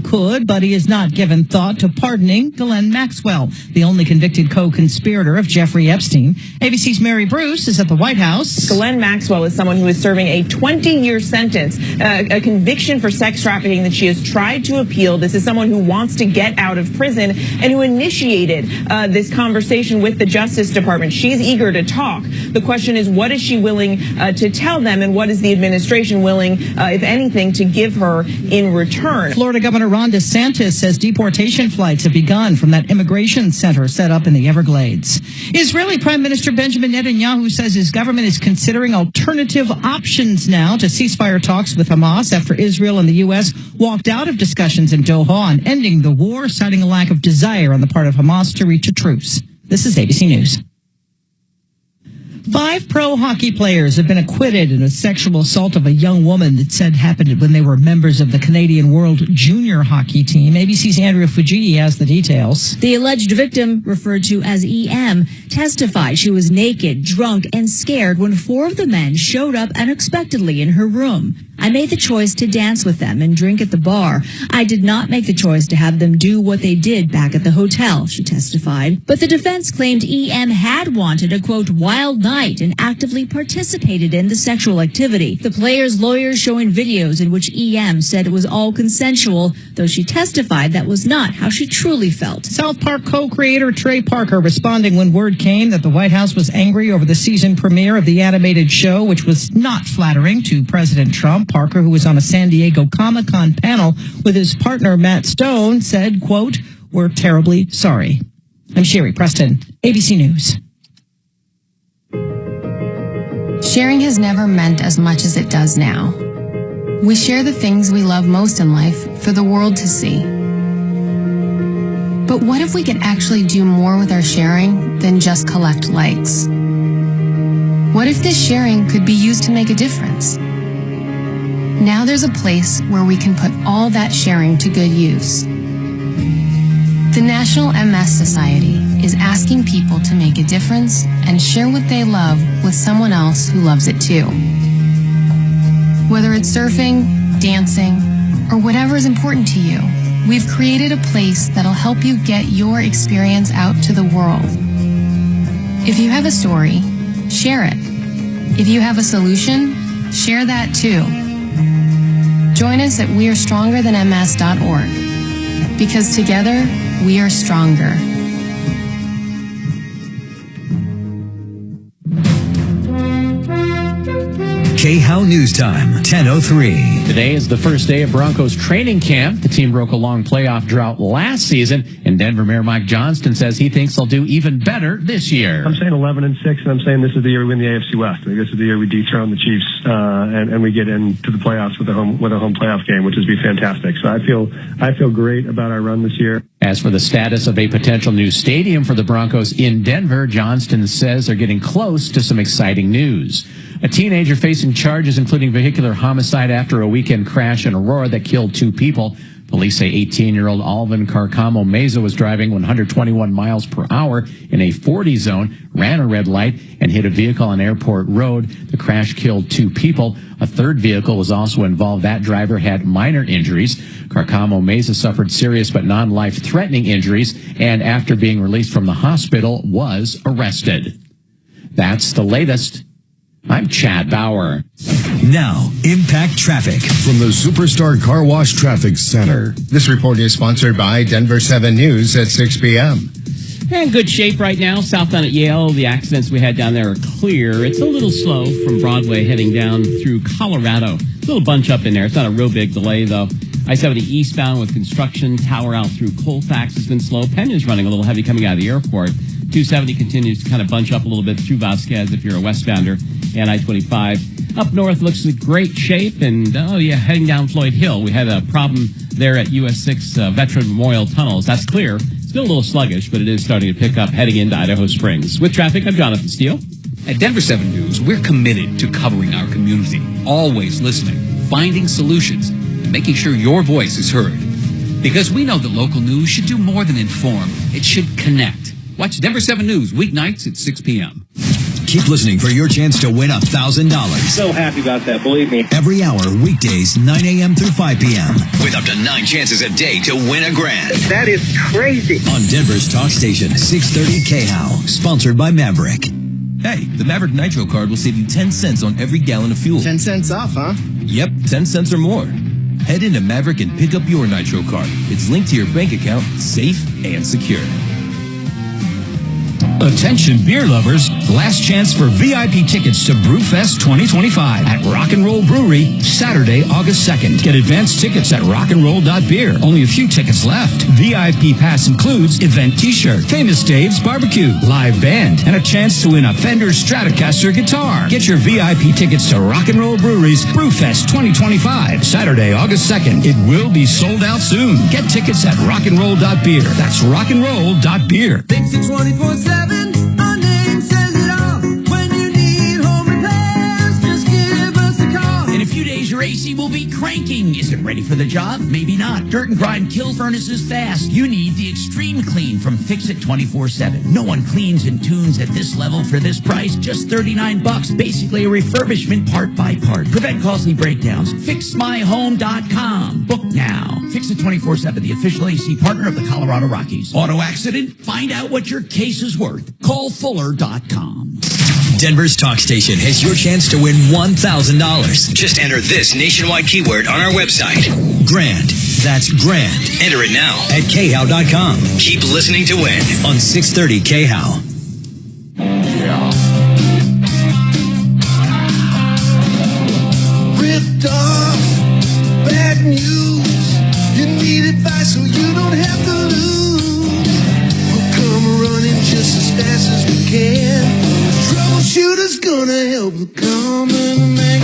could, but he has not given thought to pardoning Ghislaine Maxwell, the only convicted co-conspirator of Jeffrey Epstein. ABC's Mary Bruce is at the White House. Ghislaine Maxwell is someone who is serving a 20-year sentence, a conviction for sex trafficking that she has tried to appeal. This is someone who wants to get out of prison and who initiated this conversation with the Justice Department. She's eager to talk. The question is, what is she willing to tell them, and what is the administration willing, if anything, to give her in return? Florida Governor Ron DeSantis says deportation flights have begun from that immigration center set up in the Everglades. Israeli Prime Minister Benjamin Netanyahu says his government is considering alternative options now to ceasefire talks with Hamas after Israel and the U.S. walked out of discussions in Doha on ending the war, citing a lack of desire on the part of Hamas to reach a truce. This is ABC News. 5 pro hockey players have been acquitted in a sexual assault of a young woman that said happened when they were members of the Canadian World Junior Hockey Team. ABC's Andrea Fujii has the details. The alleged victim, referred to as EM, testified she was naked, drunk, and scared when 4 of the men showed up unexpectedly in her room. I made the choice to dance with them and drink at the bar. I did not make the choice to have them do what they did back at the hotel, she testified. But the defense claimed EM had wanted a, quote, wild night and actively participated in the sexual activity. The player's lawyers showing videos in which EM said it was all consensual, though she testified that was not how she truly felt. South Park co-creator Trey Parker responding when word came that the White House was angry over the season premiere of the animated show, which was not flattering to President Trump. Parker, who was on a San Diego Comic-Con panel with his partner Matt Stone, said, quote, "We're terribly sorry." I'm Sherry Preston, ABC News. Sharing has never meant as much as it does now. We share the things we love most in life for the world to see. But what if we could actually do more with our sharing than just collect likes? What if this sharing could be used to make a difference? Now there's a place where we can put all that sharing to good use. The National MS Society is asking people to make a difference and share what they love with someone else who loves it too. Whether it's surfing, dancing, or whatever is important to you, we've created a place that'll help you get your experience out to the world. If you have a story, share it. If you have a solution, share that too. Join us at wearestrongerthanms.org, because together we are stronger. KHOW News Time, 10:03. Today is the first day of Broncos training camp. The team broke a long playoff drought last season, and Denver Mayor Mike Johnston says he thinks they'll do even better this year. I'm saying 11-6, and I'm saying this is the year we win the AFC West. I think this is the year we dethrone the Chiefs, and we get into the playoffs with a home playoff game, which would be fantastic. So I feel great about our run this year. As for the status of a potential new stadium for the Broncos in Denver, Johnston says they're getting close to some exciting news. A teenager facing charges including vehicular homicide after a weekend crash in Aurora that killed 2 people. Police say 18-year-old Alvin Carcamo Meza was driving 121 miles per hour in a 40 zone, ran a red light, and hit a vehicle on Airport Road. The crash killed 2 people. A third vehicle was also involved. That driver had minor injuries. Carcamo Meza suffered serious but non-life-threatening injuries, and after being released from the hospital, was arrested. That's the latest. I'm Chad Bauer. Now, Impact Traffic from the Superstar Car Wash Traffic Center. This report is sponsored by Denver 7 News at 6 p.m. In good shape right now, southbound at Yale. The accidents we had down there are clear. It's a little slow from Broadway heading down through Colorado. A little bunch up in there. It's not a real big delay, though. I-70 eastbound with construction. Tower out through Colfax has been slow. Penn is running a little heavy coming out of the airport. 270 continues to kind of bunch up a little bit through Vasquez if you're a westbounder. And I-25 up north looks in great shape. And, heading down Floyd Hill. We had a problem there at US 6 Veteran Memorial Tunnels. That's clear. Still a little sluggish, but it is starting to pick up heading into Idaho Springs. With traffic, I'm Jonathan Steele. At Denver 7 News, we're committed to covering our community, always listening, finding solutions, and making sure your voice is heard. Because we know that local news should do more than inform. It should connect. Watch Denver 7 News weeknights at 6 p.m. Keep listening for your chance to win $1,000. So happy about that, believe me. Every hour, weekdays, 9 a.m. through 5 p.m. With up to 9 chances a day to win $1,000. That is crazy. On Denver's talk station, 630 KHOW. Sponsored by Maverick. Hey, the Maverick Nitro card will save you 10 cents on every gallon of fuel. 10 cents off, huh? Yep, 10 cents or more. Head into Maverick and pick up your Nitro card. It's linked to your bank account, safe and secure. Attention beer lovers, last chance for VIP tickets to Brewfest 2025 at Rock and Roll Brewery, Saturday, August 2nd. Get advance tickets at rockandroll.beer. Only a few tickets left. VIP pass includes event t-shirt, Famous Dave's barbecue, live band, and a chance to win a Fender Stratocaster guitar. Get your VIP tickets to Rock and Roll Brewery's Brewfest 2025, Saturday, August 2nd. It will be sold out soon. Get tickets at rockandroll.beer. That's rockandroll.beer. Fix it 24/7. Our name says it all. When you need home repairs, just give us a call. In a few days, your AC will be cranking. Is it ready for the job? Maybe not. Dirt and grime kill furnaces fast. You need the Extreme Clean from Fix It 24/7. No one cleans and tunes at this level for this price. Just $39. Basically a refurbishment part by part. Prevent costly breakdowns. FixMyHome.com. Book now. Fix It 24/7, the official AC partner of the Colorado Rockies. Auto accident? Find out what your case is worth. Call Fuller.com. Denver's talk station has your chance to win $1,000. Just enter this nationwide keyword on our website. Grand. That's grand. Enter it now at KHOW.com. Keep listening to win on 630 KHOW. Yeah. Ripped off. Bad news. You need advice so you don't have to lose. We'll come running just as fast as we can. Troubleshooter's gonna help the common man.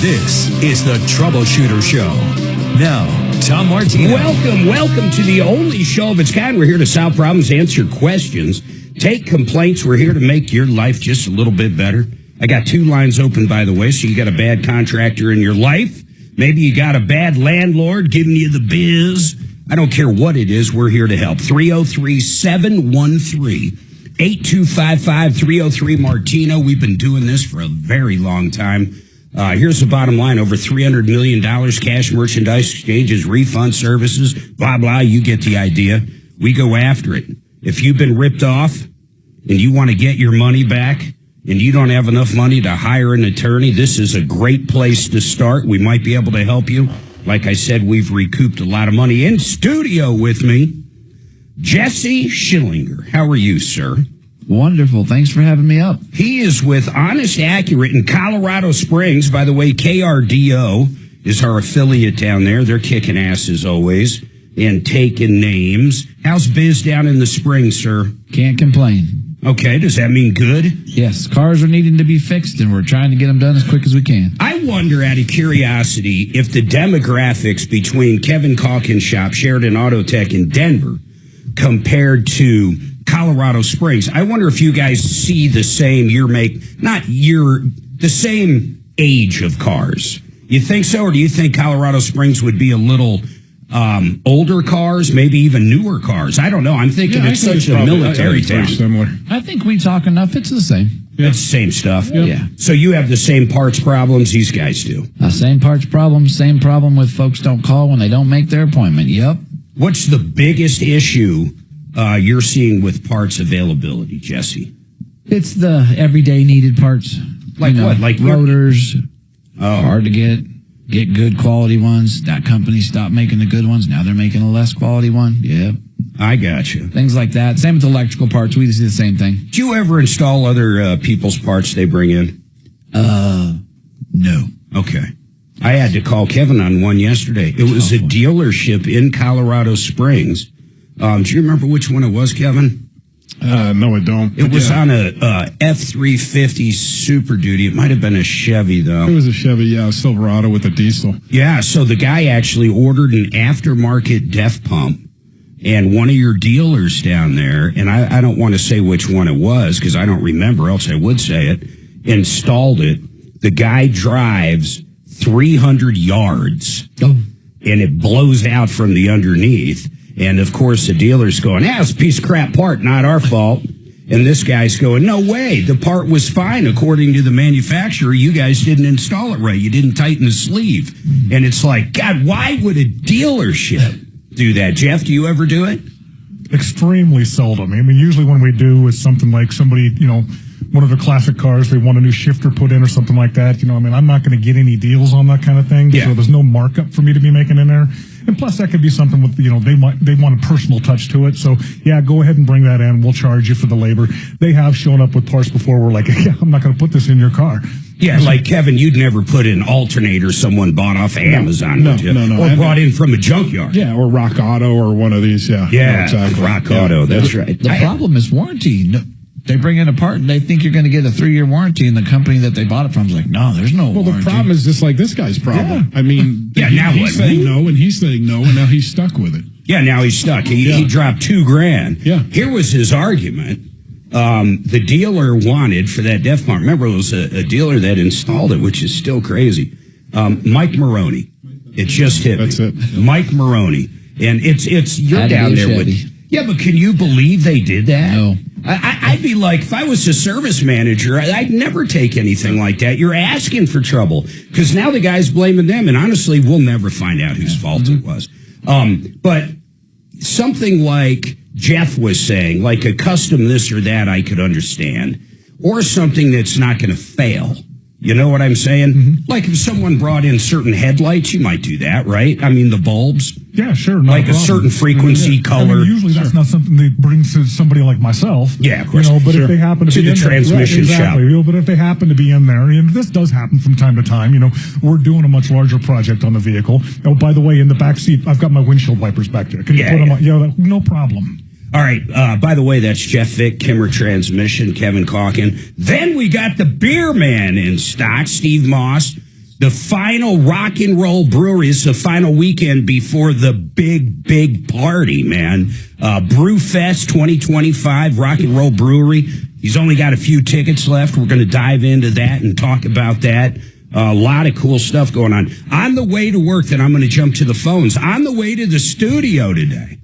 This is the Troubleshooter Show. Now, Tom Martino. Welcome to the only show of its kind. We're here to solve problems, answer questions, take complaints. We're here to make your life just a little bit better. I got 2 lines open, by the way, so you got a bad contractor in your life. Maybe you got a bad landlord giving you the biz. I don't care what it is. We're here to help. 303-713-8255, 303 Martino. We've been doing this for a very long time. Here's the bottom line. Over $300 million cash, merchandise exchanges, refund services, blah, blah. You get the idea. We go after it. If you've been ripped off and you want to get your money back, and you don't have enough money to hire an attorney, this is a great place to start. We might be able to help you. Like I said, we've recouped a lot of money. In studio with me, Jesse Schillinger. How are you, sir? Wonderful. Thanks for having me up. He is with Honest Accurate in Colorado Springs. By the way, KRDO is our affiliate down there. They're kicking ass as always and taking names. How's biz down in the Springs, sir? Can't complain. Okay, does that mean good? Yes, cars are needing to be fixed, and we're trying to get them done as quick as we can. I wonder, out of curiosity, if the demographics between Kevin Calkins' shop, Sheridan Auto Tech in Denver, compared to Colorado Springs, I wonder if you guys see the same the same age of cars. You think so, or do you think Colorado Springs would be a little older cars, maybe even newer cars? I don't know. I'm thinking it's such a military town. Similar. I think we talk enough. It's the same. Yeah. It's the same stuff. Yeah. So you have the same parts problems these guys do. Same parts problems. Same problem with folks don't call when they don't make their appointment. Yep. What's the biggest issue you're seeing with parts availability, Jesse? It's the everyday needed parts. Like what? Like rotors. Hard to get good quality ones. That company stopped making the good ones. Now they're making a less quality one. Yep. I got you. Things like that. Same with electrical parts. We do the same thing. Do you ever install other people's parts they bring in? No. Okay. I had to call Kevin on one yesterday. It was a dealership in Colorado Springs. Do you remember which one it was, Kevin? No, I don't. It was on a F-350 Super Duty. It might have been a Chevy, though. It was a Chevy, Silverado with a diesel. Yeah, so the guy actually ordered an aftermarket def pump, and one of your dealers down there, and I don't want to say which one it was because I don't remember, else I would say it, installed it. The guy drives 300 yards, and it blows out from the underneath. And, of course, the dealer's going, it's a piece of crap part, not our fault. And this guy's going, no way, the part was fine according to the manufacturer. You guys didn't install it right. You didn't tighten the sleeve. And it's like, God, why would a dealership do that? Jeff, do you ever do it? Extremely seldom. I mean, usually when we do, it's something like somebody, one of the classic cars, they want a new shifter put in or something like that. I'm not going to get any deals on that kind of thing. Yeah. So there's no markup for me to be making in there. And plus that could be something with, they want a personal touch to it. So yeah, go ahead and bring that in. We'll charge you for the labor. They have shown up with parts before. We're like, yeah, I'm not going to put this in your car. Yeah, like Kevin, you'd never put in alternator someone bought off of Amazon, would you? No. Or brought in from a junkyard. Yeah, or Rock Auto or one of these. Yeah, Yeah, exactly. Rock Auto, that's right. The problem is warranty. No, they bring in a part and they think you're going to get a 3-year warranty, and the company that they bought it from is like, no, there's no warranty. Well, the problem is just like this guy's problem. Yeah. I mean, now he's what? saying no, and he's saying no, and now he's stuck with it. Yeah, now he's stuck. He dropped $2,000. Yeah. Here was his argument. The dealer wanted for that def part. Remember, it was a dealer that installed it, which is still crazy. Mike Maroney. It just hit me. That's it. Mike Maroney. And it's you're down there with. Yeah, but can you believe they did that? No. I'd be like, if I was a service manager, I'd never take anything like that. You're asking for trouble because now the guy's blaming them, and honestly, we'll never find out whose fault it was. But something like Jeff was saying, like a custom this or that, I could understand, or something that's not going to fail. You know what I'm saying? Mm-hmm. Like if someone brought in certain headlights, you might do that, right? I mean, the bulbs. Yeah, sure. Like a certain frequency, color. Usually that's not something they bring to somebody like myself. Yeah, of course. But if they happen to be the in transmission there, shop. exactly. But if they happen to be in there, and this does happen from time to time, we're doing a much larger project on the vehicle. Oh, by the way, in the back seat, I've got my windshield wipers back there. Can you put them on? Yeah, no problem. All right. By the way, that's Jeff Vick, Kimmer Transmission, Kevin Calkin. Then we got the beer man in stock, Steve Moss. The final rock and roll brewery is the final weekend before the big party, man. Brewfest 2025, rock and roll brewery. He's only got a few tickets left. We're going to dive into that and talk about that. A lot of cool stuff going on. On the way to work, then I'm going to jump to the phones. On the way to the studio today,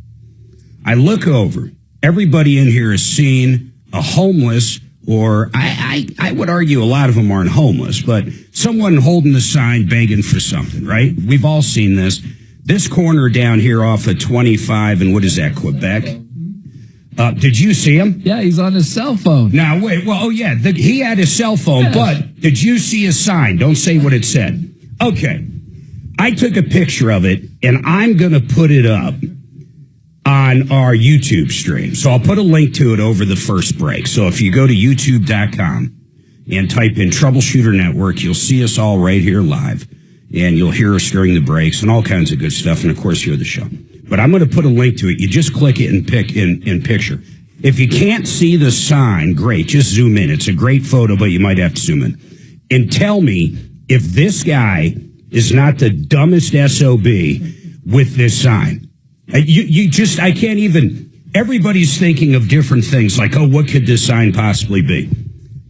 I look over. Everybody in here has seen a homeless, or I would argue a lot of them aren't homeless, but someone holding a sign begging for something, right? We've all seen this. This corner down here off of 25, and what is that, Quebec? Did you see him? Yeah, he's on his cell phone. Now, wait. Well, yeah, he had his cell phone, Yes. but did you see his sign? Don't say what it said. Okay. I took a picture of it, and I'm going to put it up on our YouTube stream. So I'll put a link to it over the first break. So if you go to youtube.com and type in Troubleshooter Network, you'll see us all right here live. And you'll hear us during the breaks and all kinds of good stuff. And, of course, hear the show. But I'm going to put a link to it. You just click it and pick in picture. If you can't see the sign, great. Just zoom in. It's a great photo, but you might have to zoom in. And tell me if this guy is not the dumbest SOB with this sign. I can't even, everybody's thinking of different things like, oh, what could this sign possibly be?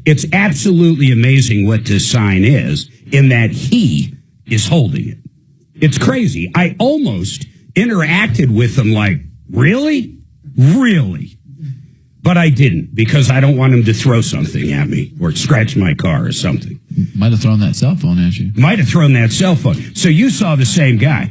It's absolutely amazing what this sign is in that he is holding it. It's crazy. I almost interacted with him like, really? Really? But I didn't because I don't want him to throw something at me or scratch my car or something. Might have thrown that cell phone at you. Might have thrown that cell phone. So you saw the same guy.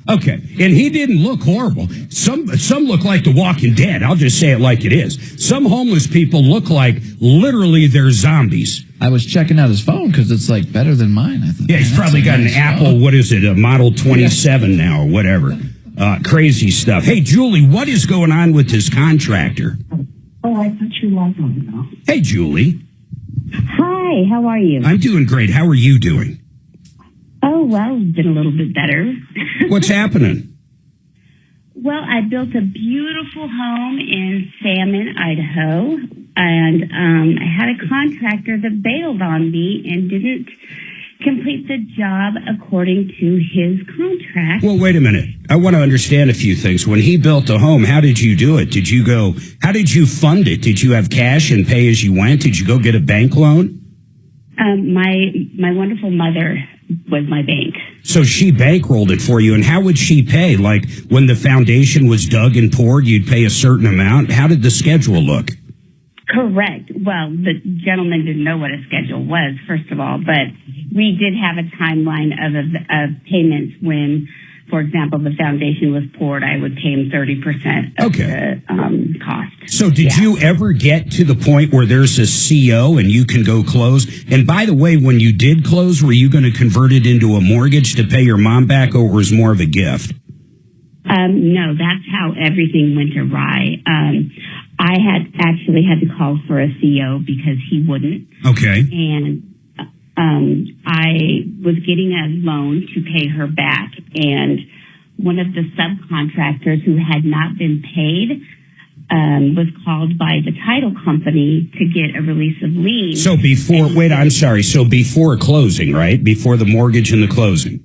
Okay, and he didn't look horrible. Some look like The Walking Dead. I'll just say it like it is. Some homeless people look like literally they're zombies. I was checking out his phone because it's like better than mine. I thought, Yeah, he's probably got an Apple, what is it, a Model 27 now or whatever. Crazy stuff. Hey, Julie, what is going on with this contractor? Oh, I thought you logged on now. Hey, Julie. Hi, how are you? I'm doing great. How are you doing? Oh, well, it's been a little bit better. What's happening? Well, I built a beautiful home in Salmon, Idaho, and I had a contractor that bailed on me and didn't complete the job according to his contract. Well, wait a minute. I want to understand a few things. When he built a home, how did you do it? How did you fund it? Did you have cash and pay as you went? Did you go get a bank loan? My wonderful mother was my bank. So she bankrolled it for you, and how would she pay? Like when the foundation was dug and poured, you'd pay a certain amount? How did the schedule look? Correct. Well, the gentleman didn't know what a schedule was, first of all, but we did have a timeline of payments when, for example, the foundation was poured. I would pay him 30% of the cost. So did you ever get to the point where there's a CO and you can go close? And by the way, when you did close, were you going to convert it into a mortgage to pay your mom back, or was more of a gift? No, that's how everything went awry. I had actually had to call for a CO because he wouldn't. Okay. And I was getting a loan to pay her back, and one of the subcontractors who had not been paid was called by the title company to get a release of lien. So before closing, right? Before the mortgage and the closing.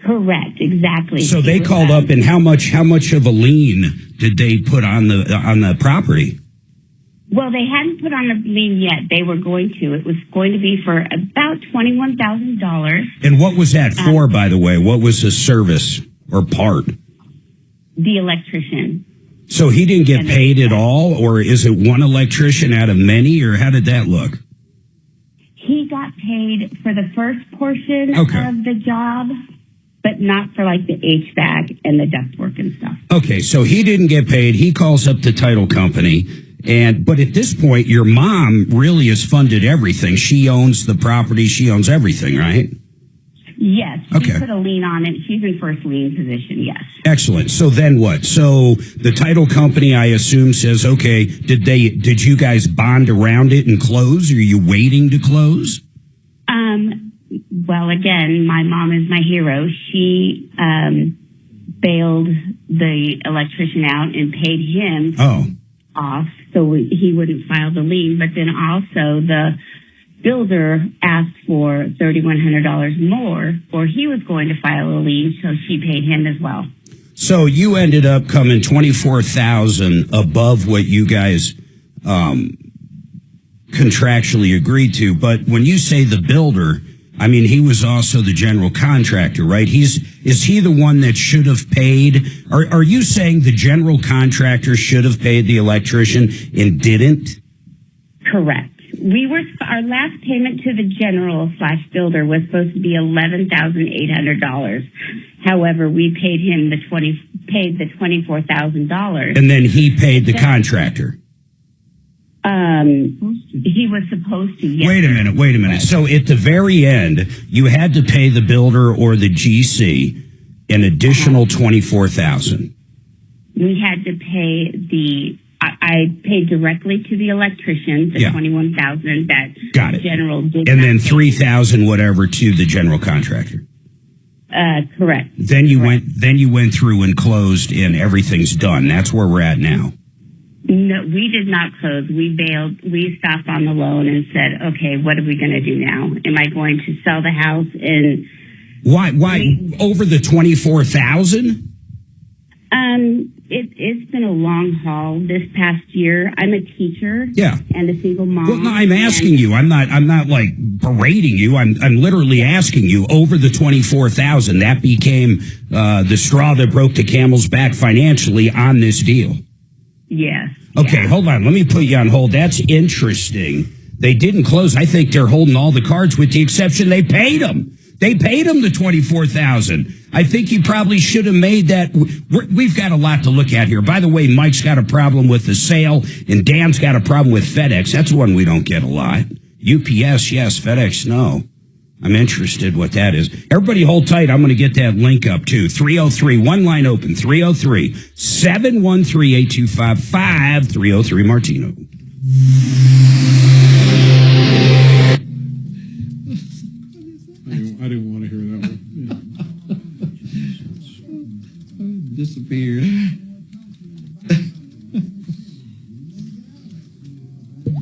Correct, exactly. So they called up, and how much of a lien did they put on the property? Well, they hadn't put on a lien yet. They were going to. It was going to be for about $21,000. And what was that for, by the way? What was the service or part? The electrician. So he didn't get paid at all, or is it one electrician out of many, or how did that look? He got paid for the first portion of the job, but not for like the HVAC and the ductwork and stuff. Okay, so he didn't get paid. He calls up the title company. But at this point, your mom really has funded everything. She owns the property. She owns everything, right? Yes. She put a lien on it. She's in first lien position, yes. Excellent. So then what? So the title company, I assume, says, okay, did you guys bond around it and close? Are you waiting to close? Well, again, my mom is my hero. She bailed the electrician out and paid him off so he wouldn't file the lien. But then also the builder asked for $3,100 more, or he was going to file a lien, so she paid him as well. So you ended up coming $24,000 above what you guys contractually agreed to. But when you say the builder, I mean, he was also the general contractor, right? Is he the one that should have paid? Are you saying the general contractor should have paid the electrician and didn't? Correct. Our last payment to the general/builder was supposed to be $11,800. However, we paid him the $24,000. And then he paid the contractor. He was supposed to. Yes. Wait a minute. So at the very end, you had to pay the builder or the GC an additional $24,000. We had to pay I paid directly to the electrician the $21,000 that Got it. General did. And then $3,000 whatever to the general contractor. Correct. Then you went through and closed, and everything's done. That's where we're at now. No, we did not close. We bailed. We stopped on the loan and said, "Okay, what are we going to do now? Am I going to sell the house?" And why over the $24,000? It's been a long haul this past year. I'm a teacher. Yeah. And a single mom. Well, no, I'm asking you. I'm not like berating you. I'm literally asking you over the $24,000. That became the straw that broke the camel's back financially on this deal. Yes. Okay, hold on. Let me put you on hold. That's interesting. They didn't close. I think they're holding all the cards with the exception they paid them. They paid him the $24,000. I think he probably should have made that. We've got a lot to look at here. By the way, Mike's got a problem with the sale, and Dan's got a problem with FedEx. That's one we don't get a lot. UPS, yes. FedEx, no. I'm interested what that is. Everybody hold tight. I'm going to get that link up, too. 303, one line open, 303-713-8255, 303 Martino. I didn't want to hear that one. Disappeared.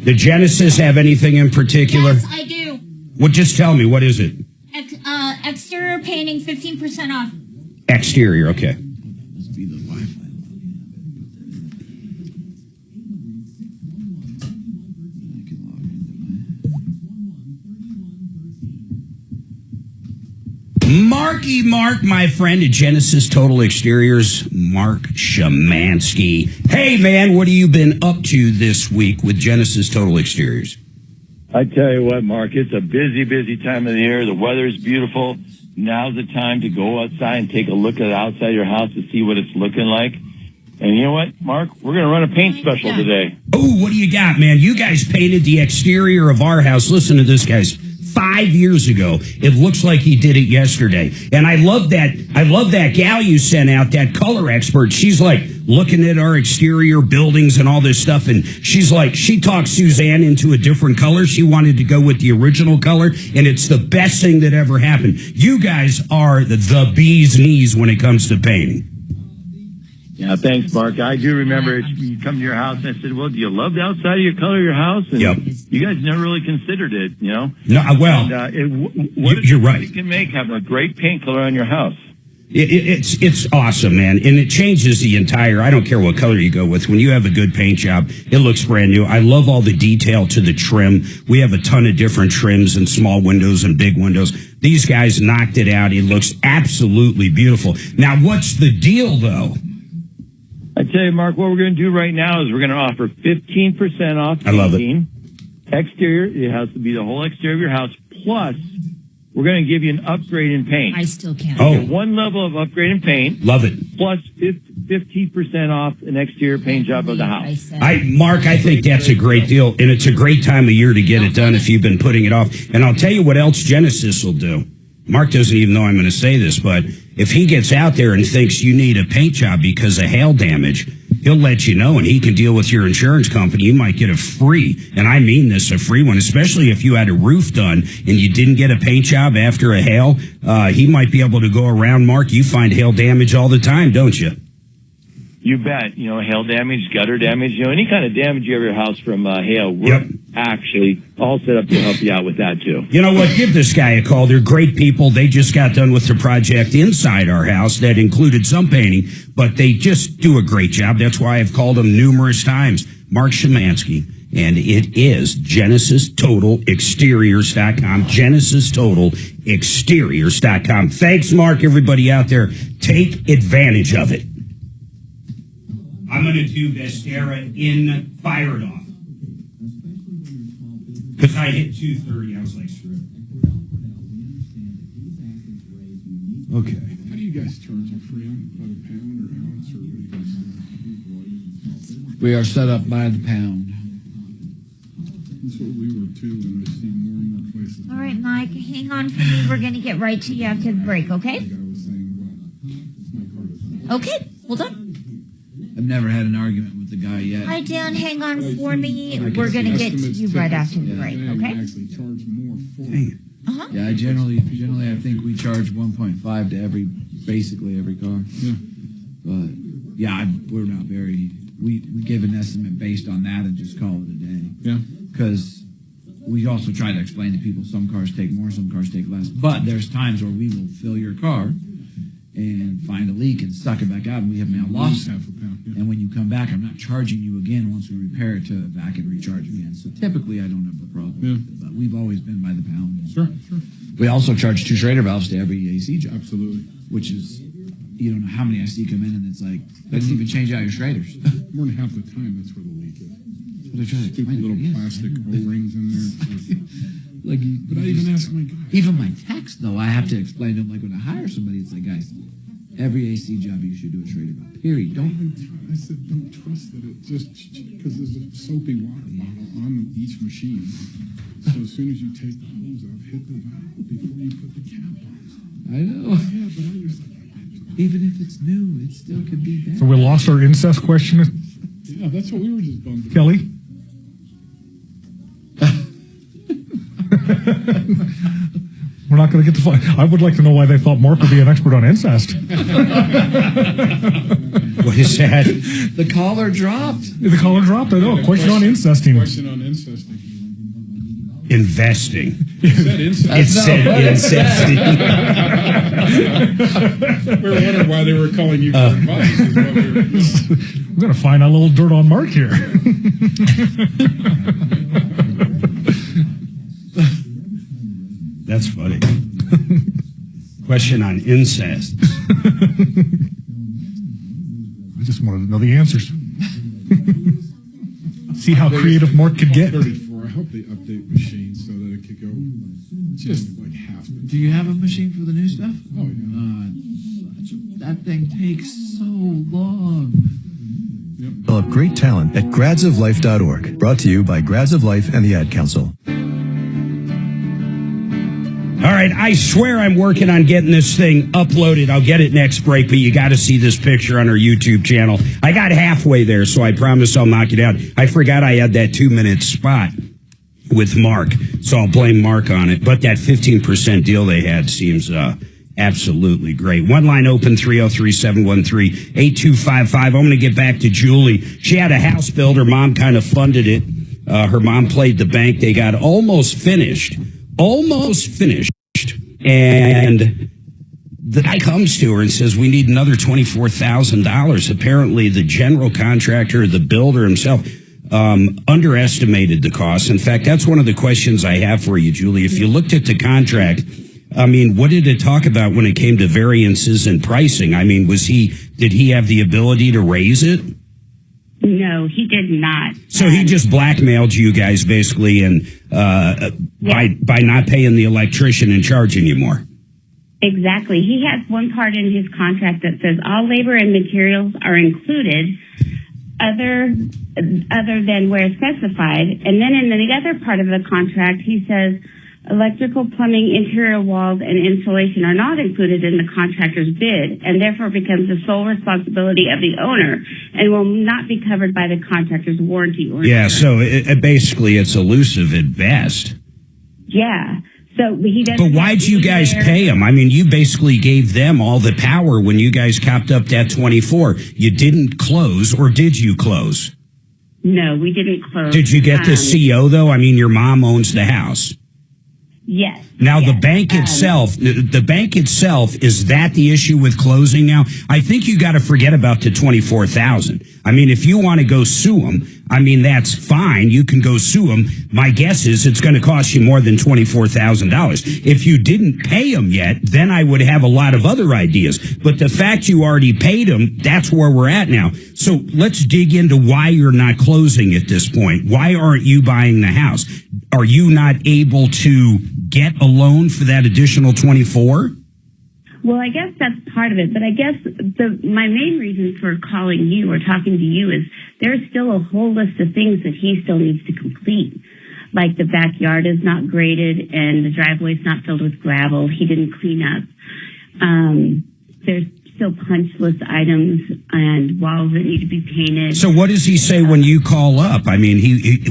Did Genesis have anything in particular? Yes, I do. Well, just tell me, what is it? Exterior painting, 15% off. Exterior, okay. Mark, my friend at Genesis Total Exteriors, Mark Shemansky. Hey, man, what have you been up to this week with Genesis Total Exteriors? I tell you what, Mark, it's a busy, busy time of the year. The weather is beautiful. Now's the time to go outside and take a look at the outside of your house to see what it's looking like. And you know what, Mark? We're going to run a paint special today. Oh, what do you got, man? You guys painted the exterior of our house. Listen to this, guys. 5 years ago. It looks like he did it yesterday. And I love that gal you sent out, that color expert. She's like looking at our exterior buildings and all this stuff. And she's like, she talked Suzanne into a different color. She wanted to go with the original color. And it's the best thing that ever happened. You guys are the bee's knees when it comes to painting. Yeah, thanks, Mark. I do remember you come to your house and I said, well, do you love the outside of your color of your house? And you guys never really considered it, you know? No, well, and, you're right. You can make having a great paint color on your house. It's awesome, man. And it changes the entire, I don't care what color you go with. When you have a good paint job, it looks brand new. I love all the detail to the trim. We have a ton of different trims and small windows and big windows. These guys knocked it out. It looks absolutely beautiful. Now, what's the deal, though? I tell you, Mark, what we're going to do right now is we're going to offer 15% off. I love it. Exterior, it has to be the whole exterior of your house. Plus, we're going to give you an upgrade in paint. I still can't. Oh. One level of upgrade in paint. Love it. Plus 15% off an exterior paint job of the house. Mark, I think that's a great deal. And it's a great time of year to get it done if you've been putting it off. And I'll tell you what else Genesis will do. Mark doesn't even know I'm going to say this, but if he gets out there and thinks you need a paint job because of hail damage, he'll let you know, and he can deal with your insurance company. You might get a free, and I mean this, a free one, especially if you had a roof done and you didn't get a paint job after a hail. He might be able to go around, Mark. You find hail damage all the time, don't you? You bet. You know, hail damage, gutter damage, you know, any kind of damage you have your house from hail. We're actually all set up to help you out with that, too. You know what? Give this guy a call. They're great people. They just got done with the project inside our house that included some painting, but they just do a great job. That's why I've called them numerous times. Mark Shemansky. And it is GenesisTotalExteriors.com. GenesisTotalExteriors.com. Thanks, Mark. Everybody out there, take advantage of it. I'm going to do Vestera in Fire It Off. Because I hit 230. I was like, screw it. Okay. How do you guys charge a free by the pound or ounce or what do you guys? We are set up by the pound. That's what we were too, and I see more and more places. All right, Mike, hang on for me. We're going to get right to you after the break, okay? Okay, hold on. I've never had an argument with the guy yet. Hi, Dan, hang on for me. We're going to get to you right after the break, okay? Actually charge more for Uh-huh. Yeah, I generally I think we charge 1.5 to basically every car. Yeah. But yeah, we're not very. We give an estimate based on that and just call it a day. Yeah. Because we also try to explain to people some cars take more, some cars take less. But there's times where we will fill your car and find a leak and suck it back out, and we have now lost it. Half a pound. Yeah. And when you come back, I'm not charging you again once we repair it to vac and recharge again. So typically, I don't have a problem. Yeah. But we've always been by the pound. Sure. We also charge 2 Schrader valves to every AC job. Absolutely. Which is, you don't know how many I see come in, and it's like, doesn't even change out your Schraders. More than half the time, that's where the leak is. They're trying to Stupid little plastic O-rings in there. But I even asked my guy. Even my text, though, I have to explain to them, like when I hire somebody, it's like, guys, every AC job you should do a Schrader valve. Period. I said, don't trust that it just because there's a soapy water bottle on each machine. So as soon as you take the hose off, hit the valve before you put the cap on. I know. Yeah, but I was like, even if it's new, it still could be bad. So we lost our incest question, yeah, that's what we were just bummed about. Kelly? We're not going to get to find. I would like to know why they thought Mark would be an expert on incest. What is that? The collar dropped. The collar dropped. I know. Question on incesting. Question on incesting. Investing. It said incesting. We were wondering why they were calling you for advice. Is what we were, I'm going to find a little dirt on Mark here. That's funny. Question on incest. I just wanted to know the answers. See how creative Mark could get. 34. I hope they update machines so that it could go just like half the. Do you have a machine for the new stuff? Oh, yeah. That thing takes so long. Develop great talent at gradsoflife.org. Brought to you by Grads of Life and the Ad Council. All right, I swear I'm working on getting this thing uploaded. I'll get it next break, but you got to see this picture on our YouTube channel. I got halfway there, so I promise I'll knock it out. I forgot I had that 2-minute spot with Mark, so I'll blame Mark on it. But that 15% deal they had seems absolutely great. One line open, 303-713-8255. I'm going to get back to Julie. She had a house built. Her mom kind of funded it. Her mom played the bank. They got almost finished. And the guy comes to her and says, we need another $24,000. Apparently, the general contractor, the builder himself, underestimated the cost. In fact, that's one of the questions I have for you, Julie. If you looked at the contract, I mean, what did it talk about when it came to variances and pricing? I mean, did he have the ability to raise it? No, he did not. So he just blackmailed you guys basically, and by not paying the electrician and charging you more. Exactly. He has one part in his contract that says all labor and materials are included, other than where specified. And then in the other part of the contract, he says electrical, plumbing, interior walls, and insulation are not included in the contractor's bid, and therefore becomes the sole responsibility of the owner and will not be covered by the contractor's warranty or insurance. So basically it's elusive at best. Yeah. So he doesn't. But why'd you guys pay him? I mean, you basically gave them all the power when you guys copped up that 24. You didn't close, or did you close? No, we didn't close. Did you get the CO though? I mean, your mom owns the house. Yes. Now, the bank itself, is that the issue with closing now? I think you got to forget about the $24,000. I mean, if you want to go sue them, I mean, that's fine. You can go sue them. My guess is it's going to cost you more than $24,000. If you didn't pay them yet, then I would have a lot of other ideas. But the fact you already paid them, that's where we're at now. So let's dig into why you're not closing at this point. Why aren't you buying the house? Are you not able to get a loan for that additional 24? Well, I guess that's part of it, but I guess my main reason for calling you or talking to you is there's still a whole list of things that he still needs to complete. Like the backyard is not graded and the driveway is not filled with gravel. He didn't clean up. There's still punch list items and walls that need to be painted. So what does he say when you call up? I mean,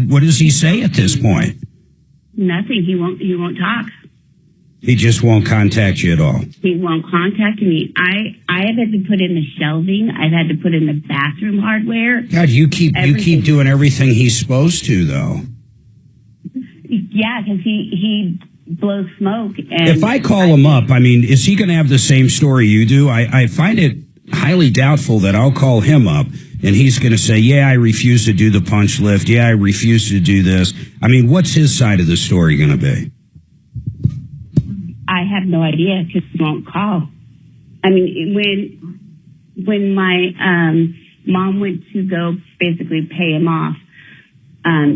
what does he say at this point? Nothing. He won't talk. He just won't contact you at all. He won't contact me. I have had to put in the shelving. I've had to put in the bathroom hardware. God, you keep doing everything he's supposed to, though. Yeah, because he blows smoke. And if I call him up, I mean, is he going to have the same story you do? I find it highly doubtful that I'll call him up and he's going to say, yeah, I refuse to do the punch lift. Yeah, I refuse to do this. I mean, what's his side of the story going to be? I have no idea because he won't call. I mean, when my mom went to go basically pay him off,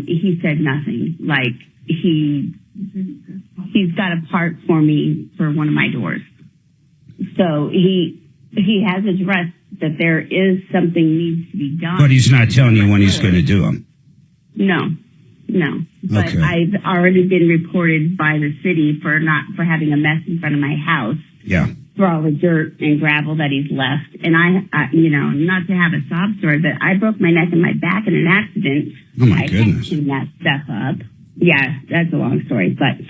he said nothing. Like he's got a part for me for one of my doors. So he has addressed that there is something needs to be done. But he's not telling you when he's going to do them. No. But okay. I've already been reported by the city for having a mess in front of my house. Yeah. For all the dirt and gravel that he's left. And I not to have a sob story, but I broke my neck and my back in an accident. Oh my goodness. I that stuff up. Yeah, that's a long story. But,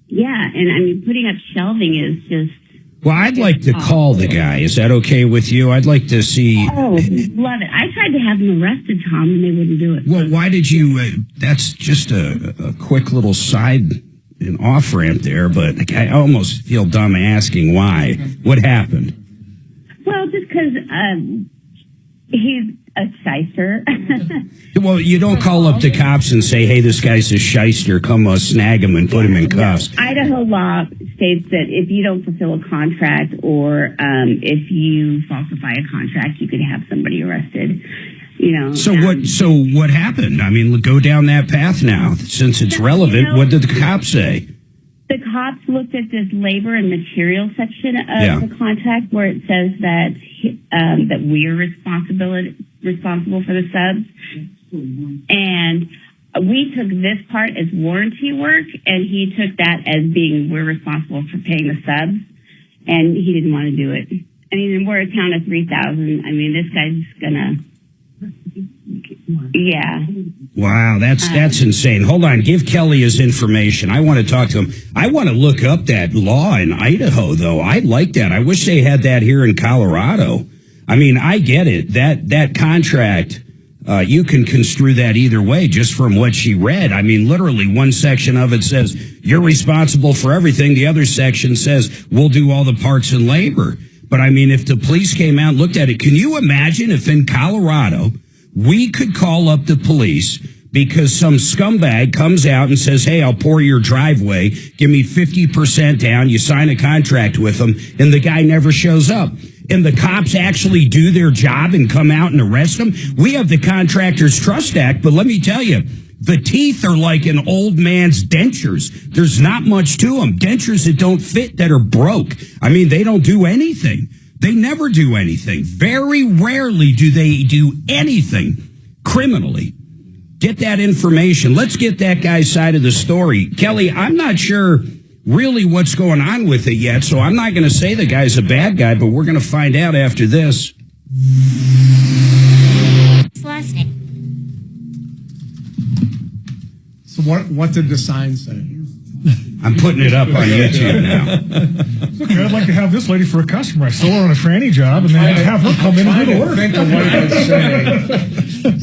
yeah. And I mean, putting up shelving is just. Well, I'd like to call the guy. Is that okay with you? I'd like to see. Oh, love it. I tried to have him arrested, Tom, and they wouldn't do it. Well, why did you? That's just a quick little side and off ramp there, but I almost feel dumb asking why. What happened? Well, just because he's a shyster. Well, you don't call up the cops and say, hey, this guy's a shyster. Come snag him and put him in cuffs. Idaho law states that if you don't fulfill a contract or if you falsify a contract, you could have somebody arrested. So what happened? I mean, go down that path now. Since it's relevant, what did the cops say? The cops looked at this labor and material section of the contract where it says that that we're responsible for the subs, and we took this part as warranty work, and he took that as being we're responsible for paying the subs, and he didn't want to do it. I mean, we're a town of 3,000. I mean, this guy's gonna. Yeah. Wow, that's insane. Hold on, give Kelly his information. I want to talk to him. I want to look up that law in Idaho, though. I like that. I wish they had that here in Colorado. I mean, I get it. That contract, you can construe that either way just from what she read. I mean, literally, one section of it says, you're responsible for everything. The other section says, we'll do all the parts and labor. But, I mean, if the police came out and looked at it, can you imagine if in Colorado we could call up the police because some scumbag comes out and says, hey, I'll pour your driveway, give me 50% down, you sign a contract with them, and the guy never shows up. And the cops actually do their job and come out and arrest them. We have the Contractors Trust Act, but let me tell you, the teeth are like an old man's dentures. There's not much to them. Dentures that don't fit, that are broke. I mean, they don't do anything. They never do anything. Very rarely do they do anything criminally. Get that information. Let's get that guy's side of the story. Kelly, I'm not sure really what's going on with it yet, so I'm not going to say the guy's a bad guy, but we're going to find out after this. Last name. So what did the sign say? I'm putting it up on YouTube now. It's okay, I'd like to have this lady for a customer. I stole her on a tranny job, and then have her come in and do the work. Think of what it would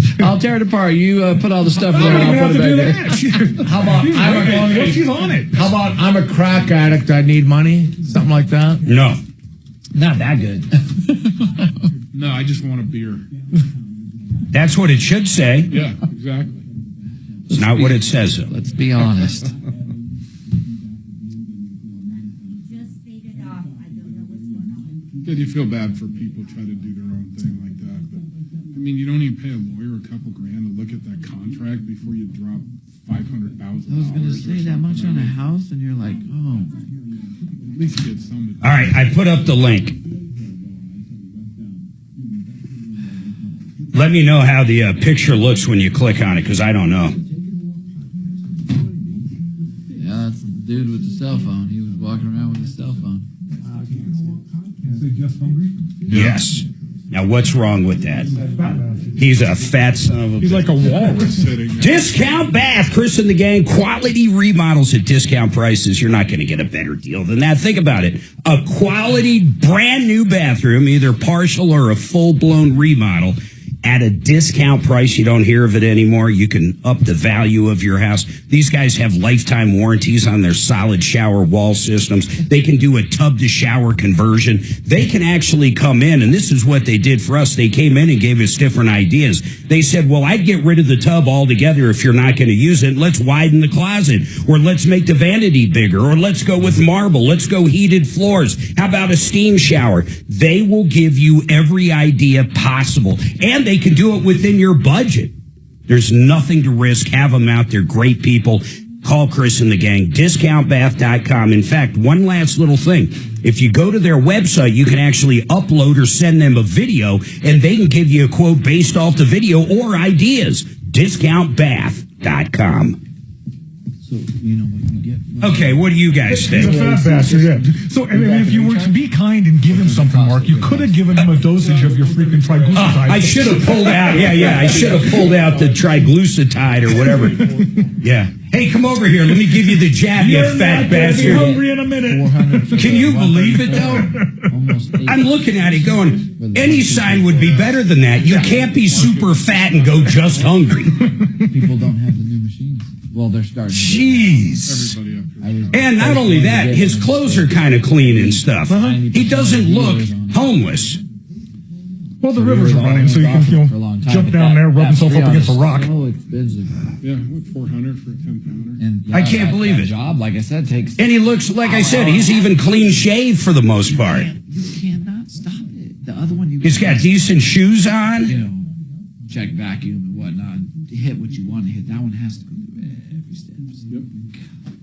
say. I'll tear it apart. You put all the stuff in and I'll put it back there. How about she's on it. How about I'm a crack addict, I need money? Something like that? No. Not that good. No, I just want a beer. That's what it should say. Yeah, exactly. It's not what it says. Let's be honest. Did you feel bad for people try to do their own thing like that? But I mean, you don't even pay a lawyer a couple grand to look at that contract before you drop $500,000. I was going to say that much on a house, and you're like, oh. At least get some. All right, I put up the link. Let me know how the picture looks when you click on it, because I don't know. Yeah, that's the dude with the cell phone. He was walking around with his cell phone. Just hungry? Yes. Now, what's wrong with that? He's a fat son of a... He's like a walrus sitting there. Discount Bath. Chris and the gang. Quality remodels at discount prices. You're not going to get a better deal than that. Think about it. A quality, brand new bathroom, either partial or a full-blown remodel, at a discount price. You don't hear of it anymore. You can up the value of your house. These guys have lifetime warranties on their solid shower wall systems. They can do a tub to shower conversion. They can actually come in, and this is what they did for us. They came in and gave us different ideas. They said, well, I'd get rid of the tub altogether if you're not going to use it. Let's widen the closet, or let's make the vanity bigger, or let's go with marble. Let's go heated floors. How about a steam shower? They will give you every idea possible, and they can do it within your budget. There's nothing to risk. Have them out. They're great people. Call Chris and the gang. DiscountBath.com. In fact, one last little thing. If you go to their website, you can actually upload or send them a video, and they can give you a quote based off the video or ideas. DiscountBath.com. So, you know what you get. Okay, what do you guys think? He's a fat bastard, yeah. So, I mean, if you were to be kind and give him something, Mark, you could have given him a dosage of your freaking triglyceride. I should have pulled out, I should have pulled out the triglyceride or whatever. Yeah. Hey, come over here. Let me give you the jab, you fat bastard. You're hungry in a minute. Can you believe it, though? I'm looking at it going, any sign would be better than that. You can't be super fat and go just hungry. People don't have the new machines. Well, they're starting. Jeez. And not only that, his clothes are kind of clean and stuff. He doesn't look homeless. Well, the rivers are running, so you can jump down there, rub yourself up against a rock. So expensive. Yeah, what, 400 for a 10-pounder? And I can't believe it. Job, like I said, takes. And he looks, like I said, he's even clean shaved for the most part. You cannot stop it. The other one, He's got decent shoes on. You know, check vacuum and whatnot. Hit what you want to hit. That one has to go through every step. Yep.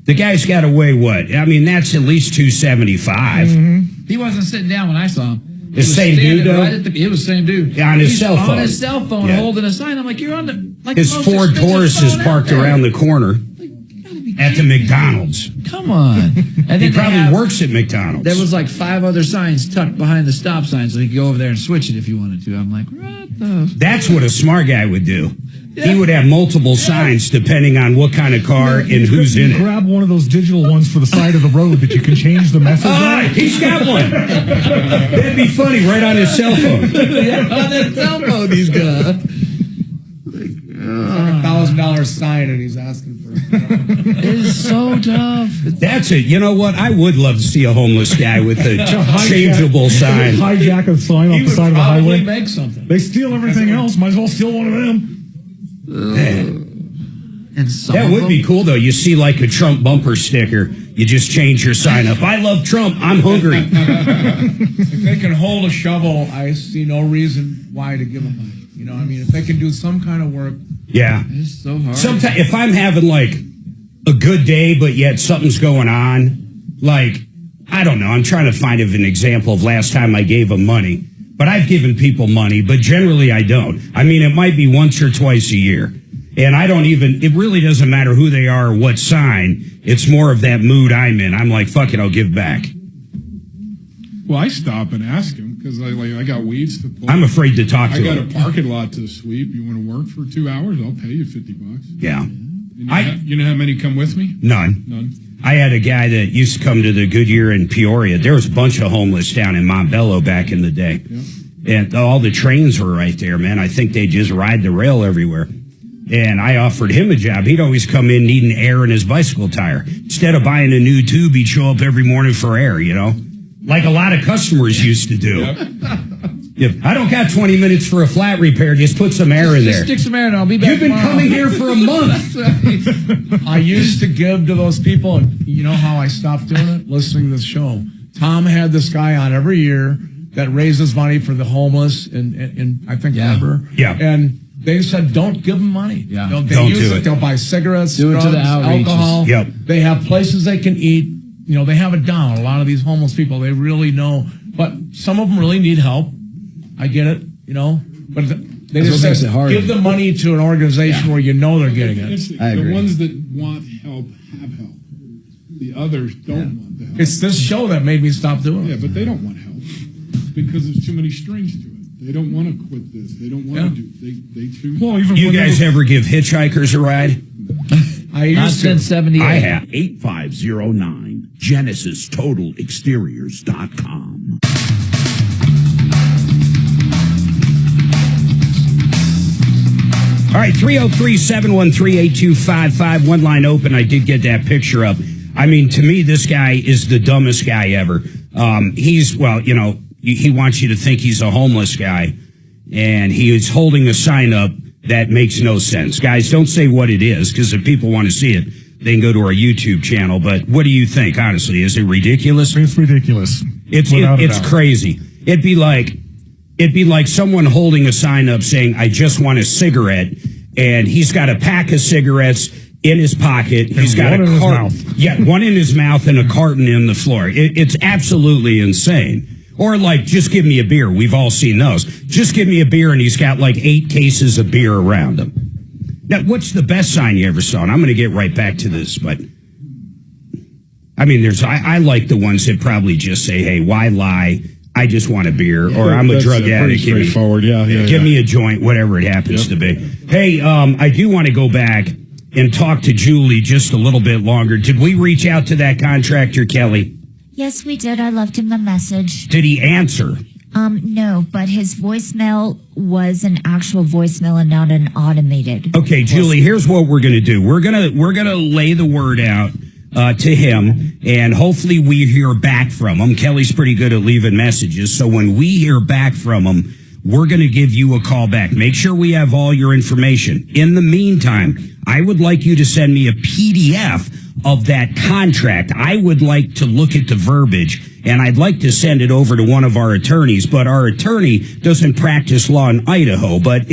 The guy's got to weigh what? I mean, that's at least 275. He wasn't sitting down when I saw him. The same dude, though? Right it was the same dude. Yeah, on his cell phone. On his cell phone, Yeah. holding a sign. I'm like, you're on the like His the most Ford expensive Taurus is phone out parked there. around the corner at the McDonald's. Come on. And He then they probably works at McDonald's. There was like 5 other signs tucked behind the stop sign, so he could go over there and switch it if you wanted to. I'm like, what the? That's what a smart guy would do. He would have multiple signs depending on what kind of car and who's in it. Grab one of those digital ones for the side of the road that you can change the message on. He's got one. That'd be funny, right on his cell phone. Yeah, on his cell phone he's got. $1,000 sign and he's asking for it. It's so tough. That's it. You know what? I would love to see a homeless guy with a changeable sign. Hijack a sign off the side of the highway. Make something. They steal everything else. Might as well steal one of them. And some That of would them, be cool, though. You see like a Trump bumper sticker. You just change your sign up. I love Trump. I'm hungry. If they can hold a shovel, I see no reason why to give them money. You know, I mean, if they can do some kind of work. Yeah. It's so hard. Sometimes, if I'm having like a good day, but yet something's going on, like, I don't know. I'm trying to find an example of last time I gave them money. But I've given people money, but generally I don't. I mean, it might be once or twice a year. And I don't even, it really doesn't matter who they are or what sign. It's more of that mood I'm in. I'm like, fuck it, I'll give back. Well, I stop and ask him because I got weeds to pull. I'm afraid to talk to I got him. a parking lot to sweep. You want to work for 2 hours? I'll pay you $50. Yeah. And you know how many come with me? None. None. I had a guy that used to come to the Goodyear in Peoria. There was a bunch of homeless down in Montbello back in the day. Yeah. And all the trains were right there, man. I think they just ride the rail everywhere. And I offered him a job. He'd always come in needing air in his bicycle tire. Instead of buying a new tube, he'd show up every morning for air, you know? Like a lot of customers used to do. Yep. I don't got 20 minutes for a flat repair. Just put some air in Just there. stick some air and I'll be back You've been tomorrow. coming here for a month. I used to give to those people, and you know how I stopped doing it? Listening to the show. Tom had this guy on every year that raises money for the homeless in I think, Denver. Yeah. And they said, don't give them money. Yeah. They Don't use do it. They'll buy cigarettes, Do it drugs, to the outreaches. alcohol. Yep. They have places they can eat. You know, they have it down. A lot of these homeless people, they really know. But some of them really need help. I get it, you know. But they That's just what makes said, it hard. give the money to an organization where you know they're getting it. I agree. The ones that want help have help. The others don't want the help. It's this show that made me stop doing Yeah, it. but they don't want help because there's too many strings to it. They don't want to quit this. They don't want to do. They choose. Well, even You when guys ever give hitchhikers a ride? I Not used to. since 78. I have. 8509 GenesisTotalExteriors.com. All right, 303-713-8255. One line open. I did get that picture up. I mean, to me, this guy is the dumbest guy ever. He's, well, you know, he wants you to think he's a homeless guy, and he is holding a sign up that makes no sense. Guys, don't say what it is, because if people want to see it, they can go to our YouTube channel. But what do you think, honestly? Is it ridiculous? It's ridiculous. It's Without a doubt. crazy. It'd be like someone holding a sign up saying, I just want a cigarette, and he's got a pack of cigarettes in his pocket. He's got one a in his carton. mouth. Yeah, one in his mouth and a carton in the floor. It's absolutely insane. Or like, just give me a beer. We've all seen those. Just give me a beer, and he's got like 8 cases of beer around him. Now, what's the best sign you ever saw? And I'm going to get right back to this, but I mean, I like the ones that probably just say, hey, why lie? I just want a beer, or I'm a That's drug pretty addict. straightforward. Give me a joint, whatever it happens to be. Hey, I do want to go back and talk to Julie just a little bit longer. Did we reach out to that contractor, Kelly? Yes, we did. I left him a message. Did he answer? No, but his voicemail was an actual voicemail and not an automated. Okay, Julie, here's what we're going to do. We're going to lay the word out to him, and hopefully we hear back from him. Kelly's pretty good at leaving messages, so when we hear back from him, we're going to give you a call back. Make sure we have all your information. In the meantime, I would like you to send me a PDF of that contract. I would like to look at the verbiage, and I'd like to send it over to one of our attorneys, but our attorney doesn't practice law in Idaho, but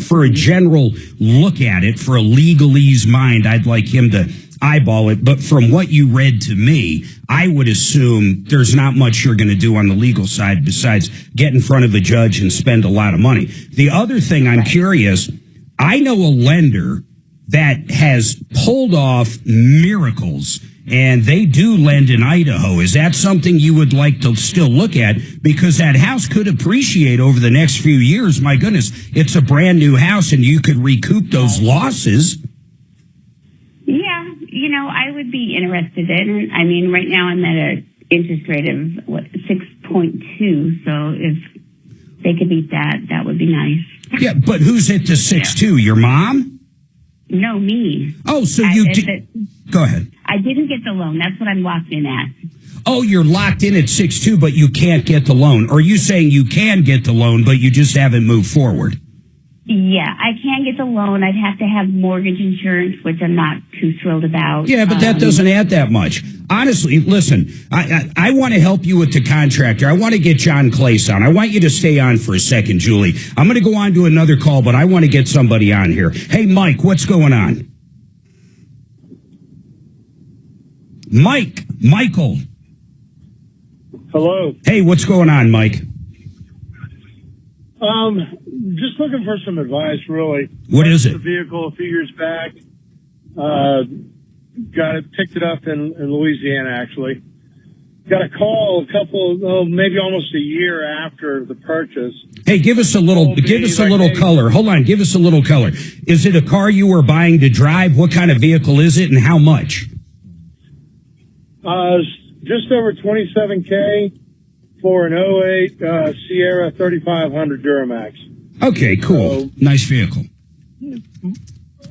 for a general look at it, for a legalese mind, I'd like him to eyeball it. But from what you read to me, I would assume there's not much you're going to do on the legal side besides get in front of a judge and spend a lot of money. The other thing I'm curious, I know a lender that has pulled off miracles, and they do lend in Idaho. Is that something you would like to still look at? Because that house could appreciate over the next few years. My goodness, it's a brand new house, and you could recoup those losses. Yeah, I would be interested in it. I mean, right now I'm at an interest rate of 6.2. So if they could beat that, that would be nice. Yeah, but who's at the 6.2? Your mom? No, me. Oh, so you did. Go ahead. I didn't get the loan. That's what I'm locked in at. Oh, you're locked in at 6.2, but you can't get the loan. Or are you saying you can get the loan, but you just haven't moved forward? Yeah, I can get the loan. I'd have to have mortgage insurance, which I'm not too thrilled about. Yeah, but that doesn't add that much. Honestly, listen, I want to help you with the contractor. I want to get John Clace on. I want you to stay on for a second, Julie. I'm going to go on to another call, but I want to get somebody on here. Hey, Mike, what's going on? Michael. Hello. Hey, what's going on, Mike? Just looking for some advice, really. What is it? The vehicle a few years back. Picked it up in Louisiana, actually. Got a call maybe almost a year after the purchase. Hey, give us a little color. Hold on, give us a little color. Is it a car you were buying to drive? What kind of vehicle is it, and how much? Just over $27K for an 08 Sierra 3500 Duramax. Okay, cool. So, nice vehicle. It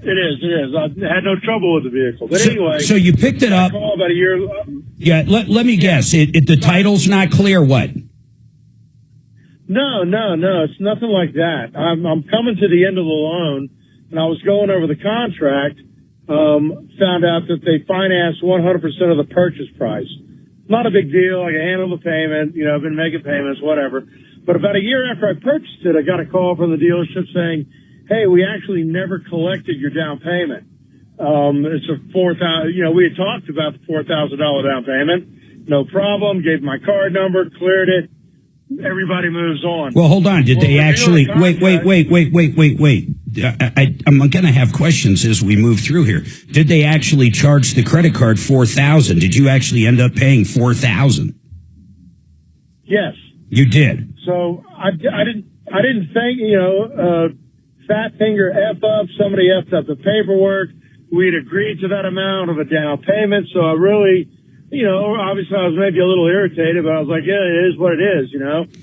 is. I had no trouble with the vehicle. But anyway. So you picked it up. Call about a year. Yeah, let me guess. The title's not clear, what? No. It's nothing like that. I'm coming to the end of the loan, and I was going over the contract, found out that they financed 100% of the purchase price. Not a big deal. I can handle the payment. I've been making payments, whatever. But about a year after I purchased it, I got a call from the dealership saying, hey, we actually never collected your down payment. It's a $4,000, we had talked about the $4,000 down payment. No problem. Gave my card number, cleared it. Everybody moves on. Well, hold on. Did they actually, wait. I'm going to have questions as we move through here. Did they actually charge the credit card $4,000? Did you actually end up paying $4,000? Yes. You did. So I didn't think, fat finger F up, somebody F'd up the paperwork. We'd agreed to that amount of a down payment. So I really, obviously I was maybe a little irritated, but I was like, yeah, it is what it is,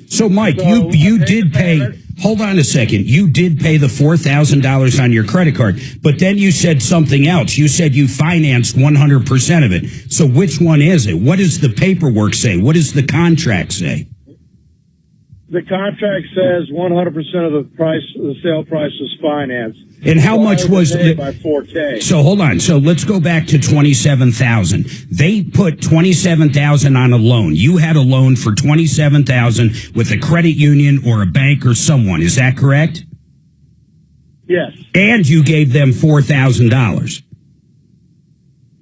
So Mike, you did pay, hold on a second. You did pay the $4,000 on your credit card, but then you said something else. You said you financed 100% of it. So which one is it? What does the paperwork say? What does the contract say? The contract says 100% of the sale price is financed. And how much was it? By $4K. So hold on. So let's go back to $27,000. They put $27,000 on a loan. You had a loan for $27,000 with a credit union or a bank or someone. Is that correct? Yes. And you gave them $4,000.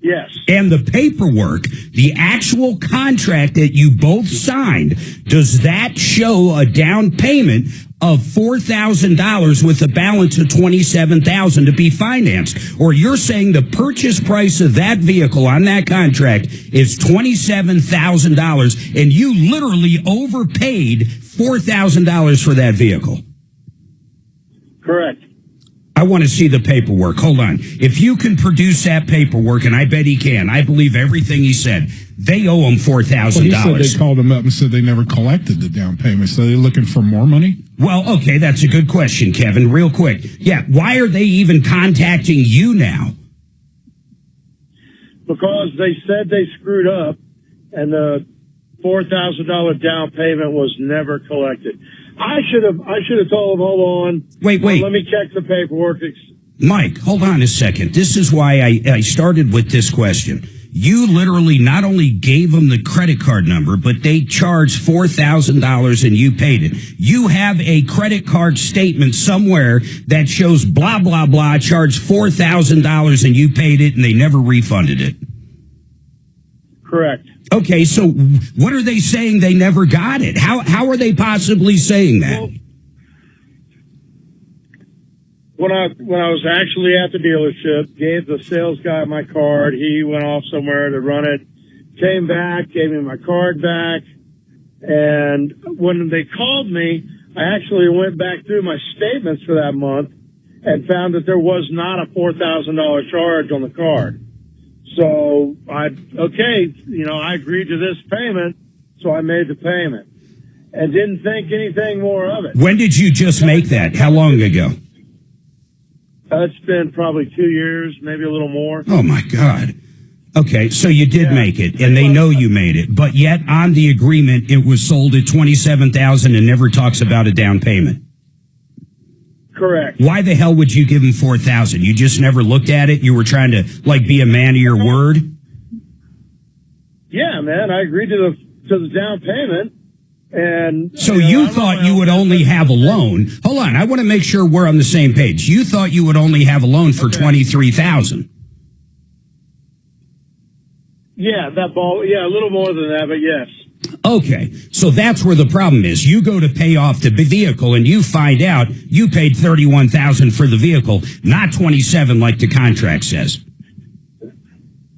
Yes. And the paperwork, the actual contract that you both signed, does that show a down payment of $4,000 with a balance of $27,000 to be financed? Or you're saying the purchase price of that vehicle on that contract is $27,000 and you literally overpaid $4,000 for that vehicle? Correct. I want to see the paperwork. Hold on. If you can produce that paperwork, and I bet he can, I believe everything he said, they owe him $4,000. Well, he said they called him up and said they never collected the down payment, so they're looking for more money? Well, okay, that's a good question, Kevin. Real quick. Yeah, why are they even contacting you now? Because they said they screwed up, and the $4,000 down payment was never collected. I should have told him, hold on. Wait. Let me check the paperwork. Mike, hold on a second. This is why I started with this question. You literally not only gave them the credit card number, but they charged $4,000 and you paid it. You have a credit card statement somewhere that shows blah, blah, blah, charged $4,000 and you paid it and they never refunded it. Correct. Okay, so what are they saying they never got it? How are they possibly saying that? Well, when I was actually at the dealership, gave the sales guy my card. He went off somewhere to run it, came back, gave me my card back. And when they called me, I actually went back through my statements for that month and found that there was not a $4,000 charge on the card. So I agreed to this payment, so I made the payment and didn't think anything more of it. When did you just make that? How long ago? It's been probably 2 years, maybe a little more. Oh, my God. Okay, so you did make it, and they know you made it. But yet, on the agreement, it was sold at $27,000 and never talks about a down payment. Correct. Why the hell would you give them $4,000? You just never looked at it? You were trying to, be a man of your word? Yeah, man, I agreed to the down payment. And so you thought you would only have a loan. Hold on, I want to make sure we're on the same page. You thought you would only have a loan for $23,000. Yeah, a little more than that, but yes. Okay, so that's where the problem is. You go to pay off the vehicle and you find out you paid $31,000 for the vehicle, not $27,000 like the contract says.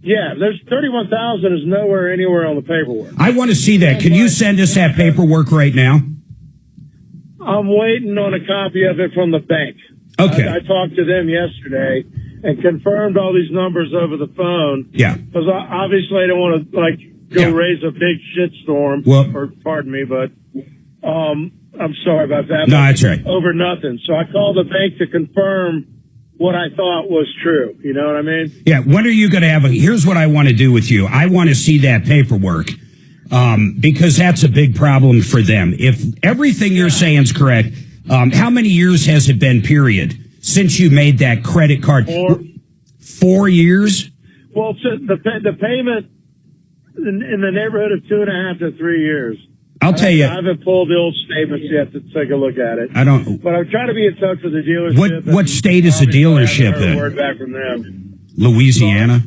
Yeah, there's $31,000 is nowhere anywhere on the paperwork. I want to see that. Can you send us that paperwork right now? I'm waiting on a copy of it from the bank. Okay. I talked to them yesterday and confirmed all these numbers over the phone. Yeah. Because obviously I don't want to raise a big shitstorm. Or pardon me, but I'm sorry about that. No, that's right. Over nothing. So I called the bank to confirm what I thought was true. You know what I mean? Yeah. When are you going to have here's what I want to do with you. I want to see that paperwork because that's a big problem for them. If everything you're saying is correct, how many years has it been, period, since you made that credit card? 4 years? Well, the payment in the neighborhood of 2.5 to 3 years. I'll tell you. I haven't pulled the old statements yet to take a look at it. I don't. But I'm trying to be in touch with the dealership. What state is the dealership in? Word back from them. Louisiana.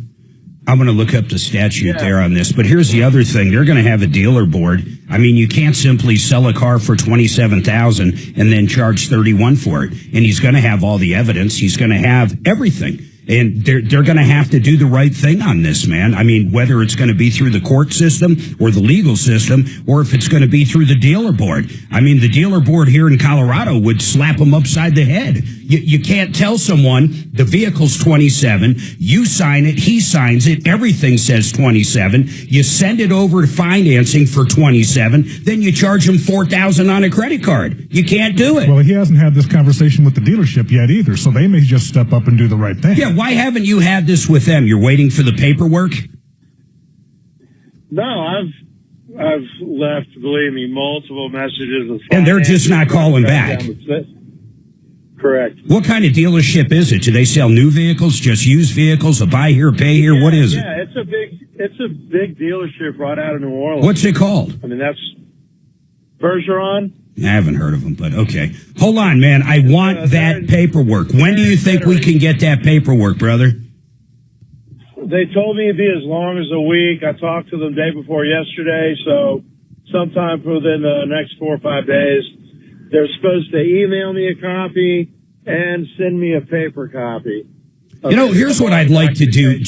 I'm going to look up the statute there on this. But here's the other thing: they're going to have a dealer board. I mean, you can't simply sell a car for $27,000 and then charge $31,000 for it. And he's going to have all the evidence. He's going to have everything. And they're going to have to do the right thing on this, man. I mean, whether it's going to be through the court system or the legal system, or if it's going to be through the dealer board. I mean, the dealer board here in Colorado would slap them upside the head. You can't tell someone the vehicle's 27, you sign it, he signs it, everything says 27, you send it over to financing for 27, then you charge him $4,000 on a credit card. You can't do it. Well, he hasn't had this conversation with the dealership yet either, so they may just step up and do the right thing. Yeah, why haven't you had this with them? You're waiting for the paperwork? No, I've left, believe me, multiple messages. And they're just not calling back. Correct. What kind of dealership is it? Do they sell new vehicles, just used vehicles, a buy here, pay here? What is it? Yeah, it's a big dealership right out of New Orleans. What's it called? I mean, that's Bergeron. I haven't heard of them, but okay. Hold on, man. I want that paperwork. When do you think we can get that paperwork, brother? They told me it'd be as long as a week. I talked to them the day before yesterday, so sometime within the next 4 or 5 days. They're supposed to email me a copy and send me a paper copy. You know, here's what I'd like to do.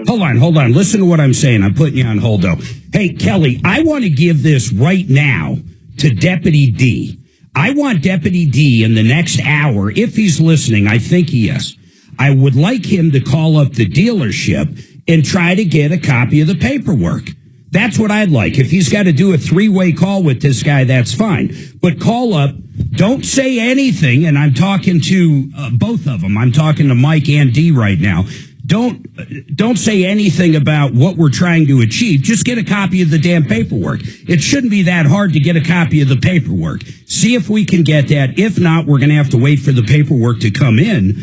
Hold on. Listen to what I'm saying. I'm putting you on hold, though. Hey, Kelly, I want to give this right now to Deputy D. I want Deputy D in the next hour, if he's listening, I think he is. I would like him to call up the dealership and try to get a copy of the paperwork. That's what I'd like. If he's got to do a 3-way call with this guy, that's fine. But call up. Don't say anything. And I'm talking to both of them. I'm talking to Mike and D right now. don't say anything about what we're trying to achieve. Just get a copy of the damn paperwork. It shouldn't be that hard to get a copy of the paperwork. See if we can get that. If not, we're going to have to wait for the paperwork to come in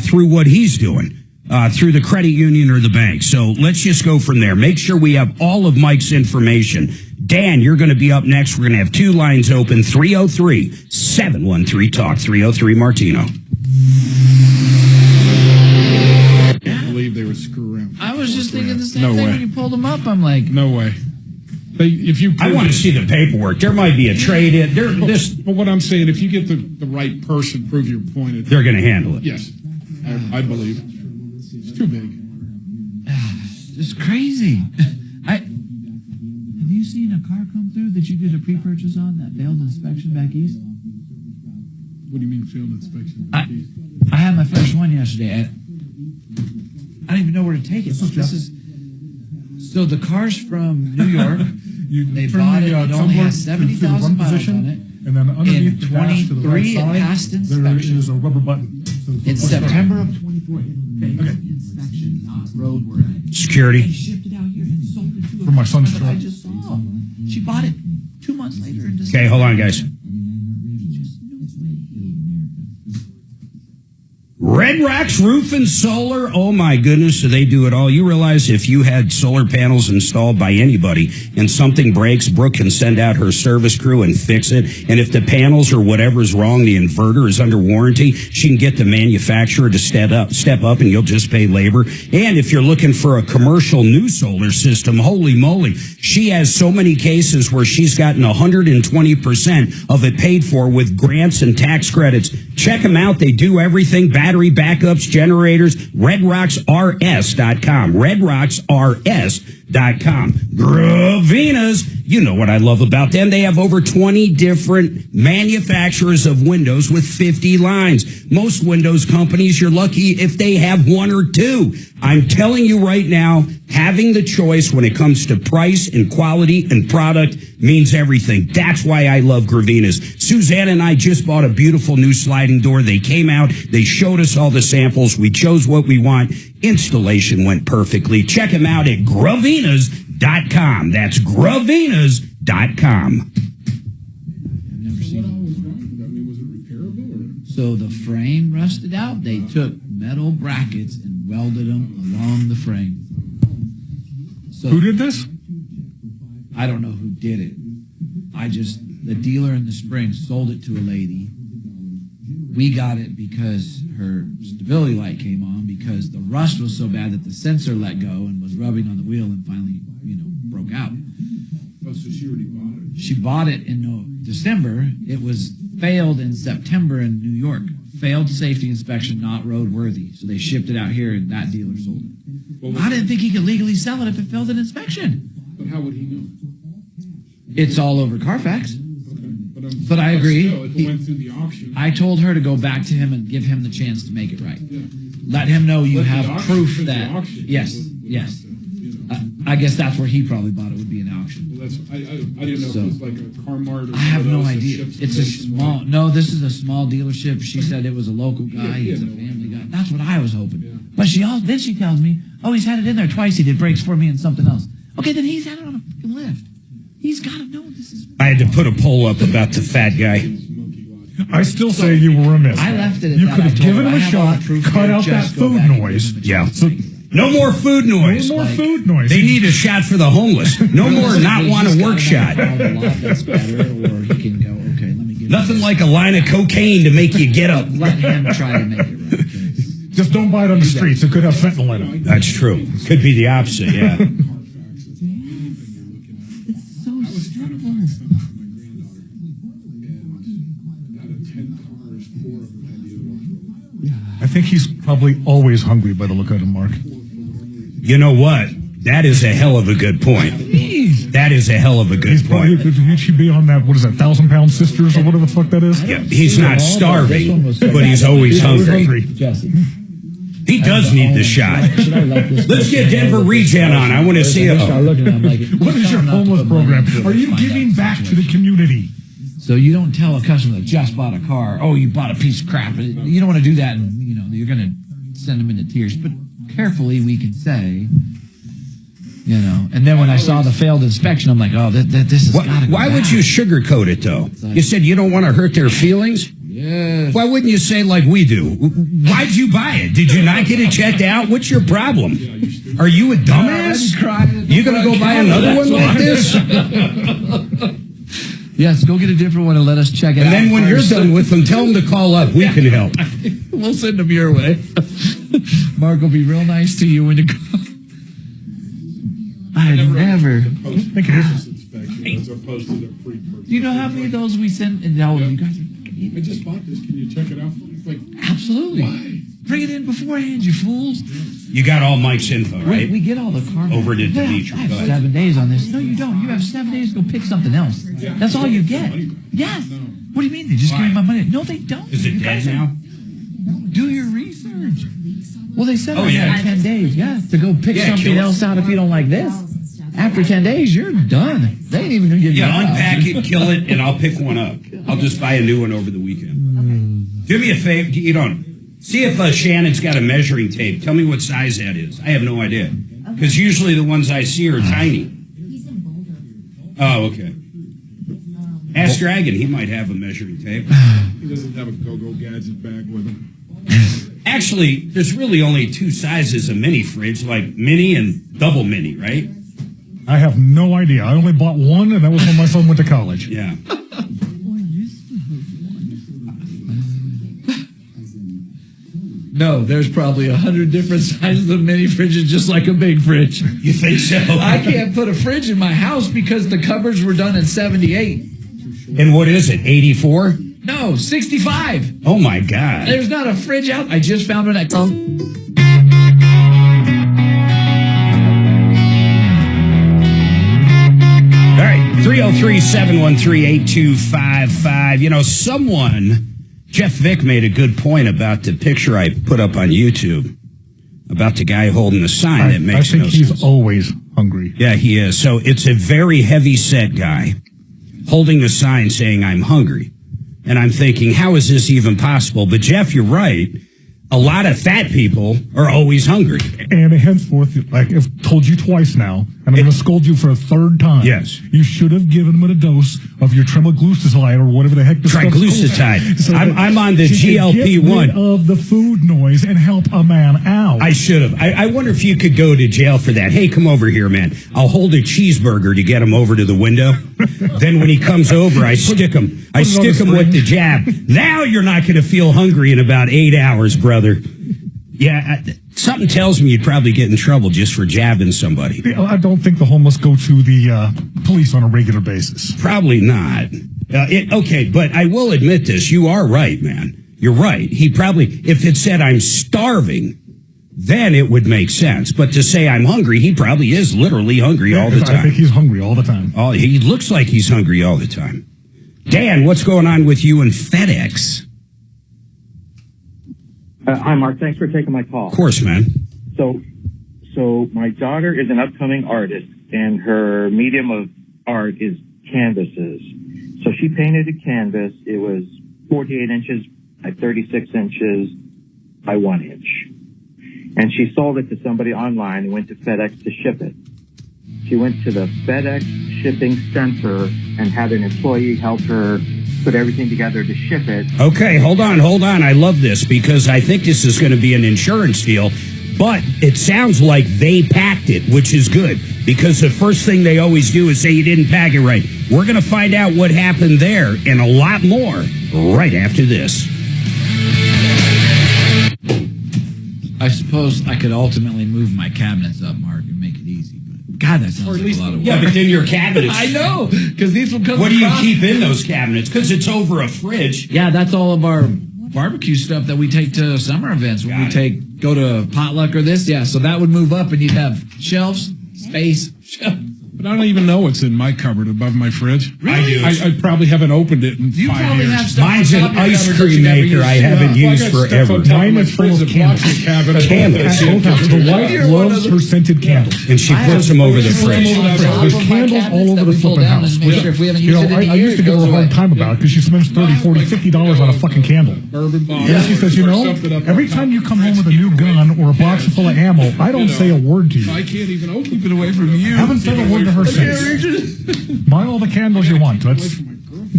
through what he's doing, through the credit union or the bank. So let's just go from there. Make sure we have all of Mike's information. Dan, you're going to be up next. We're going to have two lines open, 303-713-TALK, 303 Martino. Believe they would screw around. I was just thinking the same No thing way. when you pulled them up. I'm like, No way. I want to see the paperwork. There might be a trade-in. But what I'm saying, if you get the right person, prove your point. They're going to handle it. Yes, I believe. It's too big. it's crazy. Have you seen a car come through that you did a pre-purchase on that failed inspection back east? What do you mean failed inspection? I had my first one yesterday. I don't even know where to take it. So the car's from New York. They bought it. It only has 70,000 miles on it. And then underneath in the dash to the 23, right it passed side, there inspection. is a rubber button. In September of 23. Okay. Inspection, not roadworthy. Security. They shipped it out here and sold it to For my son's that I truck. just saw. She bought it 2 months later in December. Okay, hold on, guys. Red Rocks Roof and Solar. Oh my goodness, do they do it all? You realize if you had solar panels installed by anybody and something breaks, Brooke can send out her service crew and fix it. And if the panels or whatever's wrong, the inverter is under warranty, she can get the manufacturer to step up and you'll just pay labor. And if you're looking for a commercial new solar system, holy moly, she has so many cases where she's gotten 120% of it paid for with grants and tax credits. Check them out. They do everything. Battery backups, generators, redrocksrs.com. redrocksrs.com. Gravina's. You know what I love about them. They have over 20 different manufacturers of windows with 50 lines. Most Windows companies, you're lucky if they have one or two. I'm telling you right now, having the choice when it comes to price and quality and product means everything. That's why I love Gravina's. Suzanne and I just bought a beautiful new sliding door. They came out. They showed us all the samples. We chose what we want. Installation went perfectly. Check them out at Gravinas.com. That's Gravinas.com. I've never seen it. So the frame rusted out. They took metal brackets and welded them along the frame. So Who did this? I don't know who did it. The dealer in the spring sold it to a lady. We got it because her stability light came on because the rust was so bad that the sensor let go and was rubbing on the wheel and finally, broke out. Oh, so she already bought it. She bought it in December. It was failed in September in New York. Failed safety inspection, not roadworthy. So they shipped it out here and that dealer sold it. Well, I didn't think he could legally sell it if it failed an inspection. But how would he know? It's all over Carfax. Okay. But I agree. Still, if it went through the auction. I told her to go back to him and give him the chance to make it right. Yeah. Let him know you Let the have auction proof print the that. auction. Yes, yes. I guess that's where he probably bought it, would be an auction. Well, I didn't know if it was like a car mart or I have no one of those that idea. ships It's a nationwide. small. No, this is a small dealership. She said it was a local guy. He's a no family guy. That's what I was hoping. But then she tells me, oh, he's had it in there twice. He did brakes for me and something else. Okay, then he's had it on a freaking lift. He's got to know this is. I had to put a poll up about the fat guy. I still say you were remiss. I left it at You that. could have I told given her, him I a have all the shot, proof cut here, out that just go food back and noise. give him a Yeah. chance. So, no more food noise. No more food noise. They need a shot for the homeless. No more not want to work shot. That's better, or he can go, okay, let me give Nothing like a line of cocaine to make you get up. Let him try to make it right. Just don't buy it on the streets. It could have fentanyl in it. That's true. Could be the opposite, yeah. It's so simple. I think he's probably always hungry by the look of him, Mark. You know what? That is a hell of a good point. That is a hell of a good point. He should be on that, 1,000-pound sisters or whatever the fuck that is? Yeah, he's not starving, but he's always hungry. Jesse. He does need the shot. Let's get Denver Regen on. I want to see it. What is your homeless program? Are you giving back to the community? So you don't tell a customer that just bought a car, oh, you bought a piece of crap. You don't want to do that, and you're going to send them into tears. But carefully we can say, you know. And then when I saw the failed inspection, I'm like, oh, this is gotta go Why would back. you sugarcoat it, though? You said you don't want to hurt their feelings? Yes. Why wouldn't you say like we do? Why'd you buy it? Did you not get it checked out? What's your problem? Are you a dumbass? You gonna go buy another one like this? Yes, go get a different one and let us check it out. And then when first. you're done with them, tell them to call up. We can help. We'll send them your way. Mark will be real nice to you when you call. I never. Think it is inspection as opposed to the pre-purchase. Do you know how many of those we send? And now you guys are. I just bought this. Can you check it out for me? It's like, Absolutely. why? Bring it in beforehand, you fools. You got all Mike's info, right? We get all the car. Over to Yeah, Dimitri. I have Go ahead. 7 days on this. No, you don't. You have 7 days to go pick something else. That's all you get. Yes. What do you mean? They just give me my money? No, they don't. Is it You dead guys now? do your research. Well, they said Oh, I yeah. had 10 days. Yeah, to go pick Yeah, something kill it. else out if you don't like this. After 10 days, you're done. They ain't even gonna give you. Yeah, an unpack option. it, kill it, and I'll pick one up. I'll just buy a new one over the weekend. Do me a favor. You don't see if Shannon's got a measuring tape. Tell me what size that is. I have no idea because usually the ones I see are tiny. Oh, okay. Ask Dragon. He might have a measuring tape. He doesn't have a go-go gadget bag with him. Actually, there's really only two sizes of mini fridge, like mini and double mini, right? I have no idea. I only bought one, and that was when my son went to college. Yeah. No, there's probably 100 different sizes of mini fridges, just like a big fridge. You think so? I can't put a fridge in my house because the cupboards were done in 78. And what is it? 84? No, 65. Oh my God! There's not a fridge out. I just found one at. All right, 303-713-8255. You know, Jeff Vick made a good point about the picture I put up on YouTube about the guy holding the sign that makes I think no he's sense. always hungry. Yeah, he is. So it's a very heavy set guy holding a sign saying, "I'm hungry." And I'm thinking, how is this even possible? But Jeff, you're right. A lot of fat people are always hungry. And henceforth, like I've told you twice now, and I'm going to scold you for a third time. Yes. You should have given him a dose of your triglyceride or whatever the heck. Triglyceride. So I'm on the she could GLP-1. get rid of the food noise and help a man out. I should have. I wonder if you could go to jail for that. Hey, come over here, man. I'll hold a cheeseburger to get him over to the window. Then when he comes over, I stick him. I stick him with the jab. Now you're not going to feel hungry in about 8 hours, brother. Yeah, something tells me you'd probably get in trouble just for jabbing somebody. I don't think the homeless go to the police on a regular basis. Probably not. Okay, but I will admit this. You are right, man. You're right. He probably, if it said I'm starving, then it would make sense. But to say I'm hungry, he probably is literally hungry all the time. I think he's hungry all the time. Oh, he looks like he's hungry all the time. Dan, what's going on with you and FedEx? Hi, Mark. Thanks for taking my call. Of course, man. So my daughter is an upcoming artist, and her medium of art is canvases. So she painted a canvas. It was 48 inches by 36 inches by 1 inch. And she sold it to somebody online and went to FedEx to ship it. She went to the FedEx shipping center and had an employee help her put everything together to ship it. Okay, hold on. I love this because I think this is going to be an insurance deal, but it sounds like they packed it, which is good because the first thing they always do is say you didn't pack it right. We're going to find out what happened there and a lot more right after this. I suppose I could ultimately move my cabinets up, Mark, and make it easy. But God, that sounds like a lot of work. Yeah, but then your cabinets. I know, because these will come. What do you keep in those cabinets? Because it's over a fridge. Yeah, that's all of our barbecue stuff that we take to summer events. When we go to potluck or this, yeah. So that would move up, and you'd have shelves, space. But I don't even know what's in my cupboard above my fridge. Really? I probably haven't opened it in 5 years. Mine's an ice cream maker I haven't used forever. Mine is full of candles. Candles. The wife loves her scented candles. And she puts them over the fridge. There's candles all over the flipping house. I used to give her a hard time about it because she spends $30, $40, $50 on a fucking candle. And she says, every time you come home with a new gun or a box full of ammo, I don't say a word to you. I can't even keep it away from you. Haven't said a word to her since. Buy all the candles you want.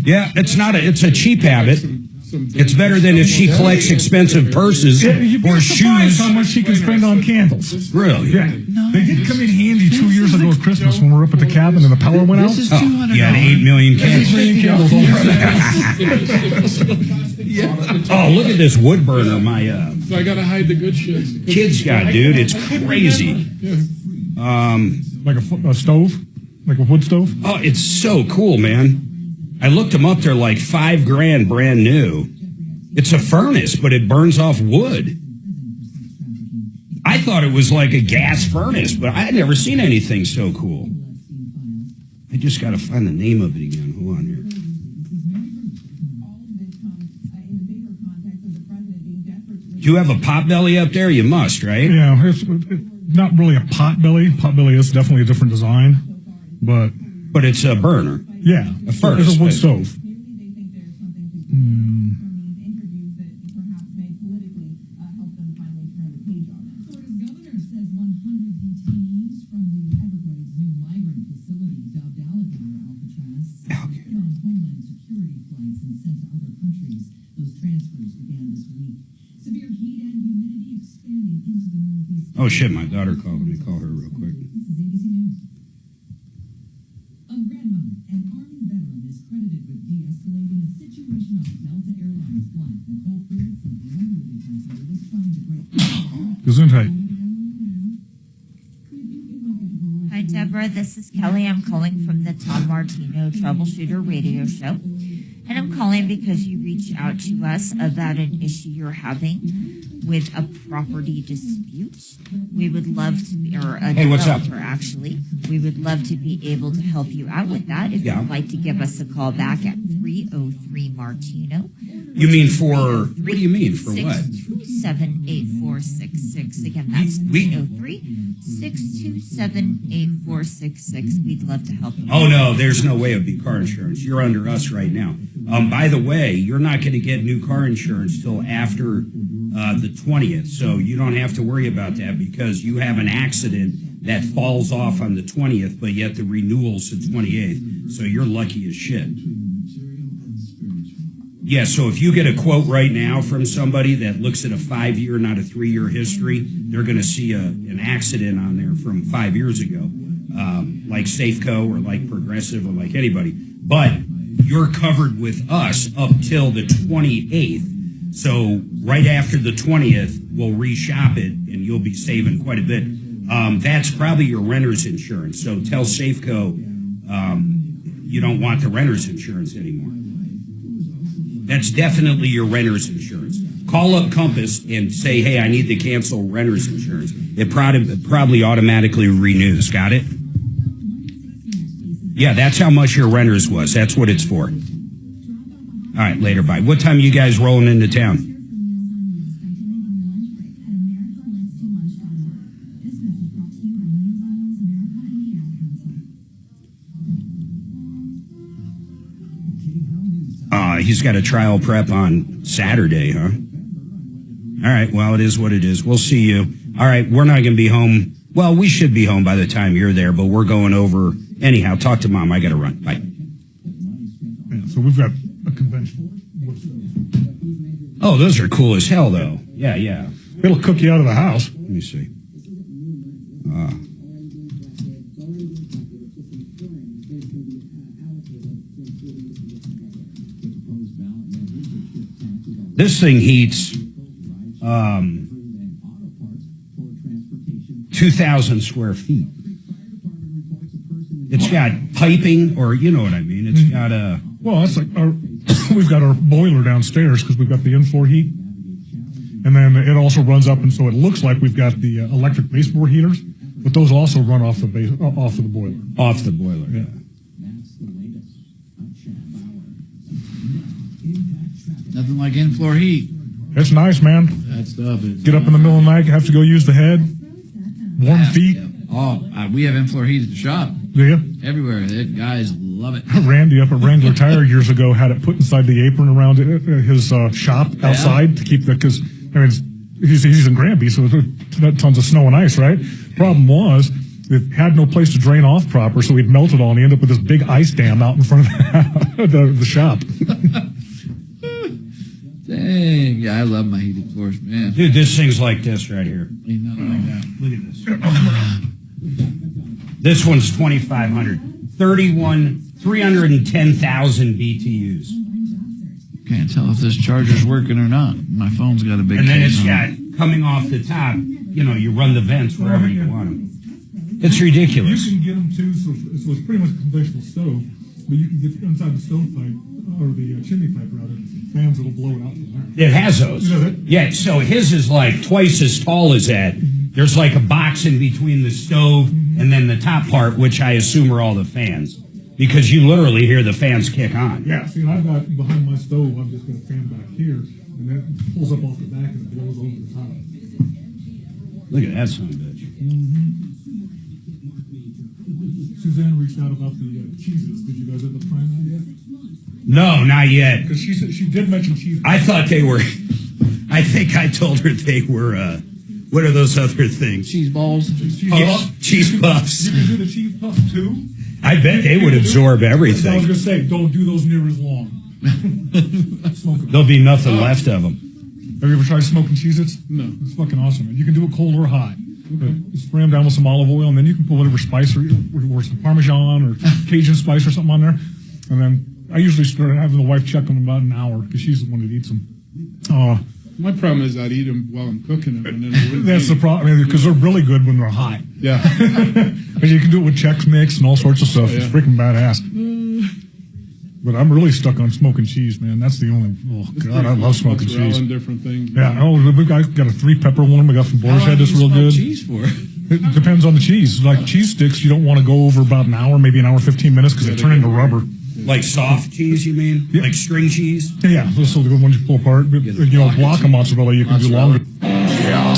Yeah, it's a cheap habit. It's better than if she collects expensive purses or shoes. How much she can spend on candles. Really? Yeah. They did come in handy 2 years ago at Christmas when we were up at the cabin and the power went out. You had 8 million candles. 8 million candles. Oh, look at this wood burner my So I gotta hide the good shit. kids got, dude. It's crazy. Like a stove? Like a wood stove? Oh, it's so cool, man. I looked them up. They're like $5,000 brand new. It's a furnace, but it burns off wood. I thought it was like a gas furnace, but I had never seen anything so cool. I just got to find the name of it again. Hold on here. Do you have a potbelly up there? You must, right? Yeah, it's not really a potbelly. Potbelly is definitely a different design, but it's a burner. Yeah, a furnace. It's a wood stove. Oh shit, my daughter called. Let me call her real quick. Gesundheit. Hi, Deborah. This is Kelly. I'm calling from the Tom Martino Troubleshooter Radio Show. And I'm calling because you reached out to us about an issue you're having with a property dispute. We would love to be, or a developer, actually. We would love to be able to help you out with that. If you'd like to give us a call back at 303 Martino. You mean for, what do you mean, for what? 627-8466. Again, that's 303-627-8466. We'd love to help you. Oh, no, there's no way it'd be car insurance. You're under us right now. By the way, you're not going to get new car insurance till after the 20th, so you don't have to worry about that because you have an accident that falls off on the 20th, but yet the renewal's the 28th, so you're lucky as shit. Yeah, so if you get a quote right now from somebody that looks at a 5-year, not a 3-year history, they're going to see an accident on there from 5 years ago, like Safeco or like Progressive or like anybody. But you're covered with us up till the 28th. So right after the 20th, we'll reshop it and you'll be saving quite a bit. That's probably your renter's insurance. So tell Safeco you don't want the renter's insurance anymore. That's definitely your renter's insurance. Call up Compass and say, hey, I need to cancel renter's insurance. It probably automatically renews. Got it? Yeah, that's how much your renter's was. That's what it's for. All right, later, bye. What time are you guys rolling into town? He's got a trial prep on Saturday, huh? All right, well, it is what it is. We'll see you. All right, we're not going to be home. Well, we should be home by the time you're there, but we're going over. Anyhow, talk to Mom. I got to run. Bye. Yeah, so we've got a convention. Oh, those are cool as hell, though. Yeah, yeah. It'll cook you out of the house. Let me see. This thing heats 2,000 square feet. It's got piping, or you know what I mean. It's got a... Well, that's like we've got our boiler downstairs because we've got the in-floor heat. And then it also runs up, and so it looks like we've got the electric baseboard heaters. But those also run off the base, off of the boiler. Off the boiler. Yeah. Nothing like in-floor heat. It's nice, man. That stuff is. Get up in the middle of the night, have to go use the head. Warm feet. Yeah. Oh, we have in-floor heat at the shop. Do you? Everywhere. Guys love it. Randy up at Wrangler Tire years ago had it put inside the apron around his shop outside to keep because he's in Granby, so there's tons of snow and ice, right? Problem was, it had no place to drain off proper, so he'd melt it all, and he ended up with this big ice dam out in front of the shop. Dang, yeah, I love my heated floors, man. Dude, this thing's like this right here. Ain't nothing like that. Look at this. This one's 2,500. 310,000 BTUs. Can't tell if this charger's working or not. My phone's got a big. And then case it's on got, coming off the top, you run the vents wherever you want them. It's ridiculous. You can get them too, so it's pretty much a conventional stove, but you can get inside the stovepipe, or the chimney pipe rather, fans that'll blow it out from there. It has those. You know that? Yeah, so his is like twice as tall as that. There's like a box in between the stove and then the top part, which I assume are all the fans. Because you literally hear the fans kick on. Yeah, see, and I've got behind my stove, I've just got a fan back here, and that pulls up off the back and it blows over the top. Look at that son of a bitch. Suzanne reached out about the cheeses. Did you guys have the prime that yet? No, not yet. Because she said she did mention cheese. I thought they were. I think I told her they were. What are those other things? Cheese balls. Cheese puffs. You can do the cheese puffs too. I bet they would absorb everything. I was going to say, don't do those near as long. Smoke them. There'll be nothing left of them. Have you ever tried smoking Cheez-Its? No. It's fucking awesome. You can do it cold or hot. You spray them down with some olive oil, and then you can put whatever spice or some Parmesan or Cajun spice or something on there. And then I usually start having the wife check them about an hour because she's the one that eats them. My problem is I'd eat them while I'm cooking them. And then that's the problem, because they're really good when they're hot. Yeah. Because you can do it with Chex Mix and all sorts of stuff. Yeah. It's freaking badass. But I'm really stuck on smoking cheese, man. That's the only. Oh God, I love smoking cheese. Different things. Yeah. We've got a 3-pepper one. We got from Boar's Head. That's real good. Cheese for? It depends on the cheese. Like cheese sticks, you don't want to go over about an hour, maybe an hour 15 minutes, because they turn into rubber. Like soft cheese, you mean? Yeah. Like string cheese? Yeah, those are the good ones you pull apart. But, block of mozzarella you can do longer. Yeah.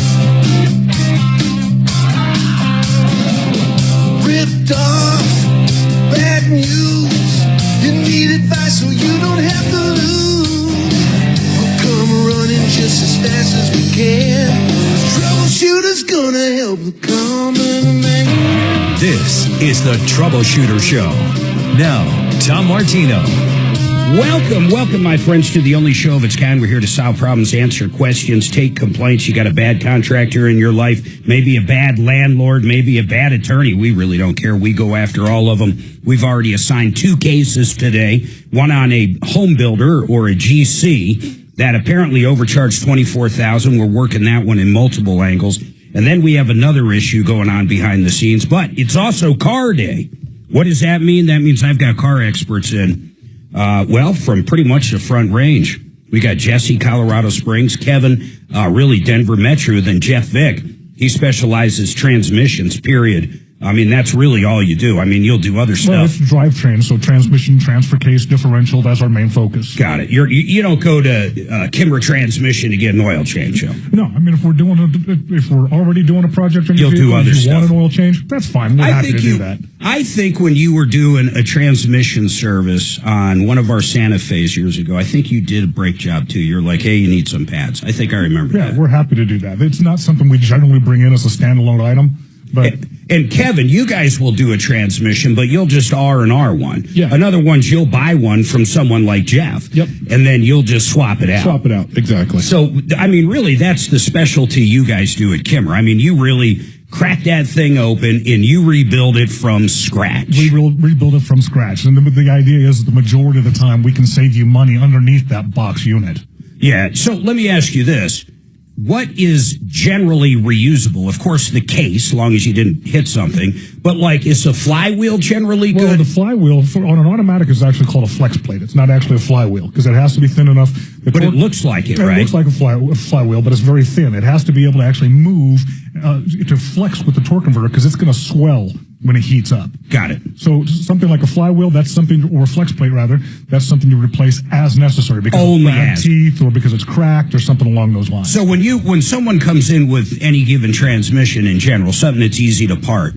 Ripped off, bad news. You need advice so you don't have to lose. We'll come running just as fast as we can. Troubleshooter's gonna help the common man. This is the Troubleshooter Show. Now, Tom Martino. Welcome, my friends, to the only show of its kind. We're here to solve problems, answer questions, take complaints. You got a bad contractor in your life, maybe a bad landlord, maybe a bad attorney. We really don't care. We go after all of them. We've already assigned 2 cases today, one on a home builder or a GC that apparently overcharged $24,000. We're working that one in multiple angles. And then we have another issue going on behind the scenes, but it's also car day. What does that mean? That means I've got car experts in. From pretty much the front range. We got Jesse, Colorado Springs, Kevin, really Denver Metro, then Jeff Vick. He specializes transmissions, period. I mean, that's really all you do. I mean, you'll do other stuff. Well, it's drivetrain, so transmission, transfer case, differential, that's our main focus. Got it. You don't go to Kimmer Transmission to get an oil change, though. No, I mean, if we're already doing a project on your vehicle, do other you stuff. Want an oil Want change, that's fine. We're happy to do that. I think when you were doing a transmission service on one of our Santa Fe's years ago, I think you did a brake job, too. You're like, hey, you need some pads. I think I remember that. Yeah, we're happy to do that. It's not something we generally bring in as a standalone item. But and Kevin, you guys will do a transmission, but you'll just R&R one. Yeah. Another one's you'll buy one from someone like Jeff. Yep. And then you'll just swap it out. Swap it out, exactly. So, I mean, really, that's the specialty you guys do at Kimmer. I mean, you really crack that thing open and you rebuild it from scratch. We will rebuild it from scratch. And the idea is the majority of the time we can save you money underneath that box unit. Yeah. So let me ask you this. what is generally reusable? Of course, the case, as long as you didn't hit something. But, like, is a flywheel generally good? Well, the flywheel on an automatic is actually called a flex plate. It's not actually a flywheel because it has to be thin enough. But it looks like it, right? It looks like a flywheel, but it's very thin. It has to be able to actually move to flex with the torque converter because it's going to swell when it heats up. Got it. So something like a flywheel, that's something, or a flex plate rather, that's something you replace as necessary because of bad teeth or because it's cracked or something along those lines. So when someone comes in with any given transmission in general, something that's easy to part,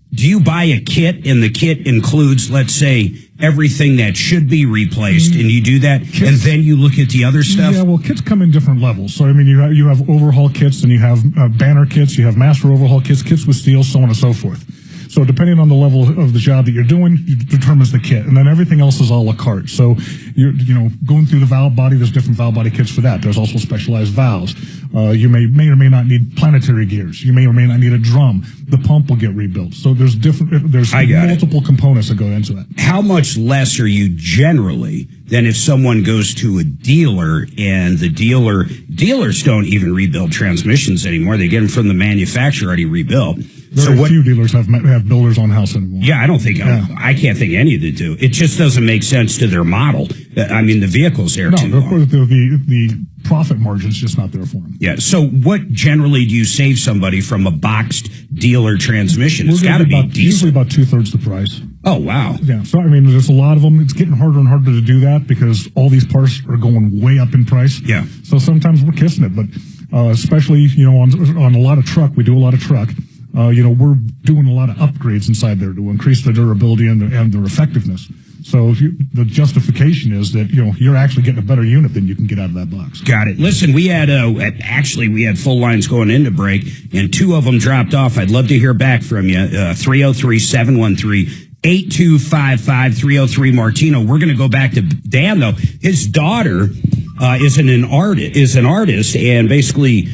do you buy a kit and the kit includes, let's say, everything that should be replaced, and you do that, and then you look at the other stuff? Yeah, well, kits come in different levels. So, I mean, you have overhaul kits, and you have banner kits, you have master overhaul kits, kits with steel, so on and so forth. So depending on the level of the job that you're doing, it determines the kit. And then everything else is a la carte. So you're, going through the valve body, there's different valve body kits for that. There's also specialized valves. You may or may not need planetary gears. You may or may not need a drum. The pump will get rebuilt. So there's multiple components that go into it. How much less are you generally than if someone goes to a dealer and the dealers don't even rebuild transmissions anymore. They get them from the manufacturer already rebuilt. Very few dealers have builders on house anymore. Yeah, I can't think any that do. It just doesn't make sense to their model. I mean, the vehicle's there too. No, of course, the profit margin's just not there for them. Yeah. So what generally do you save somebody from a boxed dealer transmission? It's got to be usually about 2/3 the price. Oh, wow. Yeah. So, I mean, there's a lot of them. It's getting harder and harder to do that because all these parts are going way up in price. Yeah. So sometimes we're kissing it, but especially, on a lot of truck, we do a lot of truck. We're doing a lot of upgrades inside there to increase the durability and their effectiveness. So the justification is that, you're actually getting a better unit than you can get out of that box. Got it. Listen, we had full lines going into break, and 2 of them dropped off. I'd love to hear back from you. 303-713-8255, 303 Martino. We're going to go back to Dan, though. His daughter is an artist and basically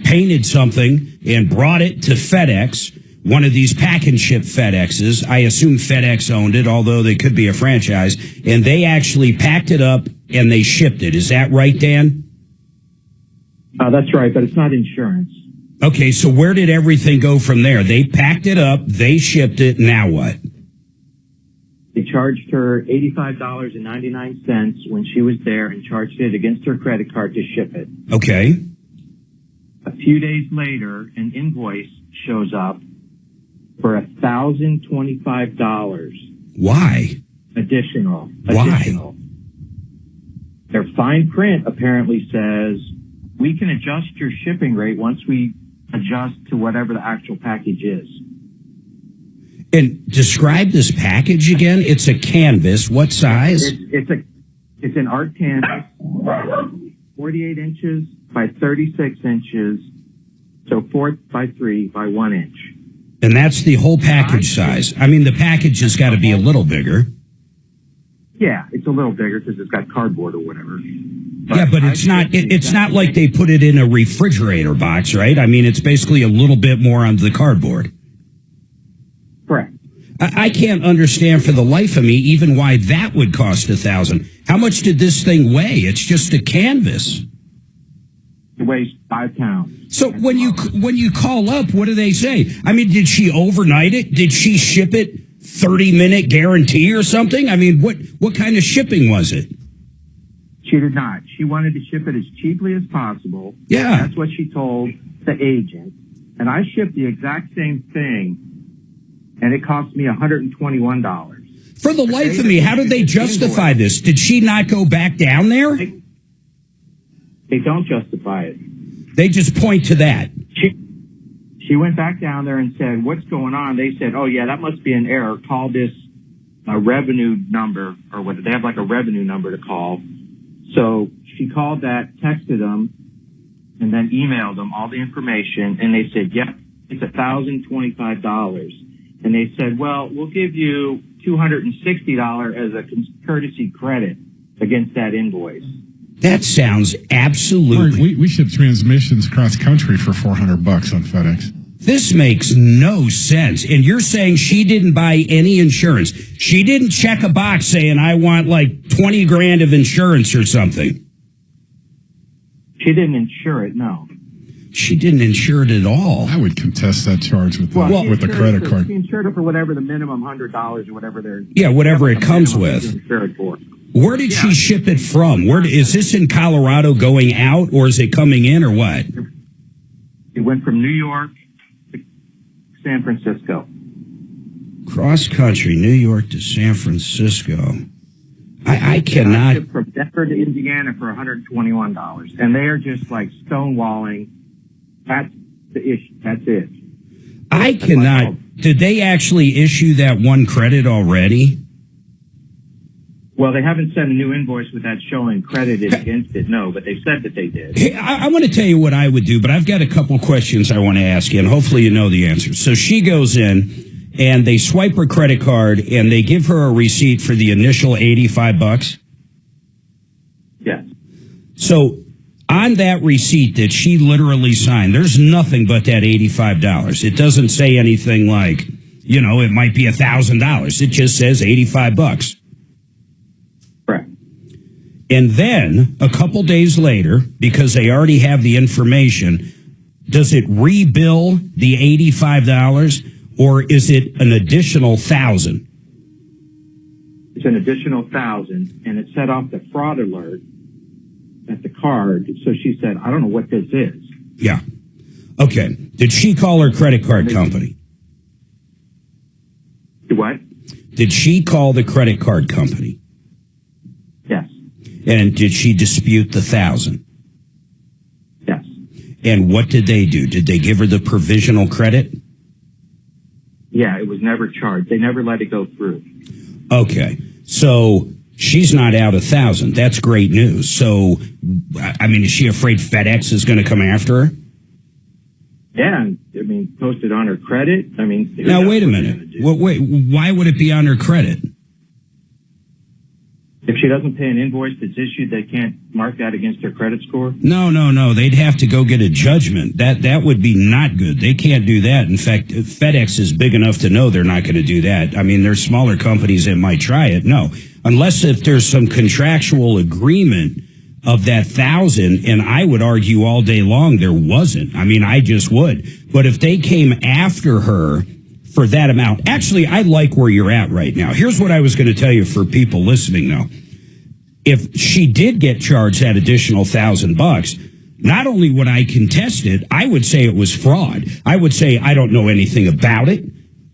painted something and brought it to FedEx, one of these pack and ship FedExes. I assume FedEx owned it, although they could be a franchise. And they actually packed it up and they shipped it. Is that right, Dan? That's right, but it's not insurance. Okay, so where did everything go from there? They packed it up, they shipped it, now what? They charged her $85.99 when she was there and charged it against her credit card to ship it. Okay. A few days later, an invoice shows up for $1,025. Why? Additional. Why? Their fine print apparently says, we can adjust your shipping rate once we adjust to whatever the actual package is. And describe this package again. It's a canvas. What size? It's an art canvas, 48 inches by 36 inches, so 4 by 3 by 1 inch. And that's the whole package size. I mean, the package has got to be a little bigger. Yeah, it's a little bigger because it's got cardboard or whatever. But it's not. It's not like they put it in a refrigerator box, right? I mean, it's basically a little bit more on the cardboard. Correct. I can't understand for the life of me even why that would cost $1,000. How much did this thing weigh? It's just a canvas. It weighs 5 pounds. So when you call up, what do they say? I mean, did she overnight it? Did she ship it 30-minute guarantee or something? I mean, what kind of shipping was it? She did not. She wanted to ship it as cheaply as possible. Yeah. That's what she told the agent. And I shipped the exact same thing, and it cost me $121. For the life of me, how did they justify this? Did she not go back down there? They don't justify it. They just point to that. She went back down there and said, what's going on? They said, oh, yeah, that must be an error. Call this a revenue number, or what? They have like a revenue number to call. So she called that, texted them, and then emailed them all the information. And they said, yep, it's $1,025. And they said, well, we'll give you $260 as a courtesy credit against that invoice. That sounds absolutely... We ship transmissions cross country for $400 on FedEx. This makes no sense. And you're saying she didn't buy any insurance. She didn't check a box saying, I want like $20,000 of insurance or something. She didn't insure it, no. She didn't insure it at all. I would contest that charge with the, Well, with the credit card. She insured it for whatever the minimum $100 or whatever they're... Yeah, whatever it comes with. Insure it for. Where did she ship it from? Is this in Colorado going out, or is it coming in, or what? It went from New York to San Francisco. Cross country, New York to San Francisco. I cannot... Shipped from Denver to Indiana for $121. And they are just like stonewalling. That's the issue. That's it. I cannot... Did they actually issue that one credit already? Well, they haven't sent a new invoice with that showing credited against it, no, but they said that they did. Hey, I want to tell you what I would do, but I've got a couple questions I want to ask you, and hopefully you know the answers. So she goes in, and they swipe her credit card, and they give her a receipt for the initial $85. Yes. So on that receipt that she literally signed, there's nothing but that $85. It doesn't say anything like, it might be $1,000. It just says $85. Correct. And then a couple days later, because they already have the information, does it rebill the $85 or is it an additional $1,000? It's an additional $1,000, and it set off the fraud alert at the card. So she said, I don't know what this is. Yeah. Okay. Did she call her credit card company? What? Did she call the credit card company? Yes. And did she dispute the $1,000? Yes. And what did they do? Did they give her the provisional credit? Yeah, it was never charged. They never let it go through. Okay. So she's not out $1,000. That's great news. So, is she afraid FedEx is going to come after her? Yeah, posted on her credit. Now, wait a minute. Why would it be on her credit? If she doesn't pay an invoice that's issued, they can't mark that against her credit score? No. They'd have to go get a judgment. That would be not good. They can't do that. In fact, FedEx is big enough to know they're not going to do that. There's smaller companies that might try it. No. Unless if there's some contractual agreement of that $1,000, and I would argue all day long there wasn't. I just would. But if they came after her for that amount, actually, I like where you're at right now. Here's what I was going to tell you for people listening, though. If she did get charged that additional $1,000, not only would I contest it, I would say it was fraud. I would say I don't know anything about it,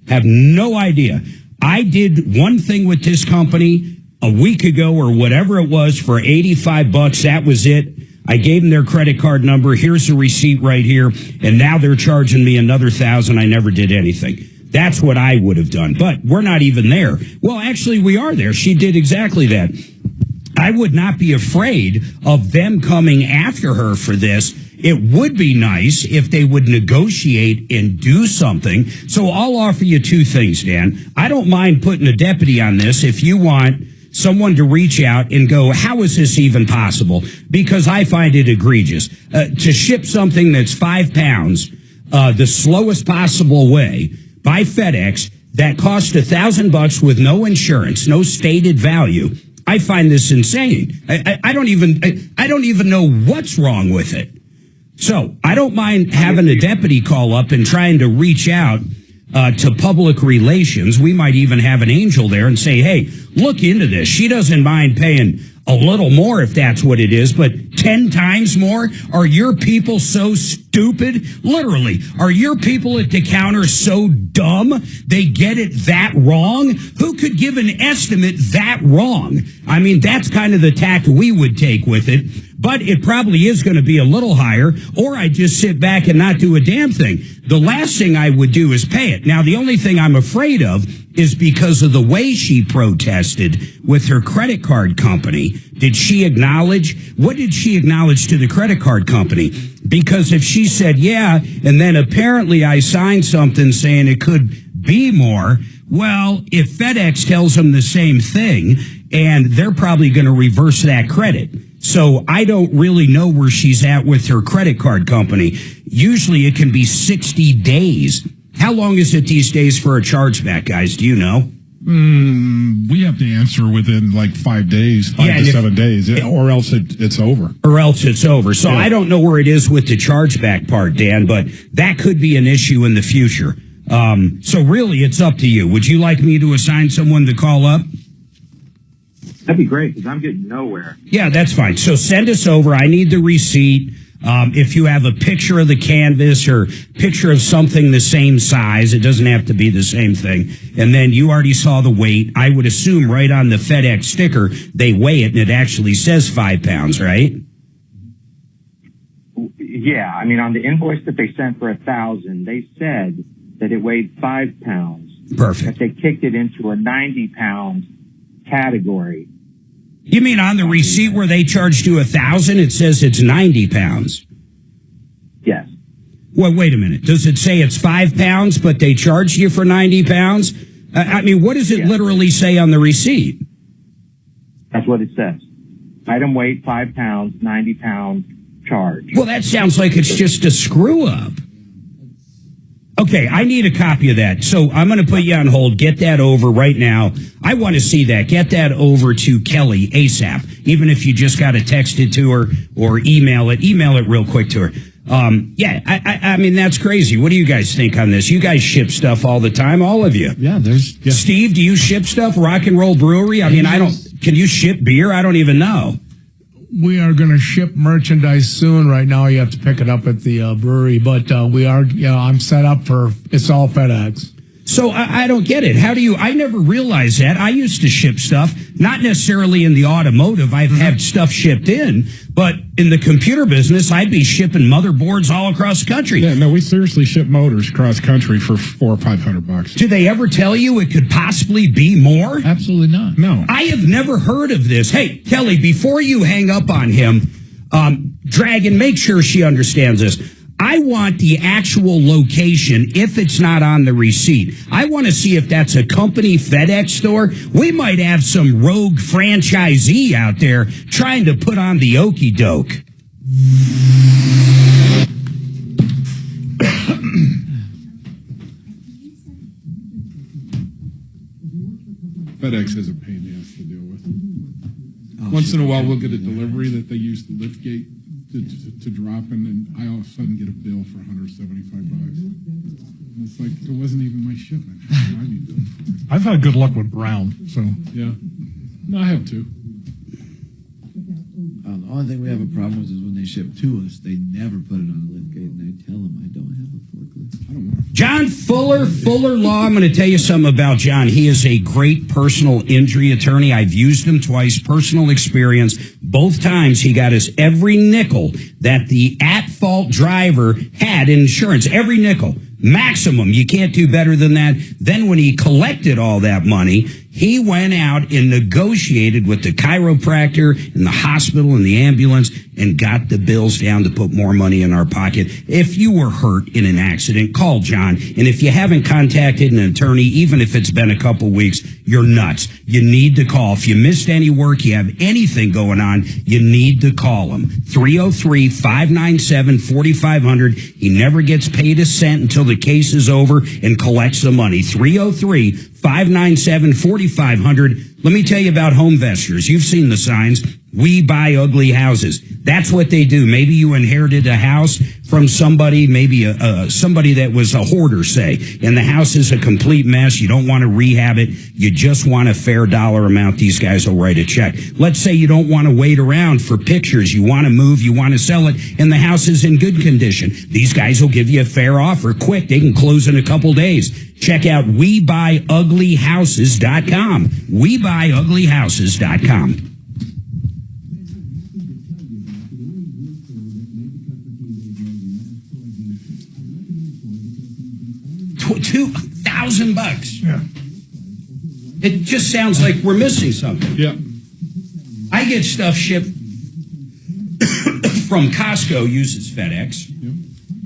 have no idea. I did one thing with this company a week ago or whatever it was for $85. That was it. I gave them their credit card number. Here's the receipt right here. And now they're charging me another $1,000. I never did anything. That's what I would have done. But we're not even there. Well, actually, we are there. She did exactly that. I would not be afraid of them coming after her for this. It would be nice if they would negotiate and do something. So I'll offer you two things, Dan. I don't mind putting a deputy on this if you want someone to reach out and go, how is this even possible? Because I find it egregious. To ship something that's 5 pounds the slowest possible way by FedEx that cost $1,000 with no insurance, no stated value. I find this insane. I don't even know what's wrong with it. So I don't mind having a deputy call up and trying to reach out to public relations. We might even have an angel there and say, hey, look into this. She doesn't mind paying a little more if that's what it is, but 10 times more? Are your people so stupid? Literally, are your people at the counter so dumb they get it that wrong? Who could give an estimate that wrong? That's kind of the tact we would take with it, but it probably is going to be a little higher, or I just sit back and not do a damn thing. The last thing I would do is pay it. Now, the only thing I'm afraid of is because of the way she protested with her credit card company. Did she acknowledge? What did she acknowledge to the credit card company? Because if she said, yeah, and then apparently I signed something saying it could be more, well, if FedEx tells them the same thing, and they're probably going to reverse that credit. So I don't really know where she's at with her credit card company. Usually it can be 60 days. How long is it these days for a chargeback, guys? Do you know? We have to answer within like 5 days, 5 to 7 days, or else it's over. Or else it's over. So I don't know where it is with the chargeback part, Dan, but that could be an issue in the future. So really, it's up to you. Would you like me to assign someone to call up? That'd be great, because I'm getting nowhere. Yeah, that's fine. So send us over. I need the receipt. If you have a picture of the canvas or picture of something the same size, it doesn't have to be the same thing. And then you already saw the weight. I would assume right on the FedEx sticker, they weigh it and it actually says 5 pounds, right? Yeah, I mean, on the invoice that they sent for 1,000, they said that it weighed 5 pounds. Perfect. But they kicked it into a 90-pound category. You mean on the receipt where they charged you 1,000, it says it's 90 pounds? Yes. Well, wait a minute. Does it say it's 5 pounds, but they charged you for 90 pounds? I mean, what does it literally say on the receipt? That's what it says. Item weight, 5 pounds, 90-pound charge. Well, that sounds like it's just a screw-up. Okay, I need a copy of that. So I'm going to put you on hold. Get that over right now. I want to see that. Get that over to Kelly ASAP. Even if you just got to text it to her or email it real quick to her. I mean, that's crazy. What do you guys think on this? You guys ship stuff all the time, all of you. Yeah, Steve, do you ship stuff? Rock and Roll Brewery? I mean, can you ship beer? I don't even know. We are going to ship merchandise soon. Right now, you have to pick it up at the brewery, but I'm set up for, it's all FedEx. So I don't get it. How do you, I never realized that. I used to ship stuff, not necessarily in the automotive. I've had stuff shipped in, but in the computer business, I'd be shipping motherboards all across the country. Yeah, no, we seriously ship motors across country for $400 or $500. Do they ever tell you it could possibly be more? Absolutely not. No. I have never heard of this. Hey, Kelly, before you hang up on him, Dragon, make sure she understands this. I want the actual location if it's not on the receipt. I want to see if that's a company FedEx store. We might have some rogue franchisee out there trying to put on the okey doke. FedEx is a pain in the ass to deal with. Once in a while, we'll get a delivery that they use the lift gate to drop in, and I all of a sudden get a bill for $175. And it's like, it wasn't even my shipment. How do you do it? I've had good luck with Brown, so. Yeah. No, I have too. The only thing we have a problem with is when they ship to us, they never put it on a lift gate, and I tell them I don't have a forklift. I don't want John Fuller Law. I'm going to tell you something about John. He is a great personal injury attorney. I've used him twice, personal experience. Both times he got us every nickel that the at-fault driver had in insurance. Every nickel. Maximum. You can't do better than that. Then when he collected all that money, he went out and negotiated with the chiropractor and the hospital and the ambulance and got the bills down to put more money in our pocket. If you were hurt in an accident, call John. And if you haven't contacted an attorney, even if it's been a couple weeks, you're nuts. You need to call. If you missed any work, you have anything going on, you need to call him. 303-597-4500. He never gets paid a cent until the case is over and collects the money. 303-597-4500. Let me tell you about Homevestors. You've seen the signs. We buy ugly houses. That's what they do. Maybe you inherited a house from somebody, maybe somebody that was a hoarder, say, and the house is a complete mess. You don't want to rehab it. You just want a fair dollar amount. These guys will write a check. Let's say you don't want to wait around for pictures. You want to move, you want to sell it, and the house is in good condition. These guys will give you a fair offer quick. They can close in a couple days. Check out WeBuyUglyHouses.com. WeBuyUglyHouses.com. $2,000. Yeah. It just sounds like we're missing something. Yeah. I get stuff shipped from Costco, uses FedEx,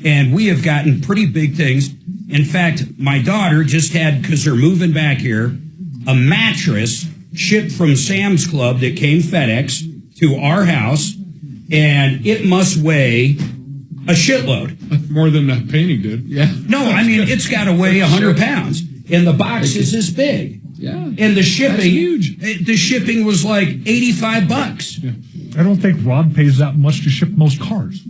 and we have gotten pretty big things. In fact, my daughter just had, because they're moving back here, a mattress shipped from Sam's Club that came FedEx to our house, and it must weigh a shitload. More than that painting did. Yeah. No, I mean, it's got to weigh 100 pounds, and the box is this big. Yeah. And the shipping, That's huge. The shipping was like $85. Yeah. I don't think Rob pays that much to ship most cars.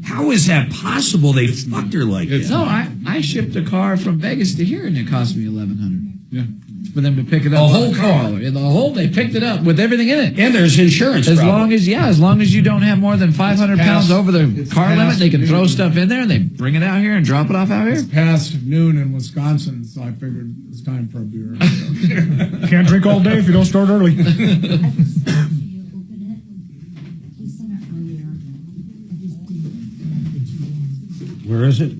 How is that possible? They fucked her like that. No, I shipped a car from Vegas to here, and it cost me $1,100. Yeah. For them to pick it up. The whole car. They picked it up with everything in it. And there's insurance. As long as you don't have more than 500 pounds over the car limit, they can throw stuff in there and they bring it out here and drop it off out here. It's past noon in Wisconsin, so I figured it's time for a beer. Can't drink all day if you don't start early. Where is it?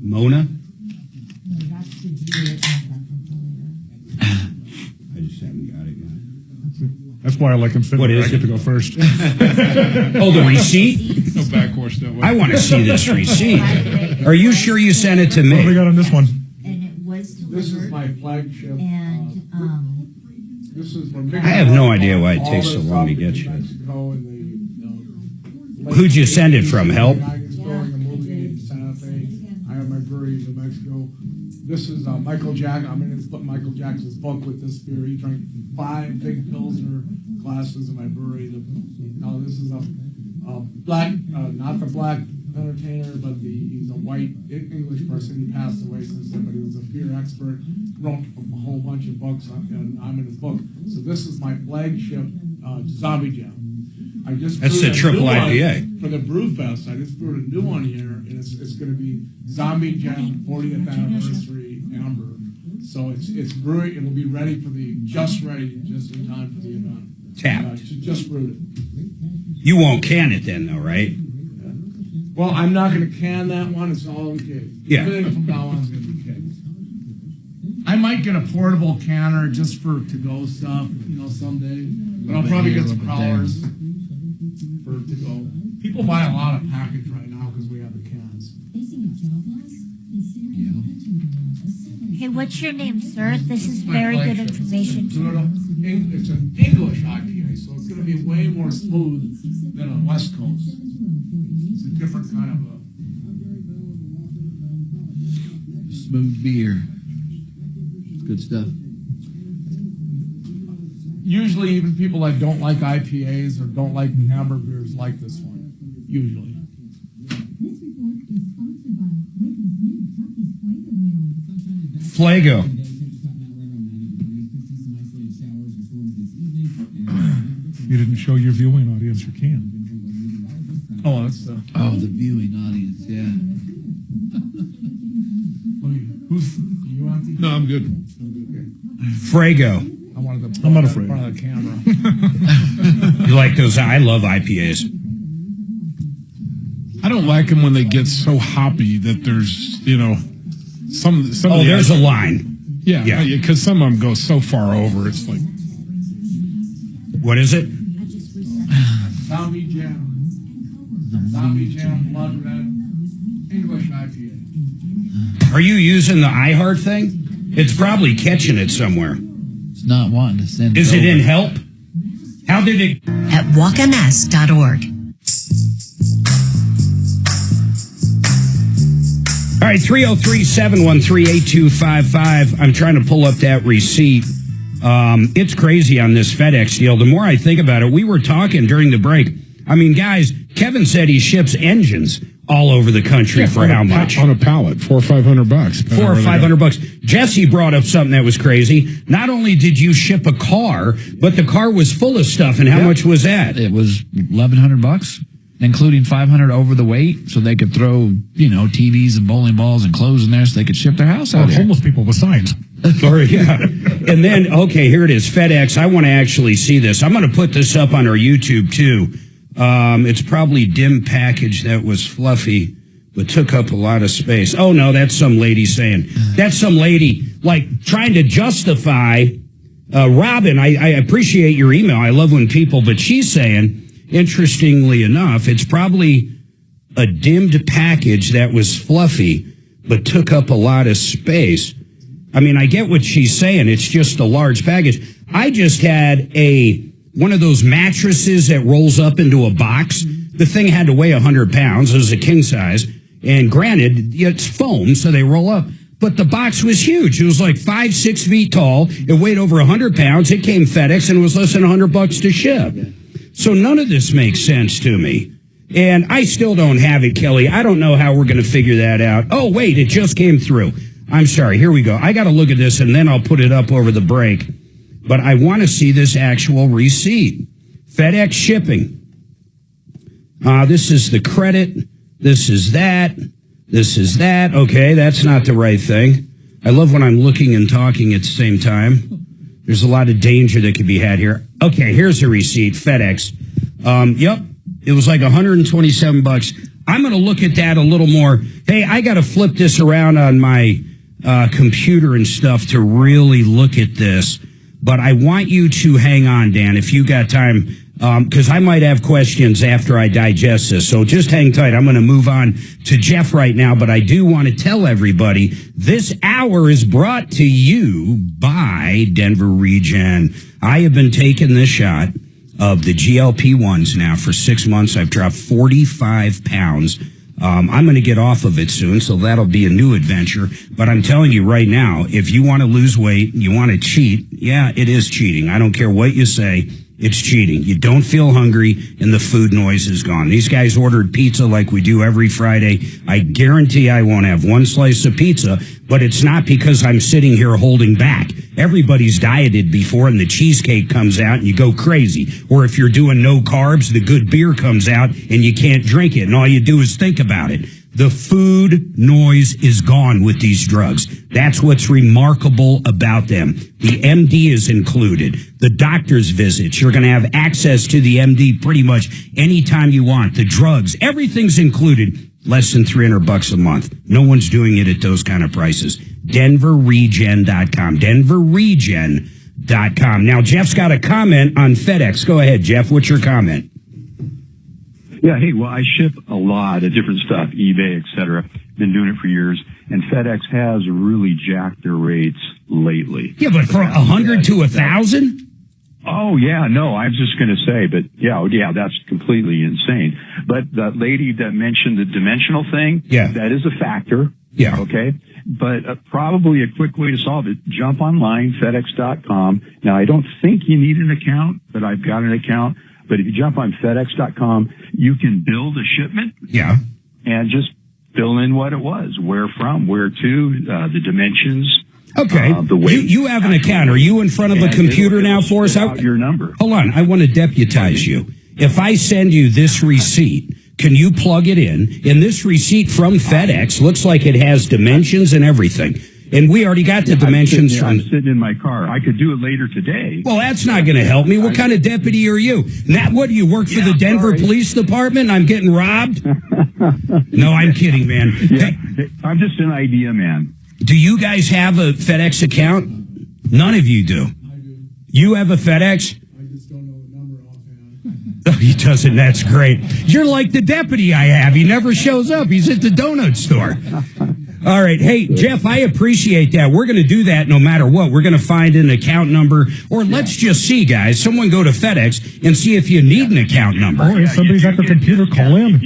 Mona? I just haven't got it yet. That's why I like him sitting there. I get to go first. Oh, the receipt? No back horse that way. I want to see this receipt. Are you sure you sent it to me? What do we got on this one? And it was delivered. This is my flagship. And This is from I have no idea why it takes so long to get you. Who'd you send it from? Help? I have my brewery in New Mexico. This is Michael Jackson. I mean, it's Michael Jackson's book with this beer. He drank 5 big Pilsner glasses in my brewery. Now, this is a black, not the black entertainer, but he's a white English person. He passed away since then, but he was a beer expert. Wrote a whole bunch of books, and I'm in his book. So this is my flagship Zombie Jam. I just That's the triple IPA. For the Brewfest, I just brewed a new one here, and it's going to be Zombie Jam 40th anniversary amber. So it's brewing. It will be ready for just in time for the event. Tapped. Just brewed it. You won't can it then, though, right? Well, I'm not going to can that one. It's all in kegs. Yeah. Everything from now on is going to be kegs. I might get a portable canner just for to-go stuff, someday. But I'll probably get some growlers for to-go. People buy a lot of package right now because we have the cans. hey, what's your name, sir? This is very good information. It's an English IPA, so it's going to be way more smooth than on West Coast. It's a different kind of a smooth beer. Good stuff. Usually, even people that don't like IPAs or don't like amber beers like this one. Usually. Flago. You didn't show your viewing audience your can. Oh, that's the viewing audience, yeah. Who's you on? No, I'm good. Frago. I'm not afraid. Front of the camera. You like those? I love IPAs. I don't like them when they get so hoppy that there's, some. Oh, there's a line. Yeah, because some of them go so far over. It's like, what is it? Zombie Jam. Zombie Jam Blood Red English IPA. Are you using the iHeart thing? It's probably catching it somewhere. It's not wanting to send it. Is it in help? How did it? At walkms.org. All right, 303-713-8255. I'm trying to pull up that receipt. It's crazy on this FedEx deal. The more I think about it, we were talking during the break. I mean, guys, Kevin said he ships engines all over the country for how much? On a pallet, $400 or $500. $400 or $500. Jesse brought up something that was crazy. Not only did you ship a car, but the car was full of stuff. And how much was that? It was $1,100, including $500 over the weight, so they could throw, TVs and bowling balls and clothes in there, so they could ship their house out. Homeless people with signs. Or, yeah. And then, okay, here it is, FedEx. I want to actually see this. I'm going to put this up on our YouTube too. It's probably dim package that was fluffy, but took up a lot of space. Oh, no, that's some lady saying. That's some lady, trying to justify. Robin, I appreciate your email. I love when people, but she's saying, interestingly enough, it's probably a dimmed package that was fluffy, but took up a lot of space. I mean, I get what she's saying. It's just a large package. I just had one of those mattresses that rolls up into a box. The thing had to weigh 100 pounds. It was a king size. And granted, it's foam, so they roll up. But the box was huge. It was like 5-6 feet tall. It weighed over 100 pounds. It came FedEx, and it was less than $100 to ship. So none of this makes sense to me. And I still don't have it, Kelly. I don't know how we're going to figure that out. Oh, wait, it just came through. I'm sorry. Here we go. I got to look at this, and then I'll put it up over the break. But I want to see this actual receipt. FedEx shipping. This is the credit. This is that. This is that. Okay, that's not the right thing. I love when I'm looking and talking at the same time. There's a lot of danger that could be had here. Okay, here's the receipt, FedEx. Yep, it was like $127. I'm going to look at that a little more. Hey, I got to flip this around on my computer and stuff to really look at this. But I want you to hang on, Dan, if you got time, because I might have questions after I digest this. So just hang tight. I'm going to move on to Jeff right now, but I do want to tell everybody this hour is brought to you by Denver Regen. I have been taking this shot of the GLP-1s now for 6 months. I've dropped 45 pounds. I'm going to get off of it soon, so that'll be a new adventure. But I'm telling you right now, if you want to lose weight, you want to cheat, yeah, it is cheating. I don't care what you say. It's cheating. You don't feel hungry, and the food noise is gone. These guys ordered pizza like we do every Friday. I guarantee I won't have one slice of pizza, but it's not because I'm sitting here holding back. Everybody's dieted before, and the cheesecake comes out, and you go crazy. Or if you're doing no carbs, the good beer comes out, and you can't drink it, and all you do is think about it. The food noise is gone with these drugs. That's what's remarkable about them. The MD is included. The doctor's visits. You're going to have access to the MD pretty much anytime you want. The drugs, everything's included. Less than $300 a month. No one's doing it at those kind of prices. DenverRegen.com. DenverRegen.com. Now, Jeff's got a comment on FedEx. Go ahead, Jeff. What's your comment? Yeah, hey, well, I ship a lot of different stuff, eBay, et cetera. Been doing it for years, and FedEx has really jacked their rates lately. Yeah, but for 100 to 1,000? Oh, yeah, no, I was just going to say, but yeah, that's completely insane. But the lady that mentioned the dimensional thing, that is a factor. Yeah. Okay. But probably a quick way to solve it, jump online, FedEx.com. Now, I don't think you need an account, but I've got an account. But if you jump on FedEx.com, you can build a shipment. Yeah. And just fill in what it was, where from, where to, the dimensions. Okay. The weight. You have an account. Are you in front of a computer now for us? Your number. Hold on. I want to deputize you. If I send you this receipt, can you plug it in? And this receipt from FedEx looks like it has dimensions and everything. And we already got the dimensions I'm sitting in my car. I could do it later today. Well, that's not going to help me. What kind of deputy are you? What do you work for the Denver Police Department? I'm getting robbed? No, I'm kidding, man. Yeah, I'm just an idea man. Do you guys have a FedEx account? None of you do. I do. You have a FedEx? I just don't know the number offhand. Oh, he doesn't. That's great. You're like the deputy I have. He never shows up. He's at the donut store. All right. Hey, Jeff, I appreciate that. We're going to do that no matter what. We're going to find an account number, or let's just see, guys. Someone go to FedEx and see if you need an account number. Or if somebody's at the computer, call in.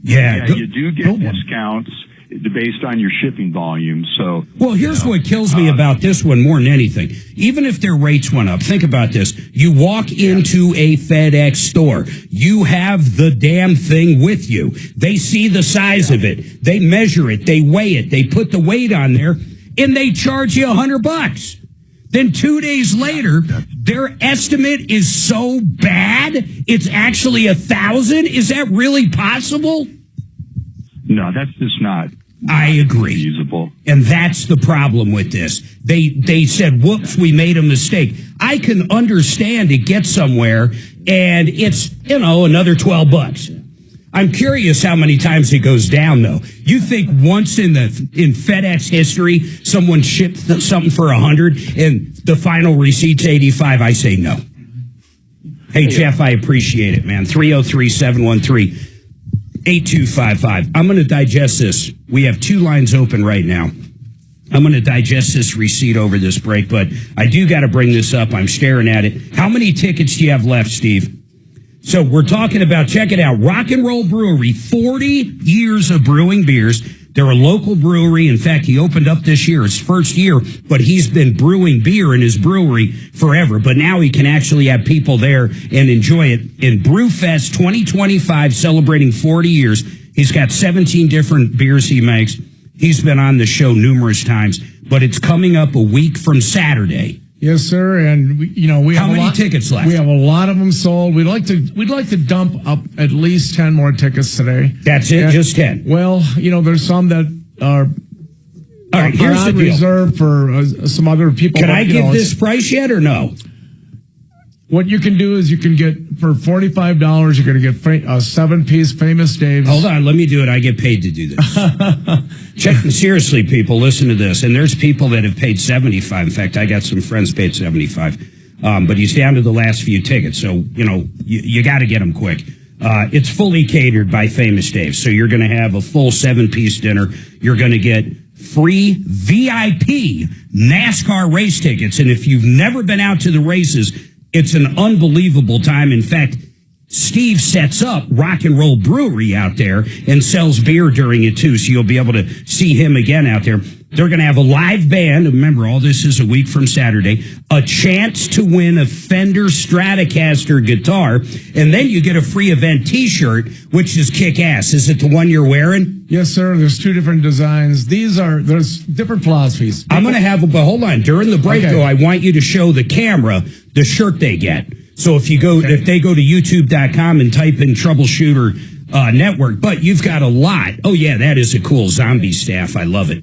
You do get discounts based on your shipping volume. So, well, here's what kills me about this one more than anything. Even if their rates went up, think about this. You walk into a FedEx store. You have the damn thing with you. They see the size of it. They measure it. They weigh it. They put the weight on there, and they charge you $100. Then 2 days later, their estimate is so bad, it's actually 1,000. Is that really possible? No, that's just not. I agree. Feasible. And that's the problem with this. They said, whoops, we made a mistake. I can understand it gets somewhere and it's, another $12. I'm curious how many times it goes down, though. You think once in FedEx history, someone shipped something for 100 and the final receipt's 85? I say no. Hey, Jeff, I appreciate it, man. 303-713-8255. I'm going to digest this. We have 2 lines open right now. I'm going to digest this receipt over this break, but I do got to bring this up. I'm staring at it. How many tickets do you have left, Steve? So we're talking about, check it out, Rock and Roll Brewery, 40 years of brewing beers, They're a local brewery. In fact, he opened up this year, his first year, but he's been brewing beer in his brewery forever. But now he can actually have people there and enjoy it. In Brewfest 2025, celebrating 40 years, he's got 17 different beers he makes. He's been on the show numerous times, but it's coming up a week from Saturday. Yes, sir. And we have how many tickets left? We have a lot of them sold. We'd like to dump up at least 10 more tickets today. That's it, just 10. Well, there's some that are all right. Here's the deal. Reserved for some other people. Can I give this price yet or no? What you can do is you can get for $45. You're going to get a 7-piece Famous Dave's. Hold on, let me do it. I get paid to do this. Seriously, people, listen to this. And there's people that have paid $75. In fact, I got some friends paid $75. But he's down to the last few tickets, so you got to get them quick. It's fully catered by Famous Dave's, so you're going to have a full 7-piece dinner. You're going to get free VIP NASCAR race tickets, and if you've never been out to the races, it's an unbelievable time. In fact, Steve sets up Rock and Roll Brewery out there and sells beer during it too, so you'll be able to see him again out there. They're going to have a live band. Remember, all this is a week from Saturday. A chance to win a Fender Stratocaster guitar, and then you get a free event T-shirt, which is kick-ass. Is it the one you're wearing? Yes, sir. There's 2 different designs. There's different philosophies. I'm going to have, but hold on. During the break, though, I want you to show the camera the shirt they get. So if they go to YouTube.com and type in Troubleshooter Network, but you've got a lot. Oh, yeah, that is a cool zombie staff. I love it.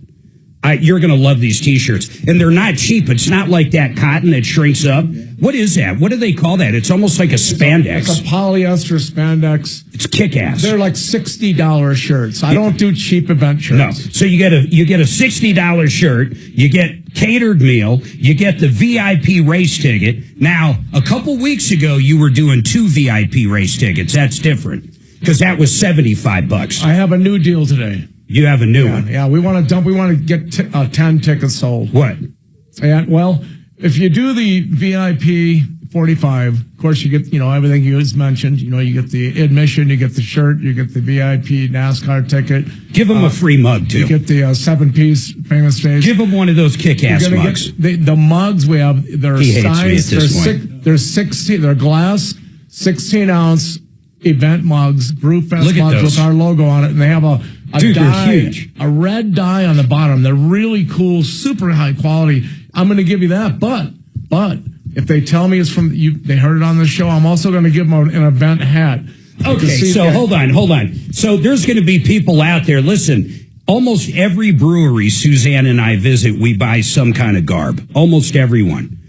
You're going to love these T-shirts. And they're not cheap. It's not like that cotton that shrinks up. What is that? What do they call that? It's almost like a spandex. It's a polyester spandex. It's kick-ass. They're like $60 shirts. I don't do cheap event shirts. No. So you get a $60 shirt. You get catered meal. You get the VIP race ticket. Now, a couple weeks ago, you were doing 2 VIP race tickets. That's different because that was $75. I have a new deal today. You have a new one. Yeah, we want to dump. We want to get 10 tickets sold. What? And well, if you do the VIP 45, of course you get everything you just mentioned. You get the admission, you get the shirt, you get the VIP NASCAR ticket. Give them a free mug too. You get the 7-piece Famous Dave's. Give them one of those kick-ass mugs. The mugs we have. They're sized. They're 16. They're glass, 16-ounce event mugs, Brewfest mugs with our logo on it, and they have a Dude, dye, they're huge. A red dye on the bottom. They're really cool, super high quality. I'm going to give you that, but if they tell me it's from they heard it on the show, I'm also going to give them an event hat. Okay, so hold on. So there's going to be people out there. Listen, almost every brewery Suzanne and I visit, we buy some kind of garb. Almost everyone.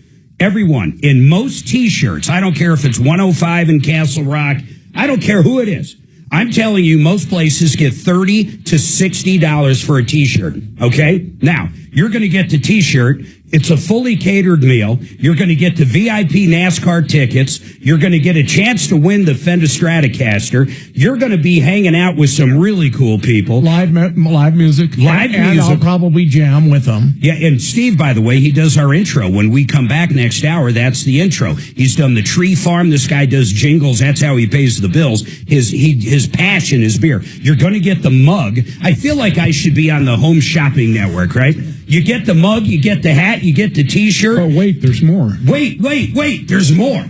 Everyone. In most T-shirts, I don't care if it's 105 in Castle Rock. I don't care who it is. I'm telling you, most places get $30 to $60 for a T-shirt, okay? Now, you're going to get the T-shirt. It's a fully catered meal. You're going to get the VIP NASCAR tickets. You're going to get a chance to win the Fender Stratocaster. You're going to be hanging out with some really cool people. Live music. And I'll probably jam with them. Yeah, and Steve, by the way, he does our intro. When we come back next hour, that's the intro. He's done the tree farm. This guy does jingles. That's how he pays the bills. His passion is beer. You're going to get the mug. I feel like I should be on the Home Shopping Network, right? You get the mug, you get the hat, you get the T-shirt. Oh, wait, there's more. Wait, there's more.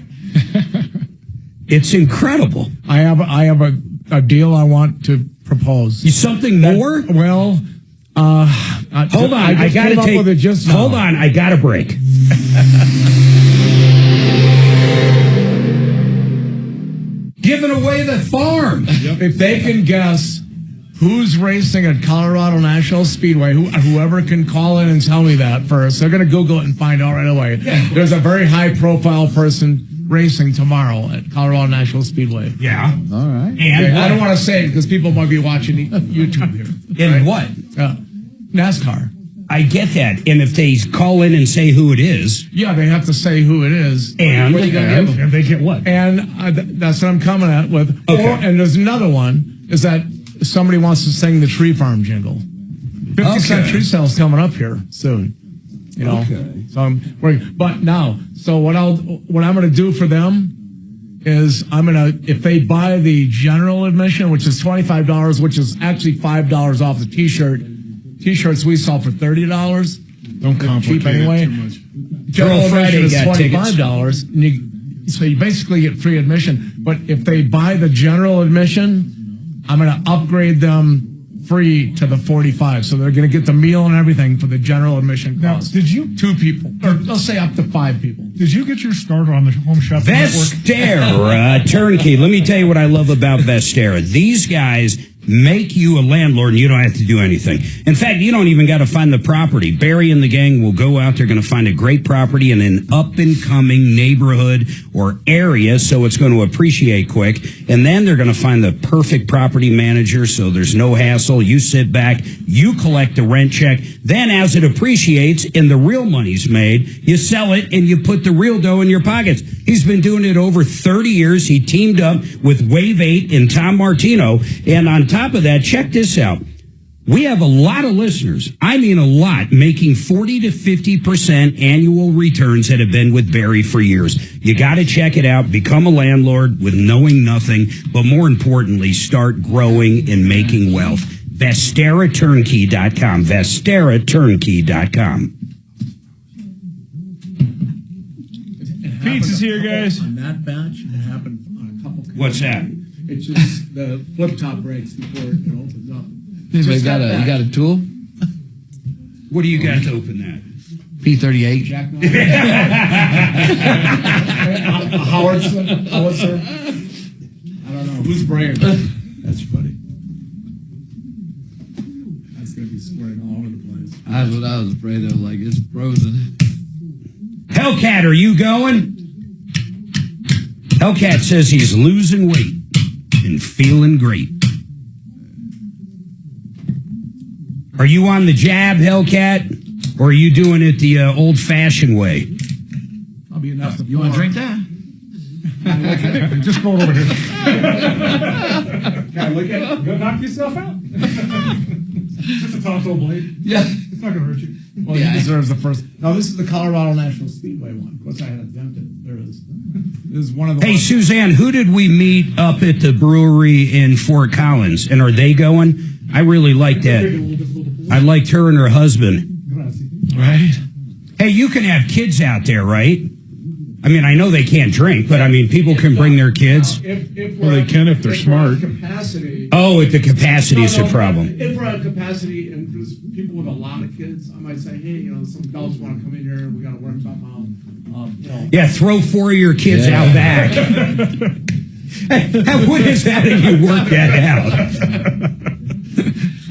It's incredible. I have a deal I want to propose. Something more? Well, hold on. I got to take. Hold on. I got a break. Giving away the farm. Yep. If they can guess who's racing at Colorado National Speedway, whoever can call in and tell me that first, they're going to Google it and find out right away. There's a very high-profile person racing tomorrow at Colorado National Speedway. Yeah. All right. And I don't want to say it because people might be watching YouTube here. And what? NASCAR. I get that. And if they call in and say who it is. Yeah, they have to say who it is. And? What are you gonna give them? And they get what? And that's what I'm coming at with. Okay. And there's another one, is that somebody wants to sing the tree farm jingle. 50 Cent Tree Sale's coming up here soon. Okay. So but now, so what I'm going to do for them is if they buy the general admission, which is $25, which is actually $5 off the t-shirt. T-shirts we sell for $30. Don't complicate cheap anyway. it too much. General admission Friday is got $25. So you basically get free admission. But if they buy the general admission, I'm going to upgrade them free to the 45. So they're going to get the meal and everything for the general admission cost. Now, did you 2 people, or let's say up to 5 people? Did you get your start on the Home Chef Network? Vestera Turnkey. Let me tell you what I love about Vestera. These guys make you a landlord and you don't have to do anything. In fact, you don't even got to find the property. Barry and the gang will go out. They're going to find a great property in an up-and-coming neighborhood or area, so it's going to appreciate quick. And then they're going to find the perfect property manager, so there's no hassle. You sit back, you collect the rent check. Then as it appreciates and the real money's made, you sell it and you put the real dough in your pockets. He's been doing it over 30 years. He teamed up with Wave 8 and Tom Martino. And on top of that, check this out. We have a lot of listeners, I mean a lot, making 40 to 50% annual returns that have been with Barry for years. You got to check it out. Become a landlord with knowing nothing, but more importantly, start growing and making wealth. VesteraTurnkey.com. VesteraTurnkey.com. Pizza's here, guys. On that batch, it happened on a couple. What's that? It's just the flip top breaks before it opens up. Anybody got a tool? What do you got to open that? P38. Jack a howitzer. I don't know. Who's brand? That's funny. That's going to be squirting all over the place. That's what I was afraid of. Like, it's frozen. Hellcat, are you going? Hellcat says he's losing weight and feeling great. Are you on the jab, Hellcat, or are you doing it the old-fashioned way? I'll be enough. You want to drink that? Just go over here. Can I look at it? Go knock yourself out. Just a tonsil blade. Yeah. It's not going to hurt you. Well, he deserves the first. No, this is the Colorado National Speedway one. Of course, I had it dented. There it is. This is one of the. Hey, Suzanne, who did we meet up at the brewery in Fort Collins? And are they going? I really like that. I liked her and her husband. Right? Hey, you can have kids out there, right? I mean, I know they can't drink, but I mean, people can bring their kids. Well, they can if they're smart. Capacity. Oh, if the capacity is a problem. If we're at capacity and there's people with a lot of kids, I might say, hey, some adults want to come in here. We got to work something out. Yeah, throw 4 of your kids out back. What is that if you work that out?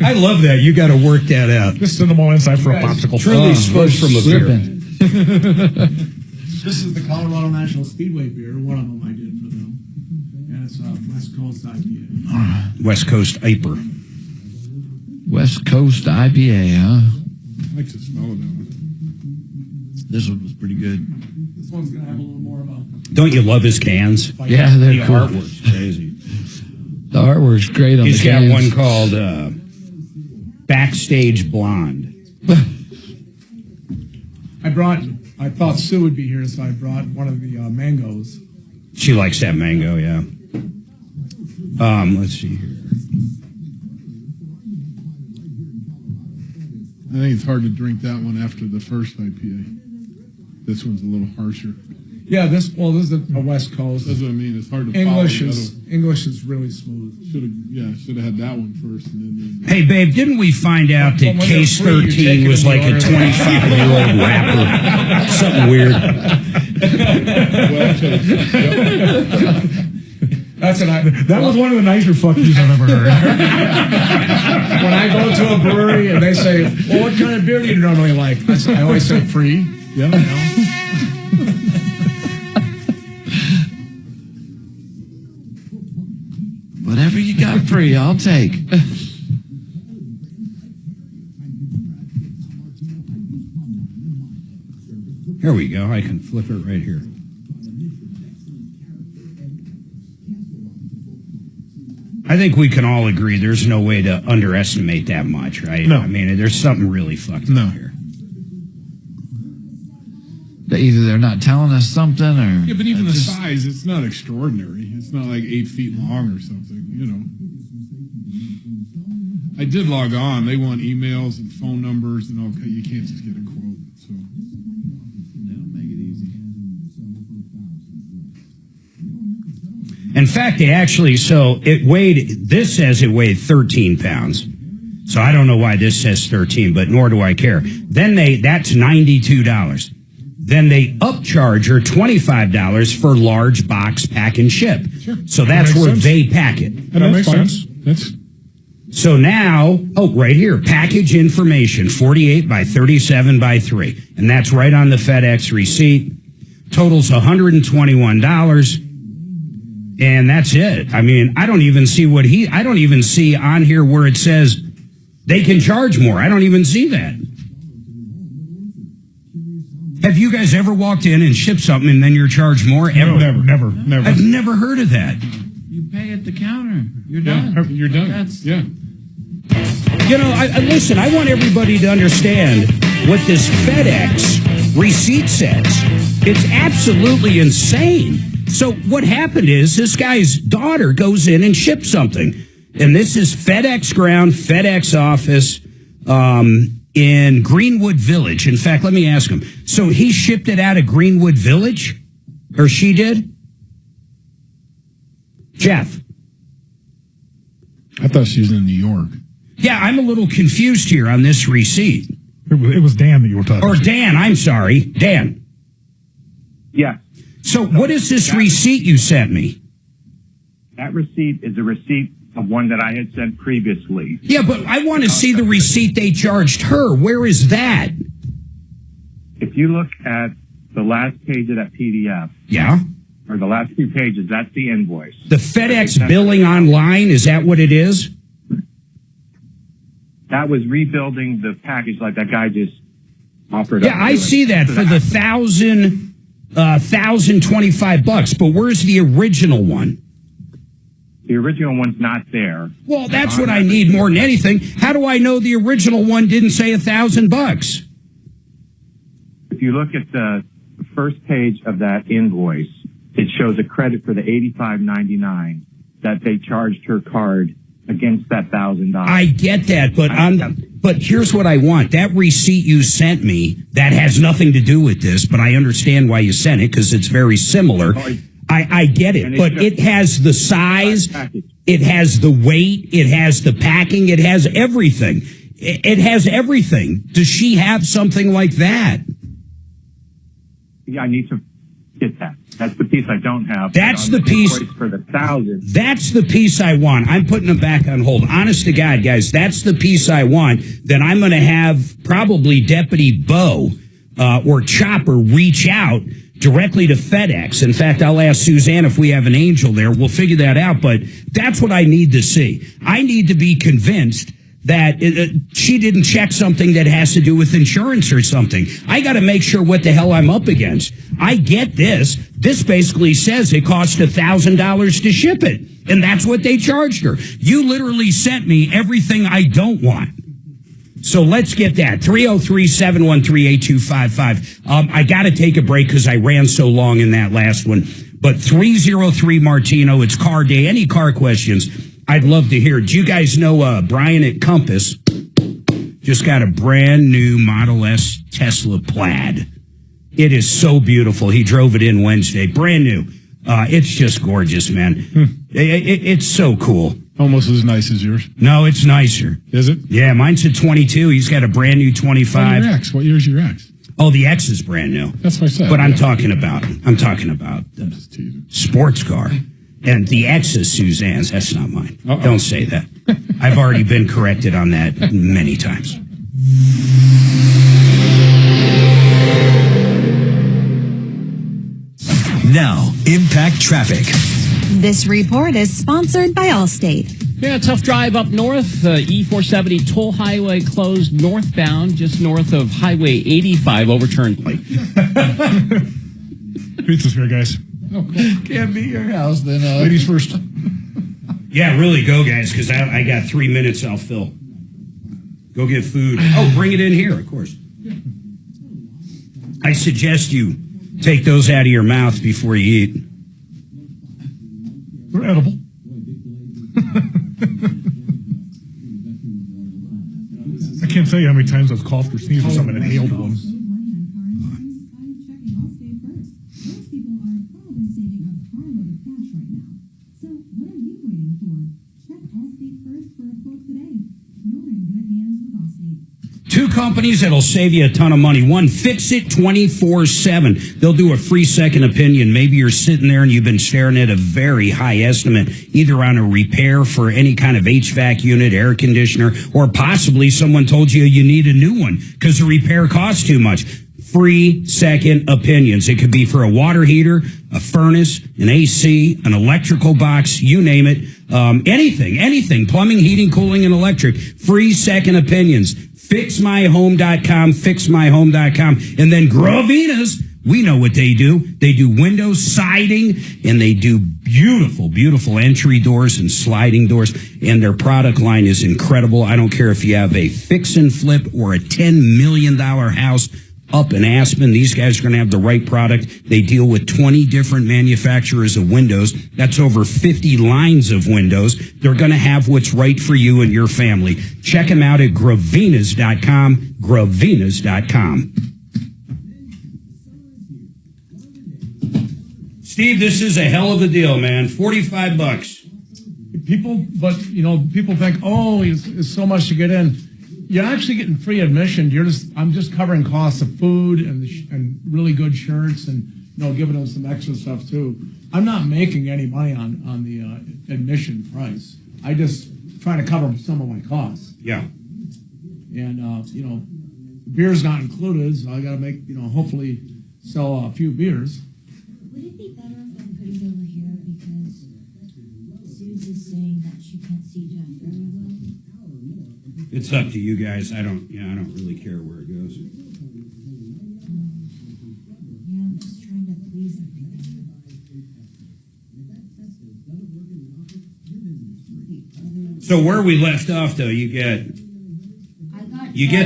I love that. You got to work that out. Just send them all inside for a popsicle. Truly spoke from a beer. This is the Colorado National Speedway beer. One of them I did for them. And it's West Coast IPA. West Coast IPA. West Coast IPA, huh? I like the smell of that one. This one was pretty good. This one's going to have a little more about. Don't you love his cans? Yeah, they're the cool. artwork's crazy. The artwork's great on He's the cans. got one called Backstage Blonde. I thought Sue would be here, so I brought one of the mangoes. She likes that mango, yeah. Let's see here. I think it's hard to drink that one after the first IPA. This one's a little harsher. Yeah, this is a West Coast. That's what I mean. It's hard to English follow English is really smooth. Should have had that one first, and then. Hey, babe, didn't we find out that Case 13 was like a 25-year-old rapper? Something weird. That was one of the nicer fuck yous I've ever heard. When I go to a brewery and they say, well, what kind of beer do you normally like? I always say free. Yeah. Whatever you got free, I'll take. Here we go. I can flip it right here. I think we can all agree there's no way to underestimate that much, right? No. I mean, there's something really fucked up here. Either they're not telling us something, or Yeah, but even the size, it's not extraordinary. It's not like 8 feet long or something, you know. I did log on. They want emails and phone numbers and all. You can't just get a quote. So they'll make it easy. In fact, this says it weighed 13 pounds. So I don't know why this says 13, but nor do I care. Then that's $92. Then they upcharge her $25 for large box pack and ship. Sure. So that's where they pack it. That makes sense. So now, right here, package information, 48 by 37 by 3. And that's right on the FedEx receipt. Totals $121. And that's it. I mean, I don't even see on here where it says they can charge more. I don't even see that. Have you guys ever walked in and shipped something and then you're charged more? No, never. I've never heard of that. You pay at the counter. You're done. You're done. Yeah. You know, listen, I want everybody to understand what this FedEx receipt says. It's absolutely insane. So what happened is this guy's daughter goes in and ships something. And this is FedEx ground, FedEx office in Greenwood Village. In fact, let me ask him. So he shipped it out of Greenwood Village? Or she did? Jeff. I thought she was in New York. Yeah, I'm a little confused here on this receipt. It was Dan that you were talking Or to. Dan, I'm sorry. Dan. Yeah. So what is this receipt you sent me? That receipt is a receipt of one that I had sent previously. Yeah, but I want to see the receipt they charged her. Where is that? If you look at the last page of that PDF. Yeah. Or the last few pages, that's the invoice. The FedEx billing online, is that what it is? That was rebuilding the package like that guy just offered. Yeah, I see that for the $1,025. But where's the original one? The original one's not there. Well, that's what I need more than anything. How do I know the original one didn't say $1,000? If you look at the first page of that invoice, it shows a credit for the $85.99 that they charged her card against that $1,000. I get that, but here's what I want. That receipt you sent me, that has nothing to do with this, but I understand why you sent it because it's very similar. I get it, but it has the size, it has the weight, it has the packing, it has everything. It has everything. Does she have something like that? Yeah, I need to get that. That's the piece I don't have. That's the piece for the $1,000. That's the piece I want. I'm putting them back on hold. Honest to God, guys, that's the piece I want. Then I'm going to have probably Deputy Bo or Chopper reach out directly to FedEx. In fact, I'll ask Suzanne if we have an angel there. We'll figure that out. But that's what I need to see. I need to be convinced that she didn't check something that has to do with insurance or something. I got to make sure what the hell I'm up against. I get this. This basically says it cost $1,000 to ship it. And that's what they charged her. You literally sent me everything I don't want. So let's get that. 303-713-8255. I got to take a break because I ran so long in that last one. But 303 Martino, it's car day. Any car questions, I'd love to hear. Do you guys know Brian at Compass just got a brand new Model S Tesla Plaid? It is so beautiful. He drove it in Wednesday. Brand new. It's just gorgeous, man. It's so cool. Almost as nice as yours. No, it's nicer. Is it? Yeah, mine's a 22. He's got a brand new 25. Your X. What year's your X? Oh, the X is brand new. That's what I said. But I'm talking about the sports car. And the X is Suzanne's. That's not mine. Don't say that. I've already been corrected on that many times. Now, Impact Traffic. This report is sponsored by Allstate. Yeah, tough drive up north. E470 toll highway closed northbound, just north of Highway 85, overturned. Pizza's here, guys. Oh, cool. Can't be your house then. Ladies first. Yeah, really go, guys, because I got 3 minutes I'll fill. Go get food. Oh, bring it in here, of course. I suggest you Take those out of your mouth before you eat. They're edible. I can't tell you how many times I've coughed or sneezed or something and inhaled one. Two companies that'll save you a ton of money. One, Fix It 24/7. They'll do a free second opinion. Maybe you're sitting there and you've been staring at a very high estimate, either on a repair for any kind of HVAC unit, air conditioner, or possibly someone told you you need a new one because the repair costs too much. Free second opinions. It could be for a water heater, a furnace, an AC, an electrical box, you name it. Anything. Plumbing, heating, cooling, and electric. Free second opinions. FixMyHome.com, FixMyHome.com. And then Gravina's, we know what they do. They do windows, siding, and they do beautiful, beautiful entry doors and sliding doors. And their product line is incredible. I don't care if you have a fix and flip or a $10 million house up in Aspen. These guys are going to have the right product. They deal with 20 different manufacturers of windows. That's over 50 lines of windows. They're going to have what's right for you and your family. Check them out at Gravinas.com, Gravinas.com. Steve, this is a hell of a deal, man. $45. People think, oh, it's so much to get in. You're actually getting free admission. I'm just covering costs of food and really good shirts and giving them some extra stuff too. I'm not making any money on the admission price. I just try to cover some of my costs. Yeah. And beer's not included, so I got to make hopefully sell a few beers. Would it be better if I put it over here because Susan's saying that she can't see Jeff very well? It's up to you guys. I don't really care where it goes. Yeah, I'm just trying to please everybody. So where we left off, though, you get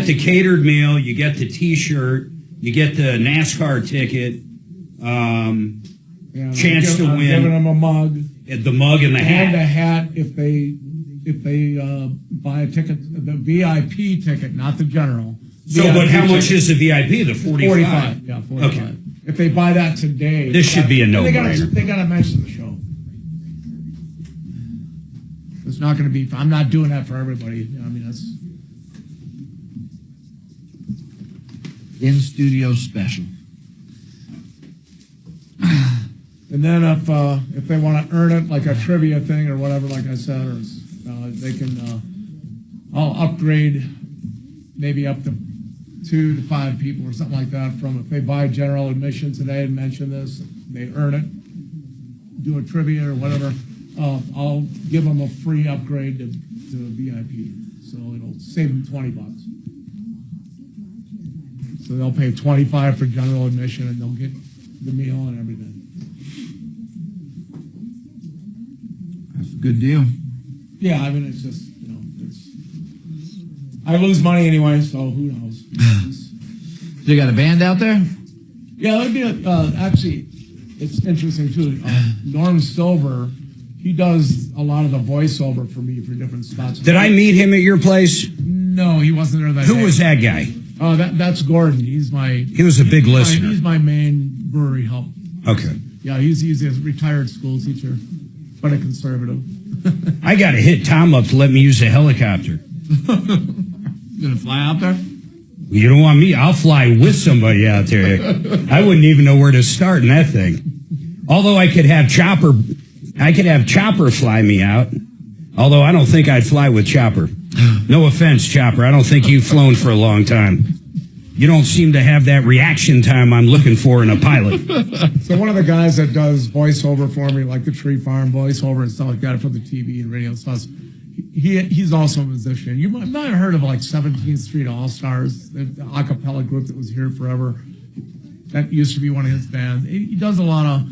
the catered meal, you get the T-shirt, you get the NASCAR ticket, chance to win. Giving them a mug, the mug and the hat, and a hat if they buy a ticket, the VIP ticket, not the general. So, but how much is the VIP? The 45? Yeah, 45. Okay. If they buy that today, this should be a no-brainer. They got to mention the show. It's not going to be. I'm not doing that for everybody. That's in studio special. And then if they want to earn it, like a trivia thing or whatever, like I said, or they can. I'll upgrade maybe up to 2 to 5 people or something like that. From if they buy general admission today and mention this, they earn it. Do a trivia or whatever. I'll give them a free upgrade to VIP, so it'll save them $20. So they'll pay $25 for general admission, and they'll get the meal and everything. That's a good deal. Yeah, it's just I lose money anyway, so who knows? So you got a band out there? Yeah, that'd be actually. It's interesting too. Norm Silver. He does a lot of the voiceover for me for different spots. Did I meet him at your place? No, he wasn't there that day. Who was that guy? That's Gordon. He was a big listener. He's my main brewery help. Okay. Yeah, he's a retired school teacher, but a conservative. I got to hit Tom up to let me use a helicopter. You gonna fly out there? You don't want me? I'll fly with somebody out there. I wouldn't even know where to start in that thing. Although I could have Chopper fly me out. Although I don't think I'd fly with Chopper. No offense, Chopper. I don't think you've flown for a long time. You don't seem to have that reaction time I'm looking for in a pilot. So one of the guys that does voiceover for me, like the Tree Farm voiceover and stuff like that for the TV and radio stuff, he's also a musician. You might have heard of like 17th Street All-Stars, the a cappella group that was here forever. That used to be one of his bands. He does a lot of,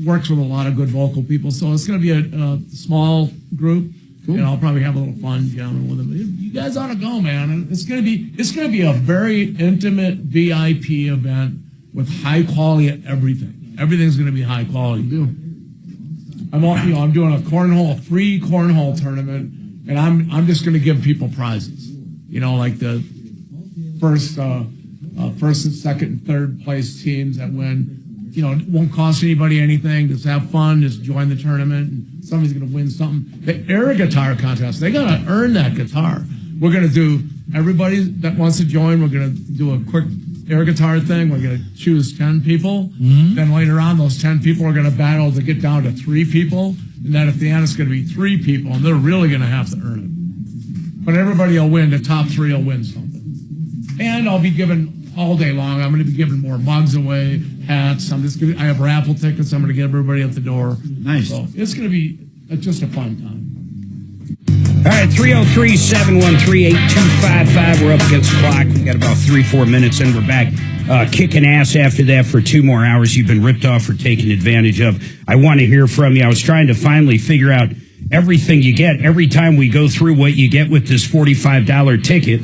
works with a lot of good vocal people. So it's going to be a small group. Cool. And I'll probably have a little fun jamming with them. You guys ought to go, man. It's going to be a very intimate VIP event. with high quality at everything. Everything's going to be high quality. I'm doing a free cornhole tournament, and I'm just going to give people prizes. Like the first and second and third place teams that win. It won't cost anybody anything. Just have fun. Just join the tournament. And somebody's going to win something. The air guitar contest, they got to earn that guitar. We're going to do, everybody that wants to join, we're going to do a quick air guitar thing. We're going to choose 10 people. Mm-hmm. Then later on, those 10 people are going to battle to get down to 3 people. And then at the end, it's going to be 3 people, and they're really going to have to earn it. But everybody will win. The top 3 will win something. And I'll be giving all day long. I'm going to be giving more mugs away, hats. I have raffle tickets. I'm going to get everybody at the door. Nice. So it's going to be just a fun time. All right, 303-713-8255. We're up against the clock. We got about 3-4 minutes, and we're back kicking ass after that for 2 more hours. You've been ripped off or taken advantage of. I want to hear from you. I was trying to finally figure out everything you get. Every time we go through what you get with this $45 ticket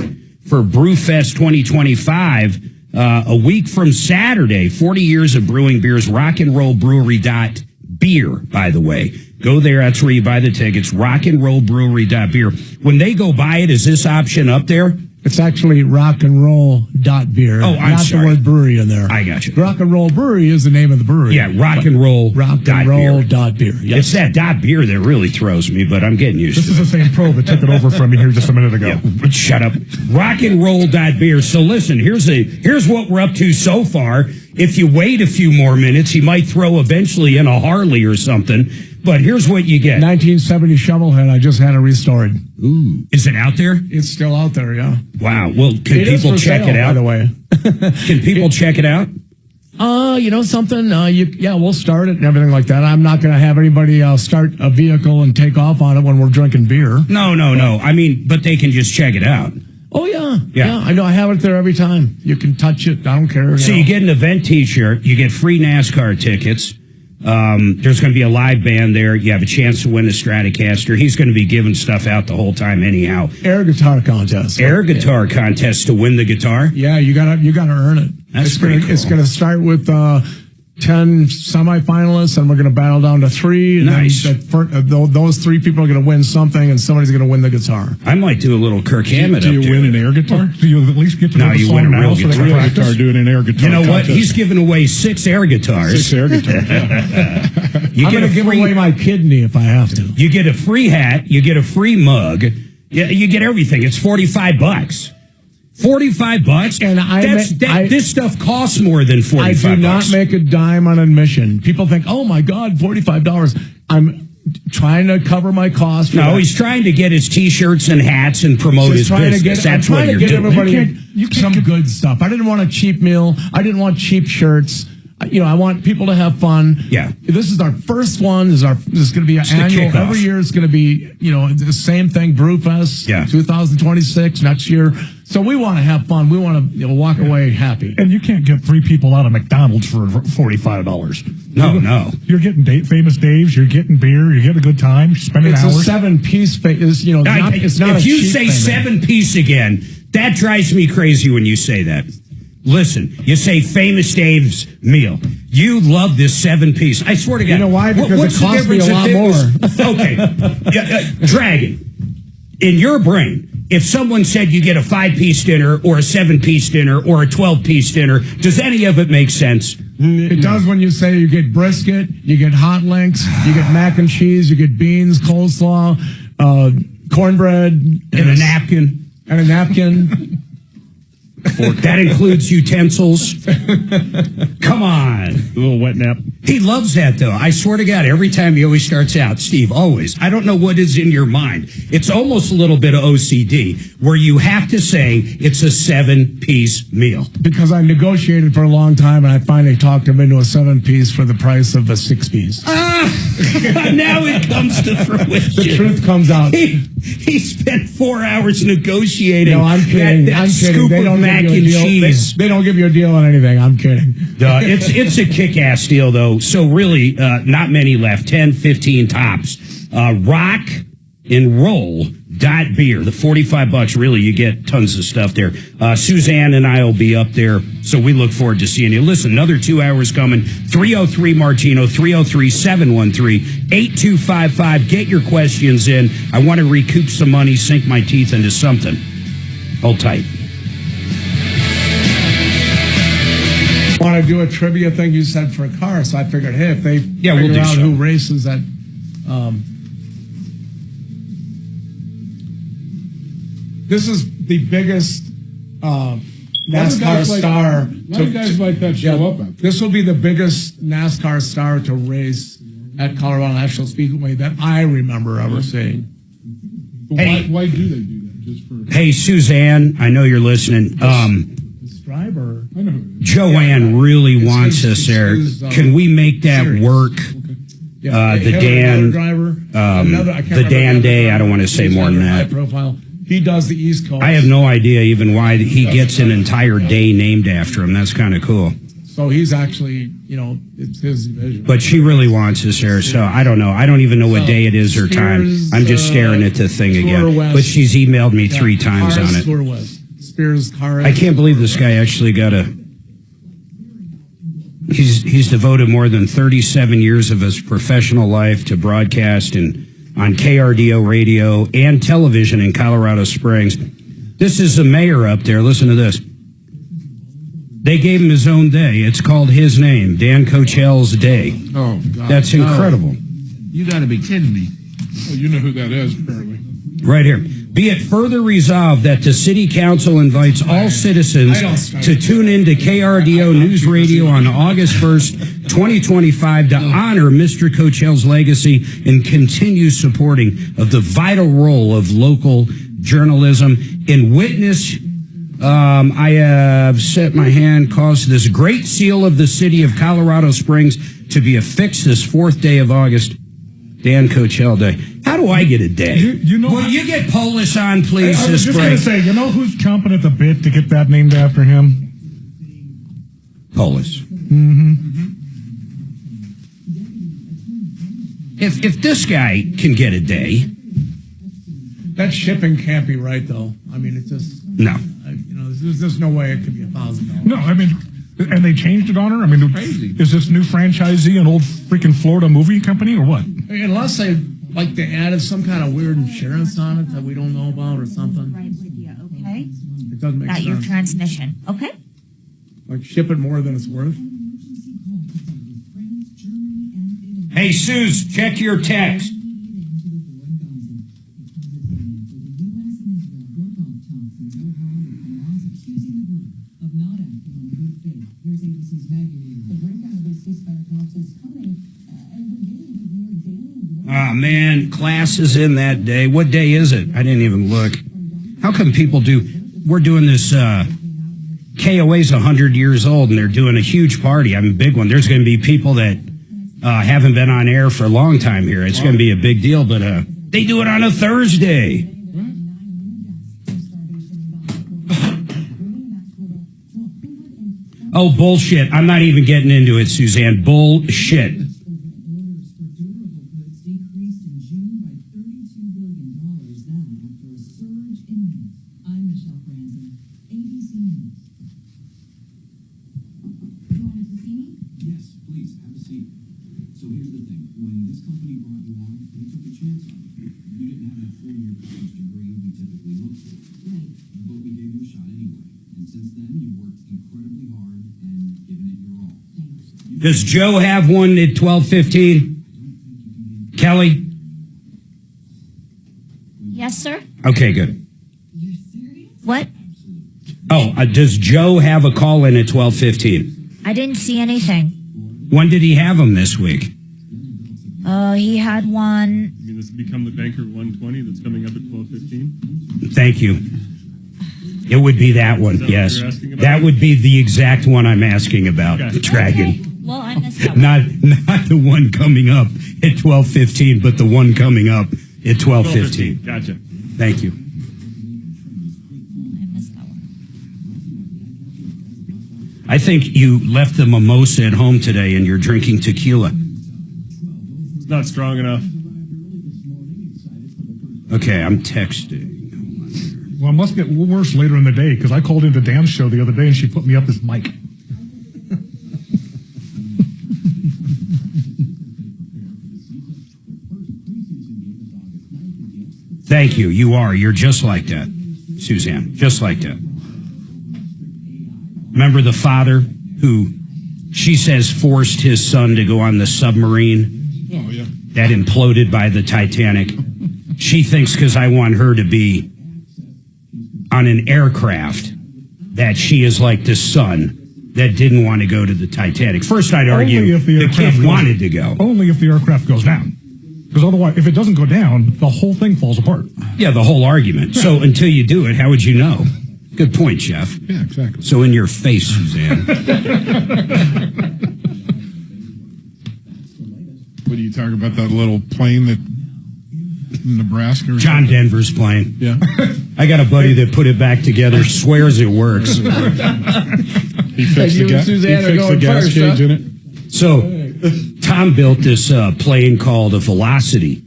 for Brewfest 2025, a week from Saturday, 40 years of brewing beers, rockandrollbrewery.beer, by the way. Go there. That's where you buy the tickets. Rockandrollbrewery.beer. When they go buy it, is this option up there? It's actually rockandroll.beer. Oh, I'm not sorry. the word brewery in there. I got you. Rock and Roll Brewery is the name of the brewery. Yeah, rockandroll.beer. Rockandroll.beer. Yes. It's that .beer that really throws me, but I'm getting used to it. This is the same pro that took it over from me here just a minute ago. Yeah, shut up. Rockandroll.beer. So listen, here's what we're up to so far. If you wait a few more minutes, he might throw eventually in a Harley or something. But here's what you get. 1970 Shovelhead. I just had it restored. Ooh. Is it out there? It's still out there, yeah. Wow. Well, can people check it out? By the way. Can people check it out? Something, we'll start it and everything like that. I'm not going to have anybody start a vehicle and take off on it when we're drinking beer. No. I mean, but they can just check it out. Oh, yeah. I know. I have it there every time. You can touch it. I don't care. So you get an event T-shirt. You get free NASCAR tickets. There's going to be a live band there. You have a chance to win a Stratocaster. He's going to be giving stuff out the whole time anyhow. Air guitar contest. Air guitar contest to win the guitar? Yeah, you gotta earn it. That's pretty cool. It's going to start with 10 semifinalists, and we're going to battle down to 3. Nice. Those 3 people are going to win something, and somebody's going to win the guitar. I might do a little Kirk Hammett. Do you win an air guitar? Do you at least get to no, the you song win a real now so they can guitar. practice? Doing an air guitar. You know what? contest. He's giving away 6 air guitars. 6 air guitars. Yeah. I'm going to give away my kidney if I have to. You get a free hat. You get a free mug. You get everything. It's $45. $45, and this stuff costs more than $45. I do not make a dime on admission. People think, "Oh my God, $45." I'm trying to cover my costs. No, he's trying to get his T-shirts and hats and promote his business. That's what you're doing. Everybody some good stuff. I didn't want a cheap meal. I didn't want cheap shirts. I want people to have fun. Yeah. This is our first one. This is going to be an annual. Every year it's going to be, the same thing. Brewfest. Yeah. 2026 next year. So we want to have fun. We want to walk away happy. And you can't get 3 people out of McDonald's for $45. No. You're getting Famous Dave's. You're getting beer. You're getting a good time. You're spending it's hours. A 7-piece. It's not. If you say 7-piece again, that drives me crazy when you say that. Listen, you say Famous Dave's meal. You love this 7-piece. I swear to God. You know why? Because it costs me a lot more. Okay. Dragon, in your brain, if someone said you get a 5-piece dinner or a 7-piece dinner or a 12-piece dinner, does any of it make sense? It does when you say you get brisket, you get hot links, you get mac and cheese, you get beans, coleslaw, cornbread, and a napkin. And a napkin. That includes utensils. Come on. A little wet nap. He loves that, though. I swear to God, every time he always starts out, Steve, always. I don't know what is in your mind. It's almost a little bit of OCD, where you have to say it's a 7-piece meal. Because I negotiated for a long time, and I finally talked him into a 7-piece for the price of a 6-piece. Now it comes to fruition. The truth comes out. He spent 4 hours negotiating. No, I'm kidding. That I'm kidding. Scoop of mac and cheese. They don't give you a deal on anything. I'm kidding. It's a kick-ass deal, though. So really, not many left. 10, 15 tops. Rockandrollbrewery.beer. Beer. The $45, really, you get tons of stuff there. Suzanne and I will be up there, so we look forward to seeing you. Listen, another 2 hours coming. 303 Martino, 303-713-8255. Get your questions in. I want to recoup some money, sink my teeth into something. Hold tight. Want to do a trivia thing you said for a car, so I figured, hey, if they figure out who races at this is the biggest NASCAR star. Why do guys like that show up? This will be the biggest NASCAR star to race at Colorado National Speedway that I remember ever seeing. Hey, why do they do that? Just for Hey, Suzanne, I know you're listening. This driver, Joanne really wants us there. Can we make that work? The Dan, the Dan Day. I don't want to say more than that. Profile. He does the East Coast. I have no idea even why he gets an entire day named after him. That's kind of cool. So he's actually, it's his division. But she really wants us there, so I don't know. I don't even know what day it is or time. I'm just staring at the thing again. But she's emailed me 3 times on it. Spears Car. I can't believe this guy actually got a... He's devoted more than 37 years of his professional life to broadcast and on KRDO radio and television in Colorado Springs. This is the mayor up there. Listen to this. They gave him his own day. It's called his name, Dan Cochel's Day. Oh, God. That's incredible. You got to be kidding me. Well, you know who that is, apparently. Right here. Be it further resolved that the City Council invites all citizens to tune in to KRDO News Radio on August 1st, 2025 to honor Mr. Cochel's legacy and continue supporting of the vital role of local journalism. In witness, I have set my hand, caused this great seal of the City of Colorado Springs to be affixed this 4th day of August, Dan Cochel Day. How do I get a day? Will you get Polish on, please, I was this just going break? to say, you know who's chomping at the bit to get that named after him? Polish. Mm-hmm. If this guy can get a day... That shipping can't be right, though. I mean, it's just... No. There's no way it could be $1,000. No, I mean... And they changed it on her? I mean, is this new franchisee an old freaking Florida movie company or what? Unless they added some kind of weird insurance on it that we don't know about or something. Right with you, okay? It doesn't make Got sense. your transmission, okay? Like ship it more than it's worth. Hey, Suze, check your text. Oh, man, class is in that day. What day is it? I didn't even look. How come people we're doing this, KOA's 100 years old, and they're doing a huge party. I mean, a big one. There's going to be people that haven't been on air for a long time here. It's going to be a big deal, but they do it on a Thursday. Oh, bullshit. I'm not even getting into it, Suzanne. Bullshit. Does Joe have one at 12:15? Kelly? Yes, sir. Okay, good. What? Oh, does Joe have a call in at 12:15? I didn't see anything. When did he have them this week? He had one. You mean this become the Banker 120 that's coming up at 12:15? Thank you. It would be that one, yes. That would be the exact one I'm asking about, the Dragon. Okay. Well, I missed that one. Not the one coming up at 12:15, but the one coming up at 12:15. Gotcha. Thank you. I missed that one. I think you left the mimosa at home today and you're drinking tequila. It's not strong enough. Okay, I'm texting. Well, it must get worse later in the day because I called into Dan's show the other day and she put me up this mic. Thank you. You are. You're just like that, Suzanne. Just like that. Remember the father who, she says, forced his son to go on the submarine that imploded by the Titanic? She thinks because I want her to be on an aircraft that she is like the son that didn't want to go to the Titanic. First, I'd argue Only if the kid wanted to go. Only if the aircraft goes down. Because otherwise, if it doesn't go down, the whole thing falls apart. Yeah, the whole argument. So until you do it, how would you know? Good point, Jeff. Yeah, exactly. So in your face, Suzanne. What do you talk about, that little plane that in Nebraska? Or John Denver's plane. Yeah. I got a buddy that put it back together, swears it works. He fixed the gas gauge in it. So Tom built this plane called a Velocity.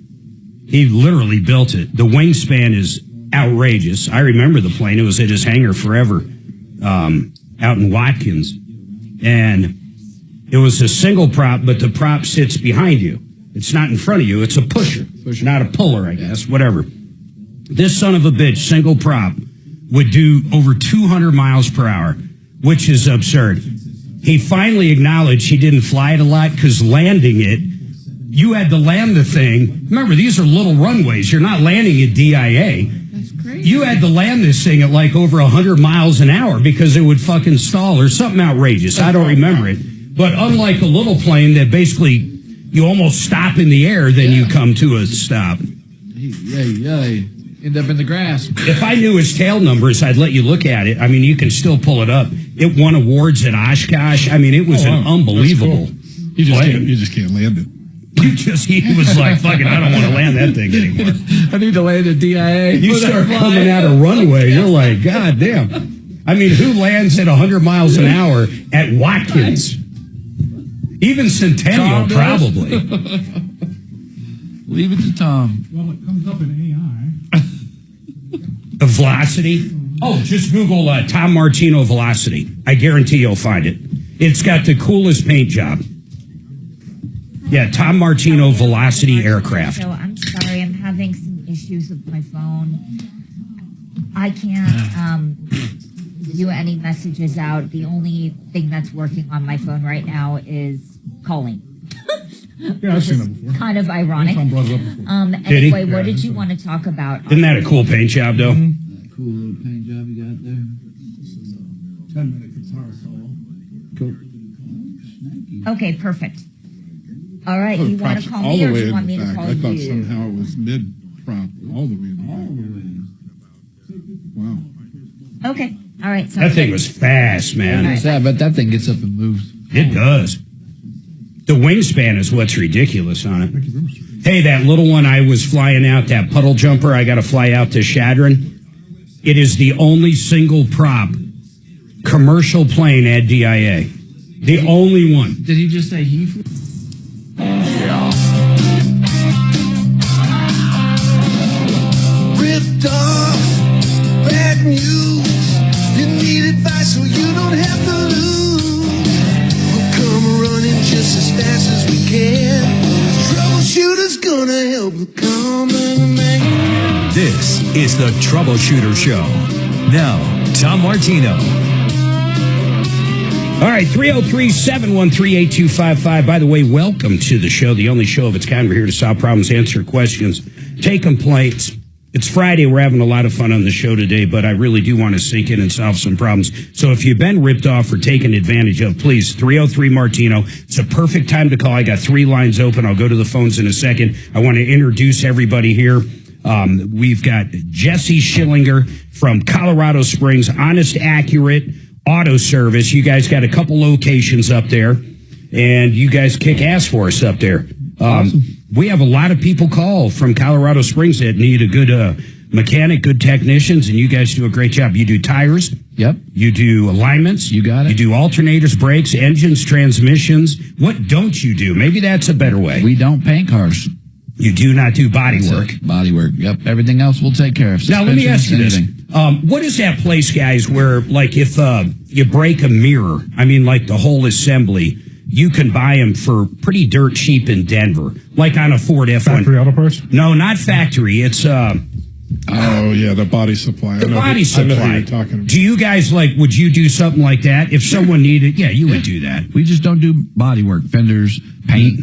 He literally built it. The wingspan is outrageous. I remember the plane. It was at his hangar forever out in Watkins. And it was a single prop, but the prop sits behind you. It's not in front of you. It's a pusher. Not a puller, I guess. Whatever. This son of a bitch, single prop, would do over 200 miles per hour, which is absurd. He finally acknowledged he didn't fly it a lot because landing it, you had to land the thing. Remember, these are little runways. You're not landing at DIA. That's crazy. You had to land this thing at like over 100 miles an hour because it would fucking stall or something outrageous. I don't remember it. But unlike a little plane that basically you almost stop in the air, then you come to a stop. Yeah. End up in the grass. If I knew his tail numbers, I'd let you look at it. I mean, you can still pull it up. It won awards at Oshkosh. I mean, it was an unbelievable plane. You just can't land it. He was like, fuck it, I don't want to land that thing anymore. I need to land at DIA. You start coming out of runway, you're like, God damn. I mean, who lands at 100 miles an hour at Watkins? Even Centennial, probably. Leave it to Tom. Well, it comes up in AI. The Velocity? Oh, just Google Tom Martino Velocity. I guarantee you'll find it. It's got the coolest paint job. Yeah, Tom Martino Velocity aircraft. So I'm sorry, I'm having some issues with my phone. I can't do any messages out. The only thing that's working on my phone right now is calling. Yeah, I've seen that before. Kind of ironic. Tom brought it up before. Anyway, what did you want to talk about? Isn't that a cool paint job, though? Cool little paint job you got there. 10-minute guitar solo. Cool. Okay, perfect. All right, you want to call me or do you want me to call I thought you? somehow it was mid-prop all the way in the back. Wow. Okay, all right. That thing was fast, man. But that thing gets up and moves. It does. The wingspan is what's ridiculous on it. Hey, that little one I was flying out, that puddle jumper, I got to fly out to Shadron. It is the only single prop commercial plane at DIA. The only one. Did he just say he flew? Ripped off, bad news. You need advice so you don't have to lose. We'll come running just as fast as we can. Troubleshooter's gonna help the common man. This is the Troubleshooter Show. Now, Tom Martino. All right, 303-713-8255. By the way, welcome to the show, the only show of its kind. We're here to solve problems, answer questions, take complaints. It's Friday. We're having a lot of fun on the show today, but I really do want to sink in and solve some problems. So if you've been ripped off or taken advantage of, please, 303-MARTINO. It's a perfect time to call. I got 3 lines open. I'll go to the phones in a second. I want to introduce everybody here. We've got Jesse Schillinger from Colorado Springs, Honest, Accurate Auto Service. You guys got a couple locations up there, and you guys kick ass for us up there. Awesome. We have a lot of people call from Colorado Springs that need a good mechanic, good technicians, and you guys do a great job. You do tires. Yep. You do alignments. You got it. You do alternators, brakes, engines, transmissions. What don't you do? Maybe that's a better way. We don't paint cars. You do not do body work. Body work. Yep. Everything else we'll take care of. Now, let me ask you this. Anything. What is that place, guys, where, like, if you break a mirror, I mean, like the whole assembly, you can buy them for pretty dirt cheap in Denver, like on a Ford F1. Factory auto parts? No, not factory. It's... Oh, yeah, the body supply. The body I know who supply. you're talking about. Do you guys, like, would you do something like that? If someone needed... Yeah, you would do that. We just don't do body work. Fenders, paint.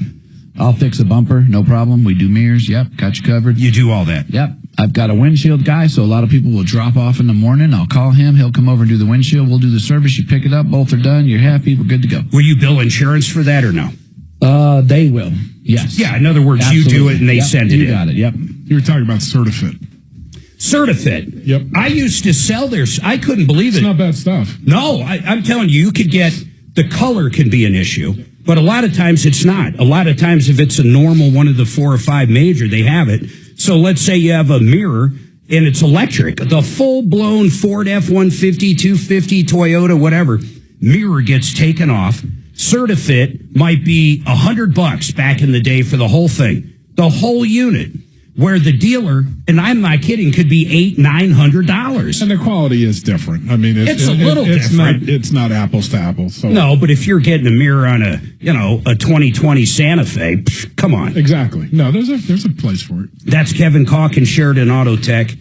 I'll fix a bumper, no problem. We do mirrors. Yep, got you covered. You do all that. Yep. I've got a windshield guy, so a lot of people will drop off in the morning. I'll call him. He'll come over and do the windshield. We'll do the service. You pick it up. Both are done. You're happy. We're good to go. Will you bill insurance for that or no? They will. Yes. Yeah, in other words, Absolutely. you do it and they send it in. You got it. Yep. You were talking about Certifit. Certifit. Yep. I used to sell theirs. I couldn't believe it. It's not bad stuff. No, I'm telling you, you could get... The color can be an issue, but a lot of times it's not. A lot of times if it's a normal one of the 4 or 5 major, they have it. So let's say you have a mirror and it's electric. The full-blown Ford F-150, 250, Toyota, whatever, mirror gets taken off. Certifit might be $100 back in the day for the whole thing, the whole unit. Where the dealer, and I'm not kidding, could be $800-900. And the quality is different. I mean, it's a little different. It's not apples to apples. So. No, but if you're getting a mirror on a 2020 Santa Fe, come on. Exactly. No, there's a place for it. That's Kevin Calkin, Sheridan Auto Tech.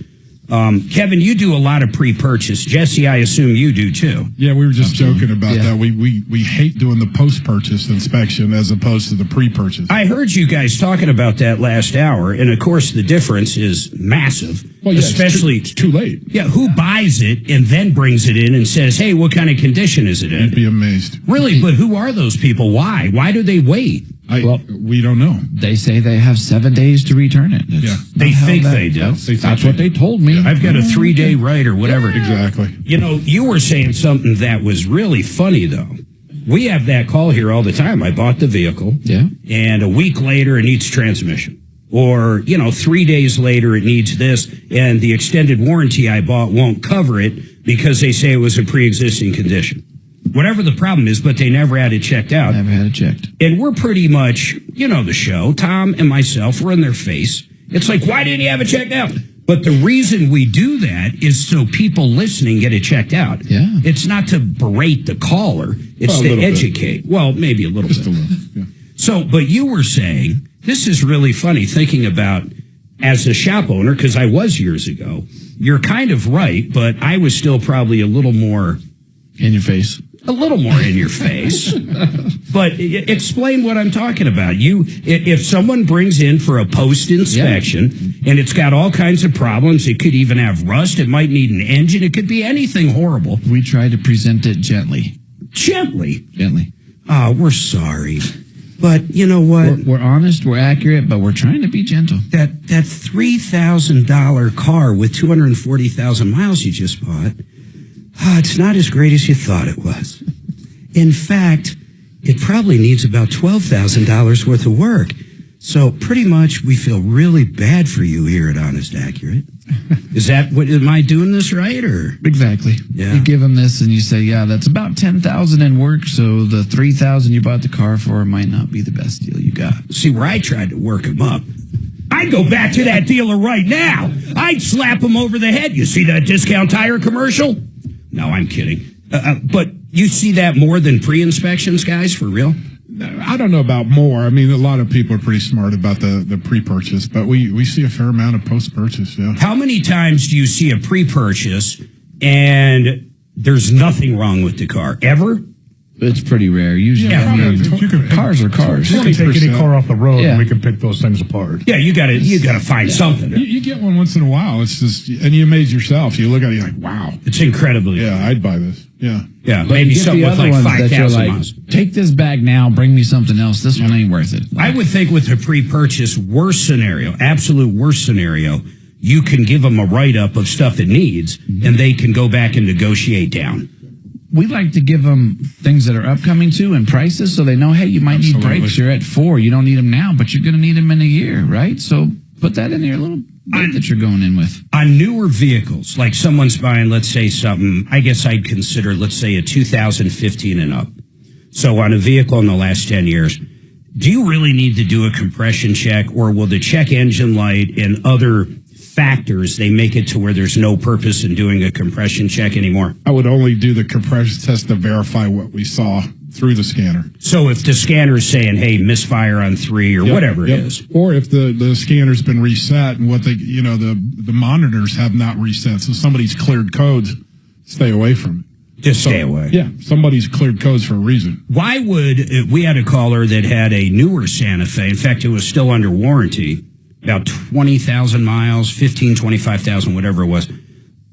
Kevin, you do a lot of pre-purchase. Jesse, I assume you do too. Yeah, we were just joking about that. We hate doing the post-purchase inspection as opposed to the pre-purchase. I heard you guys talking about that last hour, and of course the difference is massive. Well, yeah, especially it's too late. Yeah, who buys it and then brings it in and says, "Hey, what kind of condition is it in?" You'd be amazed. Really, but who are those people? Why? Why do they wait? We don't know. They say they have 7 days to return it. They think they do. That's what they told me. I've got a 3-day right or whatever. Exactly. You were saying something that was really funny, though. We have that call here all the time. I bought the vehicle. Yeah. And a week later, it needs transmission. Or, 3 days later, it needs this. And the extended warranty I bought won't cover it because they say it was a pre-existing condition. Whatever the problem is, but they never had it checked out. Never had it checked. And we're pretty much, the show, Tom and myself, we're in their face. It's like, why didn't you have it checked out? But the reason we do that is so people listening get it checked out. Yeah. It's not to berate the caller. It's to educate. Well, maybe a little bit. Just a little, yeah. So, but you were saying, this is really funny thinking about as a shop owner, because I was years ago, you're kind of right, but I was still probably a little more... In your face. A little more in your face. But explain what I'm talking about. If someone brings in for a post-inspection and it's got all kinds of problems, it could even have rust, it might need an engine, it could be anything horrible. We try to present it gently. Gently? Gently. Oh, we're sorry. But you know what? We're honest, we're accurate, but we're trying to be gentle. That $3,000 car with 240,000 miles you just bought, it's not as great as you thought it was. In fact, it probably needs about $12,000 worth of work. So pretty much we feel really bad for you here at Honest Accurate. Is that what, am I doing this right or? Exactly. Yeah. You give them this and you say, yeah, that's about $10,000 in work. So the $3,000 you bought the car for might not be the best deal you got. See, where I tried to work him up, I'd go back to that dealer right now. I'd slap him over the head. You see that discount tire commercial? No, I'm kidding. But you see that more than pre-inspections, guys, for real? I don't know about more. I mean, a lot of people are pretty smart about the pre-purchase, but we see a fair amount of post-purchase, yeah. How many times do you see a pre-purchase and there's nothing wrong with the car? Ever? It's pretty rare. Usually, cars are cars. You can take any car off the road and we can pick those things apart. Yeah, you gotta find something. You get one once in a while. It's just, and you amaze yourself. You look at it, you're like, wow. It's incredible. Yeah, I'd buy this. Yeah. Yeah, maybe something with like 5,000 miles. Take this bag now, bring me something else. This one ain't worth it. I would think with a pre-purchase worst scenario, absolute worst scenario, you can give them a write-up of stuff it needs, and they can go back and negotiate down. We like to give them things that are upcoming too and prices so they know, hey, you might need brakes. You're at 4. You don't need them now, but you're going to need them in a year, right? So put that in your little bit that you're going in with. On newer vehicles, like someone's buying, let's say something, I guess I'd consider, let's say a 2015 and up. So on a vehicle in the last 10 years, do you really need to do a compression check, or will the check engine light and other factors, they make it to where there's no purpose in doing a compression check anymore? I would only do the compression test to verify what we saw through the scanner. So if the scanner is saying, hey, misfire on 3 or whatever it is. Or if the scanner's been reset and what they, the monitors have not reset. So somebody's cleared codes, stay away from it. Just stay away. Yeah. Somebody's cleared codes for a reason. Why would, we had a caller that had a newer Santa Fe. In fact, it was still under warranty, about 20,000 miles, 25,000, whatever it was.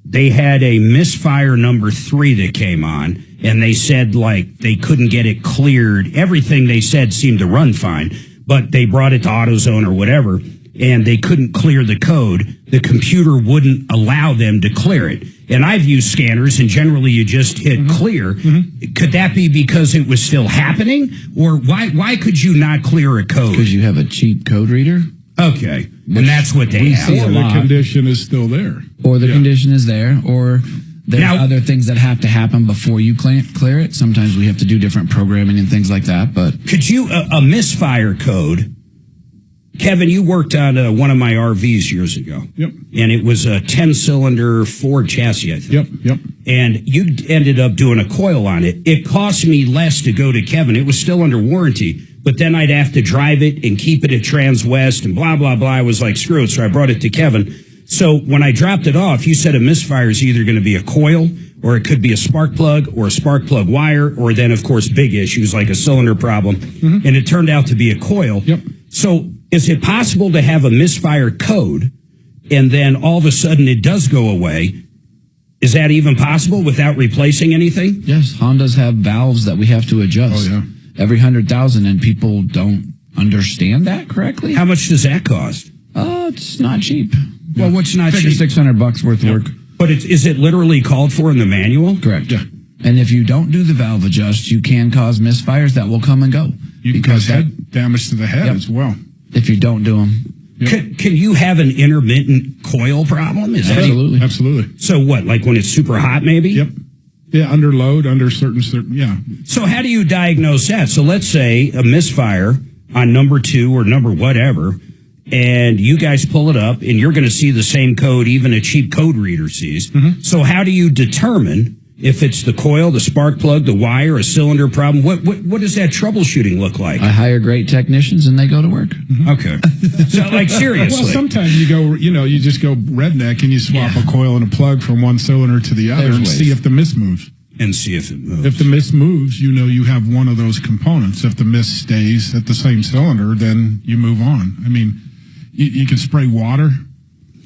They had a misfire number 3 that came on, and they said, like, they couldn't get it cleared. Everything they said seemed to run fine, but they brought it to AutoZone or whatever, and they couldn't clear the code. The computer wouldn't allow them to clear it. And I've used scanners, and generally you just hit clear. Could that be because it was still happening? Or why could you not clear a code? Because you have a cheap code reader. Okay. And that's what they have. Or the condition is still there. Or the condition is there, or there's other things that have to happen before you clear it. Sometimes we have to do different programming and things like that. But could you, a misfire code, Kevin, you worked on one of my RVs years ago. Yep. And it was a 10-cylinder Ford chassis, I think. Yep. And you ended up doing a coil on it. It cost me less to go to Kevin. It was still under warranty. But then I'd have to drive it and keep it at Transwest and blah, blah, blah. I was like, screw it. So I brought it to Kevin. So when I dropped it off, you said a misfire is either going to be a coil, or it could be a spark plug or a spark plug wire, or then, of course, big issues like a cylinder problem. And it turned out to be a coil. Yep. So is it possible to have a misfire code and then all of a sudden it does go away? Is that even possible without replacing anything? yes, Hondas have valves that we have to adjust. Oh, yeah. Every 100,000, and people don't understand that correctly. How much does that cost? Oh, it's not cheap. Well, what's not Figure cheap? $600 worth of work. But is it literally called for in the manual? Correct. Yeah. And if you don't do the valve adjust, you can cause misfires that will come and go. You can cause head damage to the head as well. If you don't do them. Can you have an intermittent coil problem? Absolutely. Absolutely. So what, like when it's super hot maybe? Yep. Yeah, under load, under certain, yeah. So how do you diagnose that? So let's say a misfire on number 2 or number whatever, and you guys pull it up, and you're going to see the same code even a cheap code reader sees. So how do you determine if it's the coil, the spark plug, the wire, a cylinder problem? What does that troubleshooting look like? I hire great technicians, and they go to work. Okay. So, like, seriously. Well, sometimes you go, you just go redneck and you swap a coil and a plug from one cylinder to the other and see if the miss moves. And see if it moves. If the miss moves, you have one of those components. If the miss stays at the same cylinder, then you move on. I mean, you can spray water,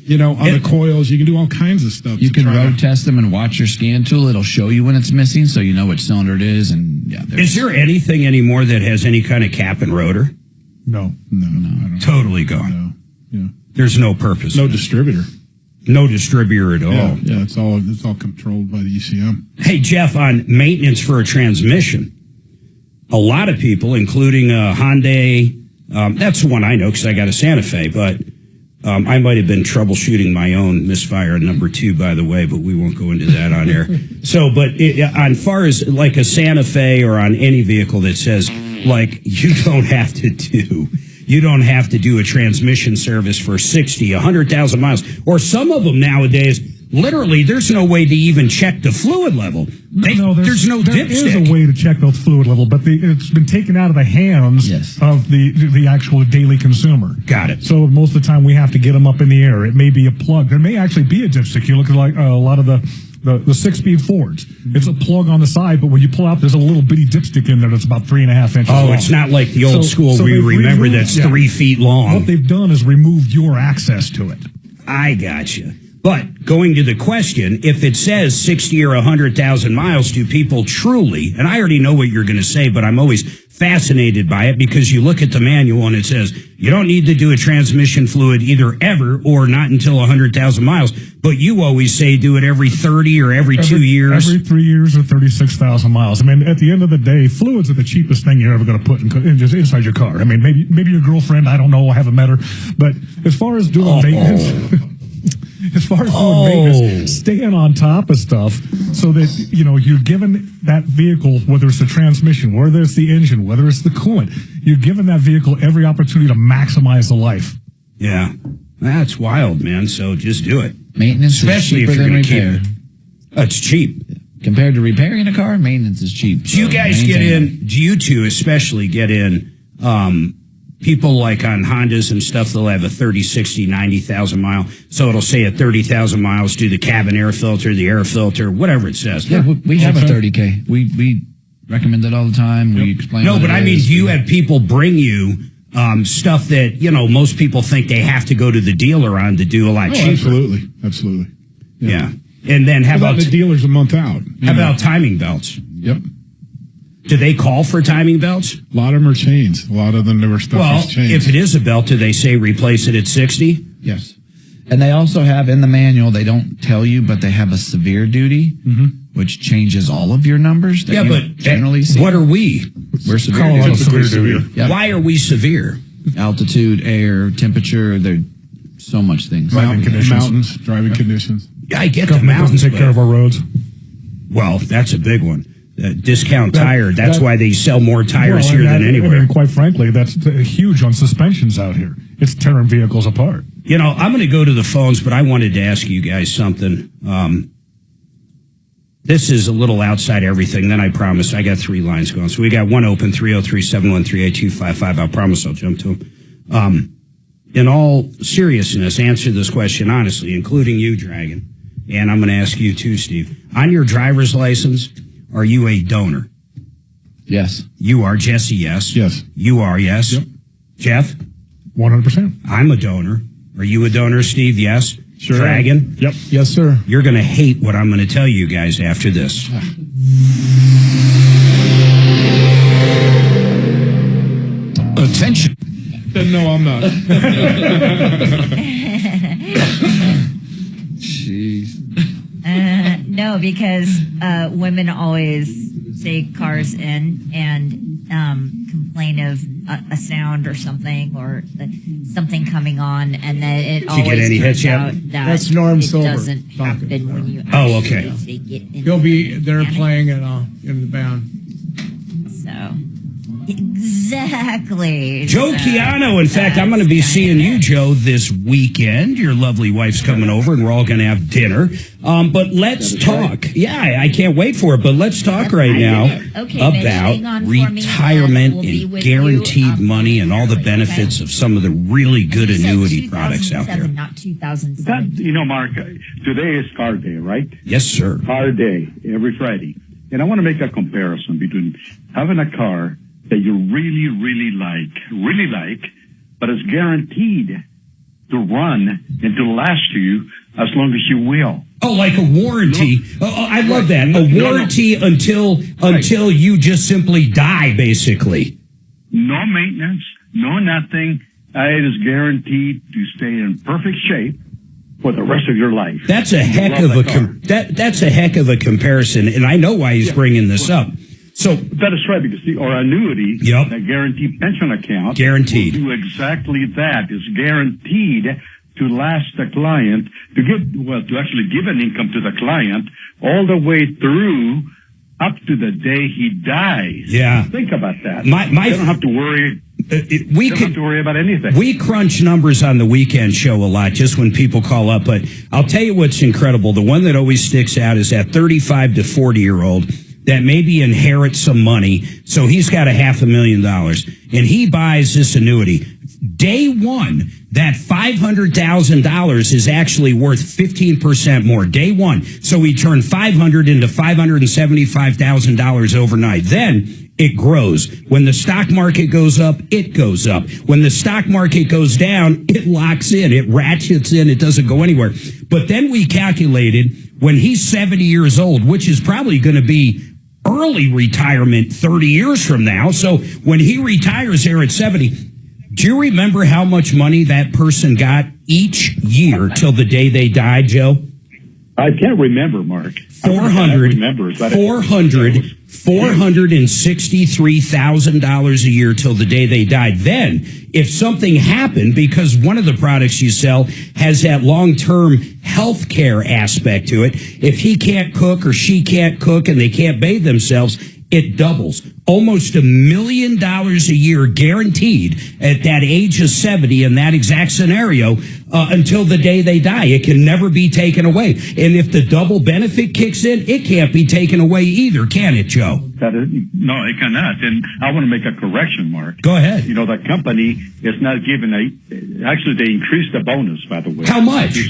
on the coils. You can do all kinds of stuff. You can road test them and watch your scan tool. It'll show you when it's missing, so you know which cylinder it is. And is there anything anymore that has any kind of cap and rotor? No. I don't totally gone. No. Yeah. There's no purpose. No distributor. No distributor at all. Yeah, it's all controlled by the ECM. Hey, Jeff, on maintenance for a transmission, a lot of people, including Hyundai, that's the one I know because I got a Santa Fe, but I might have been troubleshooting my own misfire on number 2, by the way, but we won't go into that on air. So, but on far as like a Santa Fe or on any vehicle that says, like, you don't have to do a transmission service for 60, 100,000 miles, or some of them nowadays, literally, there's no way to even check the fluid level. There's no there dipstick. There is a way to check the fluid level, but it's been taken out of the hands of the actual daily consumer. Got it. So most of the time we have to get them up in the air. It may be a plug. There may actually be a dipstick. You look at like a lot of the 6-speed Fords. It's a plug on the side, but when you pull out, there's a little bitty dipstick in there that's about 3.5 inches long. Oh, it's not like the old school where you remember that's 3 feet long. What they've done is removed your access to it. I gotcha. But going to the question, if it says 60 or 100,000 miles, do people truly, and I already know what you're going to say, but I'm always fascinated by it because you look at the manual and it says you don't need to do a transmission fluid either ever or not until 100,000 miles, but you always say do it every 30 or every 2 years. Every 3 years or 36,000 miles. I mean, at the end of the day, fluids are the cheapest thing you're ever going to put in just inside your car. I mean, maybe your girlfriend, I don't know, I haven't met her, but as far as doing maintenance... As far as doing maintenance, staying on top of stuff. so that, you're given that vehicle, whether it's the transmission, whether it's the engine, whether it's the coolant, you're given that vehicle every opportunity to maximize the life. Yeah. That's wild, man. So just do it. Maintenance especially is if cheaper you're than going to keep repair. it. It's cheap. Compared to repairing a car, maintenance is cheap. Do you guys get in, do you two especially get in, people like on Hondas and stuff, they'll have a 30, 60, 90,000 mile. So it'll say at 30,000 miles, do the cabin air filter, the air filter, whatever it says. Yeah, we have a 30K. We recommend it all the time. We explain. No, what but it I mean, is. do you have people bring you stuff that, most people think they have to go to the dealer on to do a lot cheaper? Absolutely. Yeah. And then how about the dealer's a month out? How about timing belts? Yep. Do they call for timing belts? A lot of them are chains. A lot of the newer stuff is chains. If it is a belt, do they say replace it at 60? Yes. And they also have in the manual, they don't tell you, but they have a severe duty, which changes all of your numbers. That you but generally see. what are we? We're severe. Colorado duty. severe duty. Yeah. Why are we severe? Altitude, air, temperature, there's so much things. Mountains, driving conditions. Yeah, I get the Government mountains. doesn't take care of our roads. Well, that's a big one. Discount tire. That's why they sell more tires here than anywhere. I mean, quite frankly, that's huge on suspensions out here. It's tearing vehicles apart. I'm going to go to the phones, but I wanted to ask you guys something. This is a little outside everything. Then I promise I got 3 lines going. So we got one open, 303-713-8255. I promise I'll jump to them. In all seriousness, answer this question honestly, including you, Dragon. And I'm going to ask you too, Steve. On your driver's license, are you a donor? Yes. You are, Jesse, yes. Yes. You are, yes. Yep. Jeff? 100%. I'm a donor. Are you a donor, Steve? Yes. Sure. Dragon? Yep. Yes, sir. You're going to hate what I'm going to tell you guys after this. Attention. No, I'm not. Jeez. No, because women always take cars in and complain of a sound or something or something coming on, and then it always get any turns hits yet? out that That's Norm it Silver doesn't talking. happen when you Oh, actually okay. take it in. He'll be there playing in the band. So exactly. Joe So Chiano. In fact, I'm going to be seeing you, Joe, this weekend. Your lovely wife's coming over, and we're all going to have dinner. But let's talk. Yeah, I can't wait for it. But let's talk right now Okay, Mitch, hang on about for me, retirement we'll be and with guaranteed you, money and all the benefits of some of the really good You said annuity products out 2007, there. Not 2007. Mark, today is car day, right? Yes, sir. Car day, every Friday. And I want to make a comparison between having a car that you really like, but it's guaranteed to run and to last you as long as you will. Oh, like a warranty. I love that. A warranty until you just simply die, basically. No maintenance, no nothing. It is guaranteed to stay in perfect shape for the rest of your life. That's a heck of that's a heck of a comparison, and I know why he's bringing this up. So that is right, because our annuity, that guaranteed pension account, guaranteed, will do exactly that. It's guaranteed to last the client, to actually give an income to the client all the way through up to the day he dies. Yeah. Think about that. They don't have to worry. We don't have to worry about anything. We crunch numbers on the weekend show a lot, just when people call up. But I'll tell you what's incredible. The one that always sticks out is that 35 to 40-year-old that maybe inherits some money. So he's got $500,000, and he buys this annuity. Day one, that $500,000 is actually worth 15% more. Day one. So he turned $500 into $575,000 overnight. Then it grows. When the stock market goes up, it goes up. When the stock market goes down, it locks in. It ratchets in. It doesn't go anywhere. But then we calculated when he's 70 years old, which is probably going to be early retirement 30 years from now. So when he retires there at 70, do you remember how much money that person got each year till the day they died, Joe? I can't remember, Mark. $463,000 a year till the day they died. Then, if something happened, because one of the products you sell has that long-term health care aspect to it. If he can't cook or she can't cook and they can't bathe themselves, it doubles. Almost $1 million a year guaranteed at that age of 70 in that exact scenario until the day they die. It can never be taken away. And if the double benefit kicks in, it can't be taken away either, can it, Joe? No, it cannot. And I want to make a correction, Mark. Go ahead. You know, that company is not giving actually they increased the bonus, by the way. How much? To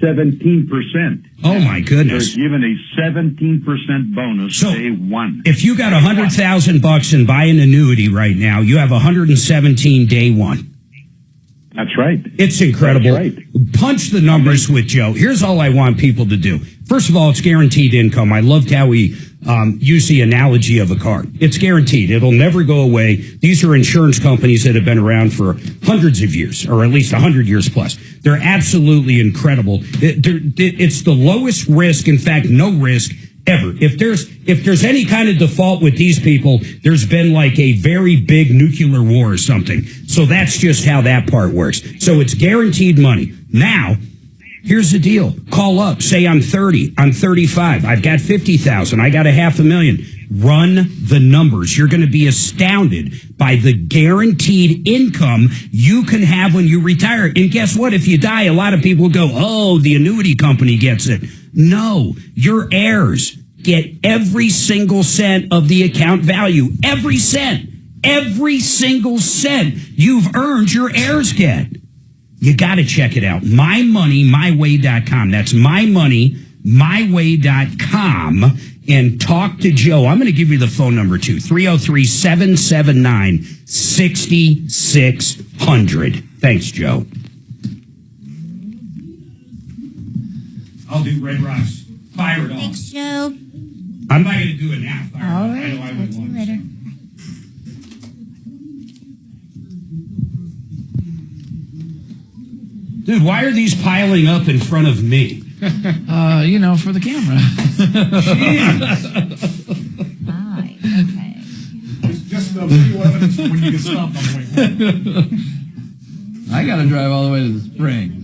17%. Oh, my goodness. They're giving a 17% bonus day one. If you got $100,000 and buy an annuity right now, you have 117 day one. That's right. It's incredible. That's right. Punch the numbers with Joe. Here's all I want people to do. First of all, it's guaranteed income. I loved how he used the analogy of a car. It's guaranteed. It'll never go away. These are insurance companies that have been around for hundreds of years, or at least 100 years plus. They're absolutely incredible. It's the lowest risk, in fact, no risk ever. If there's any kind of default with these people, there's been like a very big nuclear war or something. So that's just how that part works. So it's guaranteed money. Now, here's the deal. Call up. Say I'm 30. I'm 35. I've got 50,000. I got $500,000. Run the numbers. You're going to be astounded by the guaranteed income you can have when you retire. And guess what? If you die, a lot of people go, oh, the annuity company gets it. No, your heirs get every single cent of the account value. Every cent. Every single cent you've earned, your heirs get. You got to check it out. MyMoneyMyWay.com. That's MyMoneyMyWay.com. And talk to Joe. I'm going to give you the phone number, too. 303-779-6600. Thanks, Joe. I'll do Red Rocks. Fire it off. Thanks, Joe. I'm not going to do it now. Fire All it off. right. I know I Talk would to you want later. Dude, why are these piling up in front of me? For the camera. Hi. Okay. It's just video evidence for when you get stopped on the way home. I got to drive all the way to the spring.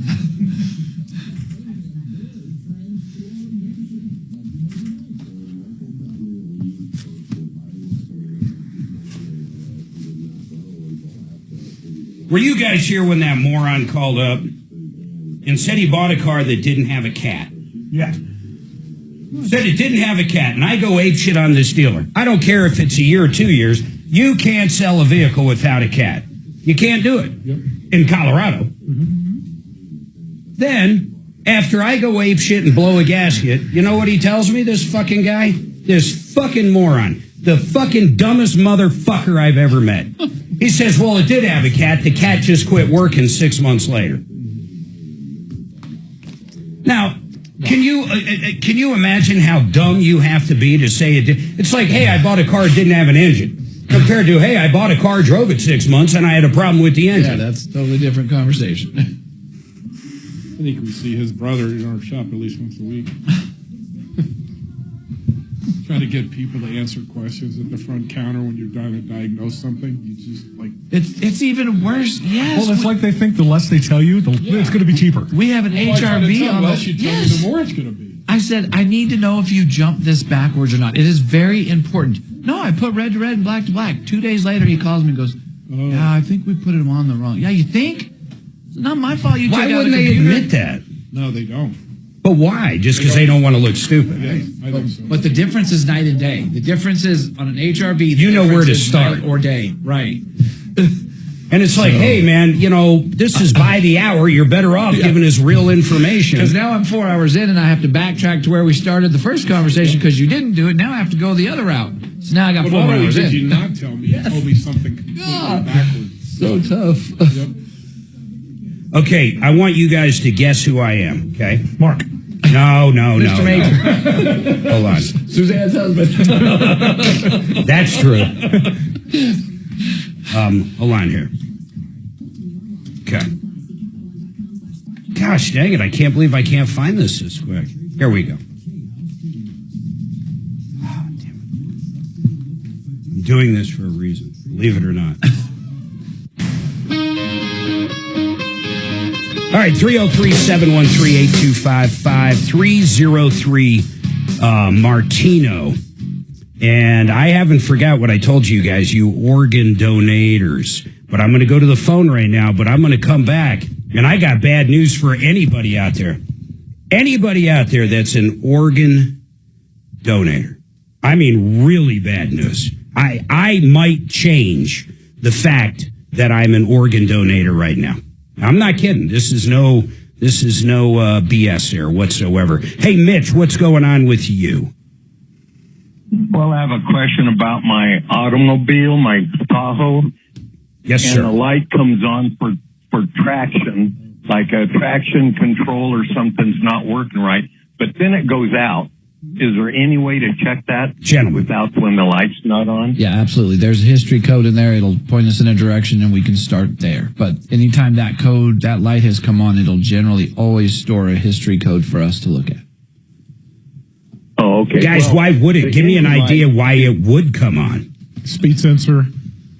Were you guys here when that moron called up and said he bought a car that didn't have a cat? Yeah. Said it didn't have a cat, and I go apeshit on this dealer. I don't care if it's a year or 2 years. You can't sell a vehicle without a cat. You can't do it in Colorado. Then, after I go apeshit and blow a gasket, you know what he tells me, this fucking guy? This fucking moron. The fucking dumbest motherfucker I've ever met. He says, well, it did have a cat. The cat just quit working 6 months later. Now, can you imagine how dumb you have to be to say it did? It's like, hey, I bought a car that didn't have an engine. Compared to, hey, I bought a car, drove it 6 months, and I had a problem with the engine. Yeah, that's a totally different conversation. I think we see his brother in our shop at least once a week. Try to get people to answer questions at the front counter when you're trying to diagnose something. You just like it's even worse. Yes. Well, it's like they think the less they tell you, it's going to be cheaper. We have an HRV on the less you tell me, the more it's going to be. I said I need to know if you jump this backwards or not. It is very important. No, I put red to red and black to black. 2 days later, he calls me and goes, "Yeah, I think we put it on the wrong." Yeah, you think? It's not my fault. You. Why wouldn't they admit that? No, they don't. But why? Just because they don't want to look stupid. Yeah, I think so. But the difference is night and day. The difference is on an HRV. You know where to start. Night or day, right? And it's like, hey, man, this is by the hour. You're better off giving us real information. Because now I'm 4 hours in and I have to backtrack to where we started the first conversation because you didn't do it. Now I have to go the other route. So now I got 4 hours in. Did you not tell me? You told me something completely backwards. So tough. Yep. Okay, I want you guys to guess who I am, okay? Mark. No. Mr. Mager. No. Hold on. Suzanne's husband. That's true. Hold on here. Okay. Gosh dang it, I can't believe I can't find this quick. Here we go. Oh, damn it. I'm doing this for a reason, believe it or not. All right, 303-713-8255, 303 Martino. And I haven't forgot what I told you guys, you organ donators. But I'm going to go to the phone right now, but I'm going to come back. And I got bad news for anybody out there. Anybody out there that's an organ donator. I mean, really bad news. I might change the fact that I'm an organ donator right now. I'm not kidding. This is no BS there whatsoever. Hey, Mitch, what's going on with you? Well, I have a question about my automobile, my Tahoe. Yes, and sir. the light comes on for traction, like a traction control or something's not working right, but then it goes out. Is there any way to check that without when the light's not on? Yeah, absolutely. There's a history code in there. It'll point us in a direction and we can start there. But anytime that light has come on, it'll generally always store a history code for us to look at. Oh, okay. Guys, why would it? Give me an idea why it would come on. Speed sensor.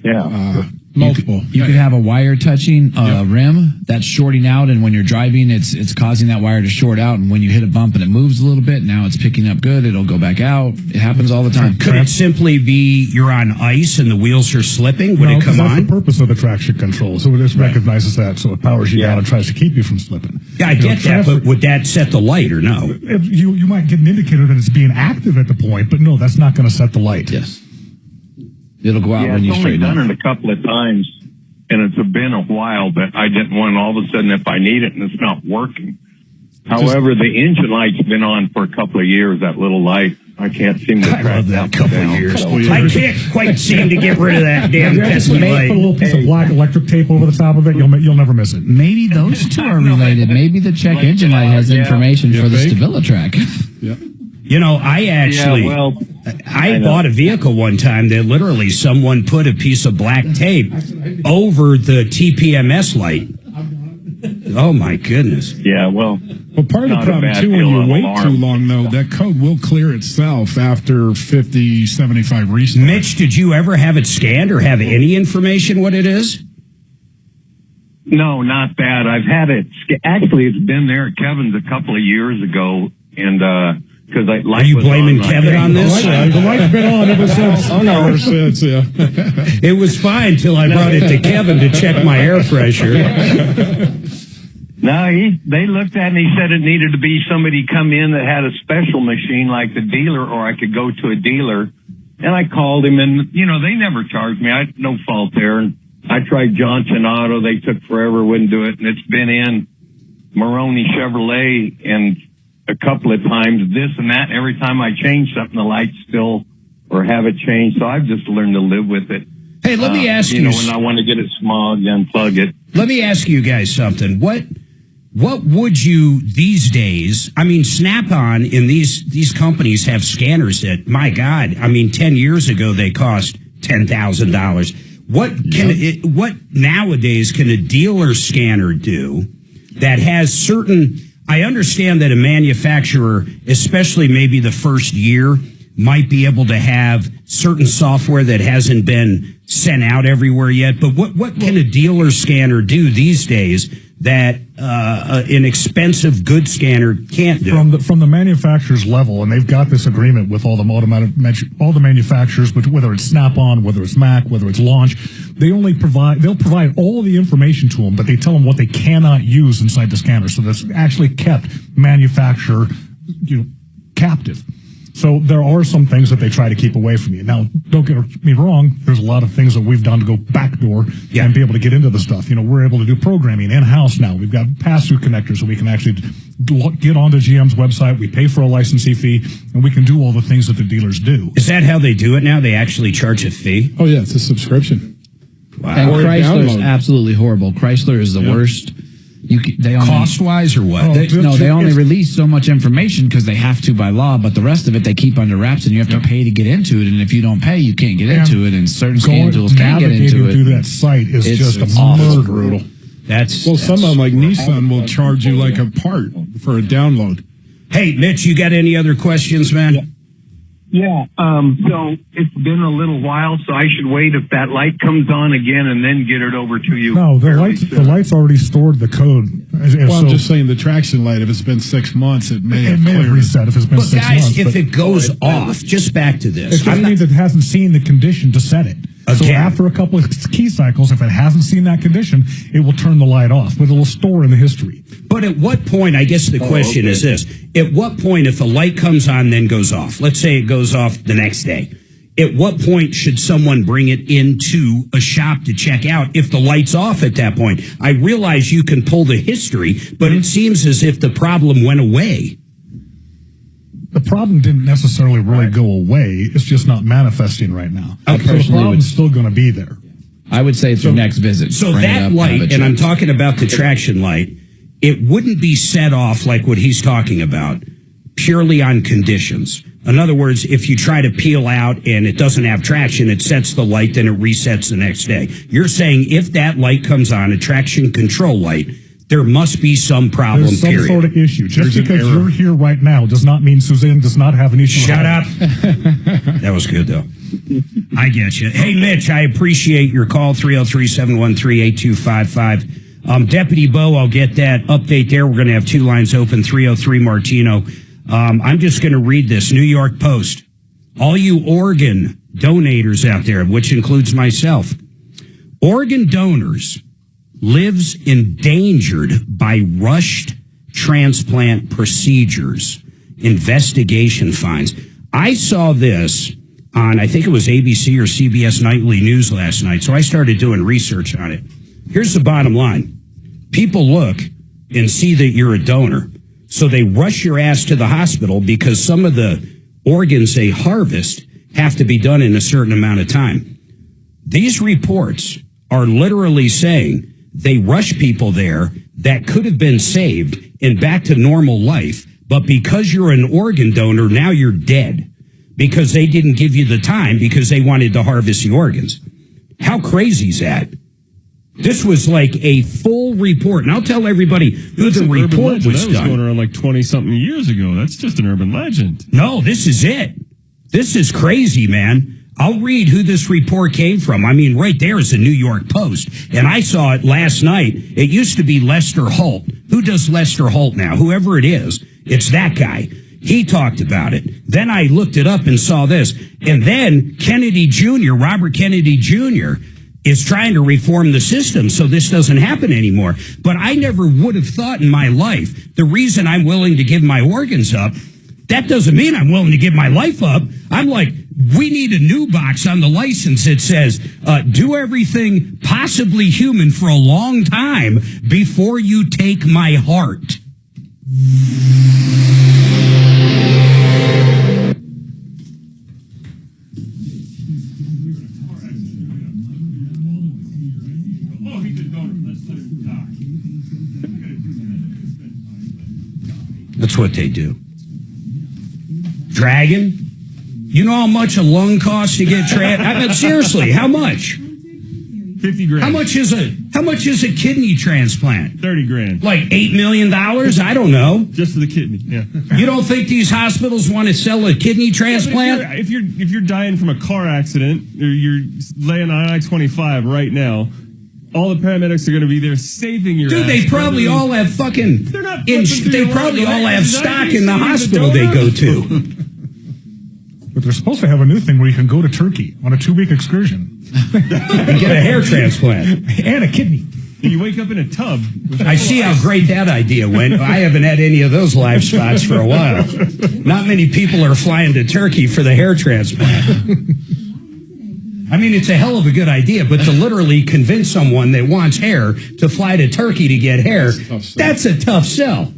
Yeah. Multiple. You could have a wire touching a rim that's shorting out, and when you're driving, it's causing that wire to short out. And when you hit a bump and it moves a little bit, now it's picking up good. It'll go back out. It happens all the time. Could it simply be you're on ice and the wheels are slipping? Would it come that's on? the purpose of the traction control. So it just recognizes that, so it powers you down and tries to keep you from slipping. Yeah, I get that, but would that set the light or no? You might get an indicator that it's being active at the point, but no, that's not going to set the light. Yes. It'll go out Yeah, when you it's only straighten done out. it a couple of times, and it's been a while, but I didn't want all of a sudden if I need it and it's not working. However, the engine light's been on for a couple of years, that little light. I can't seem to track that couple of years. I can't quite seem to get rid of that damn pesky light. Put a little piece of black electric tape over the top of it. You'll never miss it. Maybe those two are related. Maybe the check engine light has information for the StabiloTrack. Yep. You know, I actually, I bought a vehicle one time that literally someone put a piece of black tape over the TPMS light. Oh my goodness. Yeah, well. Well, part of the problem too, when you wait too long though, that code will clear itself after 50, 75 restarts. Mitch, did you ever have it scanned or have any information what it is? No, not that. I've had it. Actually, it's been there at Kevin's a couple of years ago, and because are you blaming Kevin on this? The light's been on ever since. Oh no, Ever since, yeah. It was fine till I brought it to Kevin to check my air pressure. No, they looked at it and he said it needed to be somebody come in that had a special machine like the dealer, or I could go to a dealer. And I called him, and they never charged me. I had no fault there. And I tried Johnson Auto; they took forever, wouldn't do it. And it's been in Maroney Chevrolet, and a couple of times this and that. Every time I change something, the lights still or have it changed. So I've just learned to live with it. Hey, let me ask you. When I want to get it smog, unplug it. Let me ask you guys something. What would you these days? I mean, Snap-on in these companies have scanners that, my God, I mean, 10 years ago they cost $10,000. What nowadays can a dealer scanner do that has certain? I understand that a manufacturer, especially maybe the first year, might be able to have certain software that hasn't been sent out everywhere yet. But what can a dealer scanner do these days that an expensive good scanner can't do? From the manufacturer's level, and they've got this agreement with all the manufacturers, but whether it's Snap-on, whether it's Mac, whether it's Launch, they'll provide all the information to them, but they tell them what they cannot use inside the scanner. So that's actually kept manufacturer captive. So there are some things that they try to keep away from you. Now, don't get me wrong. There's a lot of things that we've done to go backdoor and be able to get into the stuff. We're able to do programming in-house now. We've got pass-through connectors, so we can actually get onto GM's website. We pay for a licensee fee, and we can do all the things that the dealers do. Is that how they do it now? They actually charge a fee? Oh, yeah, it's a subscription. Wow. And Chrysler's absolutely horrible. Chrysler is the worst. Cost-wise or what? They only release so much information because they have to by law, but the rest of it they keep under wraps, and you have to pay to get into it. And if you don't pay, you can't get into it. And certain scan tools can't get into it. Through that site is just awful. brutal. Some of them, like Nissan, will charge you like a part for a download. Hey, Mitch, you got any other questions, man? Yeah. So it's been a little while, so I should wait if that light comes on again and then get it over to you. No, the light's already stored the code. Well, I'm just saying the traction light, if it's been 6 months, it may have reset if it's been 6 months. Guys, if it goes off, just back to this. It just means it hasn't seen the condition to set it. So after a couple of key cycles, if it hasn't seen that condition, it will turn the light off, but it will store in the history. But at what point, I guess the question is this, at what point if the light comes on then goes off, let's say it goes off the next day, at what point should someone bring it into a shop to check out if the light's off at that point? I realize you can pull the history, but it seems as if the problem went away. The problem didn't necessarily really go away. It's just not manifesting right now. So the problem's still going to be there. I would say it's your next visit. So that light, and I'm talking about the traction light, it wouldn't be set off like what he's talking about purely on conditions. In other words, if you try to peel out and it doesn't have traction, it sets the light, then it resets the next day. You're saying if that light comes on, a traction control light, there must be some problem, There's some period. sort of issue. Just because you're here right now does not mean Suzanne does not have an issue. Shut up. That was good, though. I get you. Hey, Mitch, I appreciate your call, 303-713-8255. Deputy Bo, I'll get that update there. We're going to have two lines open, 303 Martino. I'm just going to read this. New York Post. All you organ donators out there, which includes myself. Organ donors lives endangered by rushed transplant procedures. Investigation finds. I saw this on, I think it was ABC or CBS Nightly News last night, so I started doing research on it. Here's the bottom line. People look and see that you're a donor, so they rush your ass to the hospital because some of the organs they harvest have to be done in a certain amount of time. These reports are literally saying they rush people there that could have been saved and back to normal life, but because you're an organ donor, now you're dead because they didn't give you the time because they wanted to harvest the organs. How crazy is that? This was like a full report, and I'll tell everybody who the report was done. That was going around like 20-something years ago. That's just an urban legend. No, this is it. This is crazy, man. I'll read who this report came from. I mean, right there is the New York Post. And I saw it last night. It used to be Lester Holt. Who does Lester Holt now? Whoever it is, it's that guy. He talked about it. Then I looked it up and saw this. And then Kennedy Jr., Robert Kennedy Jr., is trying to reform the system so this doesn't happen anymore. But I never would have thought in my life the reason I'm willing to give my organs up, that doesn't mean I'm willing to give my life up. I'm like, we need a new box on the license that says, do everything possibly human for a long time before you take my heart. That's what they do. Dragon? You know how much a lung costs to get I mean, seriously, how much? 50 grand. How much is a kidney transplant? 30 grand. Like $8 million? I don't know. Just for the kidney, yeah. You don't think these hospitals want to sell a kidney transplant? Yeah, if you're dying from a car accident, or you're laying on I-25 right now, all the paramedics are going to be there saving your ass. Dude, they probably all have fucking... They probably all have stock in the hospital they go to. But they're supposed to have a new thing where you can go to Turkey on a 2-week excursion. And get a hair transplant. And a kidney. And you wake up in a tub. I see how great that idea went. I haven't had any of those live spots for a while. Not many people are flying to Turkey for the hair transplant. I mean, it's a hell of a good idea, but to literally convince someone that wants hair to fly to Turkey to get hair, that's a tough sell.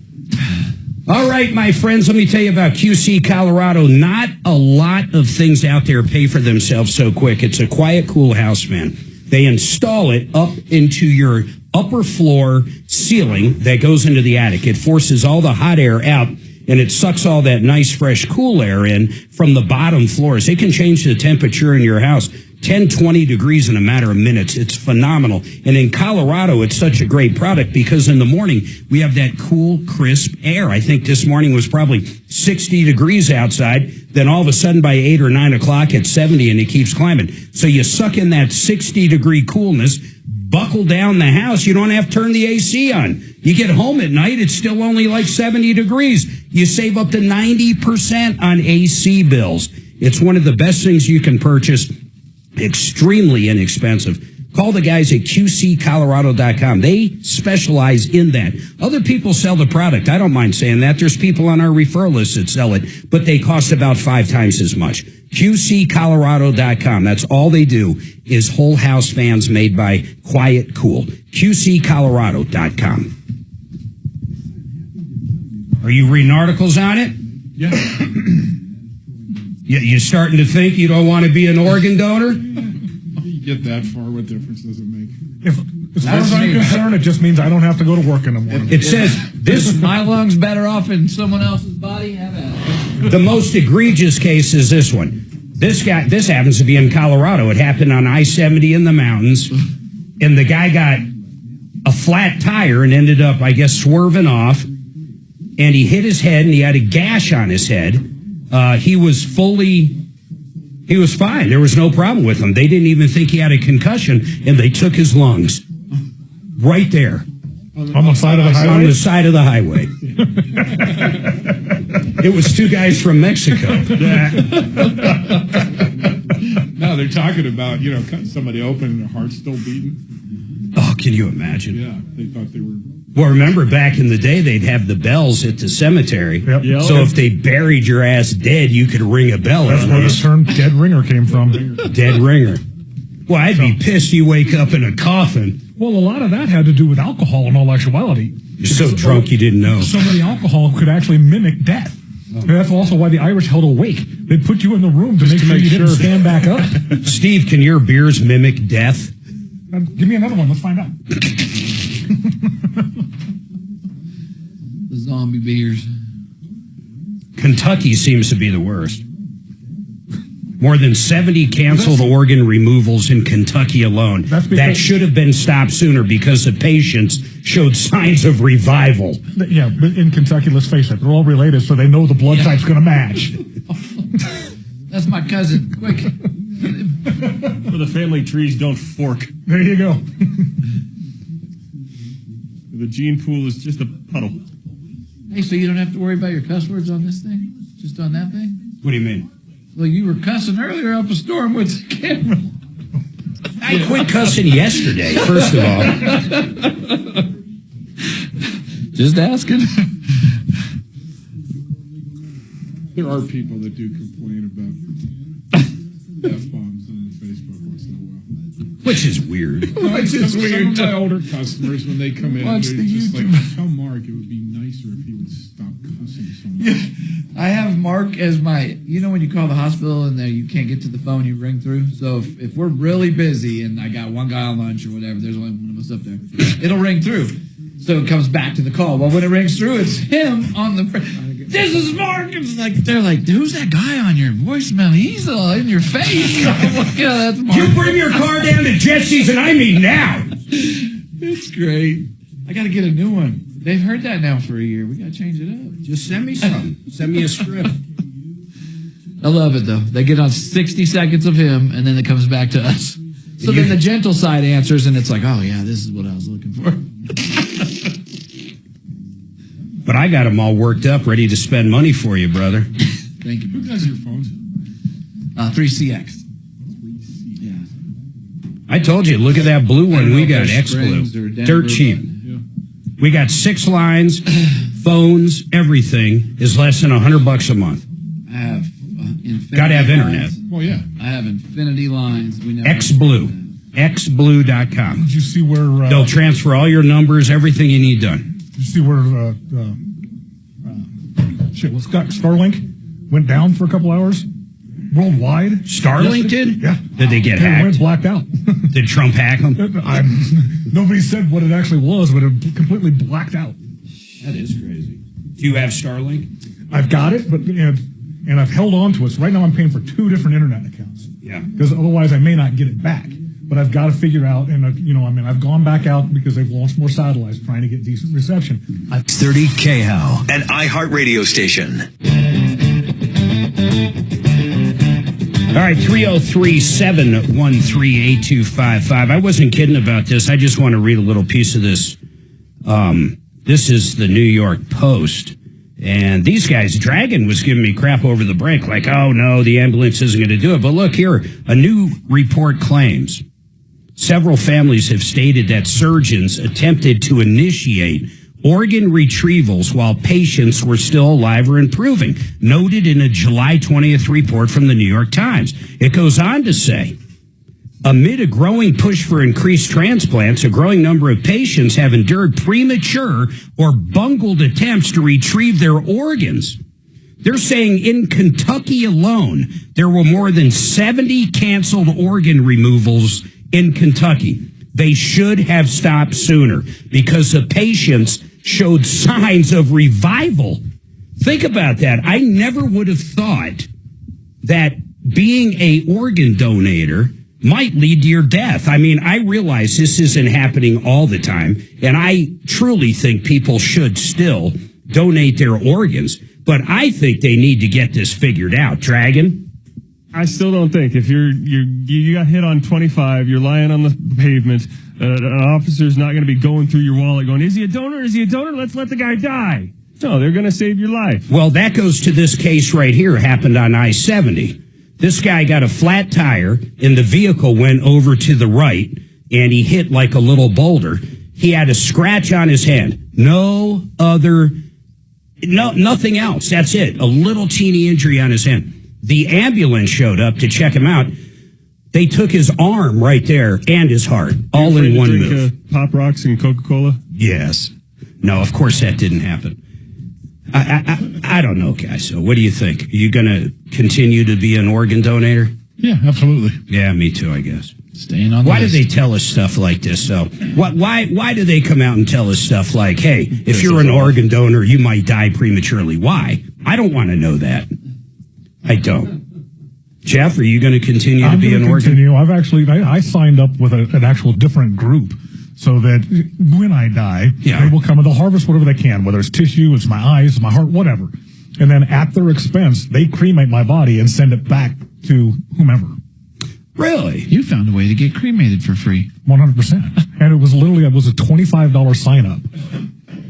All right, my friends, let me tell you about QC Colorado. Not a lot of things out there pay for themselves so quick. It's a quiet, cool house, man. They install it up into your upper floor ceiling that goes into the attic. It forces all the hot air out, and it sucks all that nice, fresh, cool air in from the bottom floors. It can change the temperature in your house 10, 20 degrees in a matter of minutes. It's phenomenal. And in Colorado, it's such a great product because in the morning, we have that cool, crisp air. I think this morning was probably 60 degrees outside, then all of a sudden by 8 or 9 o'clock it's 70 and it keeps climbing. So you suck in that 60-degree coolness, buckle down the house. You don't have to turn the AC on. You get home at night, it's still only like 70 degrees. You save up to 90% on AC bills. It's one of the best things you can purchase, extremely inexpensive. Call the guys at QCcolorado.com. They specialize in that. Other people sell the product. I don't mind saying that. There's people on our referral list that sell it, but they cost about 5 times as much. QCcolorado.com. That's all they do is whole house fans made by Quiet Cool. QCcolorado.com. Are you reading articles on it? Yeah. You starting to think you don't want to be an organ donor? You get that far, what difference does it make? As far as I'm concerned, it just means I don't have to go to work in the morning. It says this. My lungs better off in someone else's body. Have at it. The most egregious case is this one. This happens to be in Colorado. It happened on I-70 in the mountains, and the guy got a flat tire and ended up, I guess, swerving off, and he hit his head, and he had a gash on his head. He was fine. There was no problem with him. They didn't even think he had a concussion, and they took his lungs right there. On the side of the highway? On the side of the highway. It was 2 guys from Mexico. No, they're talking about, cutting somebody open and their heart's still beating. Oh, can you imagine? Yeah, they thought they were... Well, remember back in the day, they'd have the bells at the cemetery. Yep. So if they buried your ass dead, you could ring a bell. That's where the term dead ringer came from. Dead ringer. Well, I'd be pissed you wake up in a coffin. Well, a lot of that had to do with alcohol in all actuality. You're so drunk you didn't know. Some of the alcohol could actually mimic death. And that's also why the Irish held awake. They'd put you in the room to make sure you didn't stand back up. Steve, can your beers mimic death? Give me another one. Let's find out. The zombie beers. Kentucky seems to be the worst. More than 70 canceled organ removals in Kentucky alone. That should have been stopped sooner because the patients showed signs of revival. Yeah, but in Kentucky, let's face it, they're all related, so they know the blood type's going to match. That's my cousin. Quick. Where the family trees don't fork. There you go. The gene pool is just a puddle. Hey, so you don't have to worry about your cuss words on this thing? Just on that thing? What do you mean? Well, you were cussing earlier up a storm with the camera. I quit cussing yesterday, first of all. Just asking. There are people that do complain about F-bombs on Facebook once in a while. Which is weird. It's just weird. Some of my older customers, when they come in, Watch they're the just YouTube. like, tell Mark it would be nicer if he would stop cussing so much. Yeah. I have Mark as my, when you call the hospital and you can't get to the phone, you ring through. So if we're really busy and I got one guy on lunch or whatever, there's only one of us up there, it'll ring through. So it comes back to the call. Well, when it rings through, it's him on the... This is Mark. It's like, they're like, who's that guy on your voicemail? He's in your face. I'm like, yeah, that's Mark. You bring your car down to Jesse's and I mean now. It's great. I got to get a new one. They've heard that now for a year. We got to change it up. Just send me some. Send me a script. I love it, though. They get on 60 seconds of him, and then it comes back to us. So then the gentle side answers, and it's like, oh, yeah, this is what I was looking for. But I got them all worked up, ready to spend money for you, brother. Thank you. Who does your phones? 3CX. Yeah. I told you, look at that blue one we got, X Blue. Dirt cheap. We got 6 lines, phones, everything is less than $100 a month. I have infinity. Got to have internet. Well, yeah. I have infinity lines. We never X Blue. XBlue.com. Did you see where... They'll transfer all your numbers, everything you need done. Did you see where... what's got Starlink went down for a couple hours? Worldwide. Starlink did? Yeah. Did they get hacked? It went blacked out. Did Trump hack them? Nobody said what it actually was, but it completely blacked out. That is crazy. Do you have Starlink? I've got it, but and I've held on to it. So right now I'm paying for 2 different internet accounts. Yeah. Because otherwise I may not get it back. But I've got to figure out, and I've gone back out because they've launched more satellites trying to get decent reception. 30 KHOW, an iHeart radio station. All right, 303-713-8255. I wasn't kidding about this. I just want to read a little piece of this. This is the New York Post. And these guys, Dragon was giving me crap over the break, like, oh, no, the ambulance isn't going to do it. But look here, a new report claims several families have stated that surgeons attempted to initiate organ retrievals while patients were still alive or improving, noted in a July 20th report from the New York Times. It goes on to say, amid a growing push for increased transplants, a growing number of patients have endured premature or bungled attempts to retrieve their organs. They're saying in Kentucky alone, there were more than 70 canceled organ removals in Kentucky. They should have stopped sooner because the patients showed signs of revival. Think about that. I never would have thought that being a organ donator might lead to your death. I mean, I realize this isn't happening all the time, and I truly think people should still donate their organs, but I think they need to get this figured out. Dragon? I still don't think if you got hit on 25, you're lying on the pavement, an officer's not going to be going through your wallet going, is he a donor? Is he a donor? Let's let the guy die. No, they're going to save your life. Well, that goes to this case right here. It happened on I-70. This guy got a flat tire and the vehicle went over to the right and he hit like a little boulder. He had a scratch on his hand. Nothing else. That's it. A little teeny injury on his hand. The ambulance showed up to check him out. They took his arm right there and his heart, all in one move. Pop Rocks and Coca-Cola? Yes. No, of course that didn't happen. I don't know, guys. So what do you think? Are you going to continue to be an organ donator? Yeah, absolutely. Yeah, me too, I guess. Staying on the Why list. do they tell us stuff like this, though? Why do they come out and tell us stuff like, hey, if you're an organ donor, you might die prematurely? Why? I don't want to know that. I don't. Jeff, are you going to continue to be an organ? I've actually, I signed up with an actual different group so that when I die, they will come and they'll harvest whatever they can, whether it's tissue, it's my eyes, my heart, whatever. And then at their expense, they cremate my body and send it back to whomever. Really? You found a way to get cremated for free. 100%. And it was a $25 sign up.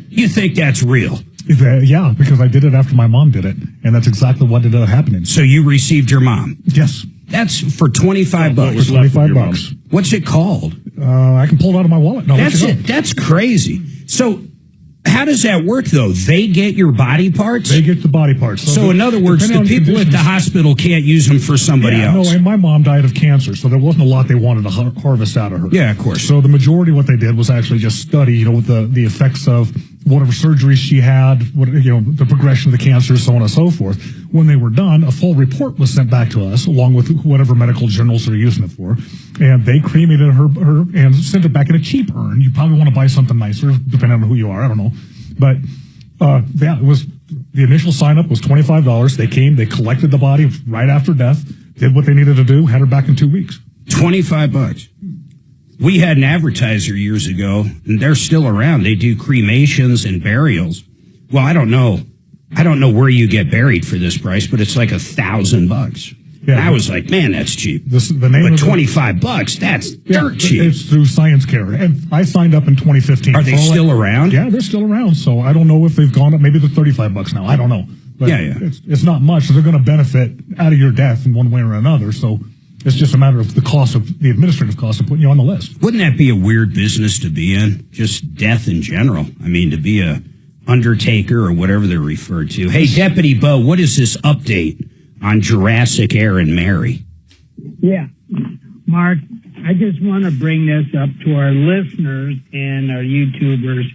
You think that's real? Yeah, because I did it after my mom did it, and that's exactly what ended up happening. So you received your mom? Yes. That's for $25. For $25. What's it called? I can pull it out of my wallet. No, that's it. That's crazy. So how does that work, though? They get your body parts? They get the body parts. So in other words, the people at the hospital can't use them for somebody else. No, and my mom died of cancer, so there wasn't a lot they wanted to harvest out of her. Yeah, of course. So the majority of what they did was actually just study, the effects of whatever surgeries she had, the progression of the cancer, so on and so forth. When they were done, a full report was sent back to us, along with whatever medical journals they're using it for, and they cremated her and sent it back in a cheap urn. You probably want to buy something nicer, depending on who you are. I don't know. But it was the initial sign up was $25. They came, they collected the body right after death, did what they needed to do, had her back in 2 weeks. $25. We had an advertiser years ago, and they're still around. They do cremations and burials. Well, I don't know where you get buried for this price, but it's like $1,000. Yeah, and I was like, man, that's cheap. But $25, that's dirt cheap. It's through Science Care, and I signed up in 2015. Are they still around? Yeah, they're still around. So I don't know if they've gone up. Maybe they're $35 now. I don't know. But it's not much. So they're going to benefit out of your death in one way or another. So it's just a matter of the administrative cost of putting you on the list. Wouldn't that be a weird business to be in? Just death in general. I mean, to be a undertaker or whatever they're referred to. Hey, Deputy Bo, what is this update on Jurassic Air and Mary? Yeah, Mark, I just want to bring this up to our listeners and our YouTubers.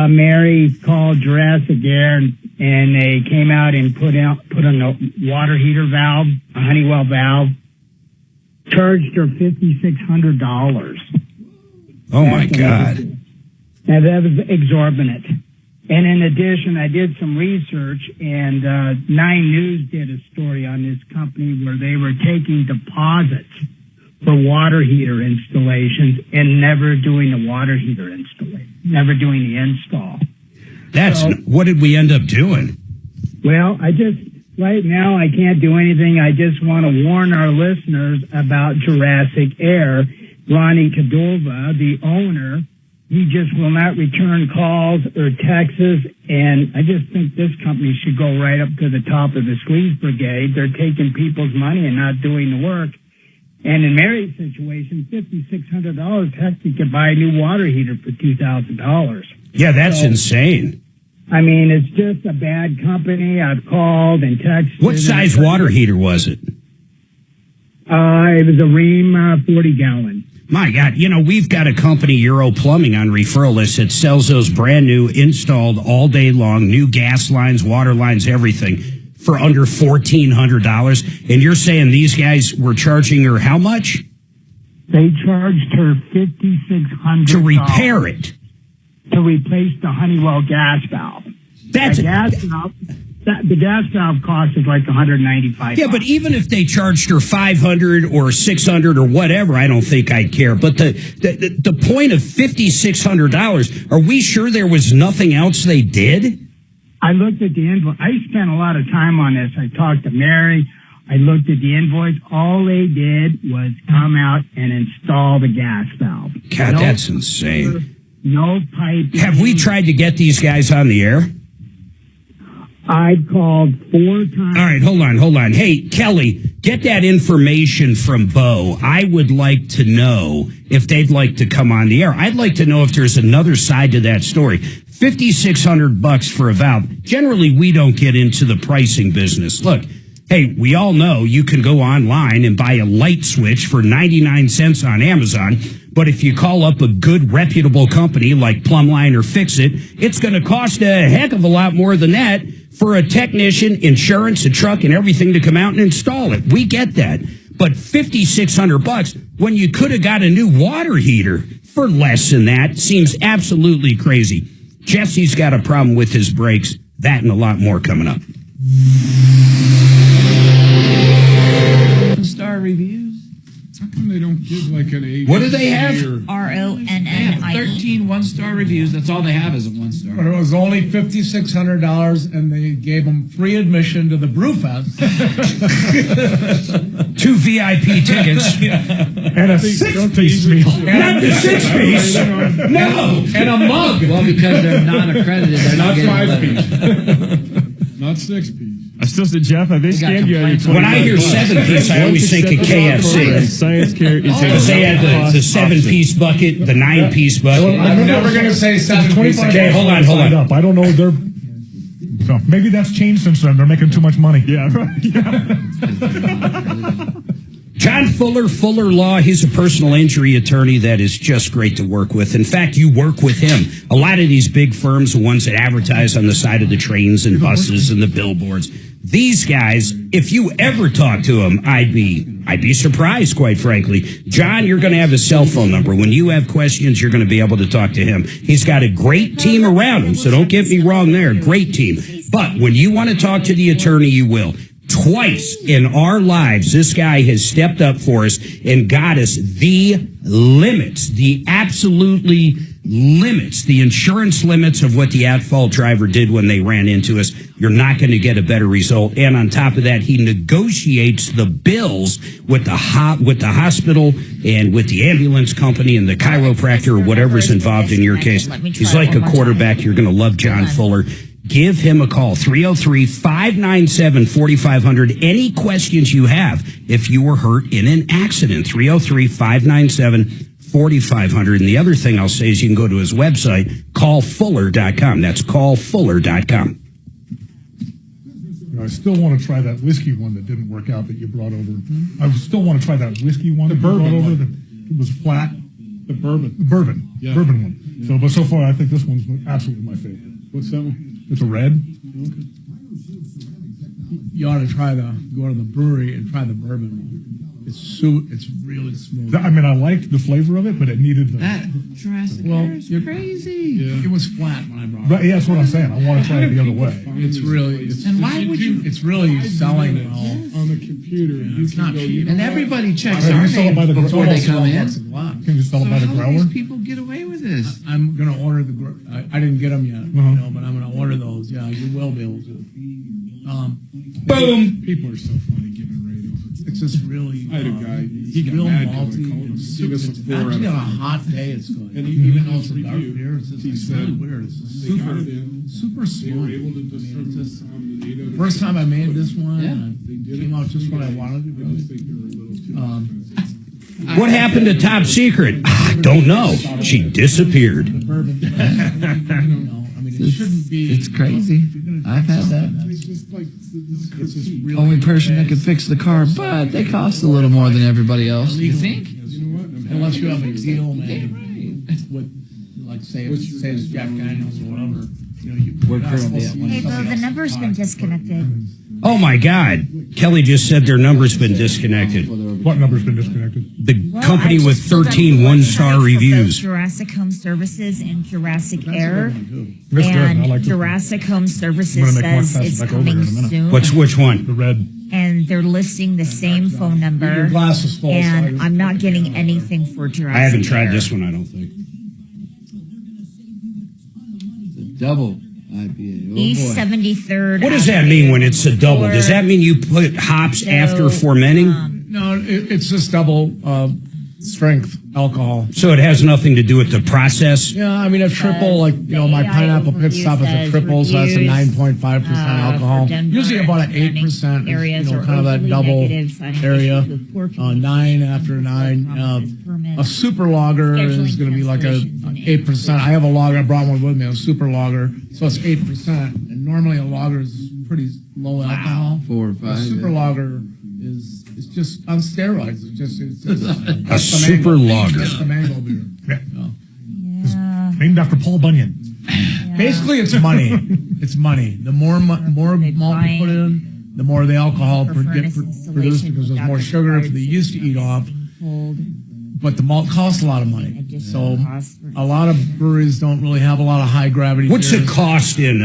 Mary called Jurassic Air and they came out and put on a water heater valve, a Honeywell valve, charged her $5,600. Oh my God. Now that was exorbitant. And in addition, I did some research, and 9 News did a story on this company where they were taking deposits for water heater installations and never doing the water heater installation, never doing the install. What did we end up doing? Well, I right now I can't do anything. I just want to warn our listeners about Jurassic Air. Ronnie Cordova, the owner, he just will not return calls or texts, and I just think this company should go right up to the top of the squeeze brigade. They're taking people's money and not doing the work. And in Mary's situation, $5,600, heck, you could buy a new water heater for $2,000. Yeah, that's insane. I mean, it's just a bad company. I've called and texted. What size water heater was it? It was a Ream 40-gallon. My God, we've got a company, Euro Plumbing, on referral list that sells those brand new, installed all day long, new gas lines, water lines, everything for under $1,400. And you're saying these guys were charging her how much? They charged her $5,600 to repair it. To replace the Honeywell gas valve. That's the gas valve cost is like $195. Yeah, but even if they charged her $500 or $600 or whatever, I don't think I'd care. But the point of $5,600, are we sure there was nothing else they did? I looked at the invoice. I spent a lot of time on this. I talked to Mary. I looked at the invoice. All they did was come out and install the gas valve. God, that's insane. No pipe. Have we tried to get these guys on the air? I've called 4 times. All right, hold on. Hey, Kelly, get that information from Bo. I would like to know if they'd like to come on the air. I'd like to know if there's another side to that story. $5,600 for a valve. Generally, we don't get into the pricing business. Look, hey, we all know you can go online and buy a light switch for 99 cents on Amazon. But if you call up a good, reputable company like Plumline or Fix It, it's going to cost a heck of a lot more than that for a technician, insurance, a truck, and everything to come out and install it. We get that. But $5,600 when you could have got a new water heater for less than that seems absolutely crazy. Jesse's got a problem with his brakes. That and a lot more coming up. Star reviews. How come they don't give like an A? What do they have? RONNIE. 13 one-star reviews. That's all they have is a one-star. But it was only $5,600, and they gave them free admission to the Brewfest. 2 VIP tickets. And a 6-piece meal. Not the 6-piece. No. And a mug. Well, because they're non-accredited, they're not getting 5-piece. Not 6-piece. I still said, Jeff, have they scanned you out of your When I hear 7-piece, I always think of KFC. Science care is Because they had the 7-piece bucket, the 9-piece bucket. I'm never going to say 7-piece. Okay, hold on. Up. I don't know. So maybe that's changed since then. They're making too much money. Yeah, right. John Fuller Law, he's a personal injury attorney that is just great to work with. In fact, you work with him. A lot of these big firms, the ones that advertise on the side of the trains and buses and the billboards, these guys, if you ever talk to them, I'd be surprised, quite frankly. John, you're going to have his cell phone number. When you have questions, you're going to be able to talk to him. He's got a great team around him, so don't get me wrong there. Great team. But when you want to talk to the attorney, you will. Twice in our lives, this guy has stepped up for us and got us the limits, the absolutely limits, the insurance limits of what the at-fault driver did when they ran into us. You're not going to get a better result. And on top of that, he negotiates the bills with the hospital and with the ambulance company and the chiropractor or whatever's involved in your case. He's like a quarterback. You're going to love John Fuller. Give him a call, 303-597-4500. Any questions you have if you were hurt in an accident, 303-597-4500. And the other thing I'll say is you can go to his website, callfuller.com. That's callfuller.com. I still want to try that whiskey one that didn't work out that you brought over. I still want to try that whiskey one that you brought over that was flat. The bourbon. Bourbon one. Yeah. So far, I think this one's absolutely my favorite. What's that one? It's a red. Okay. You ought to go to the brewery and try the bourbon one. It's really smooth. I mean, I liked the flavor of it, but it needed the... That Jurassic Air is crazy. Yeah. It was flat when I brought it. But yeah, that's what I'm saying. I want to try it the other way. It's really... And why would you... It's really selling well. On the computer. It's not cheap. And everybody checks Right, our you sell it by names the before they come in. It's a lot. Can you sell it by the How do growler? these people get away with this? I'm going to order I didn't get them yet, but I'm going to order those. Yeah, you will be able to. Boom. People are so funny giving ratings. It's just really. I had a guy. He got real mad because I malty. called him. It's Give us a super- 4 out of actually, on a 5. hot day, it's good. And Even though his it's a dark review, beer, it's just he it's said really weird. It's just they super, got it in. super They smooth. were able to I just mean, it's just the first time I made this one. Yeah. And it came out just what I wanted it I just think they're a little too What happened to Top Secret? I don't know. She disappeared. It shouldn't be. It's crazy. I've had that. It's just like it's just really Only person that could fix the car, but they cost a little more than everybody else. You think? You know what? Unless you have a deal, man, with, like, say it's Jack Daniels or whatever. You know, We're not currently supposed at to Hey, use Bo, somebody the else's number's car. been disconnected. Oh my God. Kelly just said their number's been disconnected. What number's been disconnected? The Well, company I with just pulled up 13 the one-star websites for both reviews. Jurassic Home Services and Jurassic Air. That's good. I And like this one. Jurassic Home I'm Services gonna make Mark says pass it it's back over here coming in a minute. soon. Which one? The red. And they're listing the same phone number. Your glass is full, so And I'm not getting anything for Jurassic I haven't tried Air. this one, I don't think. Double IPA. Oh, East boy. 73rd. What does that mean when it's a double? Does that mean you put hops So, after fermenting? No, it's just double strength alcohol. So it has nothing to do with the process? Yeah, I mean a triple, like my AI pineapple pit overview stop is a says triple, so that's a reviews, 9.5% alcohol. for Denver Usually about an and 8%, areas are kind of that overly double negative, citing area. issues with poor communication, 9 after 9. A super lager is going to be like a 8%. I have a lager. I brought one with me, a super lager, so it's 8%. And normally a lager is pretty low alcohol. 4 or A 5. super lager is it's just on steroids. It's just A super lager. It's the mango beer. Yeah. Named after Paul Bunyan. Basically, it's money. It's money. The more malt you put in, the more the alcohol produced because there's more sugar for the yeast to eat off. But the malt costs a lot of money. So a lot of breweries don't really have a lot of high gravity. What's beers. the cost in,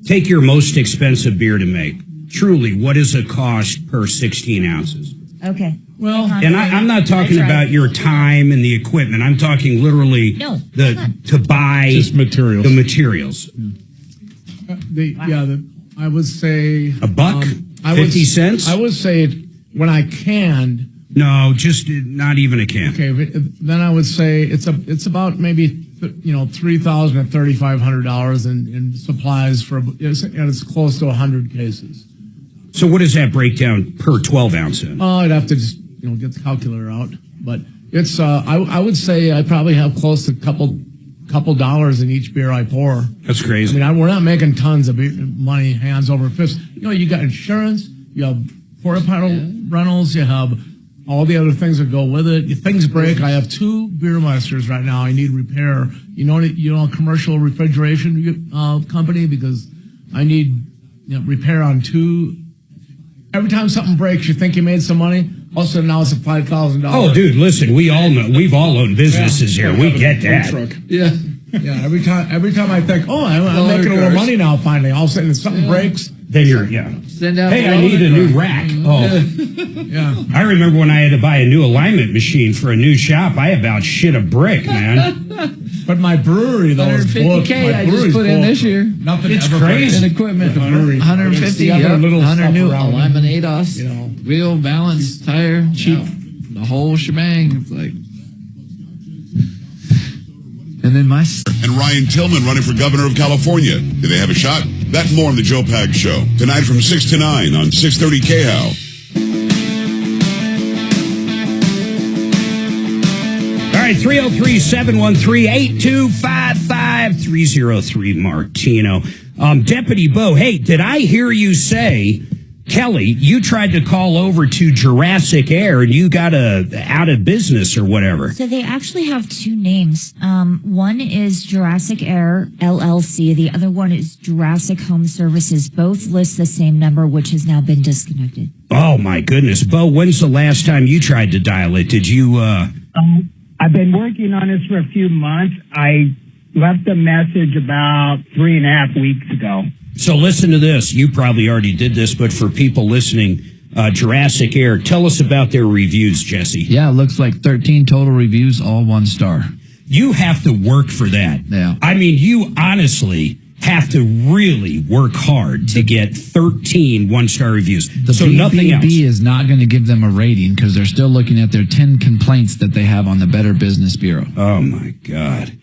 take your most expensive beer to make? Truly, what is the cost per 16 ounces? Okay. Well, And I'm not talking That's right. about your time and the equipment. I'm talking literally No, to buy Just materials. the materials. I would say A buck? I 50 cents? I would say when I canned. No, just not even a can. Okay, then I would say it's about maybe $3,000 to $3,500 in supplies and it's close to 100 cases. So what does that break down per 12 ounce in? Oh, I'd have to just get the calculator out, but it's I would say I probably have close to a couple dollars in each beer I pour. That's crazy. I mean, we're not making tons of money hands over fist. You got insurance, you have porta potty rentals, you have all the other things that go with it. Things break. I have 2 beer meisters right now. I need repair. A commercial refrigeration company because I need repair on 2. Every time something breaks, you think you made some money. All of a sudden, now it's a $5,000. Oh, dude, listen, we all know. We've all owned businesses here. We get that. Yeah. Yeah, every time I think, I'm making a little money now finally. All of a sudden, if something breaks. Then you're, Send out hey, I need a new rack. Oh. Yeah. I remember when I had to buy a new alignment machine for a new shop, I about shit a brick, man. But my brewery, though, is booked. $150K I just put in this year. Nothing It's ever crazy. In equipment. With the brewery. 150, It's the other little 100 stuff new around it. alignment ADOS, wheel, balance, tire, cheap, the whole shebang. It's like, and then my and Ryan Tillman running for governor of California. Do they have a shot? That and more on the Joe Pag Show tonight from 6 to 9 on 630 KHOW. All right, 303-713-8255, 303 Martino. Deputy Bo, hey, did I hear you say, Kelly, you tried to call over to Jurassic Air and you got out of business or whatever? So they actually have 2 names. One is Jurassic Air LLC. The other one is Jurassic Home Services. Both list the same number, which has now been disconnected. Oh, my goodness. Bo, when's the last time you tried to dial it? Did you, I've been working on this for a few months. I left a message about 3.5 weeks ago. So listen to this. You probably already did this, but for people listening, Jurassic Air, tell us about their reviews, Jesse. Yeah, it looks like 13 total reviews, all 1 star. You have to work for that. Yeah. I mean, you honestly have to really work hard to get 13 one-star reviews. So nothing else. BBB is not going to give them a rating because they're still looking at their 10 complaints that they have on the Better Business Bureau. Oh, my God.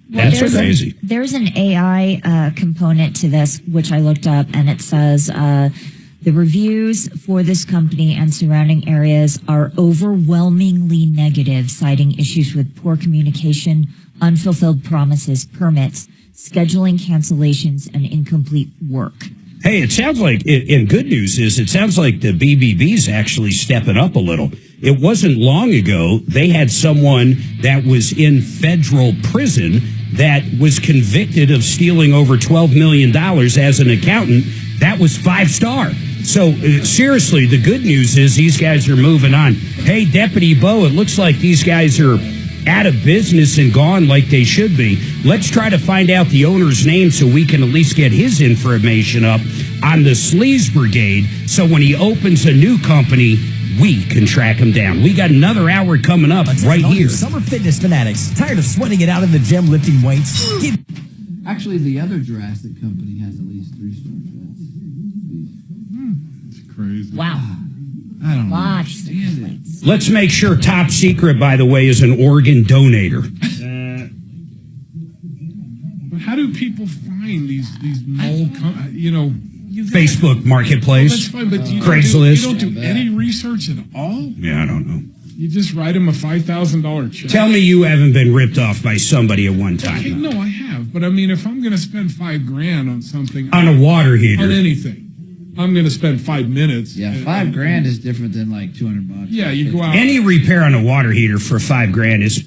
Well, That's crazy. There's an AI component to this, which I looked up, and it says the reviews for this company and surrounding areas are overwhelmingly negative, citing issues with poor communication, unfulfilled promises, permits, scheduling cancellations, and incomplete work. Hey, it sounds like, and good news is, it sounds like the BBB's actually stepping up a little. It wasn't long ago, they had someone that was in federal prison that was convicted of stealing over $12 million as an accountant. That was 5-star. So, seriously, the good news is these guys are moving on. Hey, Deputy Bo, it looks like these guys are out of business and gone like they should be. Let's try to find out the owner's name so we can at least get his information up on the Sleaze Brigade, so when he opens a new company, we can track him down. We got another hour coming up right here. Summer fitness fanatics, tired of sweating it out in the gym lifting weights? Actually, the other Jurassic company has at least 3 stars. It's crazy. Wow. I don't know. Let's make sure Top Secret, by the way, is an organ donator. But how do people find these mole, Facebook Marketplace, well, that's fine, but Craigslist. You don't do any research at all? Yeah, I don't know. You just write them a $5,000 check. Tell me you haven't been ripped off by somebody at one time. Okay, no, I have. But I mean, if I'm going to spend $5,000 on something. On a water heater. On anything. I'm going to spend 5 minutes. Yeah, $5,000 is different than like $200. Yeah, you go out. Any repair on a water heater for $5,000 is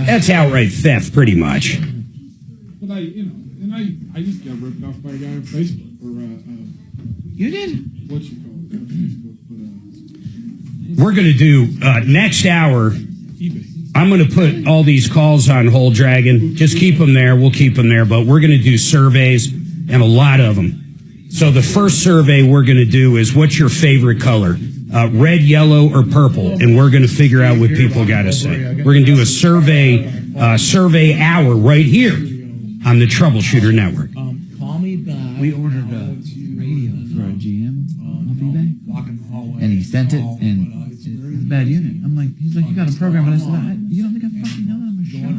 that's outright theft, pretty much. But I just got ripped off by a guy on Facebook. You did? What you call it? Facebook. We're going to do next hour. I'm going to put all these calls on hold, Dragon. Just keep them there. We'll keep them there. But we're going to do surveys, and a lot of them. So the first survey we're going to do is, what's your favorite color? Red, yellow, or purple? And we're going to figure out what people got to say. We're going to do a survey hour right here on the Troubleshooter Network. Call me back. We ordered a radio for a GM off eBay, and he sent it, and it's a bad unit. I'm like, he's like, you got a program, but I said, you don't think I fucking know that I'm a shop?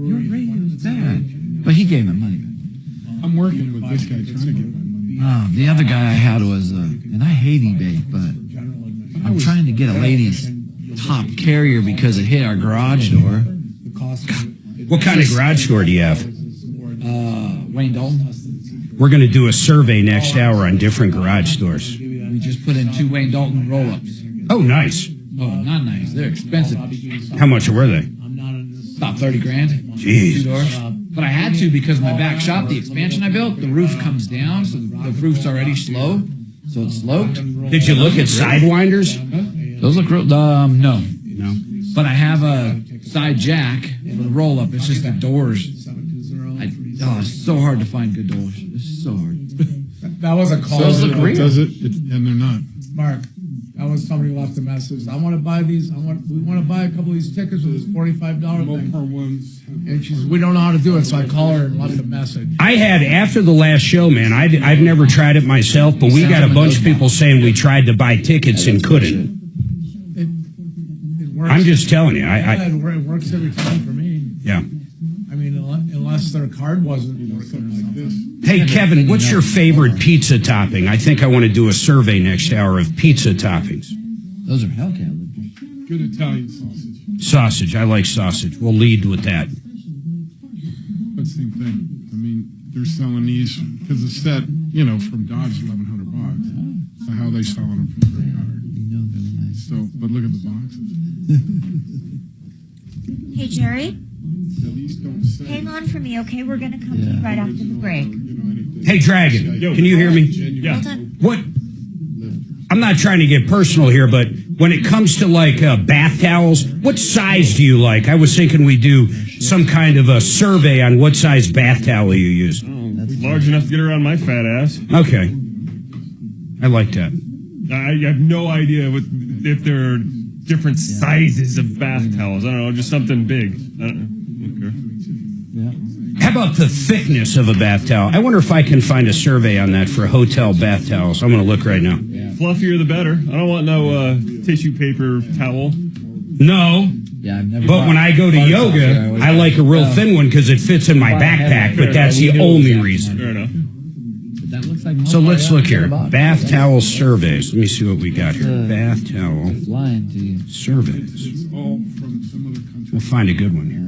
Your radio is bad. But he gave me money back. I'm working with this guy trying to get my money. The other guy I had was, and I hate eBay, but I'm trying to get a lady's top carrier because it hit our garage door. What kind of garage door do you have? Wayne Dalton. We're going to do a survey next hour on different garage doors. We just put in 2 Wayne Dalton roll-ups. Oh, nice. Oh, not nice. They're expensive. How much were they? About $30,000. Jeez. 2 doors. But I had to because my back shop, the expansion I built, the roof comes down, so the roof's already slow, so it's sloped. Did you look at sidewinders? Those look real. No. But I have a side jack for the roll-up. It's just the doors. It's so hard to find good doors. It's so hard. That was a call. Those look real. Does it? And they're not. Mark, that was somebody left a message. I want to buy these. We want to buy a couple of these tickets with this $45 thing. And she says, we don't know how to do it, so I call her and left a message. I had, after the last show, man, I've never tried it myself, but we got a bunch of people saying we tried to buy tickets and couldn't. It works. I'm just telling you. It works every time for me. Yeah. I mean, unless their card wasn't working like this. Hey, Kevin, what's your favorite pizza topping? I think I want to do a survey next hour of pizza toppings. Those are Hellcat lifters. Good Italian sausage. Sausage. I like sausage. We'll lead with that. But same thing. I mean, they're selling these because the set, from Dodge, $1,100. So how are they selling them for $300? So, but look at the boxes. Hey, Jerry. Hang on for me, okay? We're going to come to you right after the break. Hey, Dragon, can you hear me? Yeah. Hold on. What? I'm not trying to get personal here, but when it comes to bath towels, what size do you like? I was thinking we do some kind of a survey on what size bath towel you use. That's large enough to get around my fat ass. Okay. I like that. I have no idea if there are different sizes of bath towels. I don't know, just something big. I don't know. Okay. How How about the thickness of a bath towel? I wonder if I can find a survey on that for hotel bath towels. I'm going to look right now. Fluffier the better. I don't want no tissue paper towel. No. Yeah, I've never. But when I go to yoga, I like a real thin one because it fits in my backpack, but that's the only reason. Fair enough. That looks like So let's look here. Bath towel surveys. Let me see what we got here. Bath towel lying to you. surveys. All from some other country. We'll find a good one here.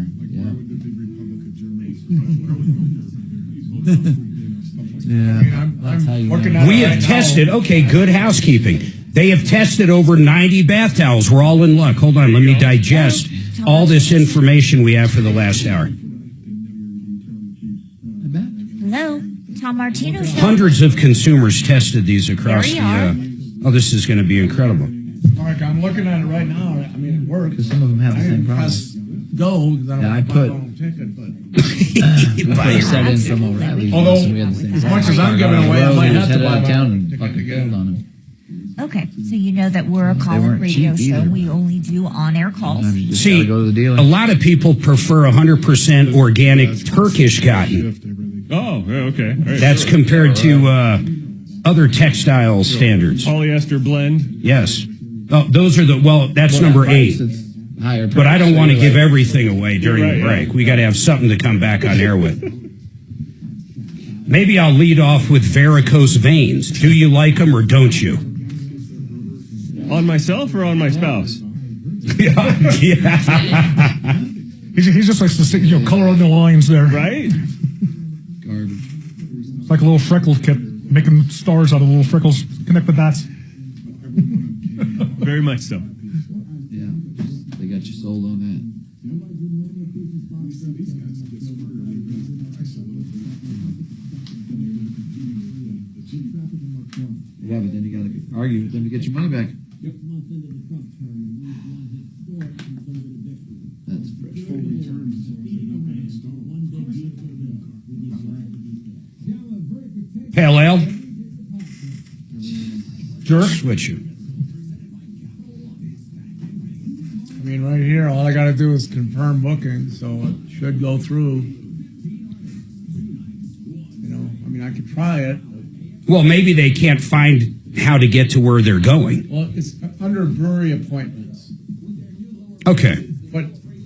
Yeah, that's how you know. We have tested, okay, good housekeeping. They have tested over 90 bath towels. We're all in luck. Hold on, let me digest all this information we have for the last hour. Hello, Tom Martino Show. Hundreds of consumers tested these across There you the. Oh, this is going to be incredible. Mark, I'm looking at it right now. I mean, it works. Because some of them have the same problem. Press go because I don't Yeah, I want to put- buy my own ticket, but. I set in from O'Reilly. Although, once, and we had the same as problem. much as I'm giving away, I might have to Headed buy out of my town own and ticket fucking again. killed on him. Okay, so you know that we're a call-in weren't radio cheap show. either. We only do on-air calls. You just See, gotta go to the dealer. a lot of people prefer 100% organic Turkish cotton. Oh, yeah, okay. All right, That's sure. compared to other textile standards. Polyester blend. Yes. Oh, those are that's number 8. Higher But I don't price, want to so give you're like- everything away during the break. We got to have something to come back on air with. Maybe I'll lead off with varicose veins. Do you like them or don't you? On myself or on my spouse? Yeah. He just likes to stick, color on the lines there. Right? Garbage. It's like a little freckle kit, making stars out of little freckles. Connect the dots. Very much so. Yeah, they got you sold on that. Yeah, but then you got to argue with them to get your money back. That's fresh. Pale ale? Sure. Switch you. I mean, right here, all I got to do is confirm booking, so it should go through. I mean, I could try it. Well, maybe they can't find how to get to where they're going. Well, it's under brewery appointments. Okay. But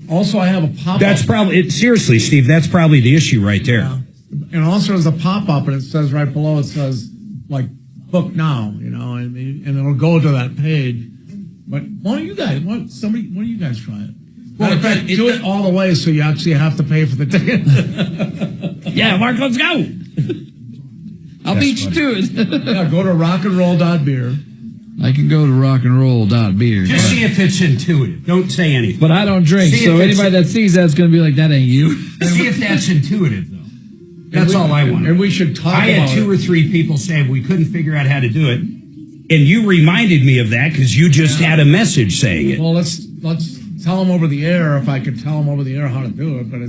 also, I have a pop-up. That's probably, seriously, Steve, that's probably the issue right there. Yeah. And also, there's a pop-up, and it says right below, it says, like, book now, and it'll go to that page. But why don't you guys try it? Well, in fact, do it all the way so you actually have to pay for the ticket. Yeah, Mark, let's go. I'll beat you to it. Yeah, go to rockandroll.beer. I can go to rockandroll.beer. Just see if it's intuitive. Don't say anything. But I don't drink, See so if it's- anybody that sees that's going to be like, that ain't you. See if that's intuitive, though. That's all I want. And we should talk about it. I had 2 or 3 people say we couldn't figure out how to do it. And you reminded me of that because you just had a message saying it. Well, let's tell them over the air if I could tell them over the air how to do it. But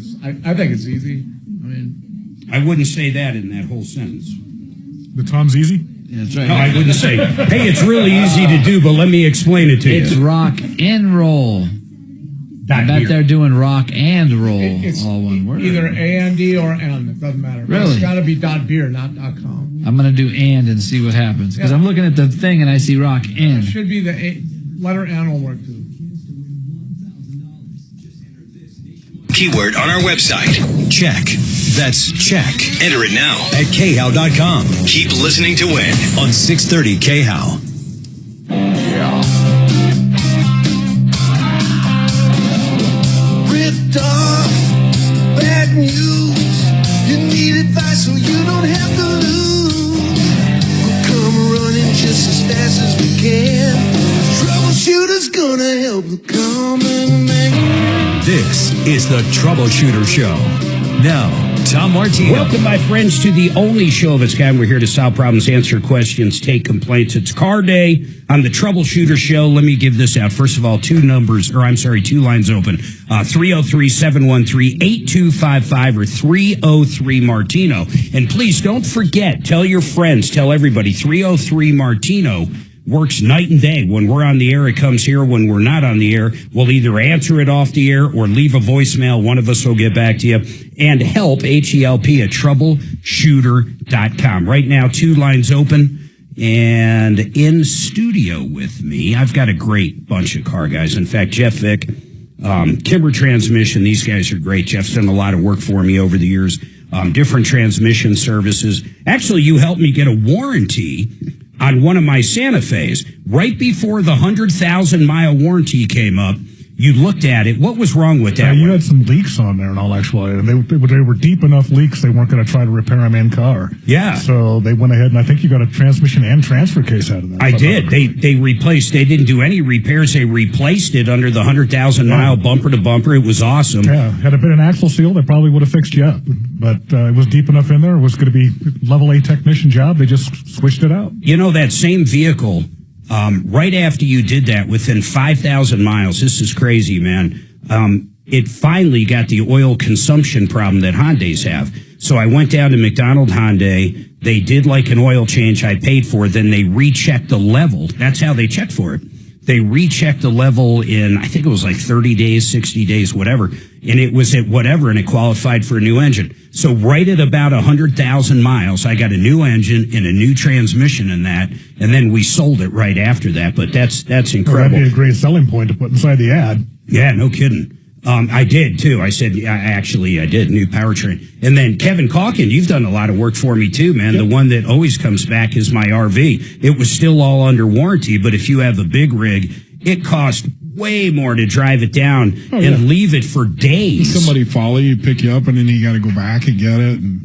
I think it's easy. I mean, I wouldn't say that in that whole sentence. The Tom's easy? Yeah, that's right. No, I wouldn't say, hey, it's really easy to do, but let me explain it to It's you. rock and roll. I bet they're doing rock and roll, it's all one word. either A-N-D or N. It doesn't matter. Really? It's got to be .beer, not .com. I'm going to do and see what happens. Because I'm looking at the thing and I see rock It and. should be the letter N will work too. Keyword on our website. Check. That's check. Enter it now at khow.com. Keep listening to win on 630 KHOW. Ripped off, bad news. You need advice so you don't have to lose. We'll come running just as fast as we can. Troubleshooter's gonna help the common man. This is the Troubleshooter Show. Now, Tom Martino. Welcome, my friends, to the only show of its kind. We're here to solve problems, answer questions, take complaints. It's car day on the Troubleshooter Show. Let me give this out. First of all, 2 lines open. 303-713-8255 or 303-MARTINO. And please don't forget, tell your friends, tell everybody, 303-MARTINO works night and day. When we're on the air, it comes here. When we're not on the air, we'll either answer it off the air or leave a voicemail. One of us will get back to you. And help, H-E-L-P, at troubleshooter.com. Right now, 2 lines open. And in studio with me, I've got a great bunch of car guys. In fact, Jeff Vick, Kimber Transmission, these guys are great. Jeff's done a lot of work for me over the years. Different transmission services. Actually, you helped me get a warranty on one of my Santa Fe's. Right before the 100,000-mile warranty came up, you looked at it. What was wrong with that? You had some leaks on there and all, actually. And they were deep enough leaks, they weren't going to try to repair them in car. Yeah. So they went ahead, and I think you got a transmission and transfer case out of that. I did. They replaced, they didn't do any repairs. They replaced it under the 100,000-mile bumper to bumper. It was awesome. Yeah. Had it been an axle seal, they probably would have fixed you up. But it was deep enough in there. It was going to be level A technician job. They just switched it out. You know, that same vehicle, right after you did that, within 5,000 miles, this is crazy, man. It finally got the oil consumption problem that Hyundais have. So I went down to McDonald Hyundai. They did like an oil change I paid for. Then they rechecked the level. That's how they checked for it. They rechecked the level in, I think it was like 30 days, 60 days, whatever. And it was at whatever, and it qualified for a new engine. So right at about 100,000 miles, I got a new engine and a new transmission in that. And then we sold it right after that. But that's incredible. Well, that'd be a great selling point to put inside the ad. Yeah, no kidding. I did, too. I said, I did, new powertrain. And then Kevin Calkin, you've done a lot of work for me, too, man. Yep. The one that always comes back is my RV. It was still all under warranty, but if you have a big rig, it costs way more to drive it down and leave it for days. Somebody follow you, pick you up, and then you got to go back and get it. And,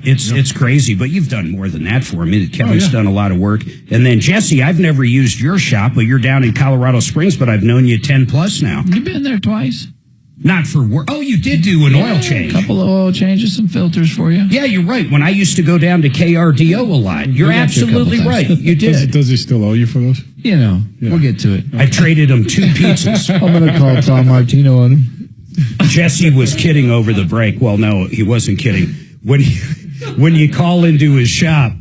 it's crazy, but you've done more than that for me. Kevin's done a lot of work. And then, Jesse, I've never used your shop, but you're down in Colorado Springs, but I've known you 10 plus now. You've been there twice. Not for work. Oh, you did do an oil change. A couple of oil changes, some filters for you. Yeah, you're right. When I used to go down to KRDO a lot, you're absolutely right. You did. Does he still owe you for those? You know, we'll get to it. I traded him 2 pizzas. I'm going to call Tom Martino on him. Jesse was kidding over the break. Well, no, he wasn't kidding. When you call into his shop,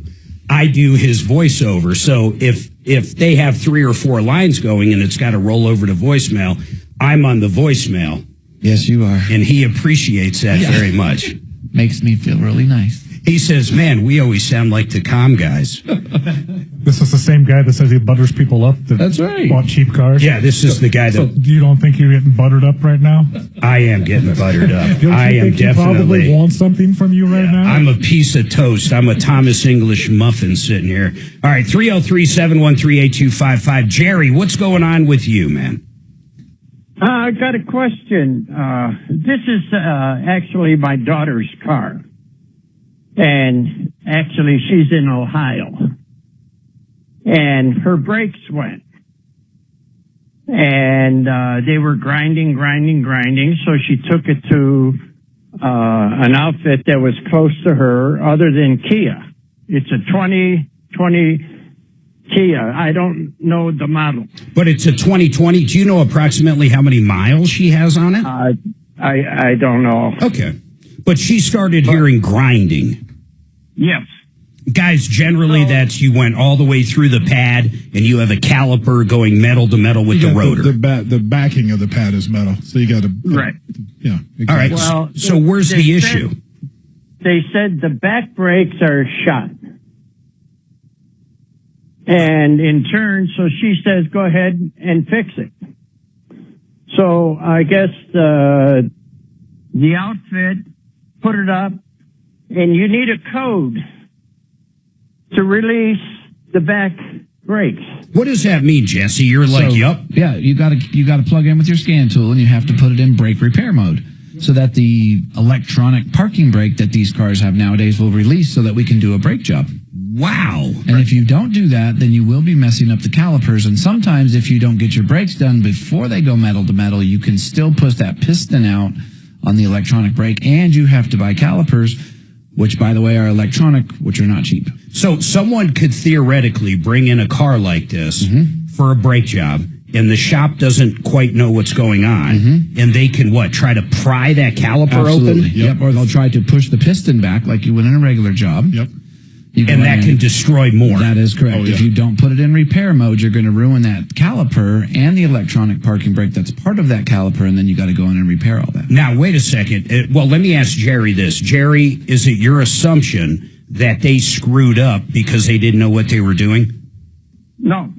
I do his voiceover. So if they have 3 or 4 lines going and it's got to roll over to voicemail, I'm on the voicemail. Yes, you are. And he appreciates that very much. Makes me feel really nice. He says, man, we always sound like the comm guys. This is the same guy that says he butters people up That's right. bought cheap cars? Yeah, this is the guy that... So you don't think you're getting buttered up right now? I am getting buttered up. Don't I you am think he definitely... probably wants something from you right now? I'm a piece of toast. I'm a Thomas English muffin sitting here. All right, 303-713-8255. Jerry, what's going on with you, man? I got a question. This is actually my daughter's car. And actually, she's in Ohio. And her brakes went. And they were grinding. So she took it to an outfit that was close to her other than Kia. It's a 2020 Kia. I don't know the model. But it's a 2020. Do you know approximately how many miles she has on it? I don't know. Okay. But she started hearing grinding. Yes. Guys, generally that's you went all the way through the pad and you have a caliper going metal to metal with the rotor. The backing of the pad is metal. So you got to... Right. Yeah. Exactly. All right. Well, so where's the issue? They said the back brakes are shot. And in turn, so she says, go ahead and fix it. So I guess the outfit put it up, and you need a code to release the back brakes. What does that mean, Jesse? You're like, yup. Yeah, you got to plug in with your scan tool, and you have to put it in brake repair mode, so that the electronic parking brake that these cars have nowadays will release, so that we can do a brake job. Wow. And if you don't do that, then you will be messing up the calipers. And sometimes if you don't get your brakes done before they go metal to metal, you can still push that piston out on the electronic brake, and you have to buy calipers, which, by the way, are electronic, which are not cheap. So someone could theoretically bring in a car like this for a brake job, and the shop doesn't quite know what's going on, and they can, try to pry that caliper open? Yep, or they'll try to push the piston back like you would in a regular job. Yep. And that can destroy more. That is correct. Oh, yeah. If you don't put it in repair mode, you're going to ruin that caliper and the electronic parking brake that's part of that caliper, and then you got to go in and repair all that. Now, wait a second. Well, let me ask Jerry this. Jerry, is it your assumption that they screwed up because they didn't know what they were doing? No.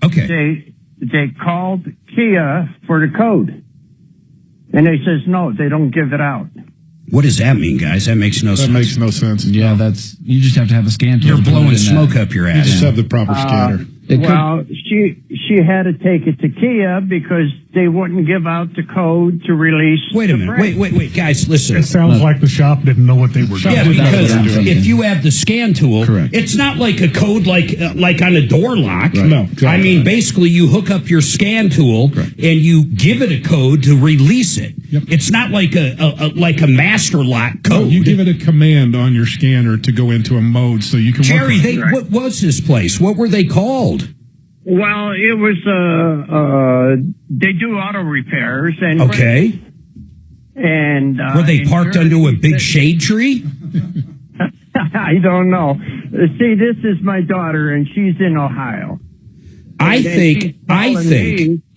Okay. They called Kia for the code. And they says, no, they don't give it out. What does that mean, guys? That makes no sense. That makes no sense. Yeah, you just have to have a scan tool. You're to put it blowing in smoke that. up your You ass. just have the proper scanner. She had to take it to Kia because they wouldn't give out the code to release. Wait a minute. Wait, guys, listen. It sounds like the shop didn't know what they were doing. Yeah, because if you have the scan tool, it's not like a code like on a door lock. Right. No, exactly. I mean, basically, you hook up your scan tool and you give it a code to release it. Yep. It's not like a master lock code. No, you give it a command on your scanner to go into a mode so you can Jerry, work what was this place? What were they called? Well, it was, they do auto repairs. And Okay. And Were they parked under a big shade tree? I don't know. See, this is my daughter, and she's in Ohio. I think,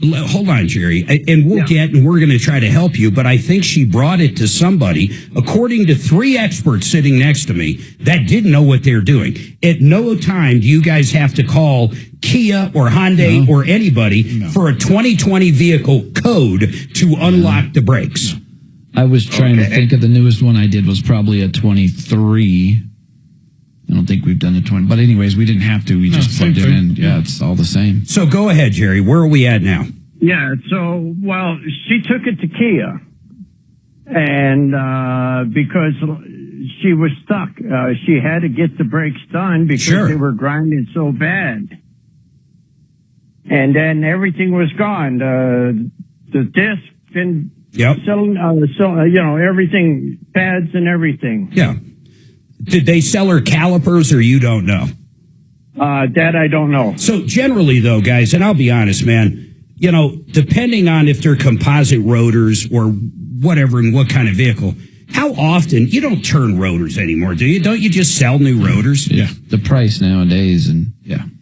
hold on, Jerry, and we're going to try to help you, but I think she brought it to somebody, according to 3 experts sitting next to me, that didn't know what they're doing. At no time do you guys have to call Kia or Hyundai or anybody for a 2020 vehicle code to unlock the brakes. I was trying to think of the newest one I did was probably a 23. I don't think we've done the 20. But anyways, we didn't have to. We just plugged it in. Yeah, it's all the same. So go ahead, Jerry. Where are we at now? Yeah, so, well, she took it to Kia. And because she was stuck, she had to get the brakes done because they were grinding so bad. And then everything was gone. The disc and everything, pads and everything. Yeah. Did they sell her calipers or you don't know? That I don't know. So generally though, guys, and I'll be honest, man, depending on if they're composite rotors or whatever and what kind of vehicle, how often, you don't turn rotors anymore, do you? Don't you just sell new rotors? Yeah. The price nowadays and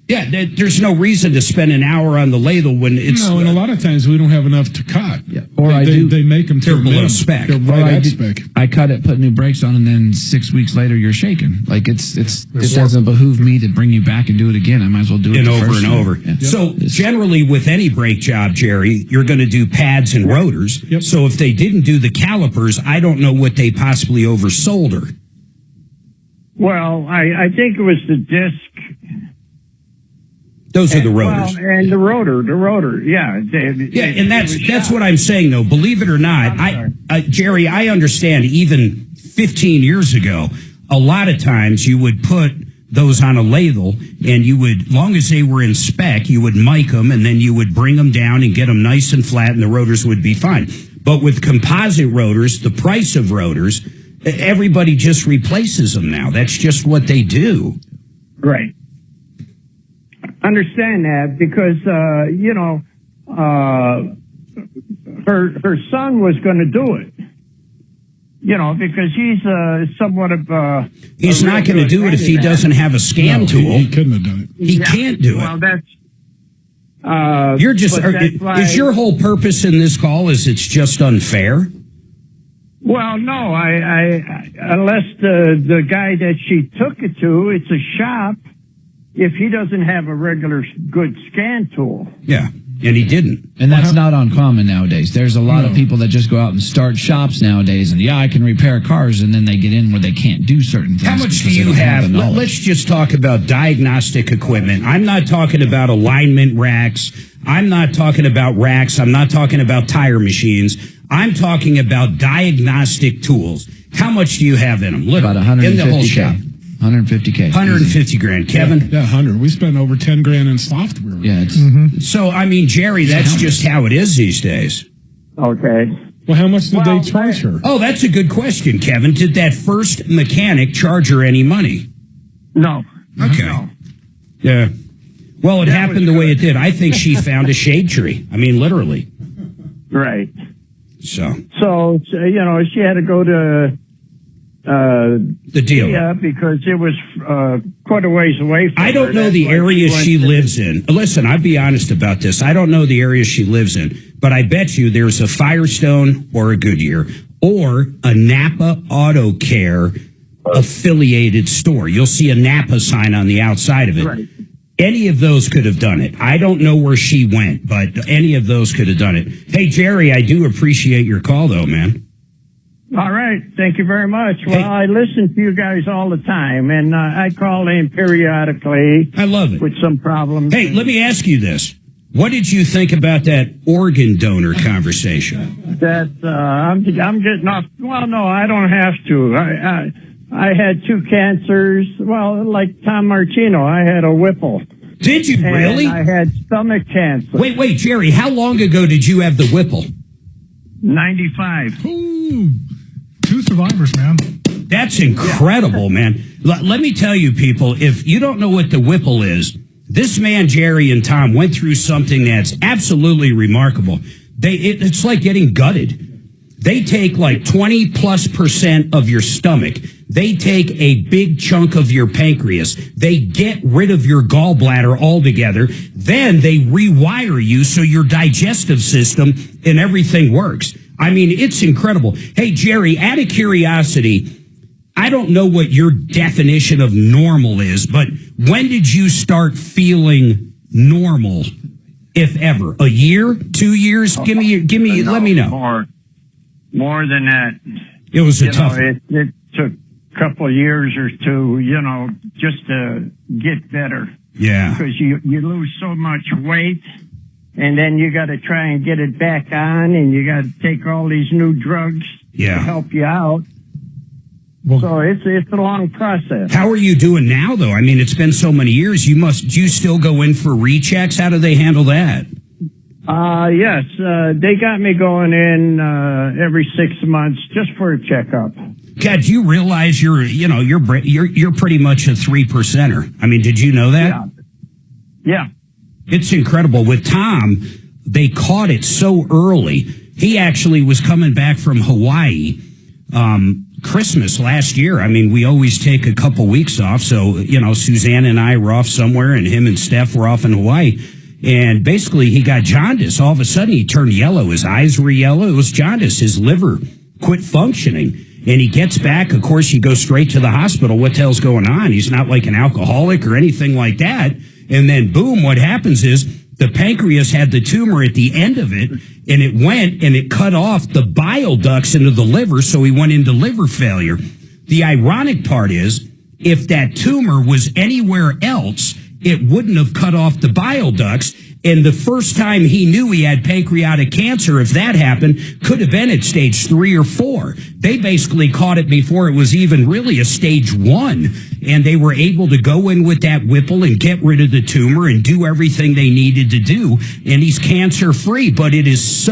Yeah, there's no reason to spend an hour on the ladle when it's... No, and a lot of times we don't have enough to cut. Yeah. Or they make them They're below spec. They're right at spec. I cut it, put new brakes on, and then 6 weeks later you're shaking. Like it doesn't behoove me to bring you back and do it again. I might as well do it and the over first and time. over. Yeah. So generally with any brake job, Jerry, you're going to do pads and rotors. Yep. So if they didn't do the calipers, I don't know what they possibly oversold her. Well, I think it was the disc. Those are the rotors. Well, and the rotor, yeah. And that's what I'm saying, though. Believe it or not, Jerry, I understand even 15 years ago, a lot of times you would put those on a ladle and you would, long as they were in spec, you would mic them and then you would bring them down and get them nice and flat and the rotors would be fine. But with composite rotors, the price of rotors, everybody just replaces them now. That's just what they do. Right. Understand that because her son was going to do it, because he's somewhat of he's not going to do it if he doesn't have a scan tool. He couldn't have done it. He can't do it. Well, that's you're just is your whole purpose in this call is it's just unfair? Well, no, I unless the guy that she took it to, it's a shop. If he doesn't have a regular good scan tool. Yeah, and he didn't. And that's not uncommon nowadays. There's a lot of people that just go out and start shops nowadays and, I can repair cars, and then they get in where they can't do certain things. How much do you have? Let's just talk about diagnostic equipment. I'm not talking about alignment racks. I'm not talking about racks. I'm not talking about tire machines. I'm talking about diagnostic tools. How much do you have in them? About 150K. In the whole shop. 150K. 150 grand. Kevin? Yeah, 100. We spend over 10 grand in software. Yeah. It's, So, I mean, Jerry, that's just how it is these days. Okay. Well, how much did they charge her? Oh, that's a good question, Kevin. Did that first mechanic charge her any money? No. Okay. No. Yeah. Well, it happened the way it did. I think she found a shade tree. I mean, literally. Right. So, she had to go to the deal. Yeah, because it was quite a ways away from I don't know the area she lives in. Listen, I'll be honest about this. I don't know the area she lives in, but I bet you there's a Firestone or a Goodyear or a Napa Auto Care affiliated store. You'll see a Napa sign on the outside of it. Right. Any of those could have done it. I don't know where she went, but any of those could have done it. Hey, Jerry, I do appreciate your call, though, man. All right. Thank you very much. Well, I listen to you guys all the time, and I call in periodically. I love it. With some problems. Hey, let me ask you this. What did you think about that organ donor conversation? That I'm getting off. Well, no, I don't have to. I had 2 cancers. Well, like Tom Martino, I had a Whipple. Did you really? I had stomach cancer. Wait, Jerry, how long ago did you have the Whipple? 95. Ooh, 2 survivors, man. That's incredible, man. Let me tell you, people, if you don't know what the Whipple is, this man, Jerry and Tom, went through something that's absolutely remarkable. It's like getting gutted. They take like 20+% of your stomach. They take a big chunk of your pancreas. They get rid of your gallbladder altogether. Then they rewire you so your digestive system and everything works. I mean, it's incredible. Hey, Jerry, out of curiosity, I don't know what your definition of normal is, but when did you start feeling normal, if ever? A year? 2 years? Give me, let me know. More than that. It was a tough. It took a couple of years or 2, just to get better. Yeah. Because you lose so much weight, and then you got to try and get it back on, and you got to take all these new drugs to help you out. Well, so it's a long process. How are you doing now, though? I mean, it's been so many years. Do you still go in for rechecks? How do they handle that? Yes, they got me going in every 6 months just for a checkup. God, do you realize you're pretty much a 3%er? I mean, did you know that? Yeah. It's incredible. With Tom, they caught it so early. He actually was coming back from Hawaii Christmas last year. I mean, we always take a couple weeks off. So, Suzanne and I were off somewhere, and him and Steph were off in Hawaii. And basically, he got jaundice. All of a sudden, he turned yellow. His eyes were yellow. It was jaundice. His liver quit functioning. And he gets back. Of course, he goes straight to the hospital. What the hell's going on? He's not like an alcoholic or anything like that. And then, boom, what happens is the pancreas had the tumor at the end of it, and it went and it cut off the bile ducts into the liver, so he went into liver failure. The ironic part is, if that tumor was anywhere else, it wouldn't have cut off the bile ducts. And the first time he knew he had pancreatic cancer, if that happened, could have been at stage 3 or 4. They basically caught it before it was even really a stage 1. And they were able to go in with that Whipple and get rid of the tumor and do everything they needed to do. And he's cancer free, but it is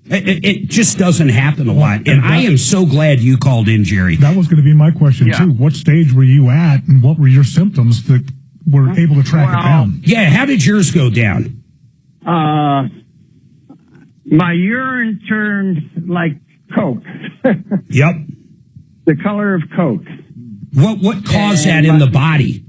it just doesn't happen a lot. And I am so glad you called in, Jerry. That was going to be my question, too. What stage were you at, and what were your symptoms that were able to track it down? Yeah, how did yours go down? My urine turned like Coke. Yep. The color of Coke. What caused that in the body?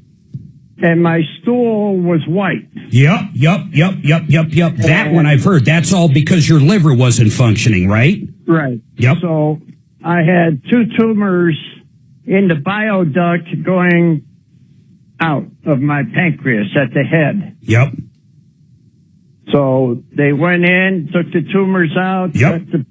And my stool was white. Yep. That one I've heard. That's all because your liver wasn't functioning, right? Right. Yep. So I had 2 tumors in the bile duct going out of my pancreas at the head. Yep. So they went in, took the tumors out, took the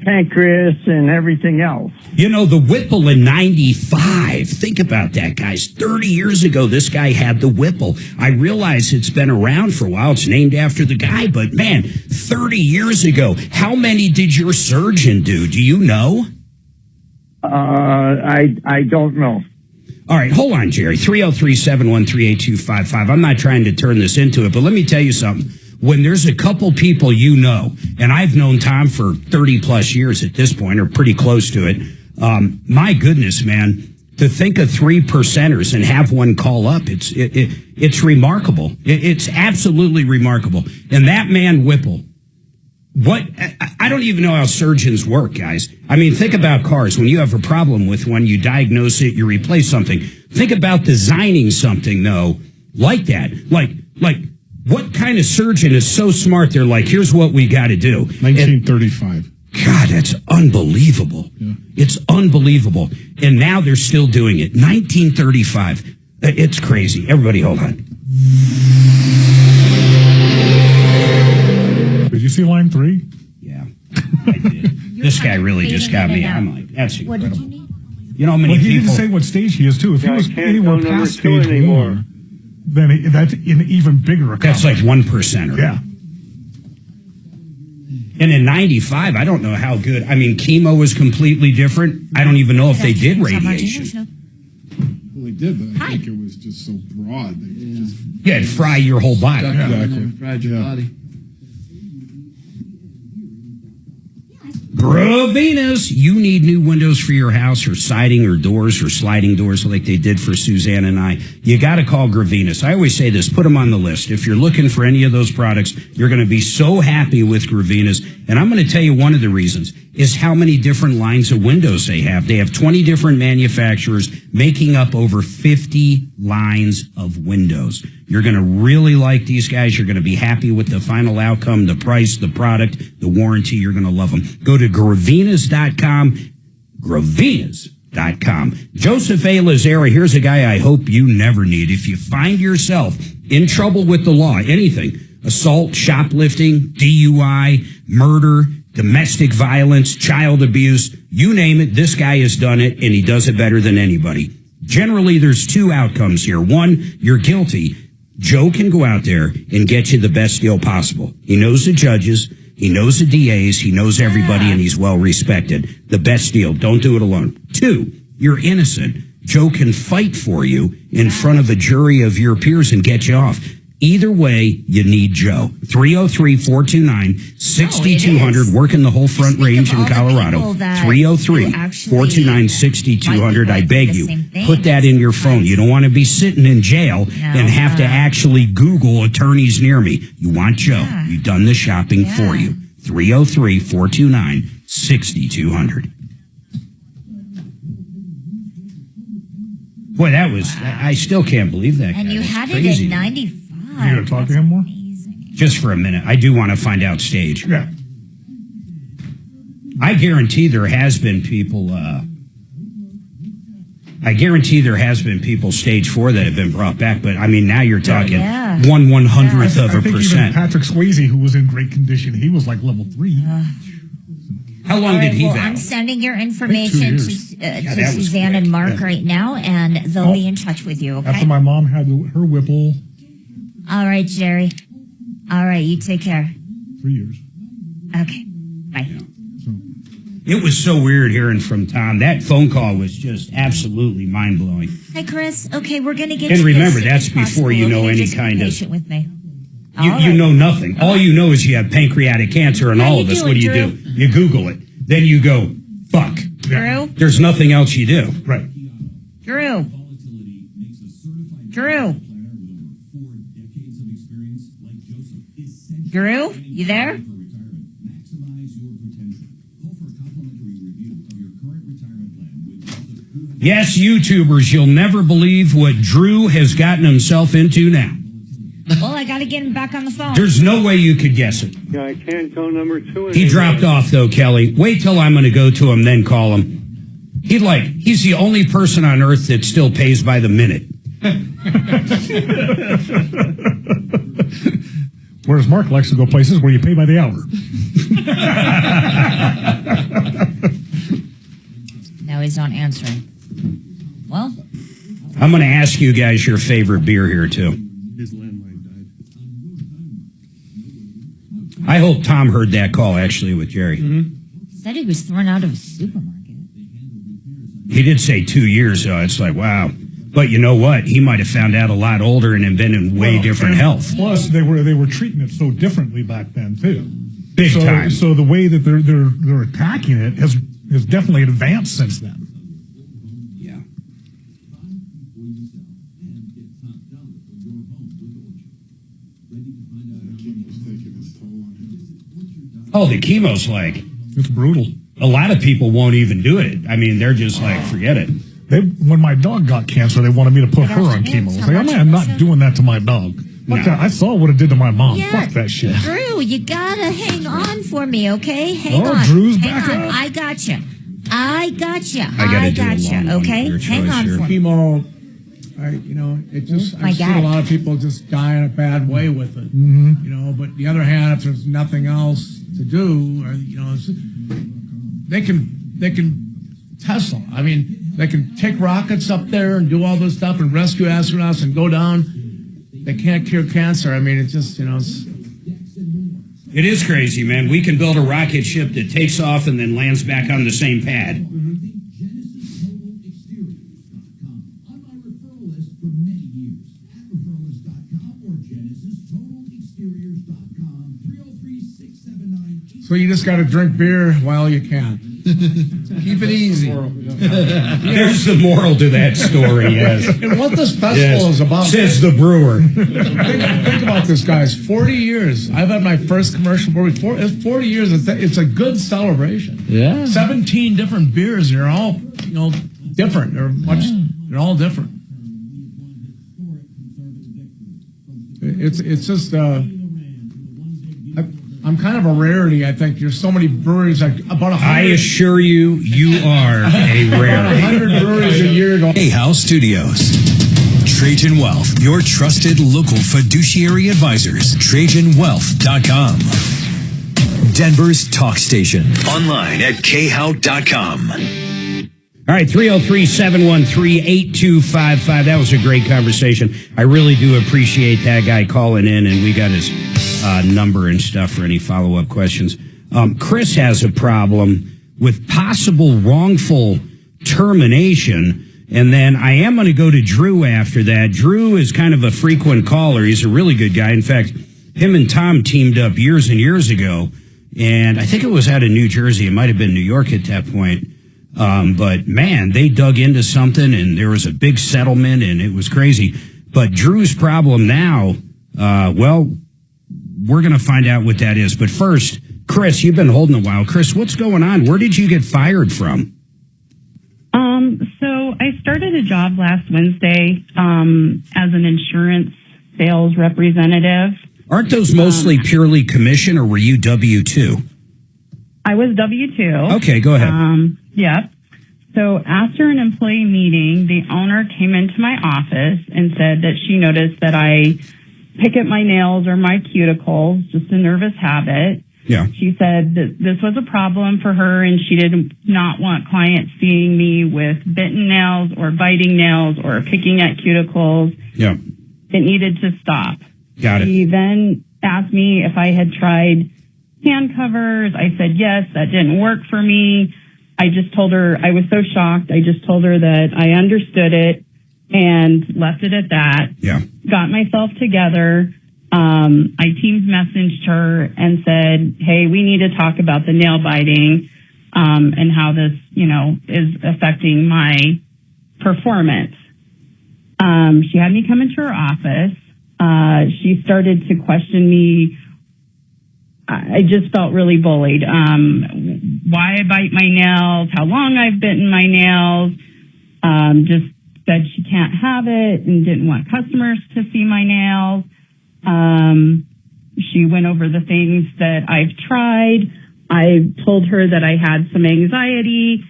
pancreas and everything else. The Whipple in 95. Think about that, guys. 30 years ago, this guy had the Whipple. I realize it's been around for a while. It's named after the guy, but man, 30 years ago, how many did your surgeon do? Do you know? I don't know. All right, hold on, Jerry. 303-713-8255. I'm not trying to turn this into it, but let me tell you something. When there's a couple people and I've known Tom for 30-plus years at this point, or pretty close to it, my goodness, man, to think of 3%ers and have one call up, it's remarkable. It's absolutely remarkable. And that man, Whipple, I don't even know how surgeons work, guys. I mean, think about cars. When you have a problem with one, you diagnose it, you replace something. Think about designing something, though, like that. Like, what kind of surgeon is so smart? They're like, here's what we got to do. 1935. God, that's unbelievable. Yeah. It's unbelievable. And now they're still doing it. 1935. It's crazy. Everybody hold on. Did you see line 3? Yeah, I did. This guy really just got me. I'm like, that's incredible. What did you need? You know how many he people... didn't say what stage he is, too. If he was anywhere past stage 1, then that's an even bigger accomplishment. That's like 1%. Yeah. And in 95, I don't know how good. I mean, chemo was completely different. I don't even know if they did radiation. Well, they did, but I think it was just so broad. Yeah, it'd fry your whole body. Exactly. Fried your body. Gravinas, you need new windows for your house or siding or doors or sliding doors like they did for Suzanne and I. You got to call Gravinas. I always say this, put them on the list. If you're looking for any of those products, you're going to be so happy with Gravinas. And I'm going to tell you one of the reasons is how many different lines of windows they have. They have 20 different manufacturers making up over 50 lines of windows. You're going to really like these guys. You're going to be happy with the final outcome, the price, the product, the warranty. You're going to love them. Go to Gravinas.com. Gravinas.com. Joseph A. Lazara, here's a guy I hope you never need. If you find yourself in trouble with the law, anything, assault, shoplifting, DUI, murder, domestic violence, child abuse, you name it, this guy has done it, and he does it better than anybody. Generally, there's 2 outcomes here. 1, you're guilty. Joe can go out there and get you the best deal possible. He knows the judges, he knows the DAs, he knows everybody, and he's well respected. The best deal. Don't do it alone. 2, you're innocent. Joe can fight for you in front of a jury of your peers and get you off. Either way, you need Joe. 303-429-6200, working the whole Front Range in Colorado. 303-429-6200. I beg you, put that in your phone. You don't want to be sitting in jail and have to actually Google attorneys near me. You want Joe. We've done the shopping for you. 303-429-6200. Boy, that was, I still can't believe that. And guy. you That's had crazy. it in 95. You going to talk to him more? Just for a minute. I do want to find out stage. Yeah. I guarantee there has been people, stage 4 that have been brought back, but I mean, now you're talking 1/100th of a percent. Even Patrick Swayze, who was in great condition, he was like level 3. How long did he battle? I'm sending your information to Suzanne and Mark right now, and they'll be in touch with you, okay? After my mom had her Whipple. All right, Jerry. All right, you take care. 3 years. Okay, bye. Yeah. It was so weird hearing from Tom. That phone call was just absolutely mind-blowing. Hi, Chris. Okay, we're going to get and you remember, this that's before you know any kind of... patient with me. You know nothing. All you know is you have pancreatic cancer, and all of us, what do you do? You Google it. Then you go, fuck. Drew? There's nothing else you do. Right. Drew? Drew? Drew? You there? Yes, YouTubers, you'll never believe what Drew has gotten himself into now. Well, I got to get him back on the phone. There's no way you could guess it. Yeah, I can't go number 2 anymore. He dropped off, though, Kelly. Wait till I'm going to go to him, then call him. He's the only person on earth that still pays by the minute. Whereas Mark likes to go places where you pay by the hour. Now he's not answering. Well, I'm going to ask you guys your favorite beer here, too. His landline died. I hope Tom heard that call, actually, with Jerry. said he was thrown out of a supermarket. He did say 2 years, though. It's like, wow. But you know what? He might have found out a lot older and been in way different health. Plus, they were treating it so differently back then, too. Big time. So the way that they're attacking it has definitely advanced since then. Yeah. Oh, the chemo's like... It's brutal. A lot of people won't even do it. I mean, they're just like, forget it. When my dog got cancer, they wanted me to put her on chemo. I was like, I'm not doing that to my dog. Fuck that. I saw what it did to my mom. Yeah, Fuck that shit. Drew, you gotta hang on for me, okay? Hang on. Drew's hang back on. up. I got you. I got you. I got you. Okay, hang on for me. Chemo, it just Oh, my I've seen God. a lot of people just die in a bad way with it. But the other hand, if there's nothing else to do, or they can Tesla. I mean, they can take rockets up there and do all this stuff and rescue astronauts and go down. They can't cure cancer. I mean, it's just It is crazy, man. We can build a rocket ship that takes off and then lands back on the same pad. So you just got to drink beer while you can. Keep it easy. There's the moral to that story, yes. And what this festival is about. Says the brewer. Think about this, guys. 40 years. I've had my first commercial brewery. It's 40 years. It's a good celebration. Yeah. 17 different beers. They're all, different. They're all different. It's just, I'm kind of a rarity, I think. There's so many breweries, like about 100. I assure you, you are a rarity. 100 breweries a year ago. House Studios. Trajan Wealth, your trusted local fiduciary advisors. TrajanWealth.com. Denver's talk station. Online at khow.com. All right, 303-713-8255. That was a great conversation. I really do appreciate that guy calling in, and we got his number and stuff for any follow-up questions. Chris has a problem with possible wrongful termination, and then I am going to go to Drew after that. Drew is kind of a frequent caller. He's a really good guy. In fact, him and Tom teamed up years and years ago, and I think it was out of New Jersey. It might have been New York at that point. But man, they dug into something and there was a big settlement and it was crazy. But Drew's problem now, we're going to find out what that is. But first, Chris, you've been holding a while. Chris, what's going on? Where did you get fired from? So I started a job last Wednesday, as an insurance sales representative. Aren't those mostly purely commission or were you W-2? I was W-2. Okay, go ahead. Yep. So after an employee meeting, the owner came into my office and said that she noticed that I pick at my nails or my cuticles, just a nervous habit. Yeah. She said that this was a problem for her and she did not want clients seeing me with bitten nails or biting nails or picking at cuticles. Yeah. It needed to stop. Got it. She then asked me if I had tried hand covers. I said yes, that didn't work for me. I just told her, I was so shocked. I just told her that I understood it and left it at that. Yeah. Got myself together. I Teams messaged her and said, hey, we need to talk about the nail biting, and how this, is affecting my performance. She had me come into her office. She started to question me. I just felt really bullied. Why I bite my nails, how long I've bitten my nails. Just said she can't have it and didn't want customers to see my nails. She went over the things that I've tried. I told her that I had some anxiety,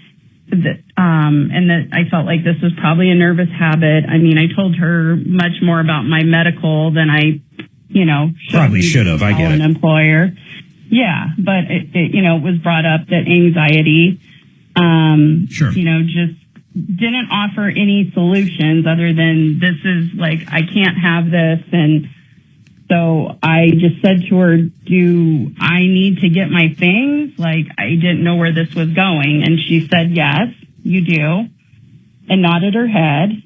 that, and that I felt like this was probably a nervous habit. I mean, I told her much more about my medical than I, Probably should have. I get an it. employer. Yeah, but it was brought up that anxiety, Sure. just didn't offer any solutions other than this is like, I can't have this. And so I just said to her, do I need to get my things? Like, I didn't know where this was going. And she said, yes, you do, and nodded her head.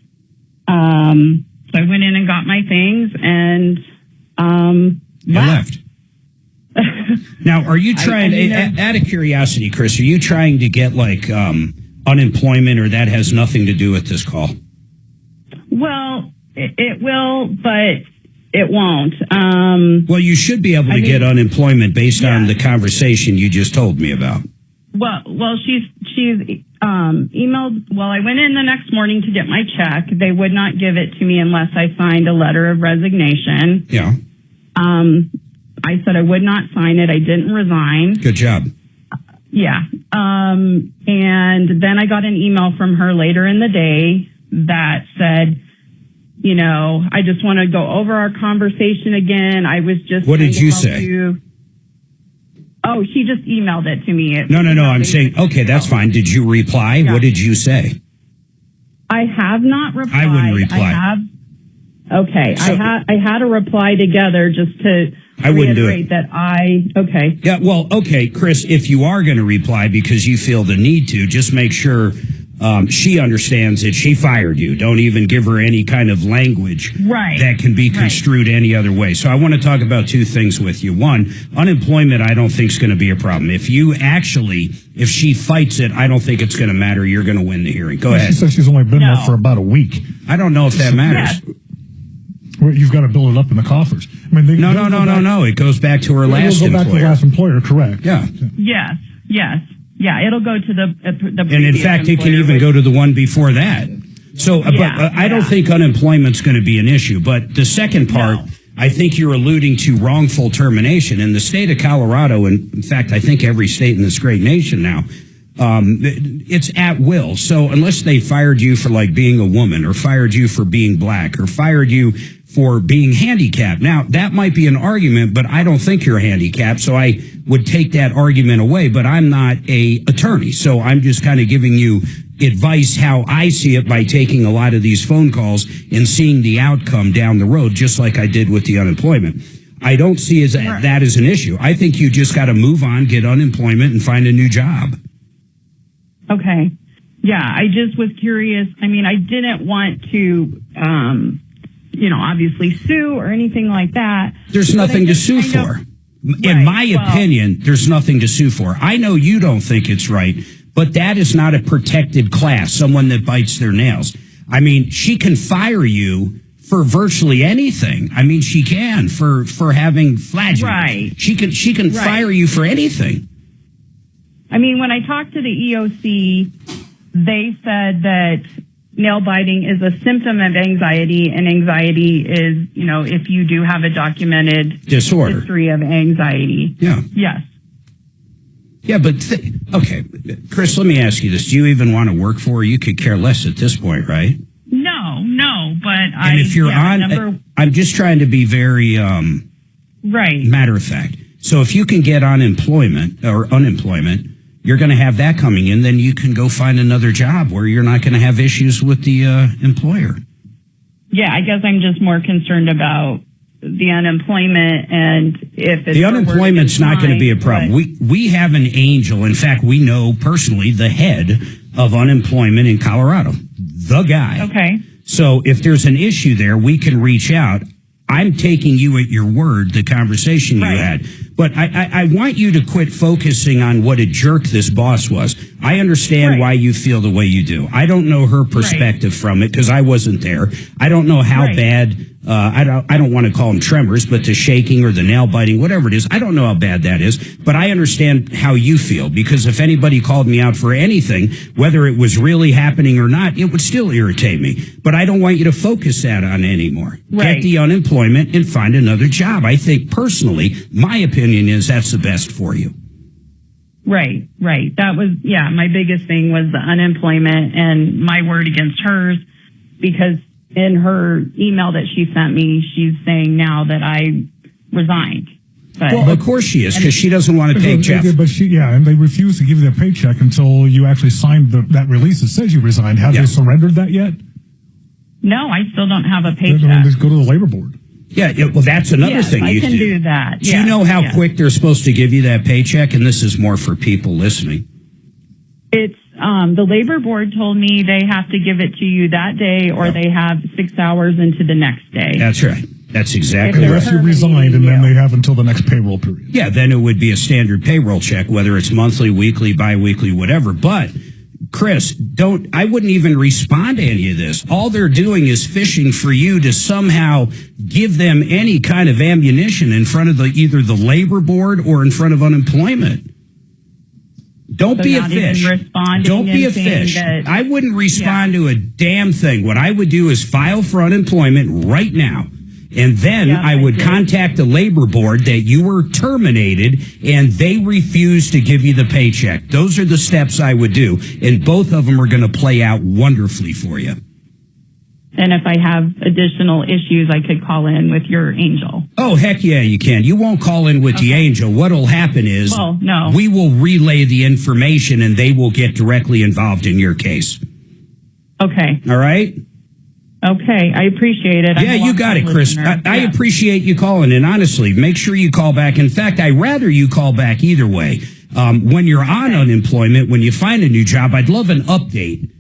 So I went in and got my things and left. Now, are you trying, out of curiosity, Chris, are you trying to get like unemployment, or that has nothing to do with this call? Well, it will, but It won't. Well, you should be able to get unemployment based on the conversation you just told me about. Well, she's emailed. Well, I went in the next morning to get my check. They would not give it to me unless I signed a letter of resignation. Yeah. I said I would not sign it. I didn't resign. Good job. Yeah. And then I got an email from her later in the day that said, you know, I just want to go over our conversation again. I was just. What did you say? Oh, she just emailed it to me. No. I'm saying, okay, that's fine. Did you reply? Yeah. What did you say? I have not replied. I wouldn't reply. Okay. So- I had a reply together just to I wouldn't do reiterate it. that okay. Yeah, well, okay, Chris, if you are going to reply because you feel the need to, just make sure she understands that she fired you. Don't even give her any kind of language that can be construed any other way. So I want to talk about two things with you. One, unemployment I don't think is going to be a problem. If she fights it, I don't think it's going to matter. You're going to win the hearing. Go ahead. She says she's only been there for about a week. I don't know if that matters. Well, you've got to build it up in the coffers. I mean, No. It goes back to her last employer. Go back to the last employer, correct? Yeah. Yes. Yeah, it'll go to the And in fact, it can even go to the one before that. So, but I don't think unemployment's going to be an issue. But the second part, I think you're alluding to wrongful termination. In the state of Colorado, and in fact, I think every state in this great nation now, it's at will. So unless they fired you for like being a woman or fired you for being black or fired you for being handicapped. Now, that might be an argument, but I don't think you're handicapped, so I would take that argument away, but I'm not a attorney, so I'm just kind of giving you advice how I see it by taking a lot of these phone calls and seeing the outcome down the road, just like I did with the unemployment. I don't see that as an issue. I think you just got to move on, get unemployment, and find a new job. Okay. Yeah, I just was curious. I mean, I didn't want to, obviously sue or anything like that. There's nothing to sue for. In my opinion, there's nothing to sue for. I know you don't think it's right, but that is not a protected class, someone that bites their nails. I mean, she can fire you for virtually anything. I mean, she can for having flagellant. Right. She can fire you for anything. I mean, when I talked to the EOC, they said that nail biting is a symptom of anxiety, and anxiety is, if you do have a documented disorder, history of anxiety. Yeah. Yes. Yeah, but okay, Chris, let me ask you this: do you even want to work for her? You could care less at this point, right? No, but if you're I'm just trying to be very matter of fact. So if you can get unemployment, you're going to have that coming in, then you can go find another job where you're not going to have issues with the employer. Yeah, I guess I'm just more concerned about the unemployment, and if it's the unemployment's not going to be a problem. We have an angel. In fact, we know personally the head of unemployment in Colorado, the guy. Okay. So if there's an issue there, we can reach out. I'm taking you at your word, the conversation you had. But I want you to quit focusing on what a jerk this boss was. I understand why you feel the way you do. I don't know her perspective from it because I wasn't there. I don't know how bad, I don't want to call them tremors, but the shaking or the nail biting, whatever it is, I don't know how bad that is. But I understand how you feel, because if anybody called me out for anything, whether it was really happening or not, it would still irritate me. But I don't want you to focus that on anymore. Get the unemployment and find another job. I think personally, my opinion is that's the best for you. Right. That was, my biggest thing was the unemployment and my word against hers, because in her email that she sent me, she's saying now that I resigned. But, well, of course she is, because she doesn't want to pay Jeff. But and they refuse to give you the paycheck until you actually signed that release that says you resigned. Have they surrendered that yet? No, I still don't have a paycheck. Then just go to the labor board. Yeah, well, that's another thing I you can do that. Do you know how quick they're supposed to give you that paycheck? And this is more for people listening. It's the labor board told me they have to give it to you that day, or they have 6 hours into the next day. That's right. That's exactly right. Unless you resigned, and then they have until the next payroll period. Yeah, then it would be a standard payroll check, whether it's monthly, weekly, biweekly, whatever. But Chris, I wouldn't even respond to any of this. All they're doing is fishing for you to somehow give them any kind of ammunition in front of either the labor board or in front of unemployment. Don't be a fish. Don't be a fish. I wouldn't respond to a damn thing. What I would do is file for unemployment right now. And then I would contact the labor board that you were terminated and they refused to give you the paycheck. Those are the steps I would do. And both of them are going to play out wonderfully for you. And if I have additional issues, I could call in with your angel. Oh, heck yeah, you can. You won't call in with the angel. What'll happen is we will relay the information and they will get directly involved in your case. Okay. All right? Okay, I appreciate it. Yeah, you got it, Chris. I appreciate you calling, and honestly, make sure you call back. In fact, I'd rather you call back either way. When you're on unemployment, when you find a new job, I'd love an update,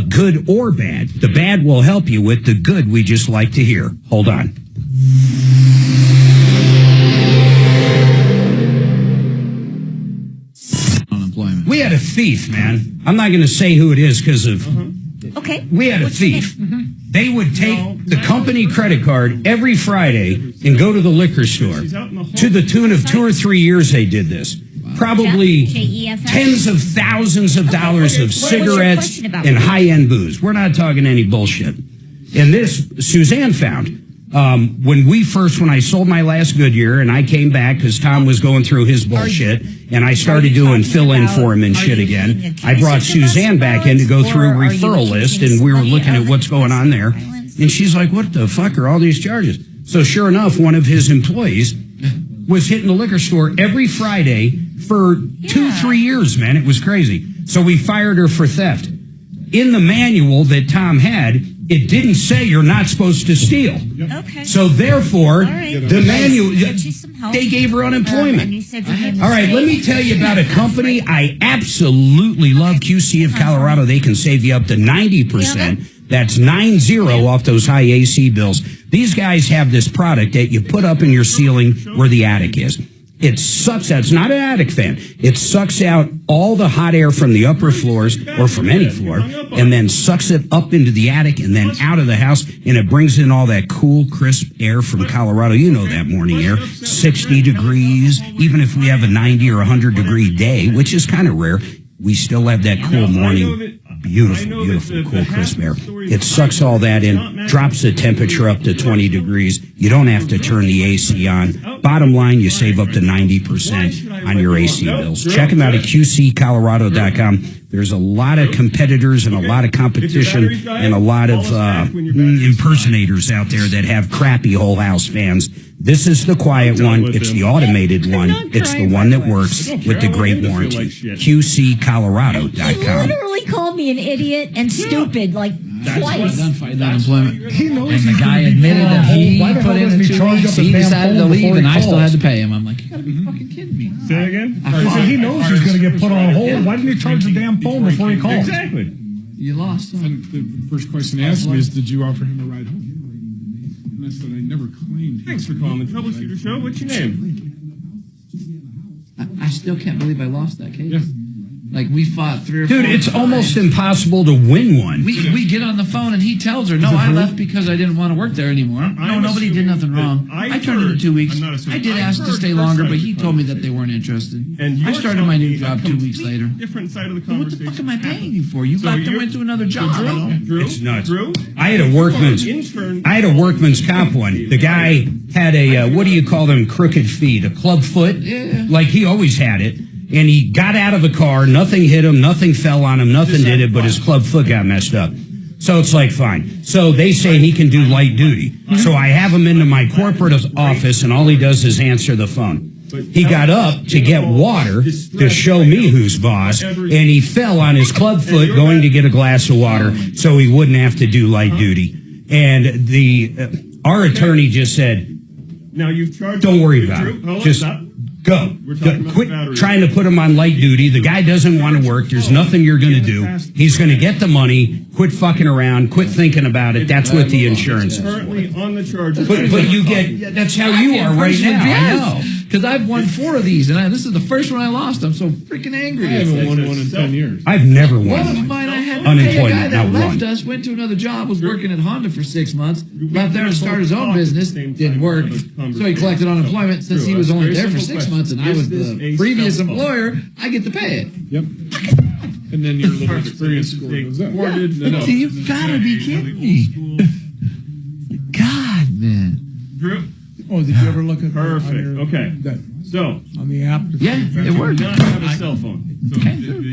good or bad. The bad will help you with the good we just like to hear. Hold on. Unemployment. We had a thief, man. I'm not going to say who it is because of... Okay. We had a thief. They would take the company credit card every Friday and go to the liquor store. To the tune of 2 or 3 years they did this. Probably tens of thousands of dollars of cigarettes and high-end booze. We're not talking any bullshit. And this, Suzanne found. When I sold my last Goodyear and I came back because Tom was going through his bullshit and I started doing fill-in for him and shit again, I brought Suzanne back in to go through a referral list and we were looking at what's going on there. And she's like, what the fuck are all these charges? So sure enough, one of his employees was hitting the liquor store every Friday for 2-3 years, man. It was crazy. So we fired her for theft. In the manual that Tom had, it didn't say you're not supposed to steal. Okay. So therefore, the manual, they gave her unemployment. All right, let me tell you about a company I absolutely love, QC of Colorado. They can save you up to 90%. That's 90 off those high AC bills. These guys have this product that you put up in your ceiling where the attic is. It sucks out. It's not an attic fan. It sucks out all the hot air from the upper floors or from any floor and then sucks it up into the attic and then out of the house, and it brings in all that cool, crisp air from Colorado. You know that morning air, 60 degrees. Even if we have a 90 or 100-degree day, which is kind of rare, we still have that cool morning, beautiful, cool, crisp air. It sucks all that in, drops the temperature up to 20 degrees. You don't have to turn the AC on. Bottom line, you save up to 90% on your AC bills. Check them out at QCcolorado.com. There's a lot of competitors and a lot of competition and a lot of impersonators out there that have crappy whole house fans. This is the quiet one. It's the automated one. It's the one that works with the great warranty. QCcolorado.com. He literally called me an idiot and stupid like twice. Done fighting unemployment. And the guy admitted that he put in the 2 weeks, he decided to leave, and I still had to pay him. I'm like, you gotta be fucking kidding me. Say it again? He said he knows he's going to get put on hold. Why didn't he charge the damn phone before he called? Exactly. You lost. And the first question he asked me is, did you offer him a ride home? And I said, I never claimed. Thanks for calling the Troubleshooter Show. What's your name? I still can't believe I lost that case. Yeah. Like, we fought 3 or 4 Dude, it's times. almost impossible to win one. We get on the phone and he tells her, no, I left because I didn't want to work there anymore. No, nobody did nothing wrong. I turned in 2 weeks. I did ask to stay longer, but he told me that they weren't interested. I started my new job 2 weeks later. Different side of the conversation. What the fuck am I paying you for? You left and went to another job. It's nuts. I had a workman's comp one. The guy had a, what do you call them, crooked feet, a club foot? Yeah. Like he always had it. And he got out of the car, nothing hit him, nothing fell on him, nothing did it, but his club foot got messed up. So it's like, fine. So they say he can do light duty. So I have him into my corporate office, and all he does is answer the phone. He got up to get water to show me who's boss, and he fell on his club foot going to get a glass of water so he wouldn't have to do light duty. And our attorney just said, don't worry about it. Just go. Quit trying to put him on light duty. The guy doesn't want to work. There's nothing you're going to do. He's going to get the money. Quit fucking around. Quit thinking about it. That's what the insurance is. Currently on the charges. But you get, that's how you are right now. I know. Because I've won 4 of these, and this is the first one I lost. I'm so freaking angry. I haven't won one in 10 years. I've never won One of mine I had to pay a guy unemployment. that Not left one. us, went to another job, was working at Honda for 6 months, left there to start his own business, didn't work, so he collected unemployment. Since he was only there for 6 months and I was the previous employer, I get to pay it. Yep. And then your little experience score goes up. You've got to be kidding me. God, man. Drew? Oh, did you ever look at Perfect. Okay. So on the app? Yeah, it worked. Do not have a cell phone. So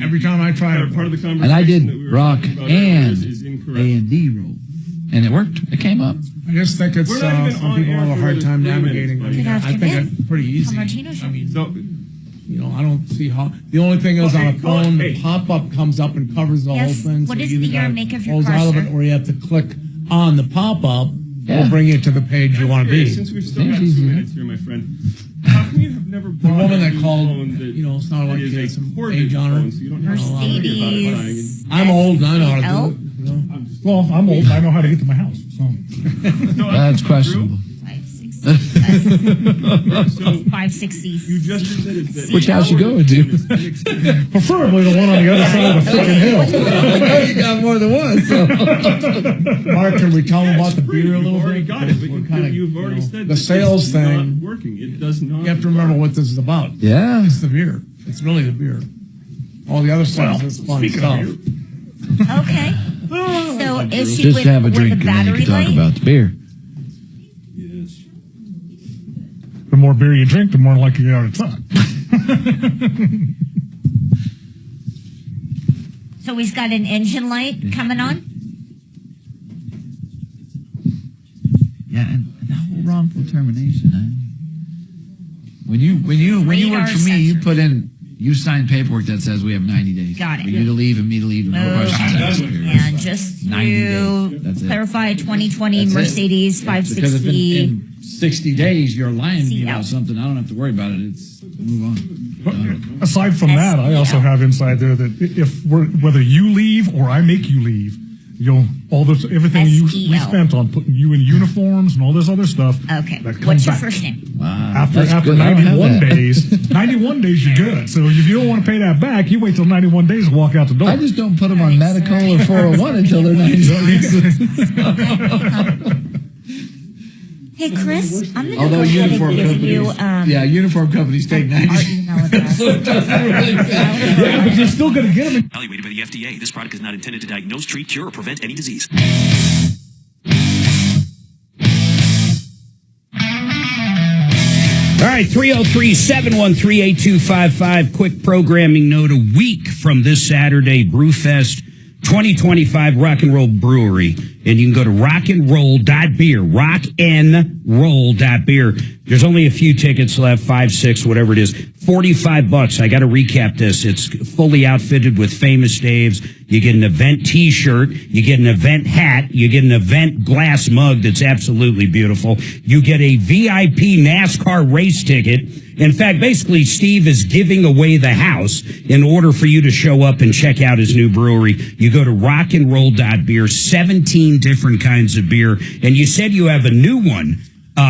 Every time I try part of the conversation And I did that we were rock talking about and earlier is incorrect. A&D roll. And it worked. It came up. I just think it's We're not even some on people air have a for hard time 3 minutes, navigating. buddy. Good I think afternoon. it's pretty easy. Tom Martino Show. I mean, So, I don't see how. The only thing is on a phone, the Hey. pop-up comes up and covers the Yes. whole thing. What so is you the either year gotta and make of your close car, out of sir? it, or you have to click on the pop-up. Yeah. Will bring you to the page you want to be. since we've still got 2 minutes here, my friend, how come you have never The bought woman a that new called, phone that it's not like is she a has some corded age on her. phone, so you don't have to worry about buying Mercedes. I'm old and I know how to L? do it. Well, I'm old and I know how to get to my house. So. That's questionable. 560. You just admitted that. Which house you going to? Preferably the one on the other side of the freaking hill. I know you got more than one. So. Mark, can we tell them about the beer a little You've already bit? got it, but We're kinda, you've already said the that sales it's thing. not working. It does not. You have to remember what this is about. Yeah. It's the beer. It's really the beer. All the other stuff is fun stuff. Okay. So is she Just with, have a with drink the and then you battery can talk light? about the beer. Yes. The more beer you drink, the more likely you are to talk. So he's got an engine light coming on? Yeah, and the whole wrongful termination. When you work for me, you put in, you sign paperwork that says we have 90 days. Got it. For you to leave and me to leave, no questions asked. And just 90 to days. That's it. clarify, 2020 That's it. Mercedes Because if 560. in 60 days you're lying to me See about out. something, I don't have to worry about it. It's move on. Aside from that, I also have inside there that whether you leave or I make you leave, all this everything we spent on putting you in uniforms and all this other stuff. Okay. That comes What's your back. first name? Wow. After That's good. I don't have 91 that. days, 91 days you're good. So if you don't want to pay that back, you wait till 91 days to walk out the door. I just don't put them on medical or 401 until they're 90 days. Hey, Chris, I'm going to Although go ahead uniform and give companies, you uniform companies take 90 our email address. So it doesn't really matter. Yeah, but you're still going to get them. Evaluated by the FDA, this product is not intended to diagnose, treat, cure, or prevent any disease. All right, 303-713-8255. Quick programming note. A week from this Saturday, Brewfest 2025 Rock and Roll Brewery. And you can go to rockandroll.beer, rockandroll.beer. There's only a few tickets left, 5, 6, whatever it is. $45. I got to recap this. It's fully outfitted with Famous Daves. You get an event t-shirt. You get an event hat. You get an event glass mug that's absolutely beautiful. You get a VIP NASCAR race ticket. In fact, basically, Steve is giving away the house in order for you to show up and check out his new brewery. You go to rockandroll.beer, 17 different kinds of beer. And you said you have a new one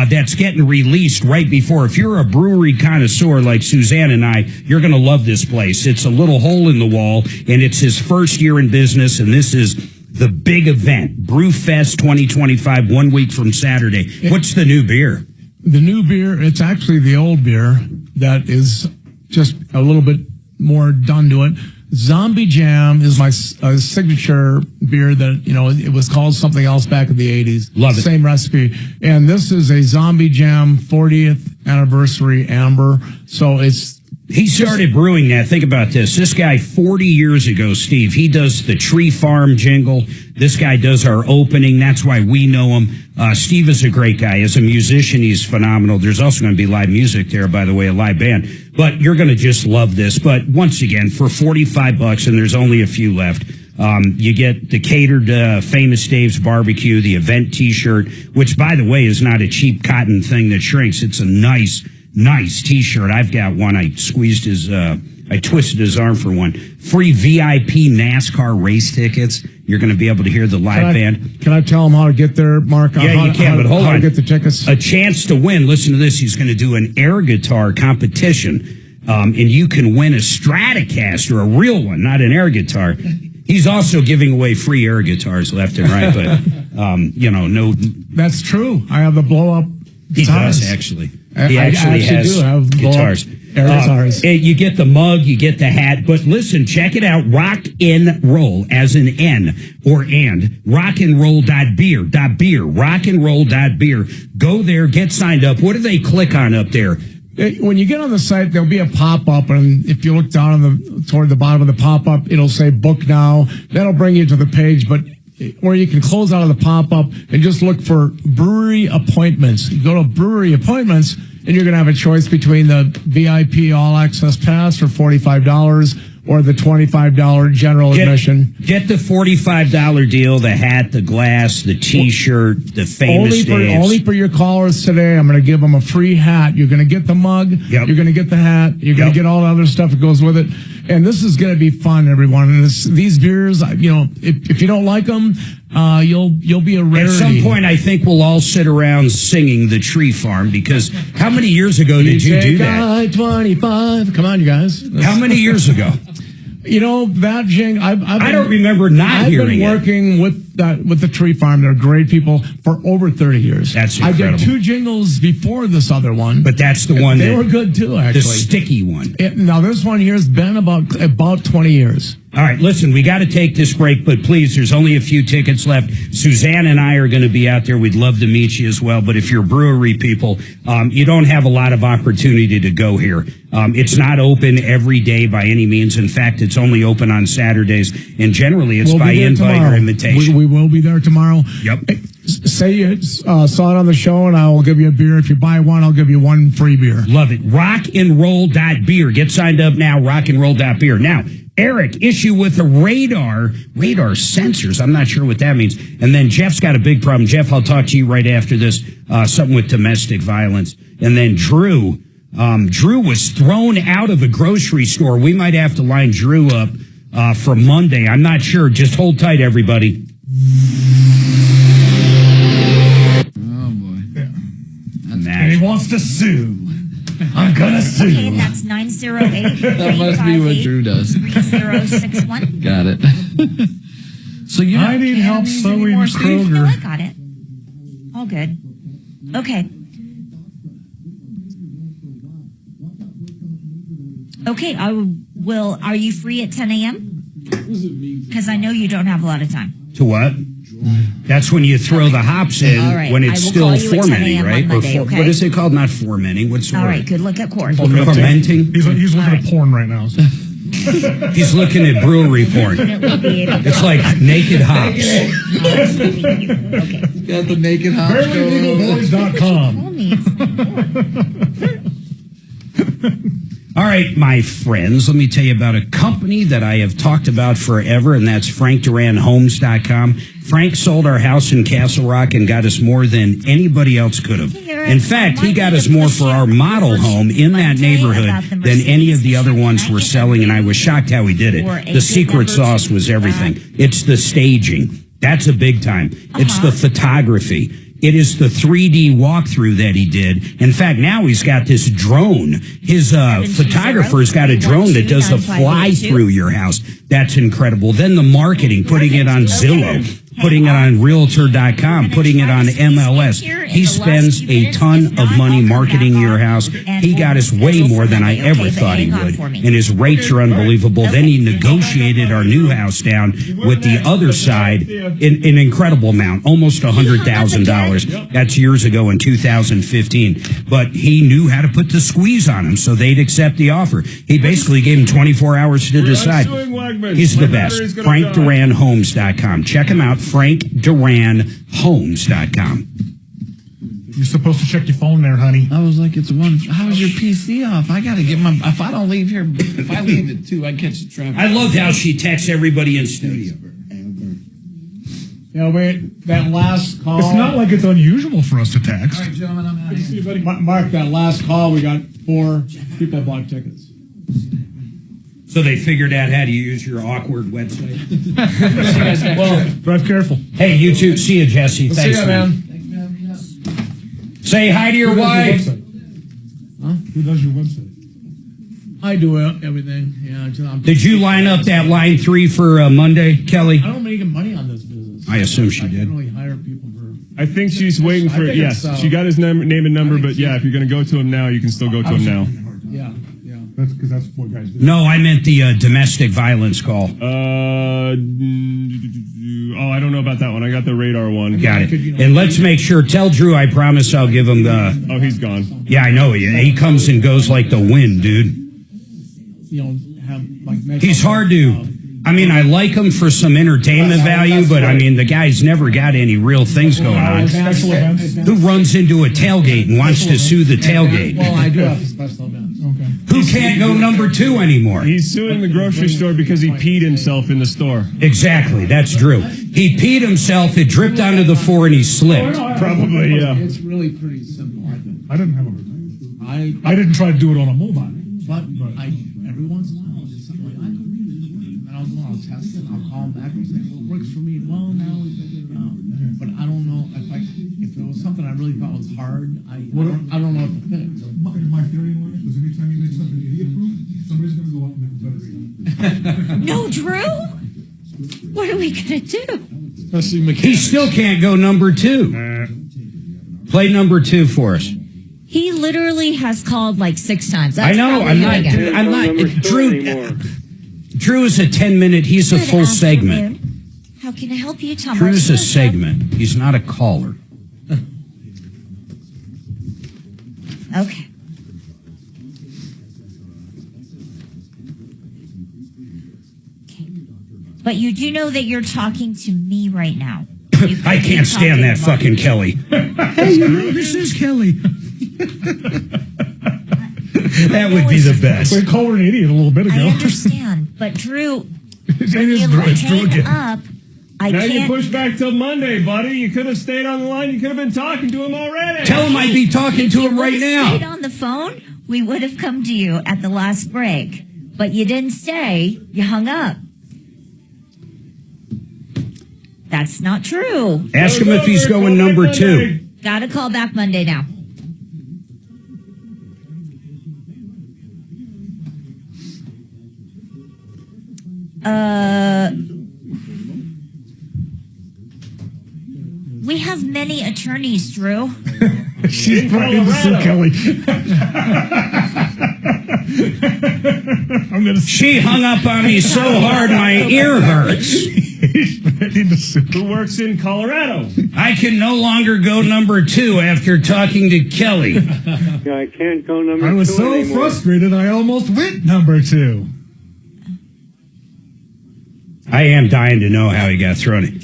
that's getting released right before. If you're a brewery connoisseur like Suzanne and I, you're going to love this place. It's a little hole in the wall, and it's his first year in business, and this is the big event, Brewfest 2025, 1 week from Saturday. What's the new beer? The new beer, it's actually the old beer that is just a little bit more done to it. Zombie Jam is my signature beer that, it was called something else back in the 80s. Love it. Same recipe. And this is a Zombie Jam 40th anniversary amber. So he started brewing that. Think about this. This guy 40 years ago, Steve, he does the Tree Farm jingle. This guy does our opening. That's why we know him. Steve is a great guy. As a musician, he's phenomenal. There's also going to be live music there, by the way, a live band. But you're going to just love this. But once again, for $45, and there's only a few left, you get the catered Famous Dave's barbecue, the event t-shirt, which, by the way, is not a cheap cotton thing that shrinks. It's a nice t-shirt. I've got one. I squeezed his I twisted his arm for one. Free VIP NASCAR race tickets. You're going to be able to hear the live band. Can I tell them how to get there, Mark? Yeah, you can, but hold how on. to get the tickets? A chance to win. Listen to this. He's going to do an air guitar competition, and you can win a Stratocaster, a real one, not an air guitar. He's also giving away free air guitars left and right, but, no. That's true. I have the blow-up He guitars. does, actually. I He actually has do have guitars. air guitars. You get the mug, you get the hat, but listen, check it out. Rock and roll, as in N or and. Rockandroll.beer, rockandroll.beer. Go there, get signed up. What do they click on up there? When you get on the site, there'll be a pop-up, and if you look down toward the bottom of the pop-up, it'll say book now. That'll bring you to the page, but where you can close out of the pop-up and just look for brewery appointments. You go to brewery appointments, and you're going to have a choice between the VIP All Access Pass for $45 or the $25 general admission. Get the $45 deal, the hat, the glass, the T-shirt, the famous names. Only for your callers today, I'm going to give them a free hat. You're going to get the mug. Yep. You're going to get the hat. You're going to get all the other stuff that goes with it. And this is going to be fun, everyone. And these beers, if you don't like them, you'll be a rarity. At some point, I think we'll all sit around singing The Tree Farm, because how many years ago did you do that? I-25. Come on, you guys. How many years ago? That jingle. I don't remember not hearing it. I've been working with the Tree Farm. They're great people for over 30 years. That's incredible. I did 2 jingles before this other one, but that's the one. They were good too, actually. The sticky one. Now this one here has been about 20 years. All right, listen, we got to take this break, but please, there's only a few tickets left. Suzanne and I are going to be out there. We'd love to meet you as well. But if you're brewery people, you don't have a lot of opportunity to go here. It's not open every day by any means. In fact, it's only open on Saturdays, and generally it's by invite or invitation. We will be there tomorrow. Yep. Say you saw it on the show, and I will give you a beer. If you buy one, I'll give you one free beer. Love it. Rockandroll.beer. Get signed up now. Rockandroll.beer. Now, Eric, issue with the radar sensors. I'm not sure what that means. And then Jeff's got a big problem. Jeff, I'll talk to you right after this. Something with domestic violence. And then Drew was thrown out of a grocery store. We might have to line Drew up for Monday. I'm not sure. Just hold tight, everybody. Oh, boy. Yeah. And he wants to sue. I'm gonna sue. Okay, that's 908. That must be what Drew does. 3061. Got it. So I need help sewing Kroger. No, I got it. All good. Okay. Okay, I will. Are you free at 10 a.m.? Because I know you don't have a lot of time. To what? That's when you throw the hops in, right. when it's still fermenting, right? Monday, or what is it called? Not fermenting. What's the word? All right, good look at corn. Fermenting? He's looking at porn right now. So. He's looking at brewery porn. It's like naked hops. Okay. Got the naked hops BeverlyLegalBoys.com. All right, my friends, let me tell you about a company that I have talked about forever, and that's FrankDuranHomes.com. Frank sold our house in Castle Rock and got us more than anybody else could have. In fact, he got us more for our model home in that neighborhood than any of the other ones we're selling, and I was shocked how he did it. The secret sauce was everything. It's the staging. That's a big time. It's the photography. It is the 3D walkthrough that he did. In fact, now he's got this drone. His photographer's got a drone that does a fly through your house. That's incredible. Then the marketing, putting it on Zillow, putting it on Realtor.com, putting it on MLS. He spends a ton of money marketing your house. He got us way more than I ever thought he would. And his rates are unbelievable. Then he negotiated our new house down with the other side in an incredible amount, almost $100,000. That's years ago in 2015. But he knew how to put the squeeze on him so they'd accept the offer. He basically gave him 24 hours to decide. He's the best. FrankDuranHomes.com. Check him out, FrankDuranHomes.com. You're supposed to check your phone there, honey. I was like, it's one. How's your PC off? I got to get my. If I don't leave here, if I leave at 2, I catch the traffic. I love how she texts everybody in studio. Wait, that last call. It's not like it's unusual for us to text. All right, gentlemen, I'm out of here. Mark, that last call, we got 4 people bought tickets. So they figured out how to use your awkward website. Well, drive careful. Hey, you too. See you, Jesse. We'll Thanks, see ya, man. Say hi to your wife. Who does your website? I do everything. Yeah. Did you line up that line 3 for Monday, Kelly? I don't make money on this business. I assume she did. I can only hire people for. I think she's waiting for it. Yes, she got his name and number, but yeah, if you're going to go to him now, you can still go to him now. Yeah. That's because that's what guys do. No, I meant the domestic violence call. I don't know about that one. I got the radar one. Got it. And let's make sure. Tell Drew I promise I'll give him the. Oh, he's gone. Yeah, I know. He comes and goes like the wind, dude. He's hard to. I mean, I like him for some entertainment value, but I mean, the guy's never got any real things going on. Who runs into a tailgate and wants to sue the tailgate? Well, I do have special events. Okay. Who can't go number 2 anymore? He's suing the grocery store because he peed himself in the store. Exactly, that's Drew. He peed himself, it dripped onto the floor, and he slipped. Probably, yeah. It's really pretty simple, I think. I didn't have a hard time. I didn't try to do it on a mobile. But every once in a while, I'll just something like, I could read it. And then I'll test it, and I'll call them back and say, well, it works for me. Well, now we figured it out. But I don't know if it was something I really thought was hard, I don't know what to fix. My theory in life is anytime you make something idiot-proof, somebody's going to go out and make a better idiot. No, Drew? What are we going to do? He still can't go number 2. Play number 2 for us. He literally has called like 6 times. I know. I'm not. Drew is a 10-minute. He's a full segment. How can I help you, Tom? Drew's a segment. He's not a caller. Okay. But you do know that you're talking to me right now. I can't stand that fucking Kelly. Hey, this is Kelly. That would be the best. We called her an idiot a little bit ago. I understand, but Drew, It when is you Drew. It's Drew hang again. up, I now can't. you push back till Monday, buddy. You could have stayed on the line. You could have been talking to him already. Tell him I'd be talking to him right now. Stayed on the phone, we would have come to you at the last break. But you didn't stay. You hung up. That's not true. Ask him if he's going number 2. Got to call back Monday now. We have many attorneys, Drew. She's threatening to sue Kelly. She hung up on me so hard my ear hurts. Who works in Colorado? I can no longer go number 2 after talking to Kelly. Yeah, I can't go number 2 I was so anymore. frustrated I almost went number 2. I am dying to know how he got thrown in.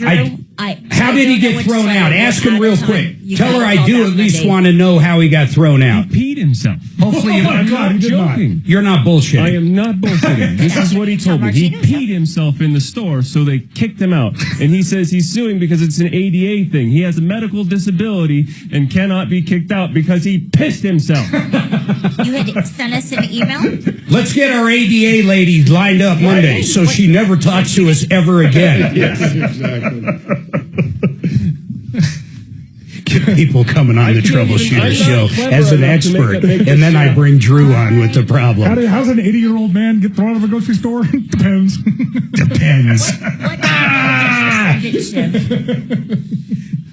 How did he get thrown out? Ask him real quick. Tell her I do at least want to know how he got thrown out. He peed himself. Hopefully, I'm not joking. You're not bullshitting. I am not bullshitting. This is what he told me. He peed himself in the store, so they kicked him out. And he says he's suing because it's an ADA thing. He has a medical disability and cannot be kicked out because he pissed himself. You had sent us an email? Let's get our ADA lady lined up Monday so she never talks to us ever again. Yes, exactly. Get people coming on the Troubleshooter Show as an expert, and then I bring Drew on with the problem. How's an 80-year-old man get thrown out of a grocery store? Depends. Depends.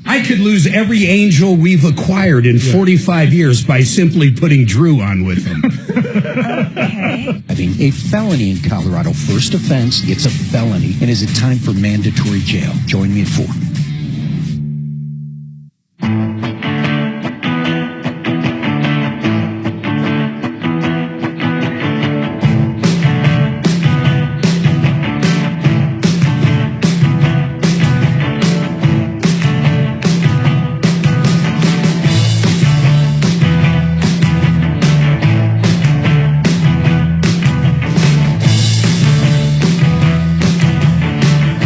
I could lose every angel we've acquired in 45 years by simply putting Drew on with him. Having a felony in Colorado, first offense, it's a felony, and is it time for mandatory jail? Join me at 4.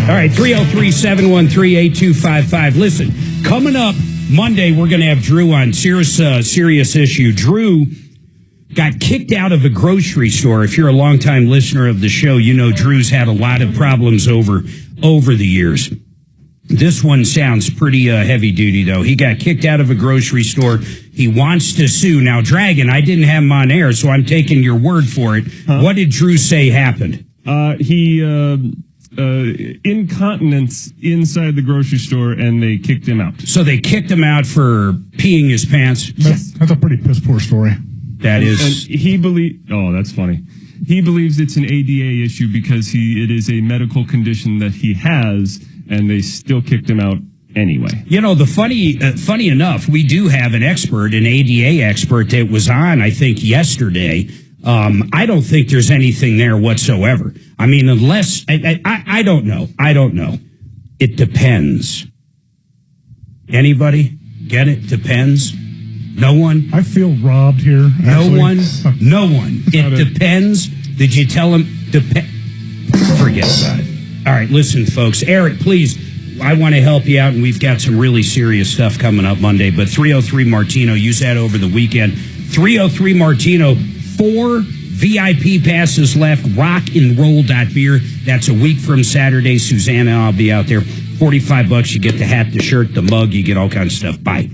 All right, 303-713-8255. Listen, coming up Monday, we're going to have Drew on. Serious issue. Drew got kicked out of a grocery store. If you're a longtime listener of the show, you know Drew's had a lot of problems over the years. This one sounds pretty heavy duty, though. He got kicked out of a grocery store. He wants to sue. Now, Dragon, I didn't have him on air, so I'm taking your word for it. What did Drew say happened? Incontinence inside the grocery store, and they kicked him out. So they kicked him out for peeing his pants? That's a pretty piss poor story. That is. And he that's funny. He believes it's an ADA issue because it is a medical condition that he has, and they still kicked him out anyway. You know, funny enough, we do have an ADA expert that was on, I think, yesterday. I don't think there's anything there whatsoever. I mean, unless, I don't know. It depends. Anybody get it? Depends. No one? I feel robbed here. No one? It depends. Did you tell him? Forget about it. All right, listen, folks. Eric, please, I want to help you out, and we've got some really serious stuff coming up Monday, but 303 Martino, use that over the weekend. 303 Martino, 4 VIP passes left, rockandroll.beer. That's a week from Saturday. Susanna, I'll be out there. $45, you get the hat, the shirt, the mug, you get all kinds of stuff. Bye.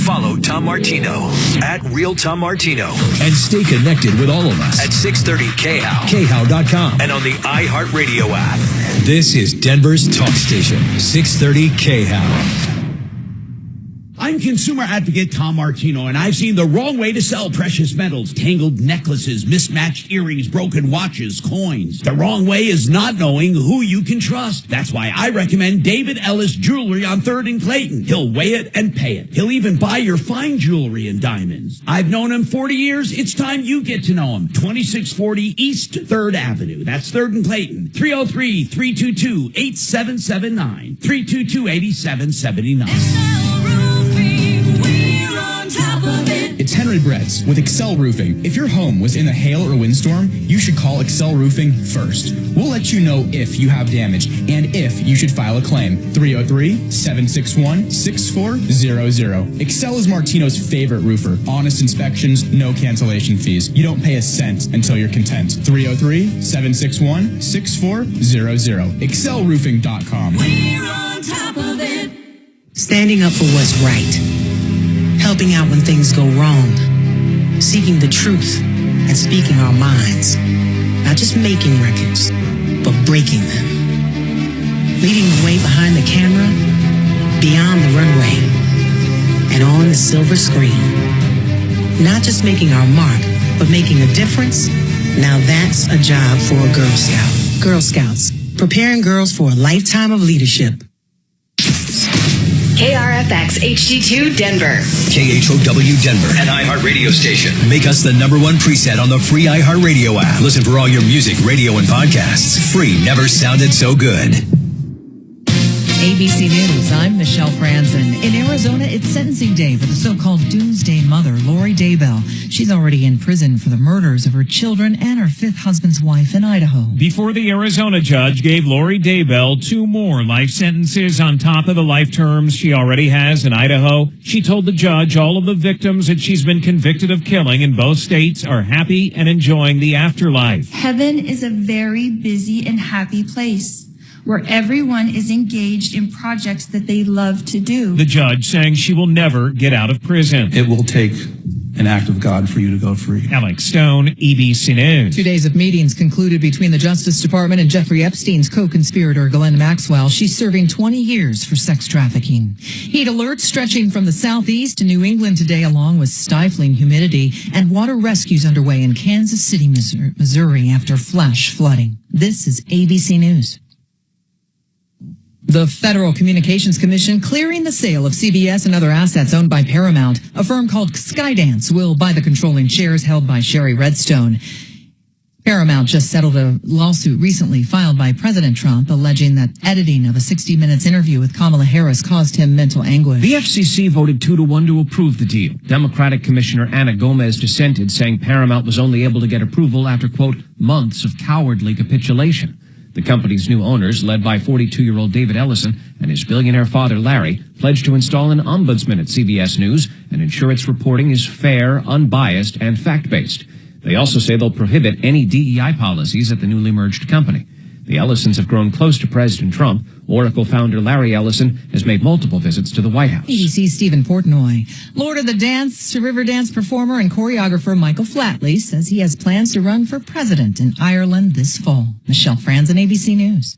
Follow Tom Martino at Real Tom Martino. And stay connected with all of us at 630 KHOW. KHOW.com. And on the iHeartRadio app. This is Denver's talk station, 630 KHOW. I'm consumer advocate Tom Martino, and I've seen the wrong way to sell precious metals, tangled necklaces, mismatched earrings, broken watches, coins. The wrong way is not knowing who you can trust. That's why I recommend David Ellis Jewelry on 3rd and Clayton. He'll weigh it and pay it. He'll even buy your fine jewelry and diamonds. I've known him 40 years. It's time you get to know him. 2640 East 3rd Avenue. That's 3rd and Clayton. 303-322-8779. 322-8779. It's Henry Bretz with Excel Roofing. If your home was in a hail or windstorm, you should call Excel Roofing first. We'll let you know if you have damage and if you should file a claim. 303-761-6400. Excel is Martino's favorite roofer. Honest inspections, no cancellation fees. You don't pay a cent until you're content. 303-761-6400. ExcelRoofing.com. We're on top of it. Standing up for what's right. Helping out when things go wrong, seeking the truth, and speaking our minds. Not just making records, but breaking them. Leading the way behind the camera, beyond the runway, and on the silver screen. Not just making our mark, but making a difference. Now that's a job for a Girl Scout. Girl Scouts, preparing girls for a lifetime of leadership. KRFX HD2 Denver. KHOW Denver, an iHeartRadio station. Make us the #1 preset on the free iHeartRadio app. Listen for all your music, radio, and podcasts. Free never sounded so good. ABC News, I'm Michelle Franzen. In Arizona, it's sentencing day for the so-called doomsday mother, Lori Daybell. She's already in prison for the murders of her children and her 5th husband's wife in Idaho. Before the Arizona judge gave Lori Daybell 2 more life sentences on top of the life terms she already has in Idaho. She told the judge all of the victims that she's been convicted of killing in both states are happy and enjoying the afterlife. Heaven is a very busy and happy place, where everyone is engaged in projects that they love to do. The judge saying she will never get out of prison. It will take an act of God for you to go free. Alex Stone, EBC News. 2 days of meetings concluded between the Justice Department and Jeffrey Epstein's co-conspirator, Ghislaine Maxwell. She's serving 20 years for sex trafficking. Heat alerts stretching from the southeast to New England today, along with stifling humidity, and water rescues underway in Kansas City, Missouri, after flash flooding. This is ABC News. The Federal Communications Commission clearing the sale of CBS and other assets owned by Paramount. A firm called Skydance will buy the controlling shares held by Sherry Redstone. Paramount just settled a lawsuit recently filed by President Trump alleging that editing of a 60 Minutes interview with Kamala Harris caused him mental anguish. The FCC voted 2-1 to approve the deal. Democratic Commissioner Ana Gomez dissented, saying Paramount was only able to get approval after, quote, months of cowardly capitulation. The company's new owners, led by 42-year-old David Ellison and his billionaire father Larry, pledged to install an ombudsman at CBS News and ensure its reporting is fair, unbiased, and fact-based. They also say they'll prohibit any DEI policies at the newly merged company. The Ellisons have grown close to President Trump. Oracle founder Larry Ellison has made multiple visits to the White House. BBC's Stephen Portnoy. Lord of the Dance, river dance performer and choreographer Michael Flatley says he has plans to run for president in Ireland this fall. Michelle Franzen, ABC News.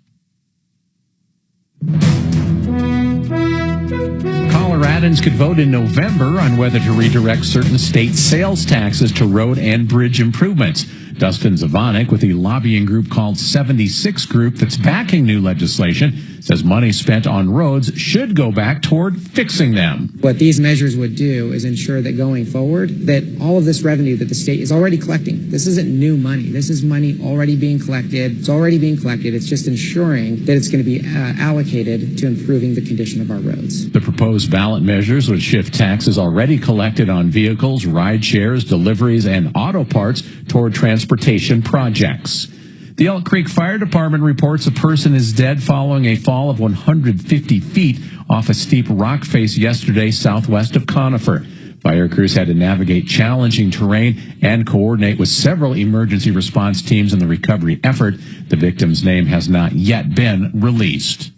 Coloradans could vote in November on whether to redirect certain state sales taxes to road and bridge improvements. Dustin Zavanek with the lobbying group called 76 Group that's backing new legislation says money spent on roads should go back toward fixing them. What these measures would do is ensure that going forward, that all of this revenue that the state is already collecting, this isn't new money. This is money already being collected. It's already being collected. It's just ensuring that it's going to be allocated to improving the condition of our roads. The proposed ballot measures would shift taxes already collected on vehicles, ride shares, deliveries, and auto parts toward transportation projects. The Elk Creek Fire Department reports a person is dead following a fall of 150 feet off a steep rock face yesterday southwest of Conifer. Fire crews had to navigate challenging terrain and coordinate with several emergency response teams in the recovery effort. The victim's name has not yet been released.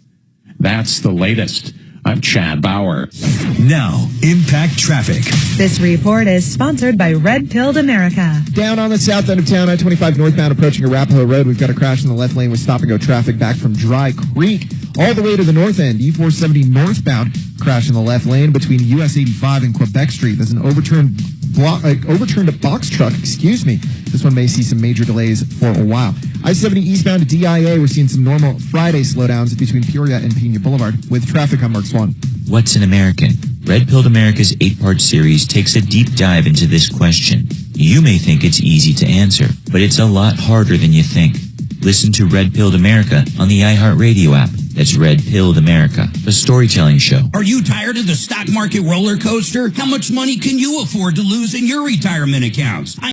That's the latest. I'm Chad Bauer. Now, Impact Traffic. This report is sponsored by Red Pilled America. Down on the south end of town, I-25 northbound approaching Arapahoe Road. We've got a crash in the left lane with stop-and-go traffic back from Dry Creek. All the way to the north end, E-470 northbound, crash in the left lane between US 85 and Quebec Street. There's an overturned box truck, This one may see some major delays for a while. I-70 eastbound to DIA, we're seeing some normal Friday slowdowns between Peoria and Pena Boulevard. With traffic, I'm Mark Swan. What's an American? Red Pilled America's 8-part series takes a deep dive into this question. You may think it's easy to answer, but it's a lot harder than you think. Listen to Red Pilled America on the iHeartRadio app. That's Red Pilled America, a storytelling show. Are you tired of the stock market roller coaster? How much money can you afford to lose in your retirement accounts?